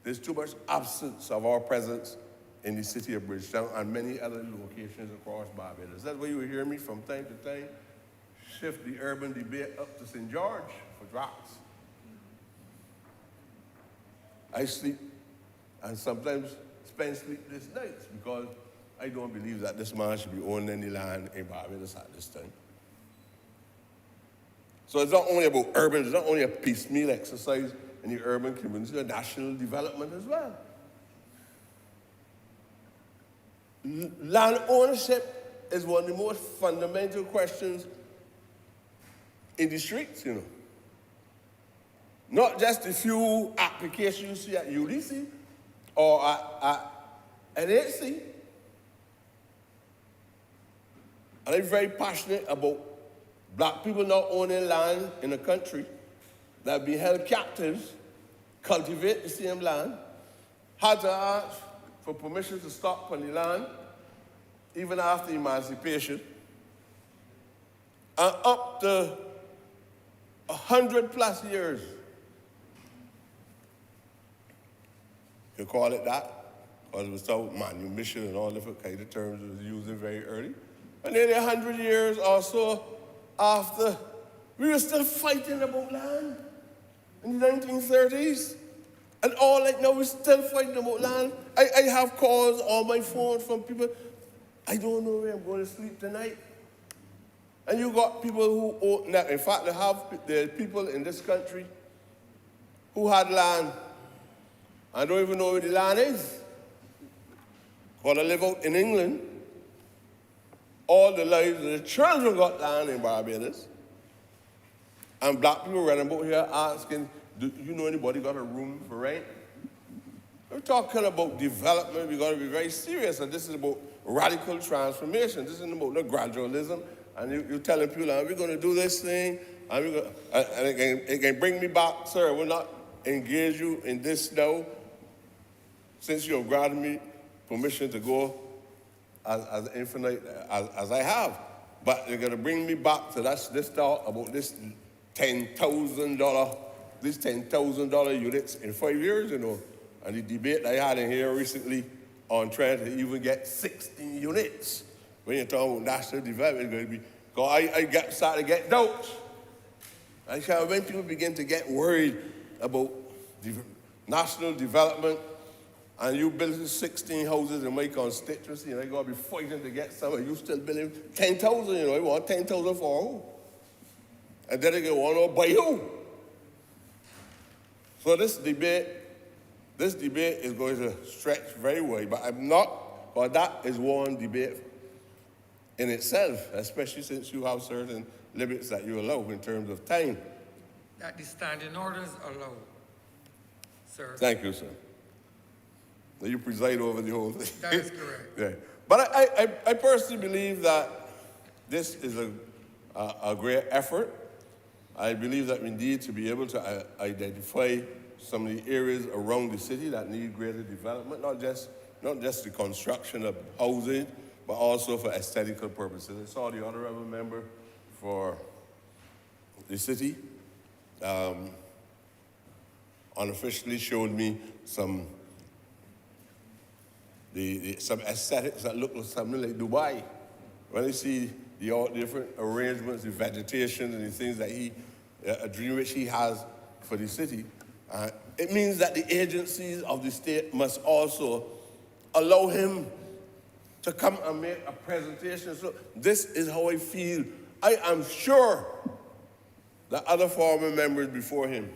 There's too much absence of our presence in the city of Bridgetown and many other locations across Barbados. That's why you will hear me from time to time shift the urban debate up to St. George for drops. I sleep and sometimes spend sleepless nights because I don't believe that this man should be owning any land in Barbados at this time. So it's not only about urban, it's not only a piecemeal exercise in the urban community, it's national development as well. Land ownership is one of the most fundamental questions in the streets, you know. Not just the few applications you see at UDC or at NHC. And I'm very passionate about black people not owning land in a country that have been held captives, cultivate the same land, had to ask for permission to stop on the land, even after emancipation, and up to 100+ years. You call it that, because it was so manumission and all different kind of terms it was using very early. And nearly 100 years or so after, we were still fighting about land in the 1930s. And all like now, we're still fighting about land. I have calls on my phone from people, I don't know where I'm going to sleep tonight. And you got people who own, in fact, there are people in this country who had land. I don't even know where the land is. Because I live out in England. All the lives of the children got land in Barbados. And black people running about here asking, do you know anybody got a room for rent? We're talking about development. We've got to be very serious, and this is about radical transformation. This isn't about no gradualism. And you're telling people, we're going to do this thing, and, it can bring me back, sir. We'll not engage you in this now, since you have granted me permission to go as infinite as I have. But you're going to bring me back to this talk about this $10,000 units in 5 years, you know. And the debate I had in here recently on trying to even get 16 units. When you're talking about national development, it's going to be, because I started to get doubts. And so when people begin to get worried about national development, and you build 16 houses in my constituency, and I got to be fighting to get some, and you still building 10,000, you know, I want 10,000 for who? And then they get one by who? So this debate is going to stretch very wide, but I'm not, but that is one debate in itself, especially since you have certain limits that you allow in terms of time. That the standing orders allow, sir. Thank you, sir. Now you preside over the whole thing. That is correct. Yeah. But I personally believe that this is a great effort. I believe that we need to be able to identify some of the areas around the city that need greater development, not just the construction of housing, but also for aesthetical purposes. I saw the honourable member for the city unofficially showed me some aesthetics that look like something like Dubai. When I see all different arrangements, the vegetation and the things that a dream which he has for the city, it means that the agencies of the state must also allow him to come and make a presentation. So this is how I feel. I am sure that other former members before him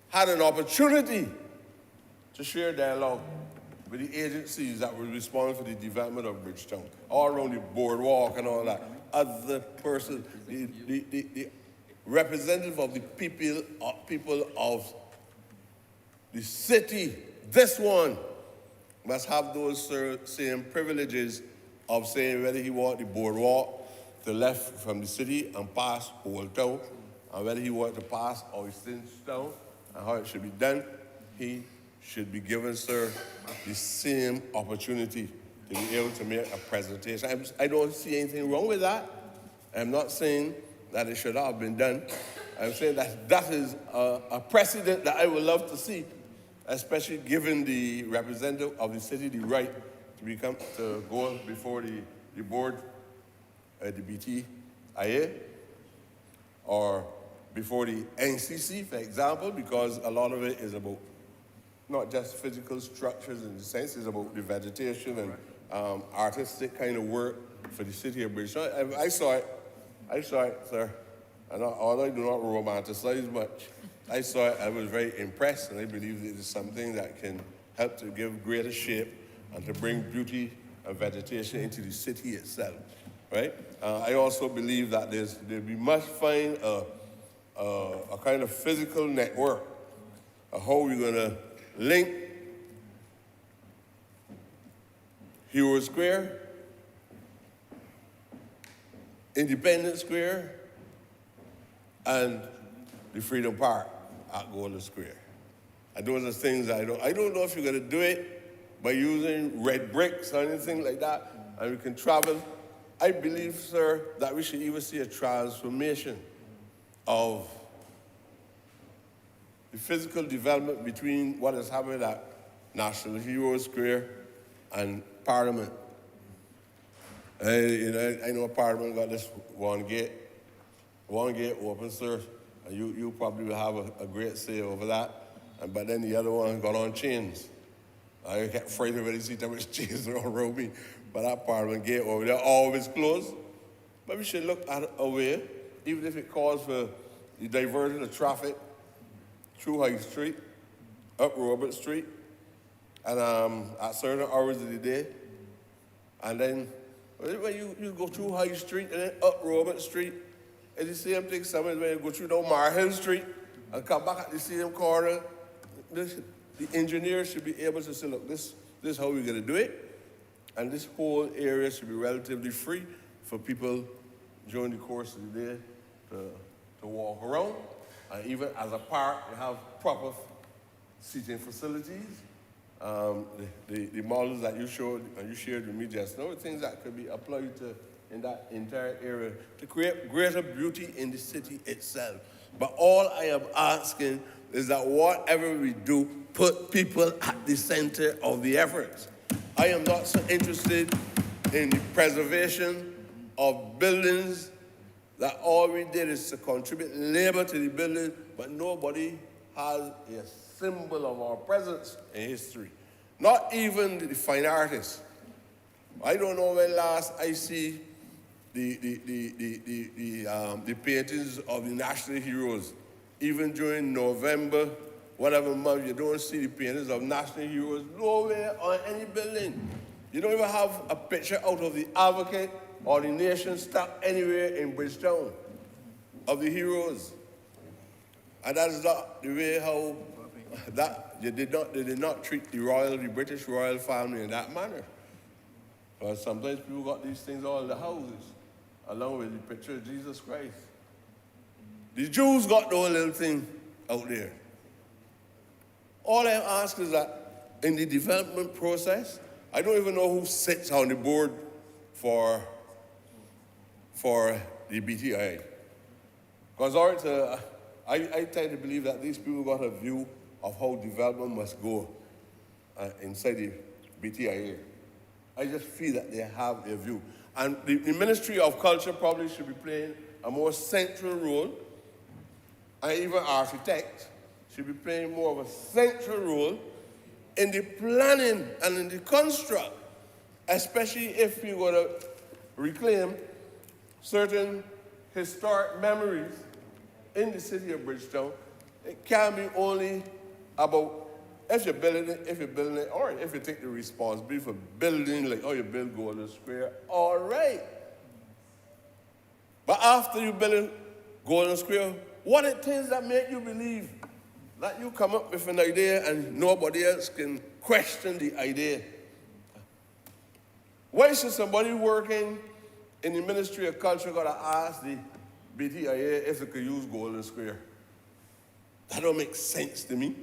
had an opportunity to share dialogue with the agencies that were responsible for the development of Bridgetown, all around the boardwalk and all that. Other person, the representative of the people of the city, this one must have those same privileges of saying whether he want the boardwalk to left from the city and pass Old Town, and whether he want to pass Town, and how it should be done. He should be given, sir, the same opportunity to be able to make a presentation. I don't see anything wrong with that. I'm not saying that it should have been done. I'm saying that is a precedent that I would love to see, especially giving the representative of the city the right to go before the board, the BTIA, or before the NCC, for example, because a lot of it is about not just physical structures in the sense, it's about the vegetation and artistic kind of work for the city of Bridgetown. I saw it, sir. And although I do not romanticize much, I saw it, I was very impressed, and I believe it is something that can help to give greater shape and to bring beauty and vegetation into the city itself, right? I also believe that we must find a kind of physical network of how we're gonna link Hero Square, Independence Square, and the Freedom Park at Golden Square. And those are things I don't know if you're gonna do it by using red bricks or anything like that, and we can travel. I believe, sir, that we should even see a transformation of the physical development between what is happening at National Hero Square and Parliament. I know Parliament got this one gate open, sir, and you probably will have a great say over that. But then the other one got on chains. I get frightened when I see that much chains around me. But that Parliament gate over there always closed. But we should look at a way, even if it calls for the diversion of traffic through High Street, up Robert Street, and at certain hours of the day. And then when you go through High Street and then up Robert Street, it's the same thing. Sometimes when you go through down Mar Hill Street and come back at the same corner, the engineer should be able to say, look, this is how we're going to do it, and this whole area should be relatively free for people during the course of the day to walk around. And even as a park, you have proper seating facilities. The models that you showed and you shared with me just now, things that could be applied to in that entire area to create greater beauty in the city itself. But all I am asking is that whatever we do, put people at the center of the efforts. I am not so interested in the preservation of buildings that all we did is to contribute labor to the building, but nobody has a symbol of our presence in history. Not even the fine artists. I don't know when last I see the paintings of the national heroes. Even during November, whatever month, you don't see the paintings of national heroes nowhere on any building. You don't even have a picture out of the Advocate or the Nation stuck anywhere in Bridgetown of the heroes. And that's not the way how they did not treat the British royal family in that manner. But sometimes people got these things all in the houses, along with the picture of Jesus Christ. The Jews got the whole little thing out there. All I ask is that in the development process, I don't even know who sits on the board for the BTIA. Because I tend to believe that these people got a view of how development must go inside the BTIA. I just feel that they have a view. And the Ministry of Culture probably should be playing a more central role, and even architects should be playing more of a central role in the planning and in the construct, especially if you're going to reclaim certain historic memories in the city of Bridgetown. It can't be only about if you're building it, or if you take the responsibility for building, like, oh, you build Golden Square, all right. But after you build Golden Square, what it is that make you believe that you come up with an idea and nobody else can question the idea? Why should somebody working in the Ministry of Culture gotta ask the BTIA if they could use Golden Square? That don't make sense to me.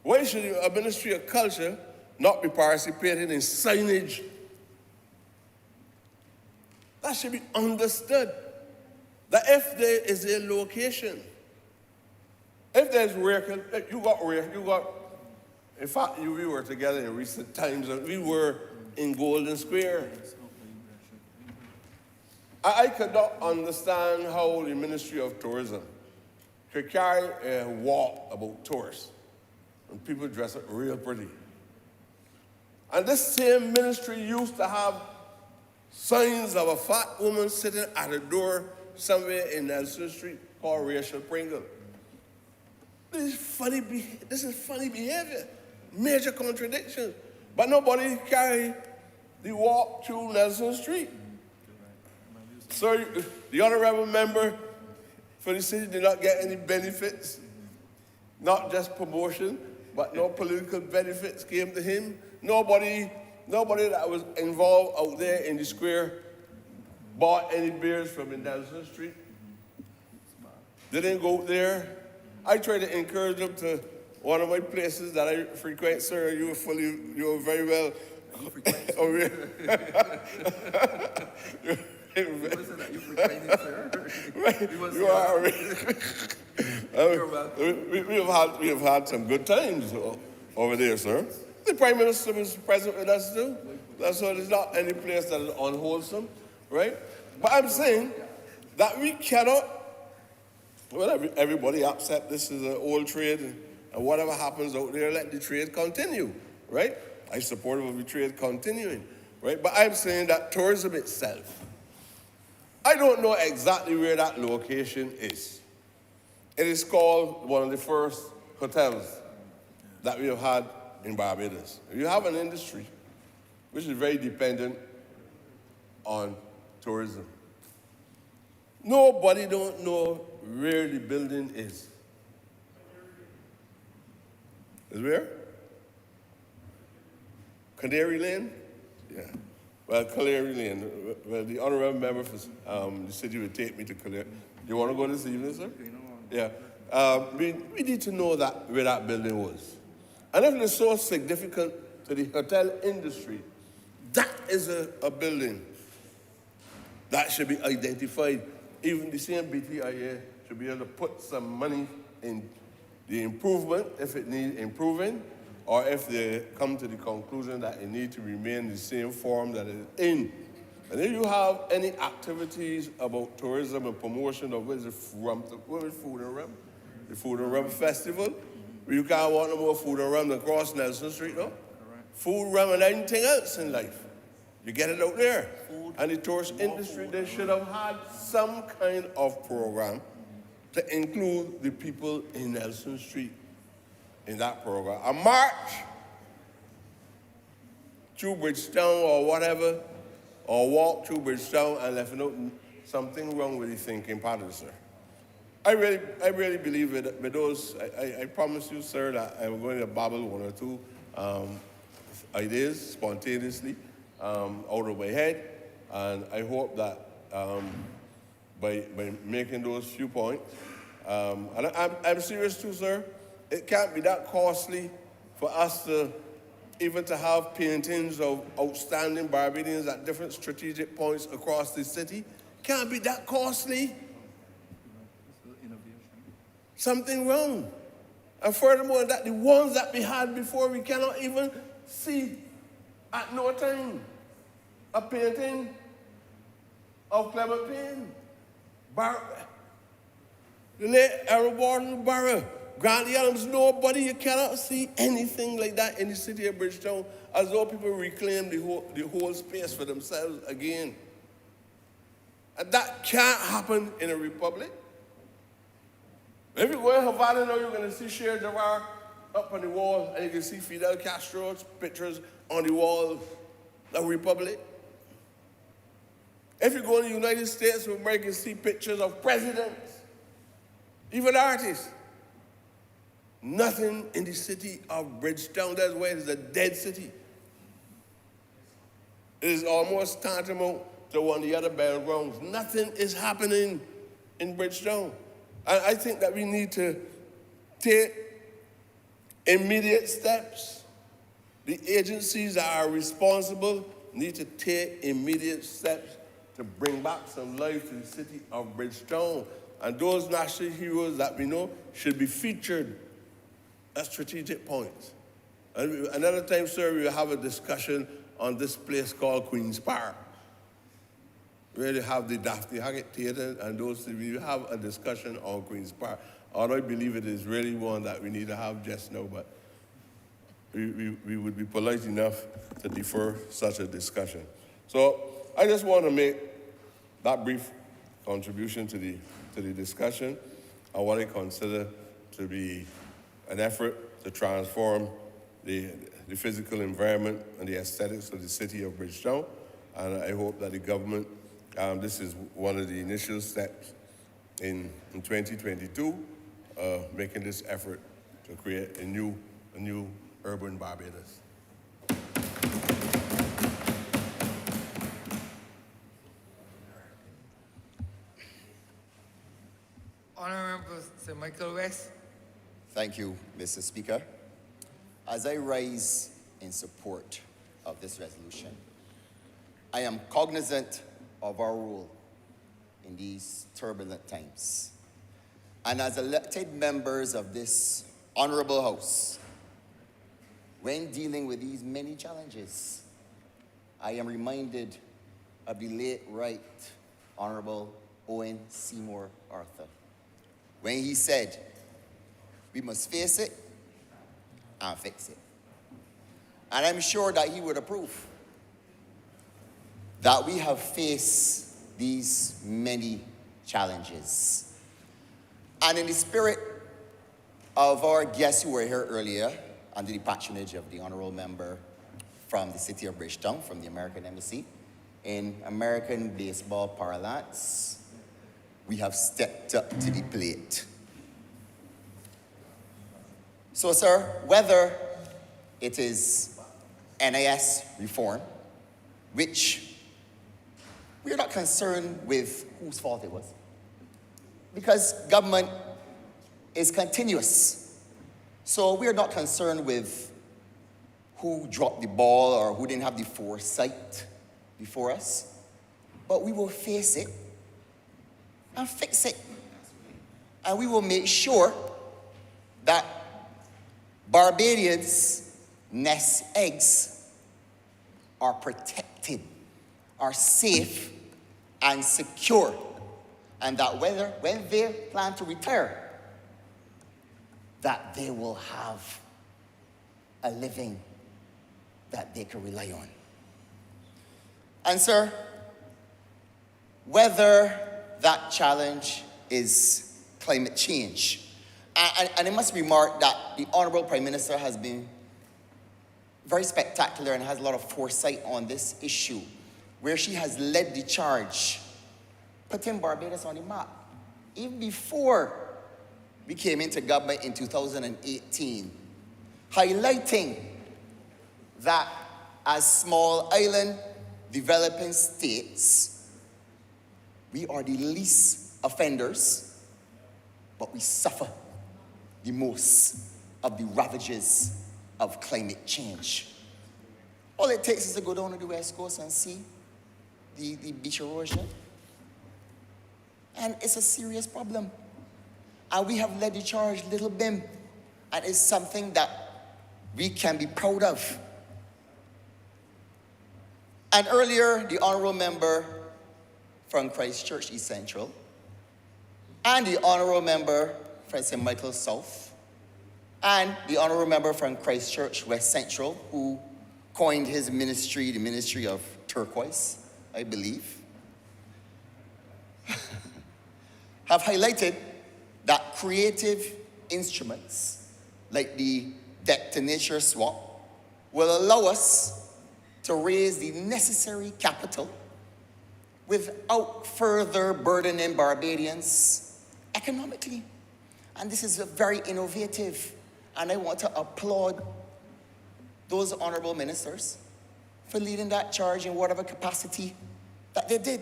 Why should a Ministry of Culture not be participating in signage? That should be understood. That if there is a location, if there's in fact, we were together in recent times, and we were in Golden Square. I could not understand how the Ministry of Tourism could carry a walk about tourists, and people dress up real pretty. And this same ministry used to have signs of a fat woman sitting at a door somewhere in Nelson Street called Rachel Pringle. This is funny behavior, major contradiction. But nobody carried the walk through Nelson Street. So the honorable member for the city did not get any benefits, not just promotion, but no political benefits came to him. Nobody that was involved out there in the square bought any beers from Nelson Street. They didn't go there. I tried to encourage them to one of my places that I frequent, sir. You were very well. You frequent? Oh, yeah. What is it that you frequent, sir? You are. You're welcome. We have had some good times over there, sir. The Prime Minister was present with us too. So there's not any place that is unwholesome, right? But I'm saying that we cannot, well, everybody accept this is an old trade, and whatever happens out there, let the trade continue, right? I'm supportive of the trade continuing, right? But I'm saying that tourism itself, I don't know exactly where that location is. It is called one of the first hotels that we have had in Barbados. You have an industry which is very dependent on tourism. Nobody don't know where the building is. Is where? Canary Lane? Yeah. Well, Canary Lane. Well, the honorable member for the city will take me to Canary. You want to go this evening, sir? Yeah. We need to know that where that building was. And if it's so significant to the hotel industry, that is a building that should be identified. Even the same BTIA should be able to put some money in the improvement if it needs improving, or if they come to the conclusion that it needs to remain the same form that it's in. And if you have any activities about tourism and promotion of what is Food and Rum? The Food and Rum Festival, you can't want no more food and rum across Nelson Street, no? Food, rum, and anything else in life. You get it out there. And the tourist industry, they should have had some kind of program to include the people in Nelson Street in that program. A march through Bridgetown or whatever, or walk through Bridgetown and left out something wrong with the thinking pattern, sir. I really believe it. With those, I promise you, sir, that I'm going to babble one or two ideas spontaneously out of my head, and I hope that by making those few points, and I'm serious too, sir. It can't be that costly for us to even to have paintings of outstanding Barbadians at different strategic points across the city. Can't be that costly. Something wrong. And furthermore, that the ones that we had before, we cannot even see at no time. A painting of Clement Payne, the late Honourable Barra, Grant Adams, nobody, you cannot see anything like that in the city of Bridgetown, as though people reclaim the whole space for themselves again. And that can't happen in a republic. If you go in Havana now, you're going to see Che Guevara up on the wall, and you can see Fidel Castro's pictures on the wall of the republic. If you go to the United States of America, you see pictures of presidents, even artists. Nothing in the city of Bridgetown. That's why it is a dead city. It is almost tantamount to one of the other battlegrounds. Nothing is happening in Bridgetown. And I think that we need to take immediate steps. The agencies that are responsible need to take immediate steps to bring back some life to the city of Bridgetown. And those national heroes that we know should be featured at strategic points. And another time, sir, we will have a discussion on this place called Queen's Park. We have the Daphne Haggett Theatre and those, we will have a discussion on Queen's Park. Although I believe it is really one that we need to have just now, but we would be polite enough to defer such a discussion. So I just want to make that brief contribution to the discussion on what I consider to be an effort to transform the physical environment and the aesthetics of the city of Bridgetown. And I hope that the government, this is one of the initial steps in 2022, making this effort to create a new urban Barbados. Honourable Sir Michael West. Thank you, Mr. Speaker. As I rise in support of this resolution, I am cognizant of our role in these turbulent times. And as elected members of this honorable house, when dealing with these many challenges, I am reminded of the late Right Honourable Owen Seymour Arthur, when he said, "We must face it and fix it." And I'm sure that he would approve that we have faced these many challenges. And in the spirit of our guests who were here earlier, under the patronage of the honorable member from the city of Bridgetown, from the American Embassy, in American baseball parlance, we have stepped up to the plate. So, sir, whether it is NIS reform, which we're not concerned with whose fault it was, because government is continuous. So we're not concerned with who dropped the ball or who didn't have the foresight before us, but we will face it and fix it. And we will make sure that Barbadians' nest eggs are protected, are safe and secure, and that when they plan to retire, that they will have a living that they can rely on. And sir, whether that challenge is climate change, and it must be remarked that the Honourable Prime Minister has been very spectacular and has a lot of foresight on this issue, where she has led the charge, putting Barbados on the map. Even before we came into government in 2018, highlighting that as small island developing states, we are the least offenders, but we suffer the most of the ravages of climate change. All it takes is to go down to the West Coast and see the beach erosion. And it's a serious problem. And we have led the charge, Little Bim, and it's something that we can be proud of. And earlier, the Honourable Member from Christchurch East Central and the Honourable Member from St. Michael South and the Honourable Member from Christchurch West Central, who coined his ministry, the Ministry of Turquoise, I believe, have highlighted that creative instruments like the debt to nature swap will allow us to raise the necessary capital without further burdening Barbadians economically. And this is very innovative, and I want to applaud those honourable ministers for leading that charge in whatever capacity that they did.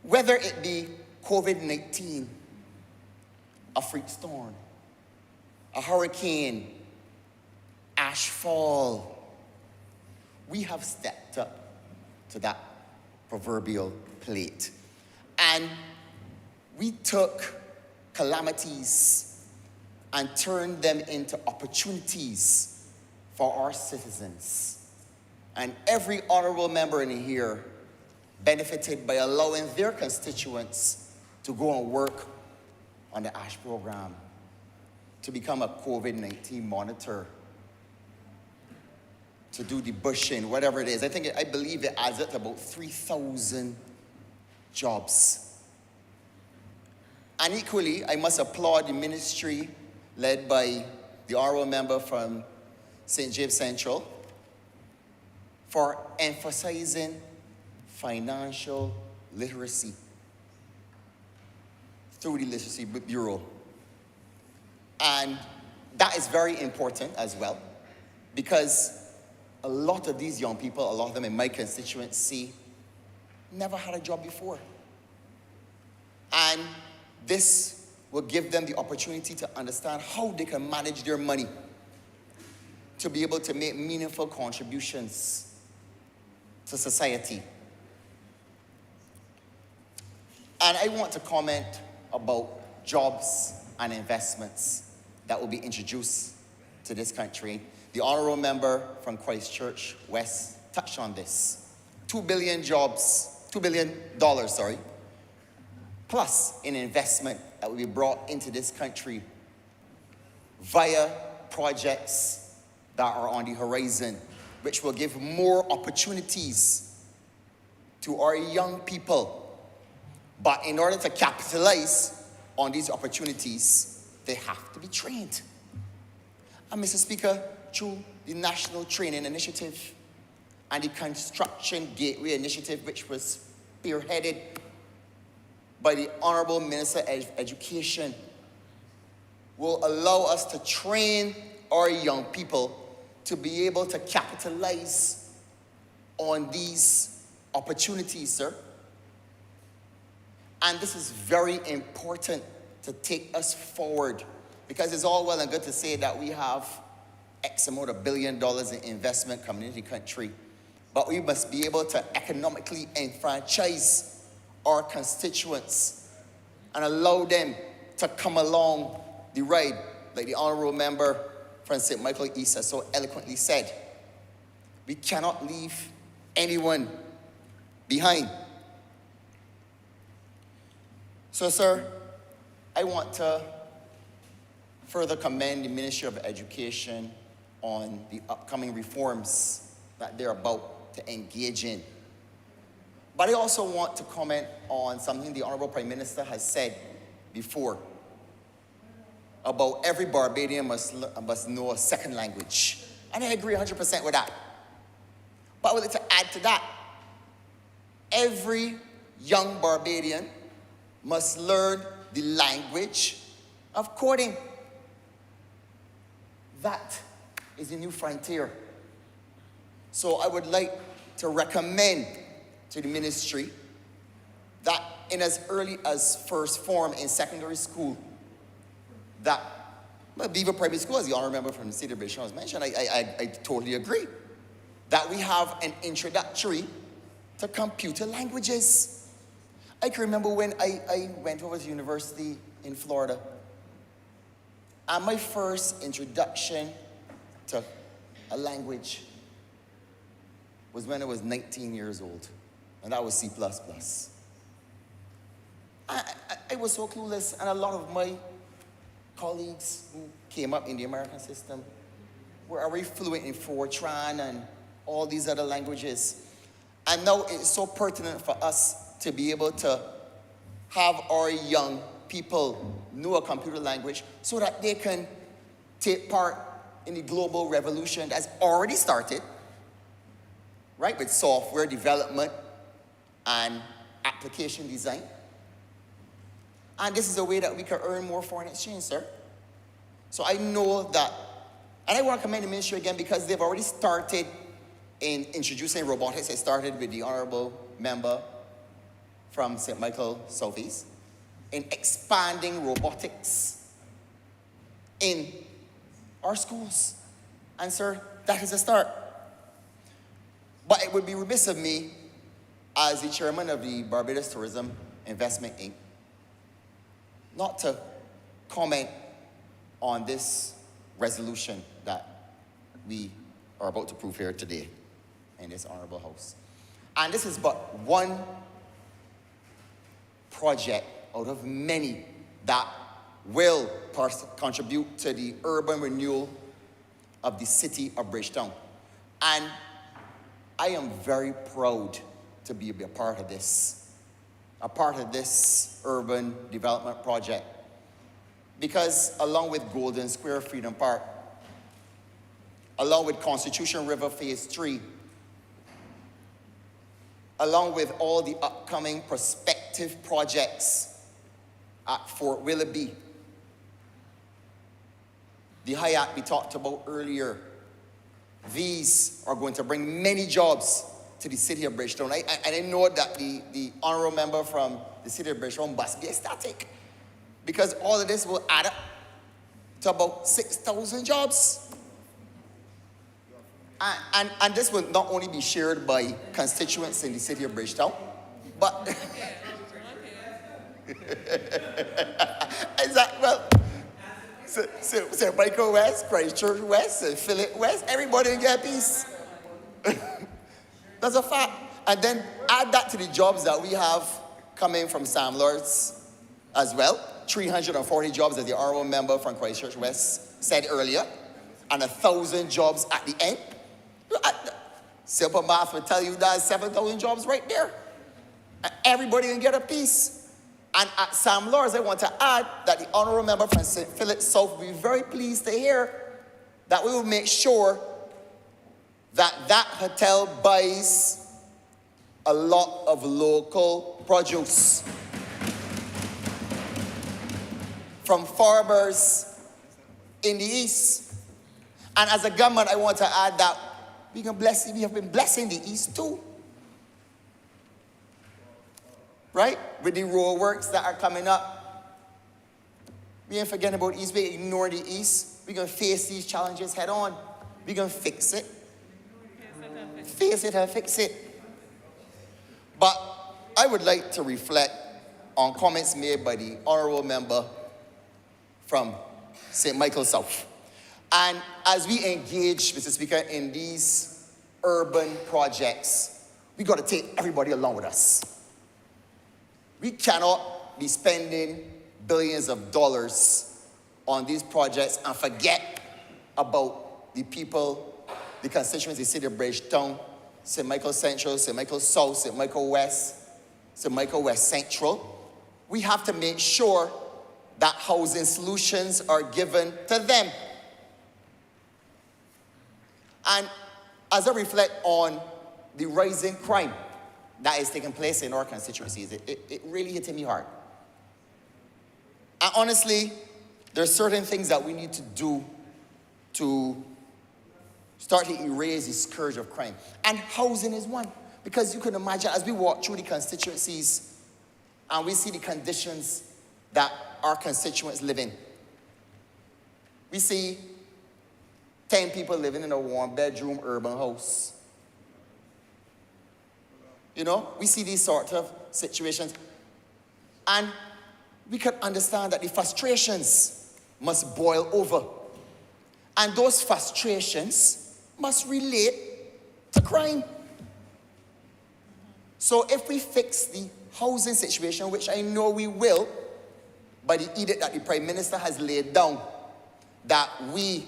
Whether it be COVID-19, a freak storm, a hurricane, ash fall, we have stepped up to that proverbial plate. And we took calamities and turned them into opportunities for our citizens. And every honourable member in here benefited by allowing their constituents to go and work on the ASH program, to become a COVID-19 monitor, to do the bushing, whatever it is. I believe it adds up to about 3,000 jobs. And equally, I must applaud the ministry led by the Honourable Member from St. James Central for emphasizing financial literacy through the Literacy Bureau. And that is very important as well, because a lot of these young people, a lot of them in my constituency, never had a job before. And this will give them the opportunity to understand how they can manage their money to be able to make meaningful contributions to society. And I want to comment about jobs and investments that will be introduced to this country. The Honourable Member from Christchurch West touched on this. $2 billion, plus in investment that will be brought into this country via projects that are on the horizon, which will give more opportunities to our young people. But in order to capitalize on these opportunities, they have to be trained. And Mr. Speaker, through the National Training Initiative and the Construction Gateway Initiative, which was spearheaded by the Honourable Minister of Education, will allow us to train our young people to be able to capitalize on these opportunities, sir. And this is very important to take us forward, because it's all well and good to say that we have X amount of $1 billion in investment coming into the country, but we must be able to economically enfranchise our constituents and allow them to come along the ride, like the Honourable Member from St. Michael East has so eloquently said. We cannot leave anyone behind. So, sir, I want to further commend the Ministry of Education on the upcoming reforms that they're about to engage in. But I also want to comment on something the Honourable Prime Minister has said before about every Barbadian must know a second language. And I agree 100% with that. But I would like to add to that, every young Barbadian must learn the language of coding. That is a new frontier. So I would like to recommend to the ministry that in as early as first form in secondary school, that Beaver Primary School, as the Honourable Member from the City of Bishop has mentioned, I totally agree, that we have an introductory to computer languages. I can remember when I went over to university in Florida, and my first introduction to a language was when I was 19 years old, and that was C++. I was so clueless, and a lot of my colleagues who came up in the American system were already fluent in Fortran and all these other languages. And now it's so pertinent for us to be able to have our young people know a computer language so that they can take part in the global revolution that's already started, right, with software development and application design. And this is a way that we can earn more foreign exchange, sir. So I know that, and I want to commend the ministry again because they've already started in introducing robotics. I started with the Honourable Member from St. Michael Southeast in expanding robotics in our schools. And sir, that is a start. But it would be remiss of me as the chairman of the Barbados Tourism Investment Inc. not to comment on this resolution that we are about to prove here today in this honorable house. And this is but one project out of many that will contribute to the urban renewal of the city of Bridgetown. And I am very proud to be a part of this urban development project. Because along with Golden Square Freedom Park, along with Constitution River Phase 3, along with all the upcoming prospective projects at Fort Willoughby, the Hyatt we talked about earlier, these are going to bring many jobs to the city of Bridgetown. I know that the honourable member from the city of Bridgetown must be ecstatic, because all of this will add up to about 6,000 jobs. And this will not only be shared by constituents in the city of Bridgetown, but St. Michael West, Christchurch West, Phillip West, everybody will get a piece. That's a fact. And then add that to the jobs that we have coming from Sam Lords as well. 340 jobs, as the Honourable Member from Christchurch West said earlier, and 1,000 jobs at the end. Simple math will tell you that's 7,000 jobs right there. And everybody can get a piece. And at Sam Lords, I want to add that the Honourable Member from St. Philip South will be very pleased to hear that we will make sure that that hotel buys a lot of local produce from farmers in the east. And as a government, I want to add that we have been blessing the East too. Right? With the road works that are coming up. We ain't forgetting about East, we ignore the East. We're going to face these challenges head on. We're going to fix it. Face it and fix it. But I would like to reflect on comments made by the Honourable Member from St. Michael South. And as we engage, Mr. Speaker, in these urban projects, we got to take everybody along with us. We cannot be spending billions of dollars on these projects and forget about the people, the constituents, the city of Bridgetown, St. Michael Central, St. Michael South, St. Michael West, St. Michael West Central. We have to make sure that housing solutions are given to them. And as I reflect on the rising crime that is taking place in our constituencies, it really hit me hard. And honestly, there are certain things that we need to do to start to erase the scourge of crime. And housing is one. Because you can imagine, as we walk through the constituencies and we see the conditions that our constituents live in. We see 10 people living in a one-bedroom urban house. You know, we see these sort of situations. And we can understand that the frustrations must boil over. And those frustrations must relate to crime. So if we fix the housing situation, which I know we will, by the edict that the Prime Minister has laid down, that we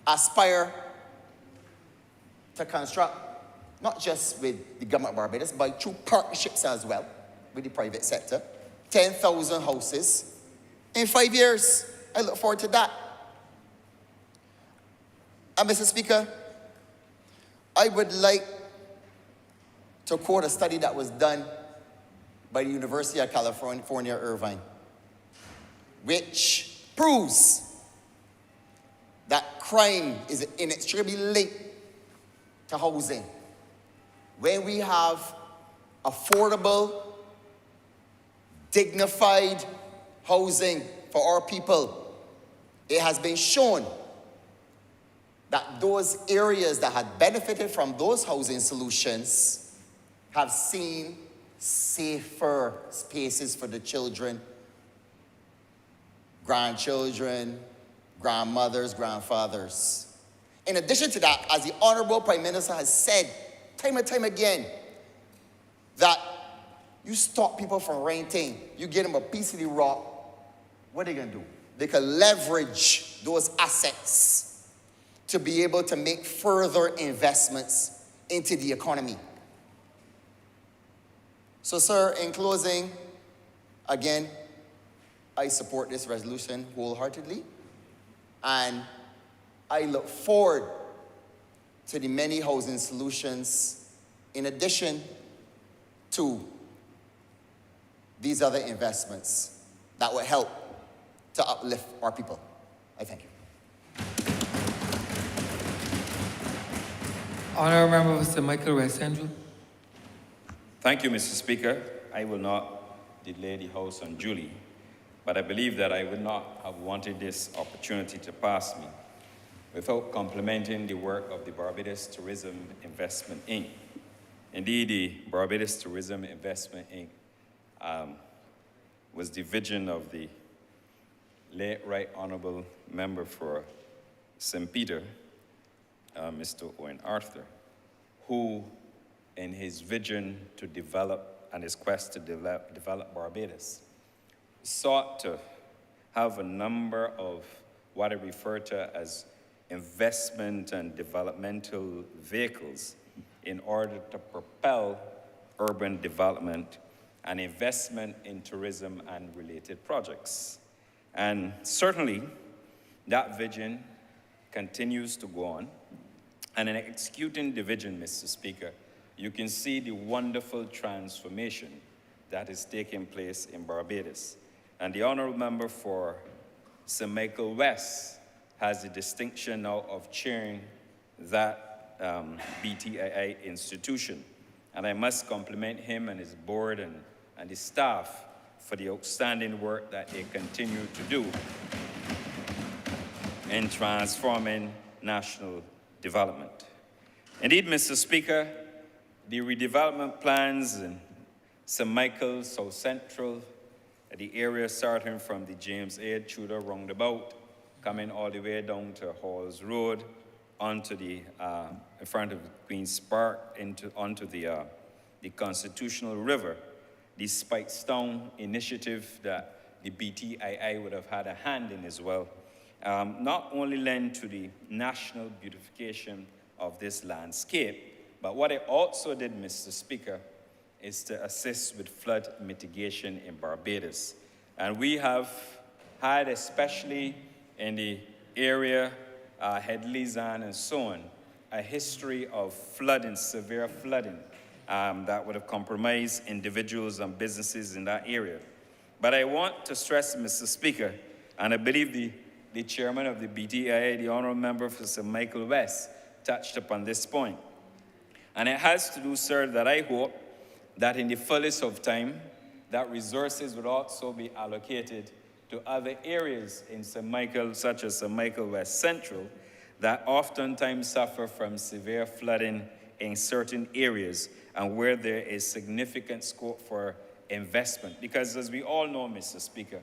aspire to construct, not just with the government of Barbados, but through partnerships as well with the private sector, 10,000 houses in 5 years. I look forward to that. And Mr. Speaker, I would like to quote a study that was done by the University of California, Irvine, which proves that crime is inextricably linked to housing. When we have affordable, dignified housing for our people, it has been shown that those areas that had benefited from those housing solutions have seen safer spaces for the children, grandchildren, grandmothers, grandfathers. In addition to that, as the Honourable Prime Minister has said time and time again, that you stop people from renting, you get them a piece of the rock, what are they going to do? They can leverage those assets to be able to make further investments into the economy. So, sir, in closing, again, I support this resolution wholeheartedly, and I look forward to the many housing solutions in addition to these other investments that will help to uplift our people. I thank you. Honourable Member for St. Michael West Central. Thank you, Mr. Speaker. I will not delay the House unduly, but I believe that I would not have wanted this opportunity to pass me without complimenting the work of the Barbados Tourism Investment Inc. Indeed, the Barbados Tourism Investment Inc. Was the vision of the late Right Honourable Member for St. Peter, Mr. Owen Arthur, who, in his vision to develop and his quest to develop Barbados, sought to have a number of what I refer to as investment and developmental vehicles in order to propel urban development and investment in tourism and related projects. And certainly, that vision continues to go on. And in executing the vision, Mr. Speaker, you can see the wonderful transformation that is taking place in Barbados. And the Honourable Member for St. Michael West has the distinction now of chairing that BTII institution. And I must compliment him and his board and his staff for the outstanding work that they continue to do in transforming national development. Indeed, Mr. Speaker, the redevelopment plans in St. Michael, South Central, the area starting from the James A. Tudor roundabout, coming all the way down to Halls Road, onto the, in front of Queen's Park, onto the Constitutional River, the Spikestown initiative that the BTII would have had a hand in as well, not only lend to the national beautification of this landscape, but what it also did, Mr. Speaker, is to assist with flood mitigation in Barbados. And we have had, especially in the area, Headley's and so on, a history of flooding, severe flooding, that would have compromised individuals and businesses in that area. But I want to stress, Mr. Speaker, and I believe the chairman of the BTIA, the honourable member for St. Michael West, touched upon this point. And it has to do, sir, that I hope that in the fullest of time, that resources would also be allocated to other areas in St. Michael, such as St. Michael West Central, that oftentimes suffer from severe flooding in certain areas and where there is significant scope for investment. Because as we all know, Mr. Speaker,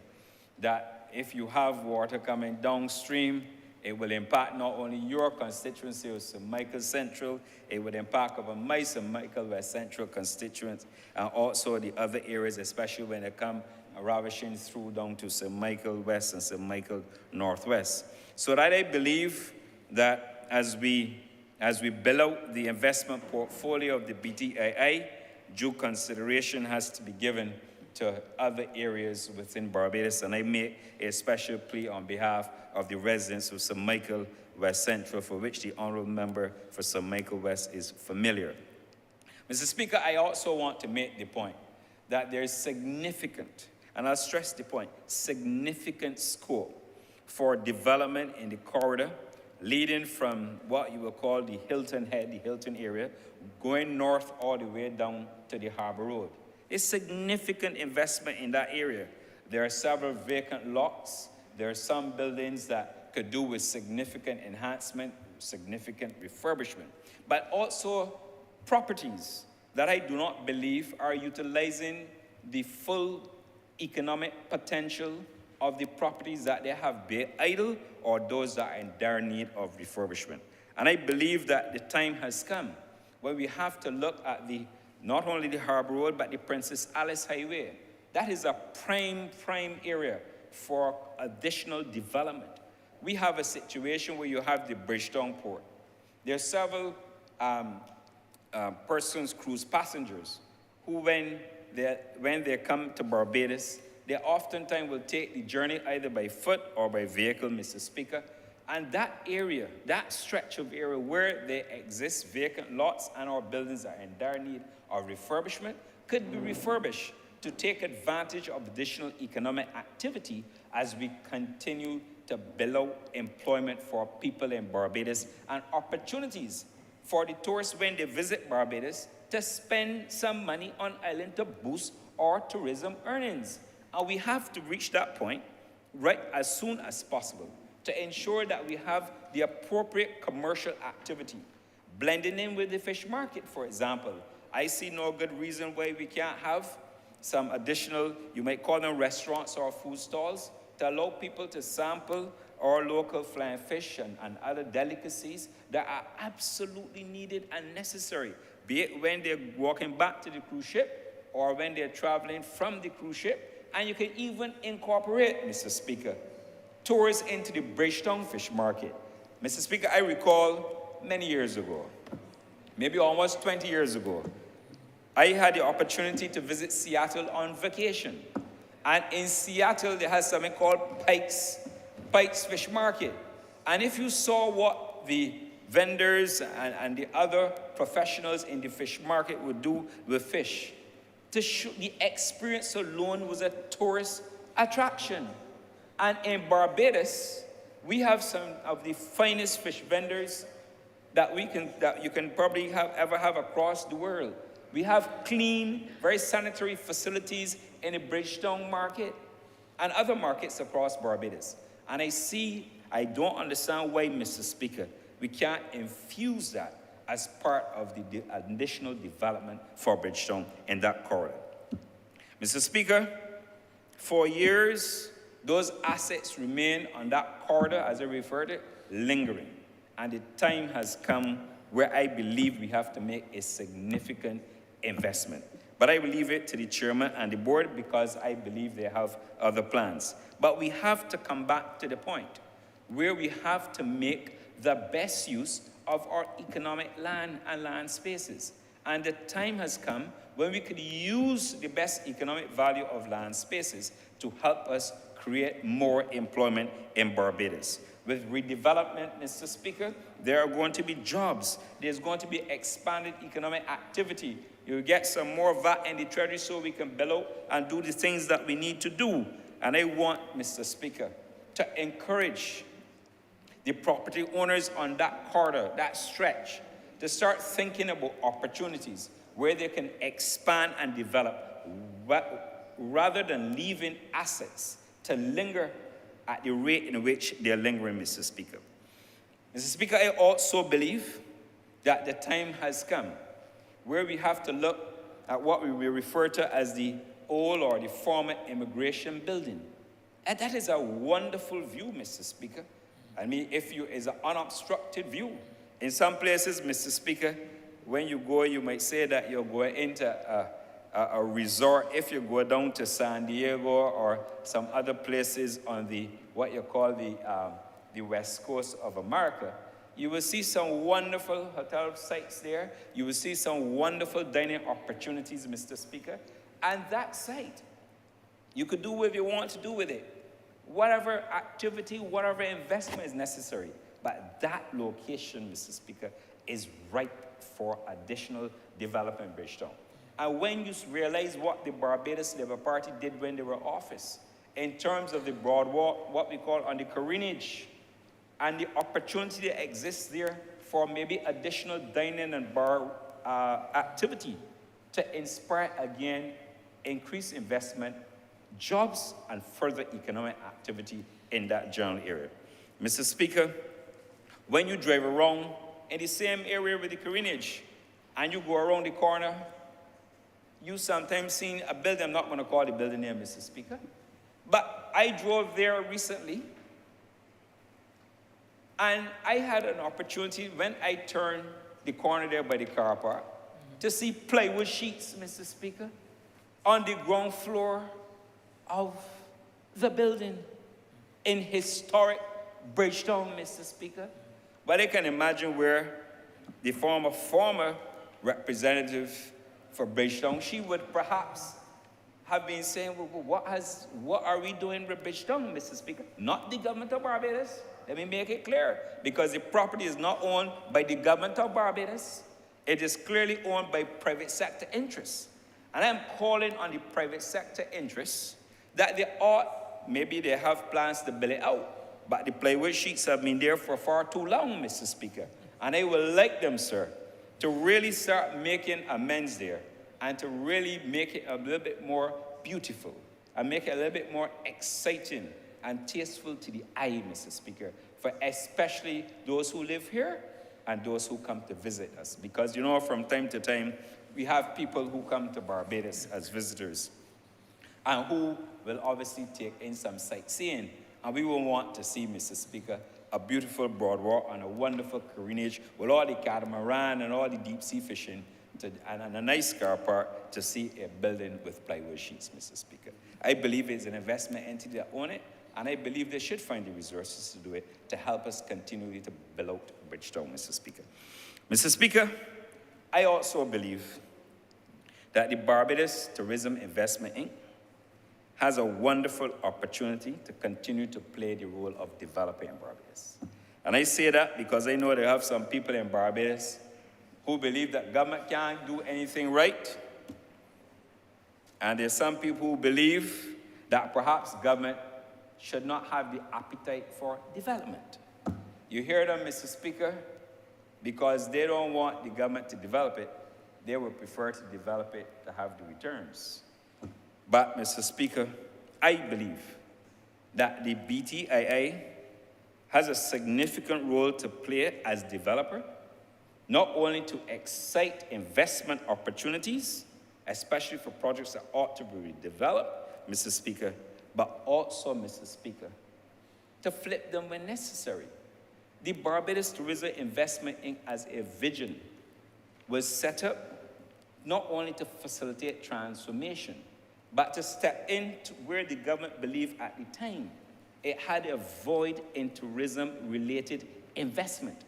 that if you have water coming downstream, it will impact not only your constituency of St. Michael Central, it would impact over my St. Michael West Central constituents and also the other areas, especially when they come ravishing through down to St. Michael West and St. Michael Northwest. So that I believe that as we build out the investment portfolio of the BTII, due consideration has to be given to other areas within Barbados, and I make a special plea on behalf of the residents of St. Michael West Central, for which the honourable member for St. Michael West is familiar. Mr. Speaker, I also want to make the point that there is significant, and I'll stress the point, significant scope for development in the corridor leading from what you will call the Hilton Head, the Hilton area, going north all the way down to the Harbour Road. It's significant investment in that area. There are several vacant lots. There are some buildings that could do with significant enhancement, significant refurbishment, but also properties that I do not believe are utilizing the full economic potential of the properties that they have built idle or those that are in dire need of refurbishment. And I believe that the time has come where we have to look at not only the Harbour Road, but the Princess Alice Highway. That is a prime area for additional development. We have a situation where you have the Bridgetown port. There are several cruise passengers, who when they come to Barbados, they oftentimes will take the journey either by foot or by vehicle, Mr. Speaker. And that area, that stretch of area where there exist vacant lots and our buildings are in dire need of refurbishment, could be refurbished to take advantage of additional economic activity as we continue to build out employment for people in Barbados and opportunities for the tourists when they visit Barbados to spend some money on island to boost our tourism earnings. And we have to reach that point right as soon as possible to ensure that we have the appropriate commercial activity. Blending in with the fish market, for example. I see no good reason why we can't have some additional, you might call them restaurants or food stalls, to allow people to sample our local flying fish and other delicacies that are absolutely needed and necessary, be it when they're walking back to the cruise ship or when they're traveling from the cruise ship. And you can even incorporate, Mr. Speaker, tours into the Bridgetown fish market. Mr. Speaker, I recall many years ago, maybe almost 20 years ago, I had the opportunity to visit Seattle on vacation. And in Seattle, they have something called Pike's Fish Market. And if you saw what the vendors and the other professionals in the fish market would do with fish, the experience alone was a tourist attraction. And in Barbados, We have some of the finest fish vendors that you can probably ever have across the world. We have clean, very sanitary facilities in the Bridgetown market and other markets across Barbados. And I don't understand why, Mr. Speaker, we can't infuse that as part of the additional development for Bridgetown in that corridor. Mr. Speaker, for years, those assets remain on that corridor, as I referred to, lingering. And the time has come where I believe we have to make a significant investment. But I will leave it to the chairman and the board because I believe they have other plans. But we have to come back to the point where we have to make the best use of our economic land and land spaces. And the time has come when we could use the best economic value of land spaces to help us create more employment in Barbados. With redevelopment, Mr. Speaker, there are going to be jobs. There's going to be expanded economic activity. You'll get some more VAT in the Treasury so we can build out and do the things that we need to do. And I want, Mr. Speaker, to encourage the property owners on that corridor, that stretch, to start thinking about opportunities where they can expand and develop rather than leaving assets to linger at the rate in which they're lingering, Mr. Speaker. Mr. Speaker, I also believe that the time has come where we have to look at what we will refer to as the old or the former immigration building. And that is a wonderful view, Mr. Speaker. I mean, it's an unobstructed view. In some places, Mr. Speaker, when you go, you might say that you're going into a resort. If you go down to San Diego or some other places on what you call the west coast of America, you will see some wonderful hotel sites there. You will see some wonderful dining opportunities, Mr. Speaker. And that site, you could do what you want to do with it. Whatever activity, whatever investment is necessary. But that location, Mr. Speaker, is ripe for additional development in Bridgetown. And when you realize what the Barbados Labour Party did when they were in office, in terms of the broadwalk, what we call on the Carinage, and the opportunity that exists there for maybe additional dining and bar activity to inspire, again, increased investment, jobs, and further economic activity in that general area. Mr. Speaker, when you drive around in the same area with the Carinage, and you go around the corner, you sometimes see a building. I'm not going to call the building name, Mr. Speaker, but I drove there recently, and I had an opportunity when I turned the corner there by the car park to see plywood sheets, Mr. Speaker, on the ground floor of the building in historic Bridgetown, Mr. Speaker. But I can imagine where the former representative for Bridgetown, she would perhaps have been saying, well, what are we doing with Bridgetown, Mr. Speaker? Not the government of Barbados. Let me make it clear, because the property is not owned by the government of Barbados. It is clearly owned by private sector interests. And I'm calling on the private sector interests that they ought, maybe they have plans to build it out, but the plywood sheets have been there for far too long, Mr. Speaker. And I would like them, sir, to really start making amends there and to really make it a little bit more beautiful and make it a little bit more exciting and tasteful to the eye, Mr. Speaker, for especially those who live here and those who come to visit us. Because, you know, from time to time, we have people who come to Barbados as visitors and who will obviously take in some sightseeing. And we will want to see, Mr. Speaker, a beautiful boardwalk and a wonderful Carinage with all the catamaran and all the deep sea fishing and a nice car park to see a building with plywood sheets, Mr. Speaker. I believe it's an investment entity that owns it, and I believe they should find the resources to do it to help us continue to build out Bridgetown, Mr. Speaker. Mr. Speaker, I also believe that the Barbados Tourism Investment Inc. has a wonderful opportunity to continue to play the role of developer in Barbados. And I say that because I know there have some people in Barbados who believe that government can't do anything right. And there's some people who believe that perhaps government should not have the appetite for development. You hear them, Mr. Speaker, because they don't want the government to develop it. They would prefer to develop it to have the returns. But, Mr. Speaker, I believe that the BTIA has a significant role to play as developer, not only to excite investment opportunities, especially for projects that ought to be developed, Mr. Speaker, but also, Mr. Speaker, to flip them when necessary. The Barbados Tourism Investment Inc. as a vision was set up not only to facilitate transformation, but to step into where the government believed at the time it had a void in tourism-related investment.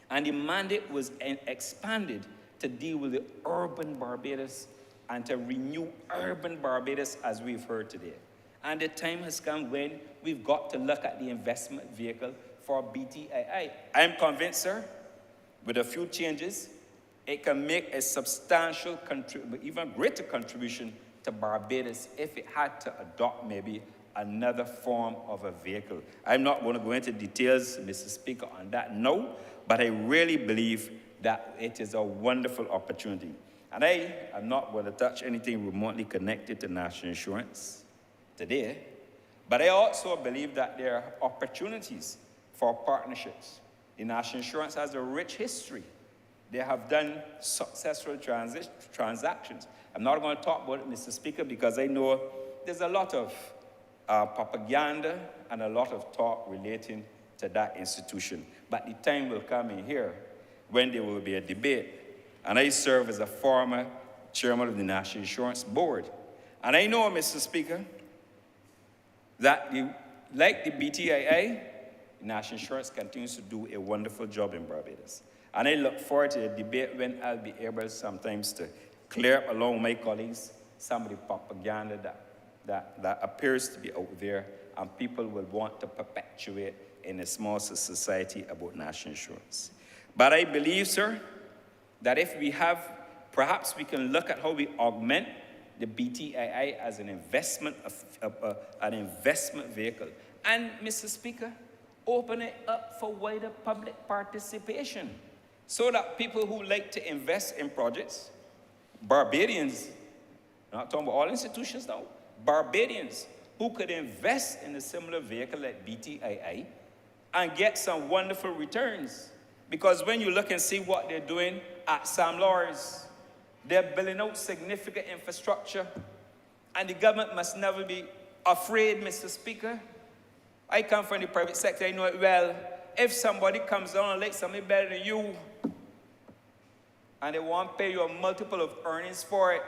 And the mandate was expanded to deal with the urban Barbados and to renew urban Barbados as we've heard today. And the time has come when we've got to look at the investment vehicle for BTII. I'm convinced, sir, with a few changes, it can make a substantial, even greater contribution to Barbados if it had to adopt maybe another form of a vehicle. I'm not going to go into details, Mr. Speaker, on that now, but I really believe that it is a wonderful opportunity. And I am not going to touch anything remotely connected to national insurance today, but I also believe that there are opportunities for partnerships. The national insurance has a rich history. They have done successful transactions. I'm not going to talk about it, Mr. Speaker, because I know there's a lot of propaganda and a lot of talk relating to that institution. But the time will come in here when there will be a debate. And I serve as a former chairman of the National Insurance Board. And I know, Mr. Speaker, that like the BTIA, National Insurance continues to do a wonderful job in Barbados. And I look forward to the debate when I'll be able sometimes to clear up along with my colleagues some of the propaganda that appears to be out there and people will want to perpetuate in a small society about national insurance. But I believe, sir, that if we have, perhaps we can look at how we augment the BTII as an investment vehicle. And, Mr. Speaker, open it up for wider public participation so that people who like to invest in projects, Barbadians, I'm not talking about all institutions now, Barbadians who could invest in a similar vehicle like BTII and get some wonderful returns. Because when you look and see what they're doing at Sam Lawrence, they're building out significant infrastructure, and the government must never be afraid, Mr. Speaker. I come from the private sector, I know it well. If somebody comes down and like somebody better than you, and they want to pay you a multiple of earnings for it,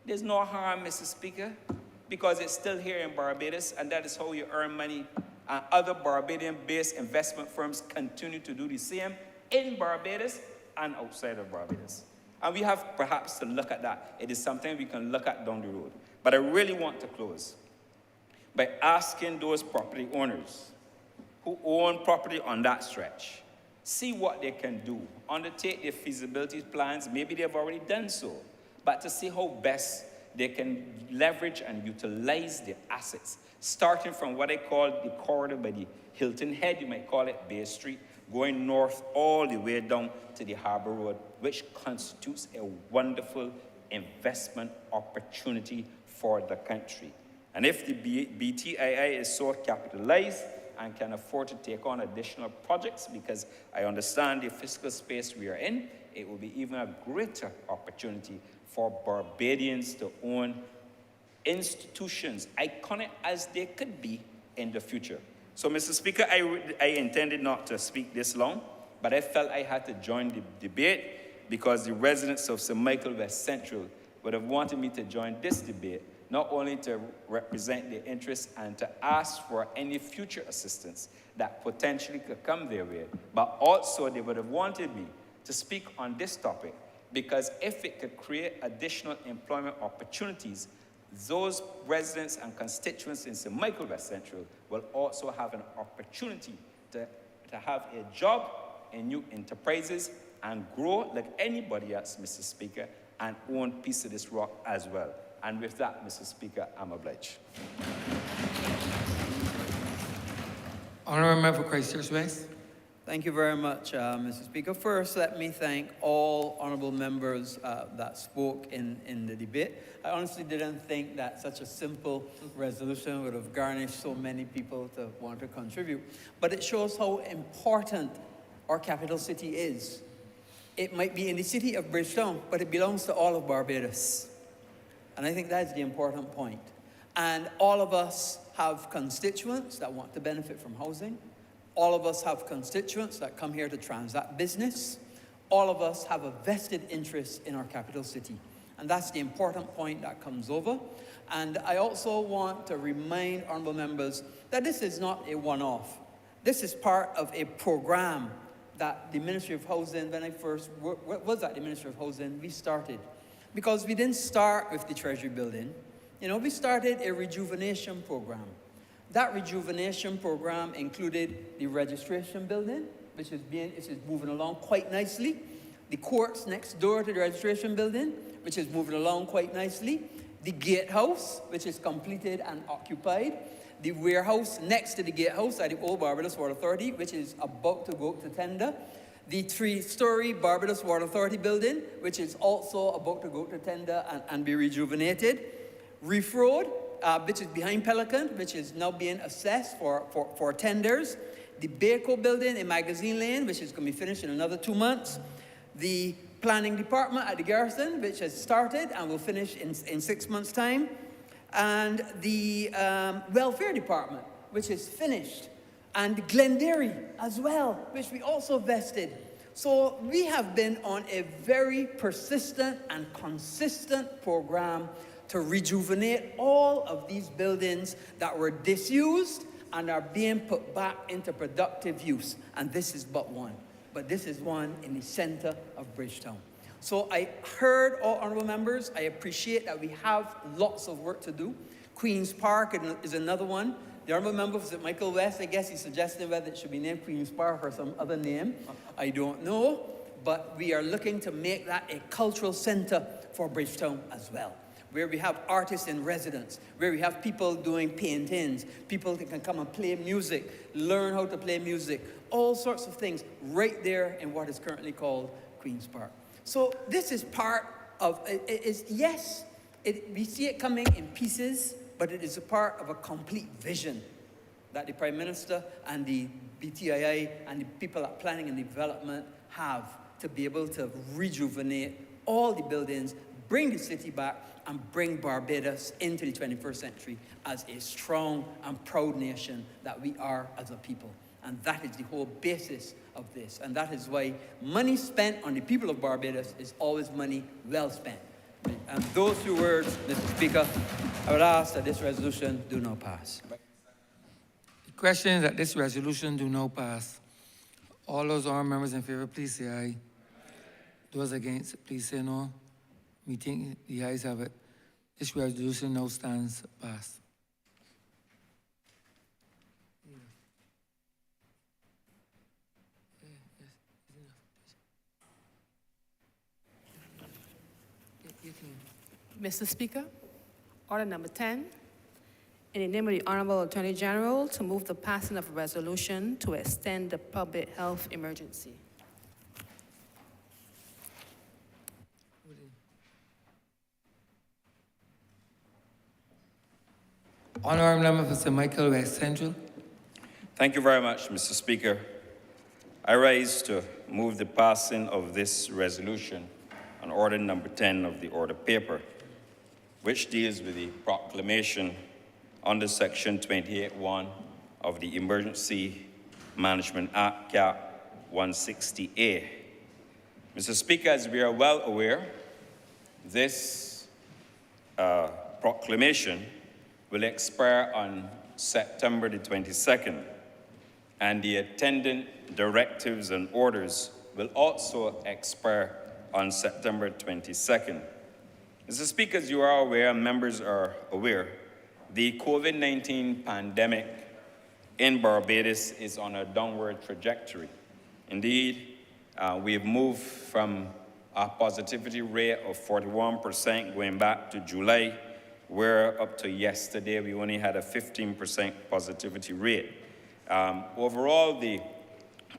there's no harm, Mr. Speaker, because it's still here in Barbados, and that is how you earn money. And other Barbadian-based investment firms continue to do the same in Barbados and outside of Barbados. And we have perhaps to look at that. It is something we can look at down the road. But I really want to close by asking those property owners who own property on that stretch, see what they can do, undertake their feasibility plans, maybe they've already done so, but to see how best they can leverage and utilize their assets, starting from what I call the corridor by the Hilton Head, you might call it Bay Street, going north all the way down to the Harbor Road, which constitutes a wonderful investment opportunity for the country. And if the BTII is so capitalized and can afford to take on additional projects, because I understand the fiscal space we are in, it will be even a greater opportunity for Barbadians to own institutions, iconic as they could be in the future. So, Mr. Speaker, I intended not to speak this long, but I felt I had to join the debate because the residents of St. Michael West Central would have wanted me to join this debate, not only to represent their interests and to ask for any future assistance that potentially could come their way, but also they would have wanted me to speak on this topic because if it could create additional employment opportunities, those residents and constituents in St. Michael West Central will also have an opportunity to have a job in new enterprises and grow like anybody else, Mr. Speaker, and own a piece of this rock as well. And with that, Mr. Speaker, I'm obliged. Honourable Member for Christchurch West. Thank you very much, Mr. Speaker. First, let me thank all honourable members that spoke in the debate. I honestly didn't think that such a simple resolution would have garnished so many people to want to contribute. But it shows how important our capital city is. It might be in the city of Bridgetown, but it belongs to all of Barbados. And I think that's the important point. And all of us have constituents that want to benefit from housing. All of us have constituents that come here to transact business. All of us have a vested interest in our capital city. And that's the important point that comes over. And I also want to remind honourable members that this is not a one-off. This is part of a program that the Ministry of Housing, when I first was at the Ministry of Housing, we started. Because we didn't start with the Treasury building. You know, we started a rejuvenation program. That rejuvenation program included the registration building, which is moving along quite nicely. The courts next door to the registration building, which is moving along quite nicely. The gatehouse, which is completed and occupied. The warehouse next to the gatehouse at the Old Barbados Water Authority, which is about to go to tender. The 3-story Barbados Water Authority building, which is also about to go to tender and be rejuvenated. Reef Road, which is behind Pelican, which is now being assessed for tenders. The Baco building in Magazine Lane, which is going to be finished in another 2 months. The planning department at the Garrison, which has started and will finish in 6 months' time. And the welfare department, which is finished. And Glenderry as well, which we also vested. So we have been on a very persistent and consistent program to rejuvenate all of these buildings that were disused and are being put back into productive use. And this is but one. But this is one in the center of Bridgetown. So I heard all honourable members. I appreciate that we have lots of work to do. Queen's Park is another one. The honourable member was Michael West. I guess he's suggesting whether it should be named Queen's Park or some other name. I don't know. But we are looking to make that a cultural center for Bridgetown as well, where we have artists in residence, where we have people doing paintings, people that can come and play music, learn how to play music, all sorts of things right there in what is currently called Queen's Park. So this is part of, we see it coming in pieces, but it is a part of a complete vision that the Prime Minister and the BTII and the people at Planning and Development have to be able to rejuvenate all the buildings, bring the city back, and bring Barbados into the 21st century as a strong and proud nation that we are as a people. And that is the whole basis of this. And that is why money spent on the people of Barbados is always money well spent. And those 2 words, Mr. Speaker, I would ask that this resolution do not pass. The question is that this resolution do not pass. All those honourable members in favour, please say aye. Those against, please say no. We think the ayes have it. This resolution now stands passed. Mr. Speaker, order number 10, in the name of the Honourable Attorney General, to move the passing of a resolution to extend the public health emergency. Honourable Member for St. Michael West Central. Thank you very much, Mr. Speaker. I rise to move the passing of this resolution on order number 10 of the order paper, which deals with the proclamation under Section 28(1) of the Emergency Management Act, Cap 160A. Mr. Speaker, as we are well aware, this proclamation will expire on September the 22nd, and the attendant directives and orders will also expire on September 22nd. Mr. Speaker, as you are aware, and members are aware, the COVID-19 pandemic in Barbados is on a downward trajectory. Indeed, we've moved from a positivity rate of 41% going back to July, where up to yesterday we only had a 15% positivity rate. Overall, the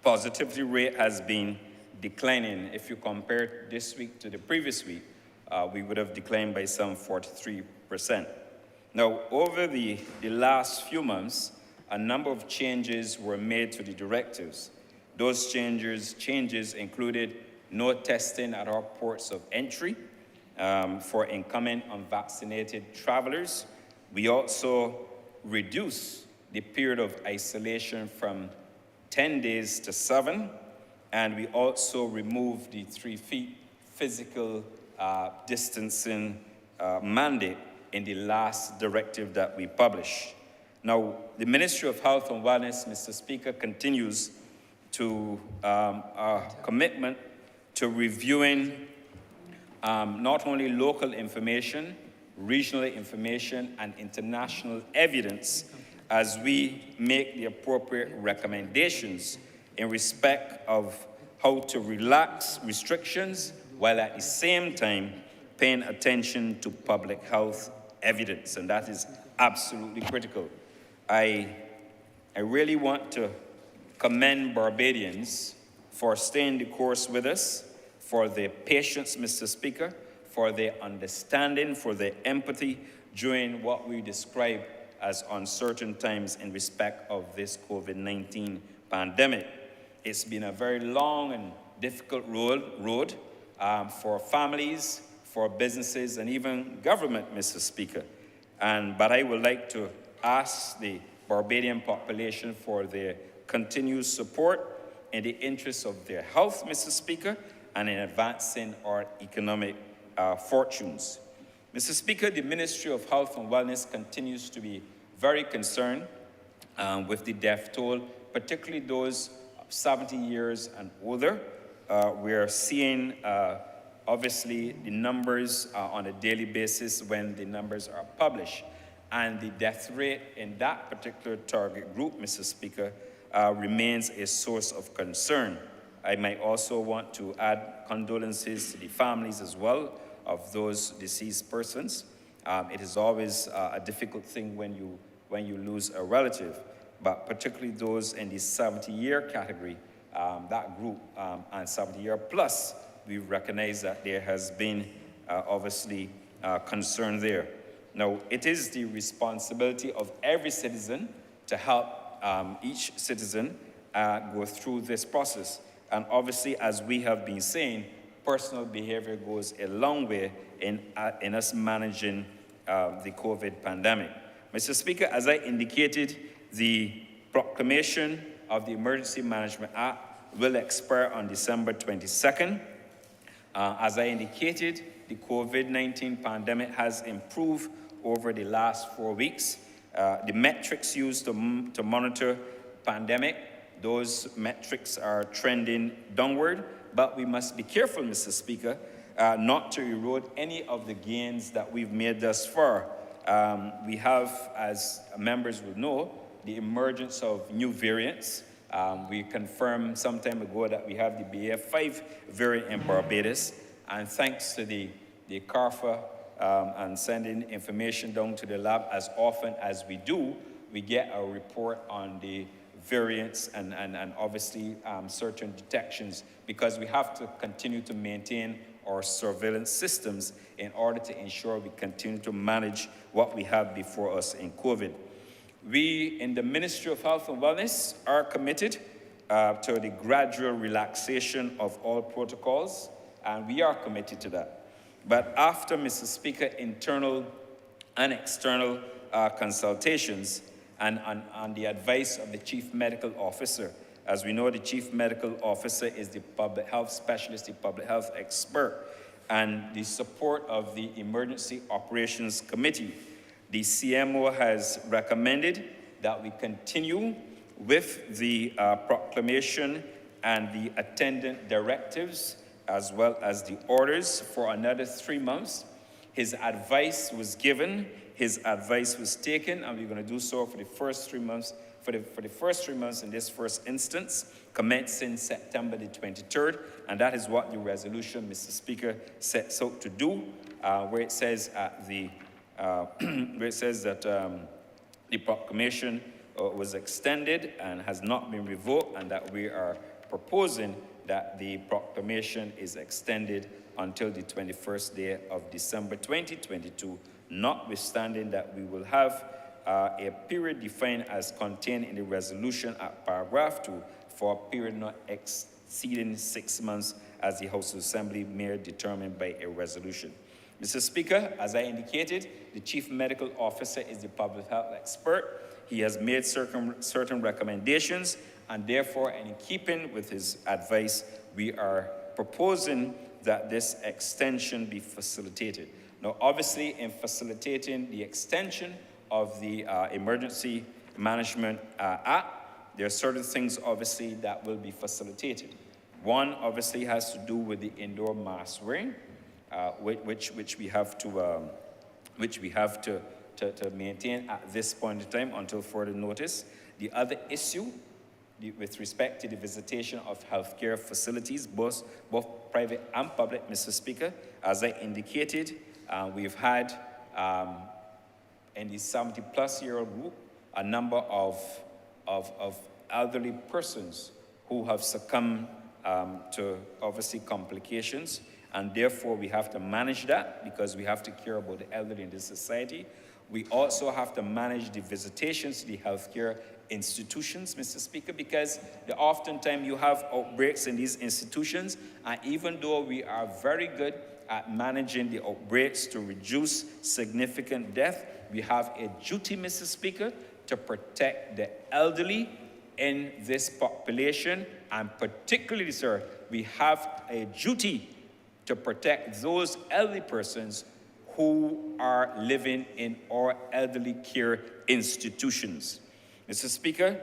positivity rate has been declining. If you compare this week to the previous week, we would have declined by some 43%. Now, over the last few months, a number of changes were made to the directives. Those changes included no testing at our ports of entry for incoming unvaccinated travelers. We also reduced the period of isolation from 10 days to 7, and we also removed the 3 feet physical distancing mandate in the last directive that we published. Now, the Ministry of Health and Wellness, Mr. Speaker, continues to our commitment to reviewing not only local information, regional information, and international evidence as we make the appropriate recommendations in respect of how to relax restrictions while at the same time paying attention to public health evidence, and that is absolutely critical. I really want to commend Barbadians for staying the course with us, for their patience, Mr. Speaker, for their understanding, for their empathy during what we describe as uncertain times in respect of this COVID-19 pandemic. It's been a very long and difficult road for families, for businesses, and even government, Mr. Speaker. But I would like to ask the Barbadian population for their continued support in the interests of their health, Mr. Speaker, and in advancing our economic fortunes. Mr. Speaker, the Ministry of Health and Wellness continues to be very concerned with the death toll, particularly those 70 years and older. We are seeing, obviously, the numbers on a daily basis when the numbers are published. And the death rate in that particular target group, Mr. Speaker, remains a source of concern. I might also want to add condolences to the families as well of those deceased persons. It is always a difficult thing when you lose a relative, but particularly those in the 70-year category, that group, and 70-year plus, we recognize that there has been obviously concern there. Now, it is the responsibility of every citizen to help each citizen go through this process. And obviously, as we have been saying, personal behavior goes a long way in us managing the COVID pandemic. Mr. Speaker, as I indicated, the proclamation of the Emergency Management Act will expire on December 22nd. As I indicated, the COVID-19 pandemic has improved over the last 4 weeks. The metrics used to monitor pandemic, those metrics are trending downward, but we must be careful, Mr. Speaker, not to erode any of the gains that we've made thus far. We have, as members will know, the emergence of new variants. We confirmed some time ago that we have the BA5 variant in Barbados, and thanks to the CARFA and sending information down to the lab as often as we do, we get a report on the variants and obviously certain detections, because we have to continue to maintain our surveillance systems in order to ensure we continue to manage what we have before us in COVID. We in the Ministry of Health and Wellness are committed to the gradual relaxation of all protocols, and we are committed to that. But after, Mr. Speaker, internal and external consultations and on the advice of the Chief Medical Officer, as we know, the Chief Medical Officer is the public health specialist, the public health expert, and the support of the Emergency Operations Committee, the CMO has recommended that we continue with the proclamation and the attendant directives, as well as the orders, for another 3 months. His advice was given, his advice was taken, and we're going to do so for the first 3 months, for the first 3 months in this first instance, commencing September the 23rd, and that is what the resolution, Mr. Speaker, sets out to do, where it says that the proclamation was extended and has not been revoked, and that we are proposing that the proclamation is extended until the 21st day of December 2022, notwithstanding that we will have a period defined as contained in the resolution at paragraph 2 for a period not exceeding 6 months as the House of Assembly may determine by a resolution. Mr. Speaker, as I indicated, the Chief Medical Officer is the public health expert. He has made certain recommendations, and therefore, in keeping with his advice, we are proposing that this extension be facilitated. Now, obviously, in facilitating the extension of the Emergency Management Act, there are certain things, obviously, that will be facilitated. One, obviously, has to do with the indoor mask wearing, which we have to maintain at this point in time until further notice. The other issue, with respect to the visitation of healthcare facilities, both private and public, Mr. Speaker, as I indicated, we've had in the 70-plus-year-old group a number of elderly persons who have succumbed to obviously complications, and therefore we have to manage that because we have to care about the elderly in this society. We also have to manage the visitations to the healthcare institutions, Mr. Speaker, because oftentimes you have outbreaks in these institutions, and even though we are very good at managing the outbreaks to reduce significant death, we have a duty, Mr. Speaker, to protect the elderly in this population, and particularly, sir, we have a duty to protect those elderly persons who are living in our elderly care institutions. Mr. Speaker,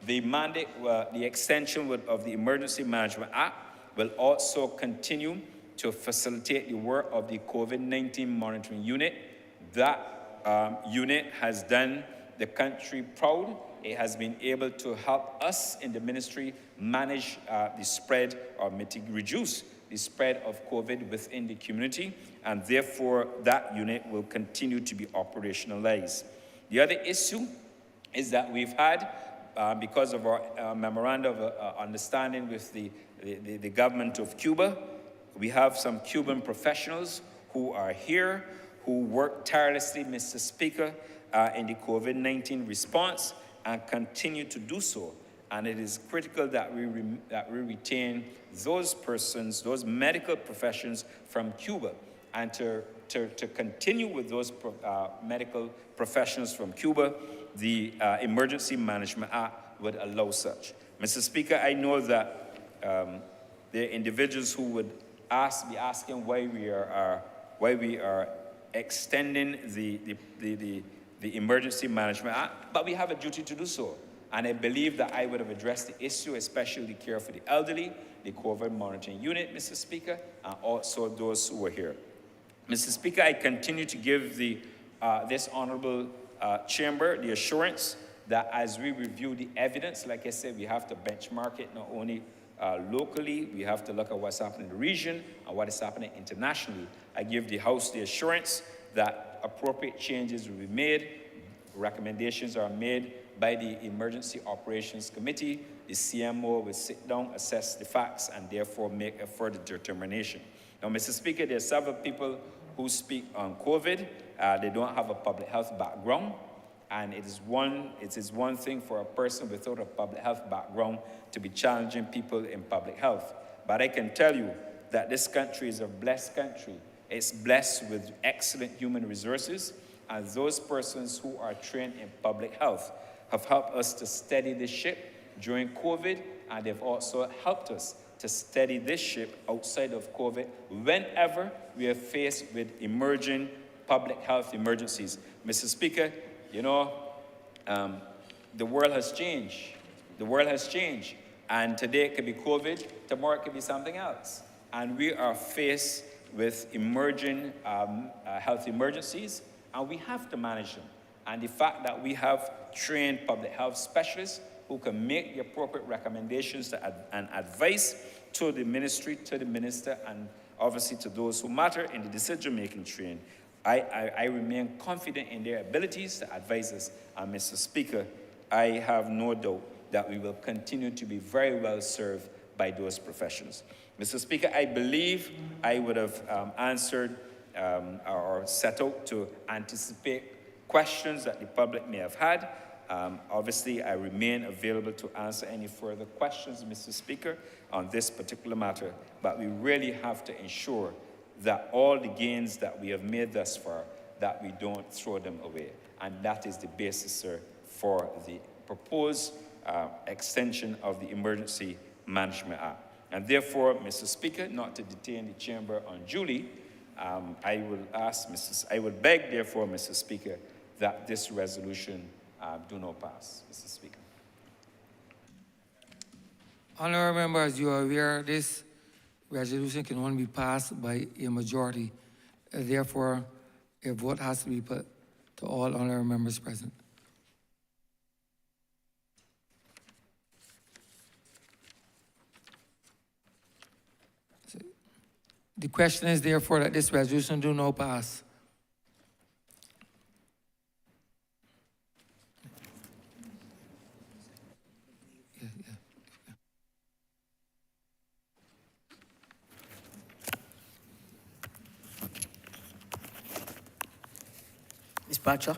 the mandate, the extension of the Emergency Management Act will also continue to facilitate the work of the COVID-19 monitoring unit. That unit has done the country proud. It has been able to help us in the ministry manage the spread or reduce the spread of COVID within the community, and therefore that unit will continue to be operationalized. The other issue is that we've had, because of our memorandum of understanding with the government of Cuba, we have some Cuban professionals who are here, who work tirelessly, Mr. Speaker, in the COVID-19 response and continue to do so. And it is critical that we retain those persons, those medical professions from Cuba, and to continue with those medical professionals from Cuba, the Emergency Management Act would allow such. Mr. Speaker, I know that there are individuals who would be asking why we are extending the Emergency Management Act, but we have a duty to do so. And I believe that I would have addressed the issue, especially the care for the elderly, the COVID monitoring unit, Mr. Speaker, and also those who are here. Mr. Speaker, I continue to give this honorable chamber the assurance that as we review the evidence, like I said, we have to benchmark it not only locally, we have to look at what's happening in the region and what is happening internationally. I give the House the assurance that appropriate changes will be made, recommendations are made by the Emergency Operations Committee. The CMO will sit down, assess the facts, and therefore make a further determination. Now, Mr. Speaker, there are several people who speak on COVID. They don't have a public health background, and it is one thing for a person without a public health background to be challenging people in public health. But I can tell you that this country is a blessed country. It's blessed with excellent human resources, and those persons who are trained in public health have helped us to steady the ship during COVID, and they've also helped us to steady this ship outside of COVID whenever we are faced with emerging public health emergencies. Mr. Speaker, you know, the world has changed. The world has changed. And today it could be COVID, tomorrow it could be something else. And we are faced with emerging health emergencies, and we have to manage them. And the fact that we have trained public health specialists who can make the appropriate recommendations and advice to the ministry, to the minister, and obviously to those who matter in the decision-making train. I remain confident in their abilities to advise us. And Mr. Speaker, I have no doubt that we will continue to be very well served by those professionals. Mr. Speaker, I believe I would have answered or set out to anticipate questions that the public may have had. Obviously, I remain available to answer any further questions, Mr. Speaker, on this particular matter, but we really have to ensure that all the gains that we have made thus far, that we don't throw them away. And that is the basis, sir, for the proposed extension of the Emergency Management Act. And therefore, Mr. Speaker, not to detain the chamber unduly, I will beg, therefore, Mr. Speaker, that this resolution do not pass, Mr. Speaker. Honourable members, you are aware this resolution can only be passed by a majority. Therefore, a vote has to be put to all honourable members present. The question is therefore that this resolution do not pass. Ms. Bradshaw?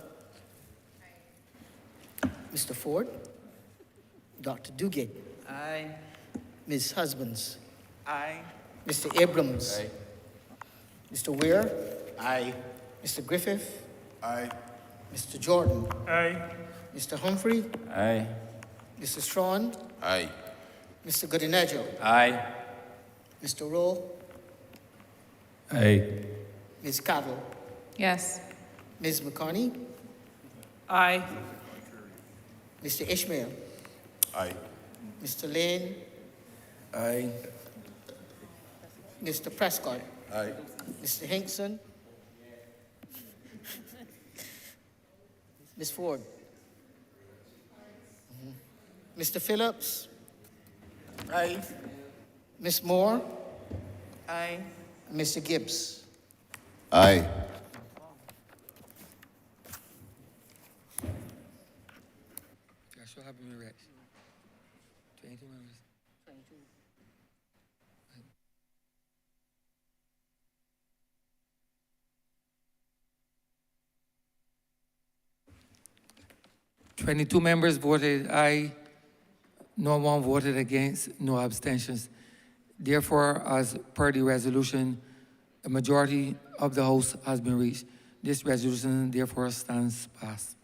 Mr. Ford? Dr. Duguid? Aye. Ms. Husbands? Aye. Mr. Abrams? Aye. Mr. Weir? Aye. Mr. Griffith? Aye. Mr. Jordan? Aye. Mr. Humphrey? Aye. Mr. Strawn? Aye. Mr. Godinejo? Aye. Mr. Rowe? Aye. Ms. Cavill? Yes. Ms. McCarney? Aye. Mr. Ishmael? Aye. Mr. Lane? Aye. Mr. Prescott? Aye. Mr. Hinkson? Ms. Ford? Mr. Phillips? Aye. Ms. Moore? Aye. Mr. Gibbs? Aye. I shall have me read. 22 members. 22 members voted aye, no one voted against, no abstentions. Therefore, as per the resolution, a majority of the House has been reached. This resolution therefore stands passed.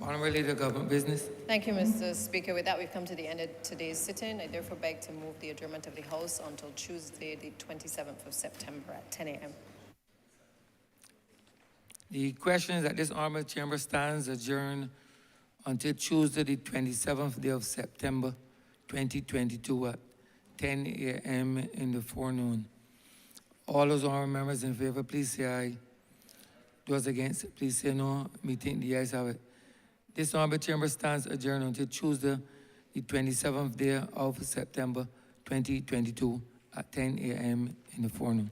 Honourable Leader, Government Business. Thank you, Mr. Speaker. With that, we've come to the end of today's sitting. I therefore beg to move the adjournment of the House until Tuesday, the 27th of September at 10 a.m. The question is that this honourable chamber stands adjourned until Tuesday, the 27th day of September, 2022 at 10 a.m. in the forenoon. All those honourable members in favor, please say aye. Those against, please say no. Meeting the ayes have it. This honourable chamber stands adjourned until Tuesday, the 27th day of September, 2022 at 10 a.m. in the forenoon.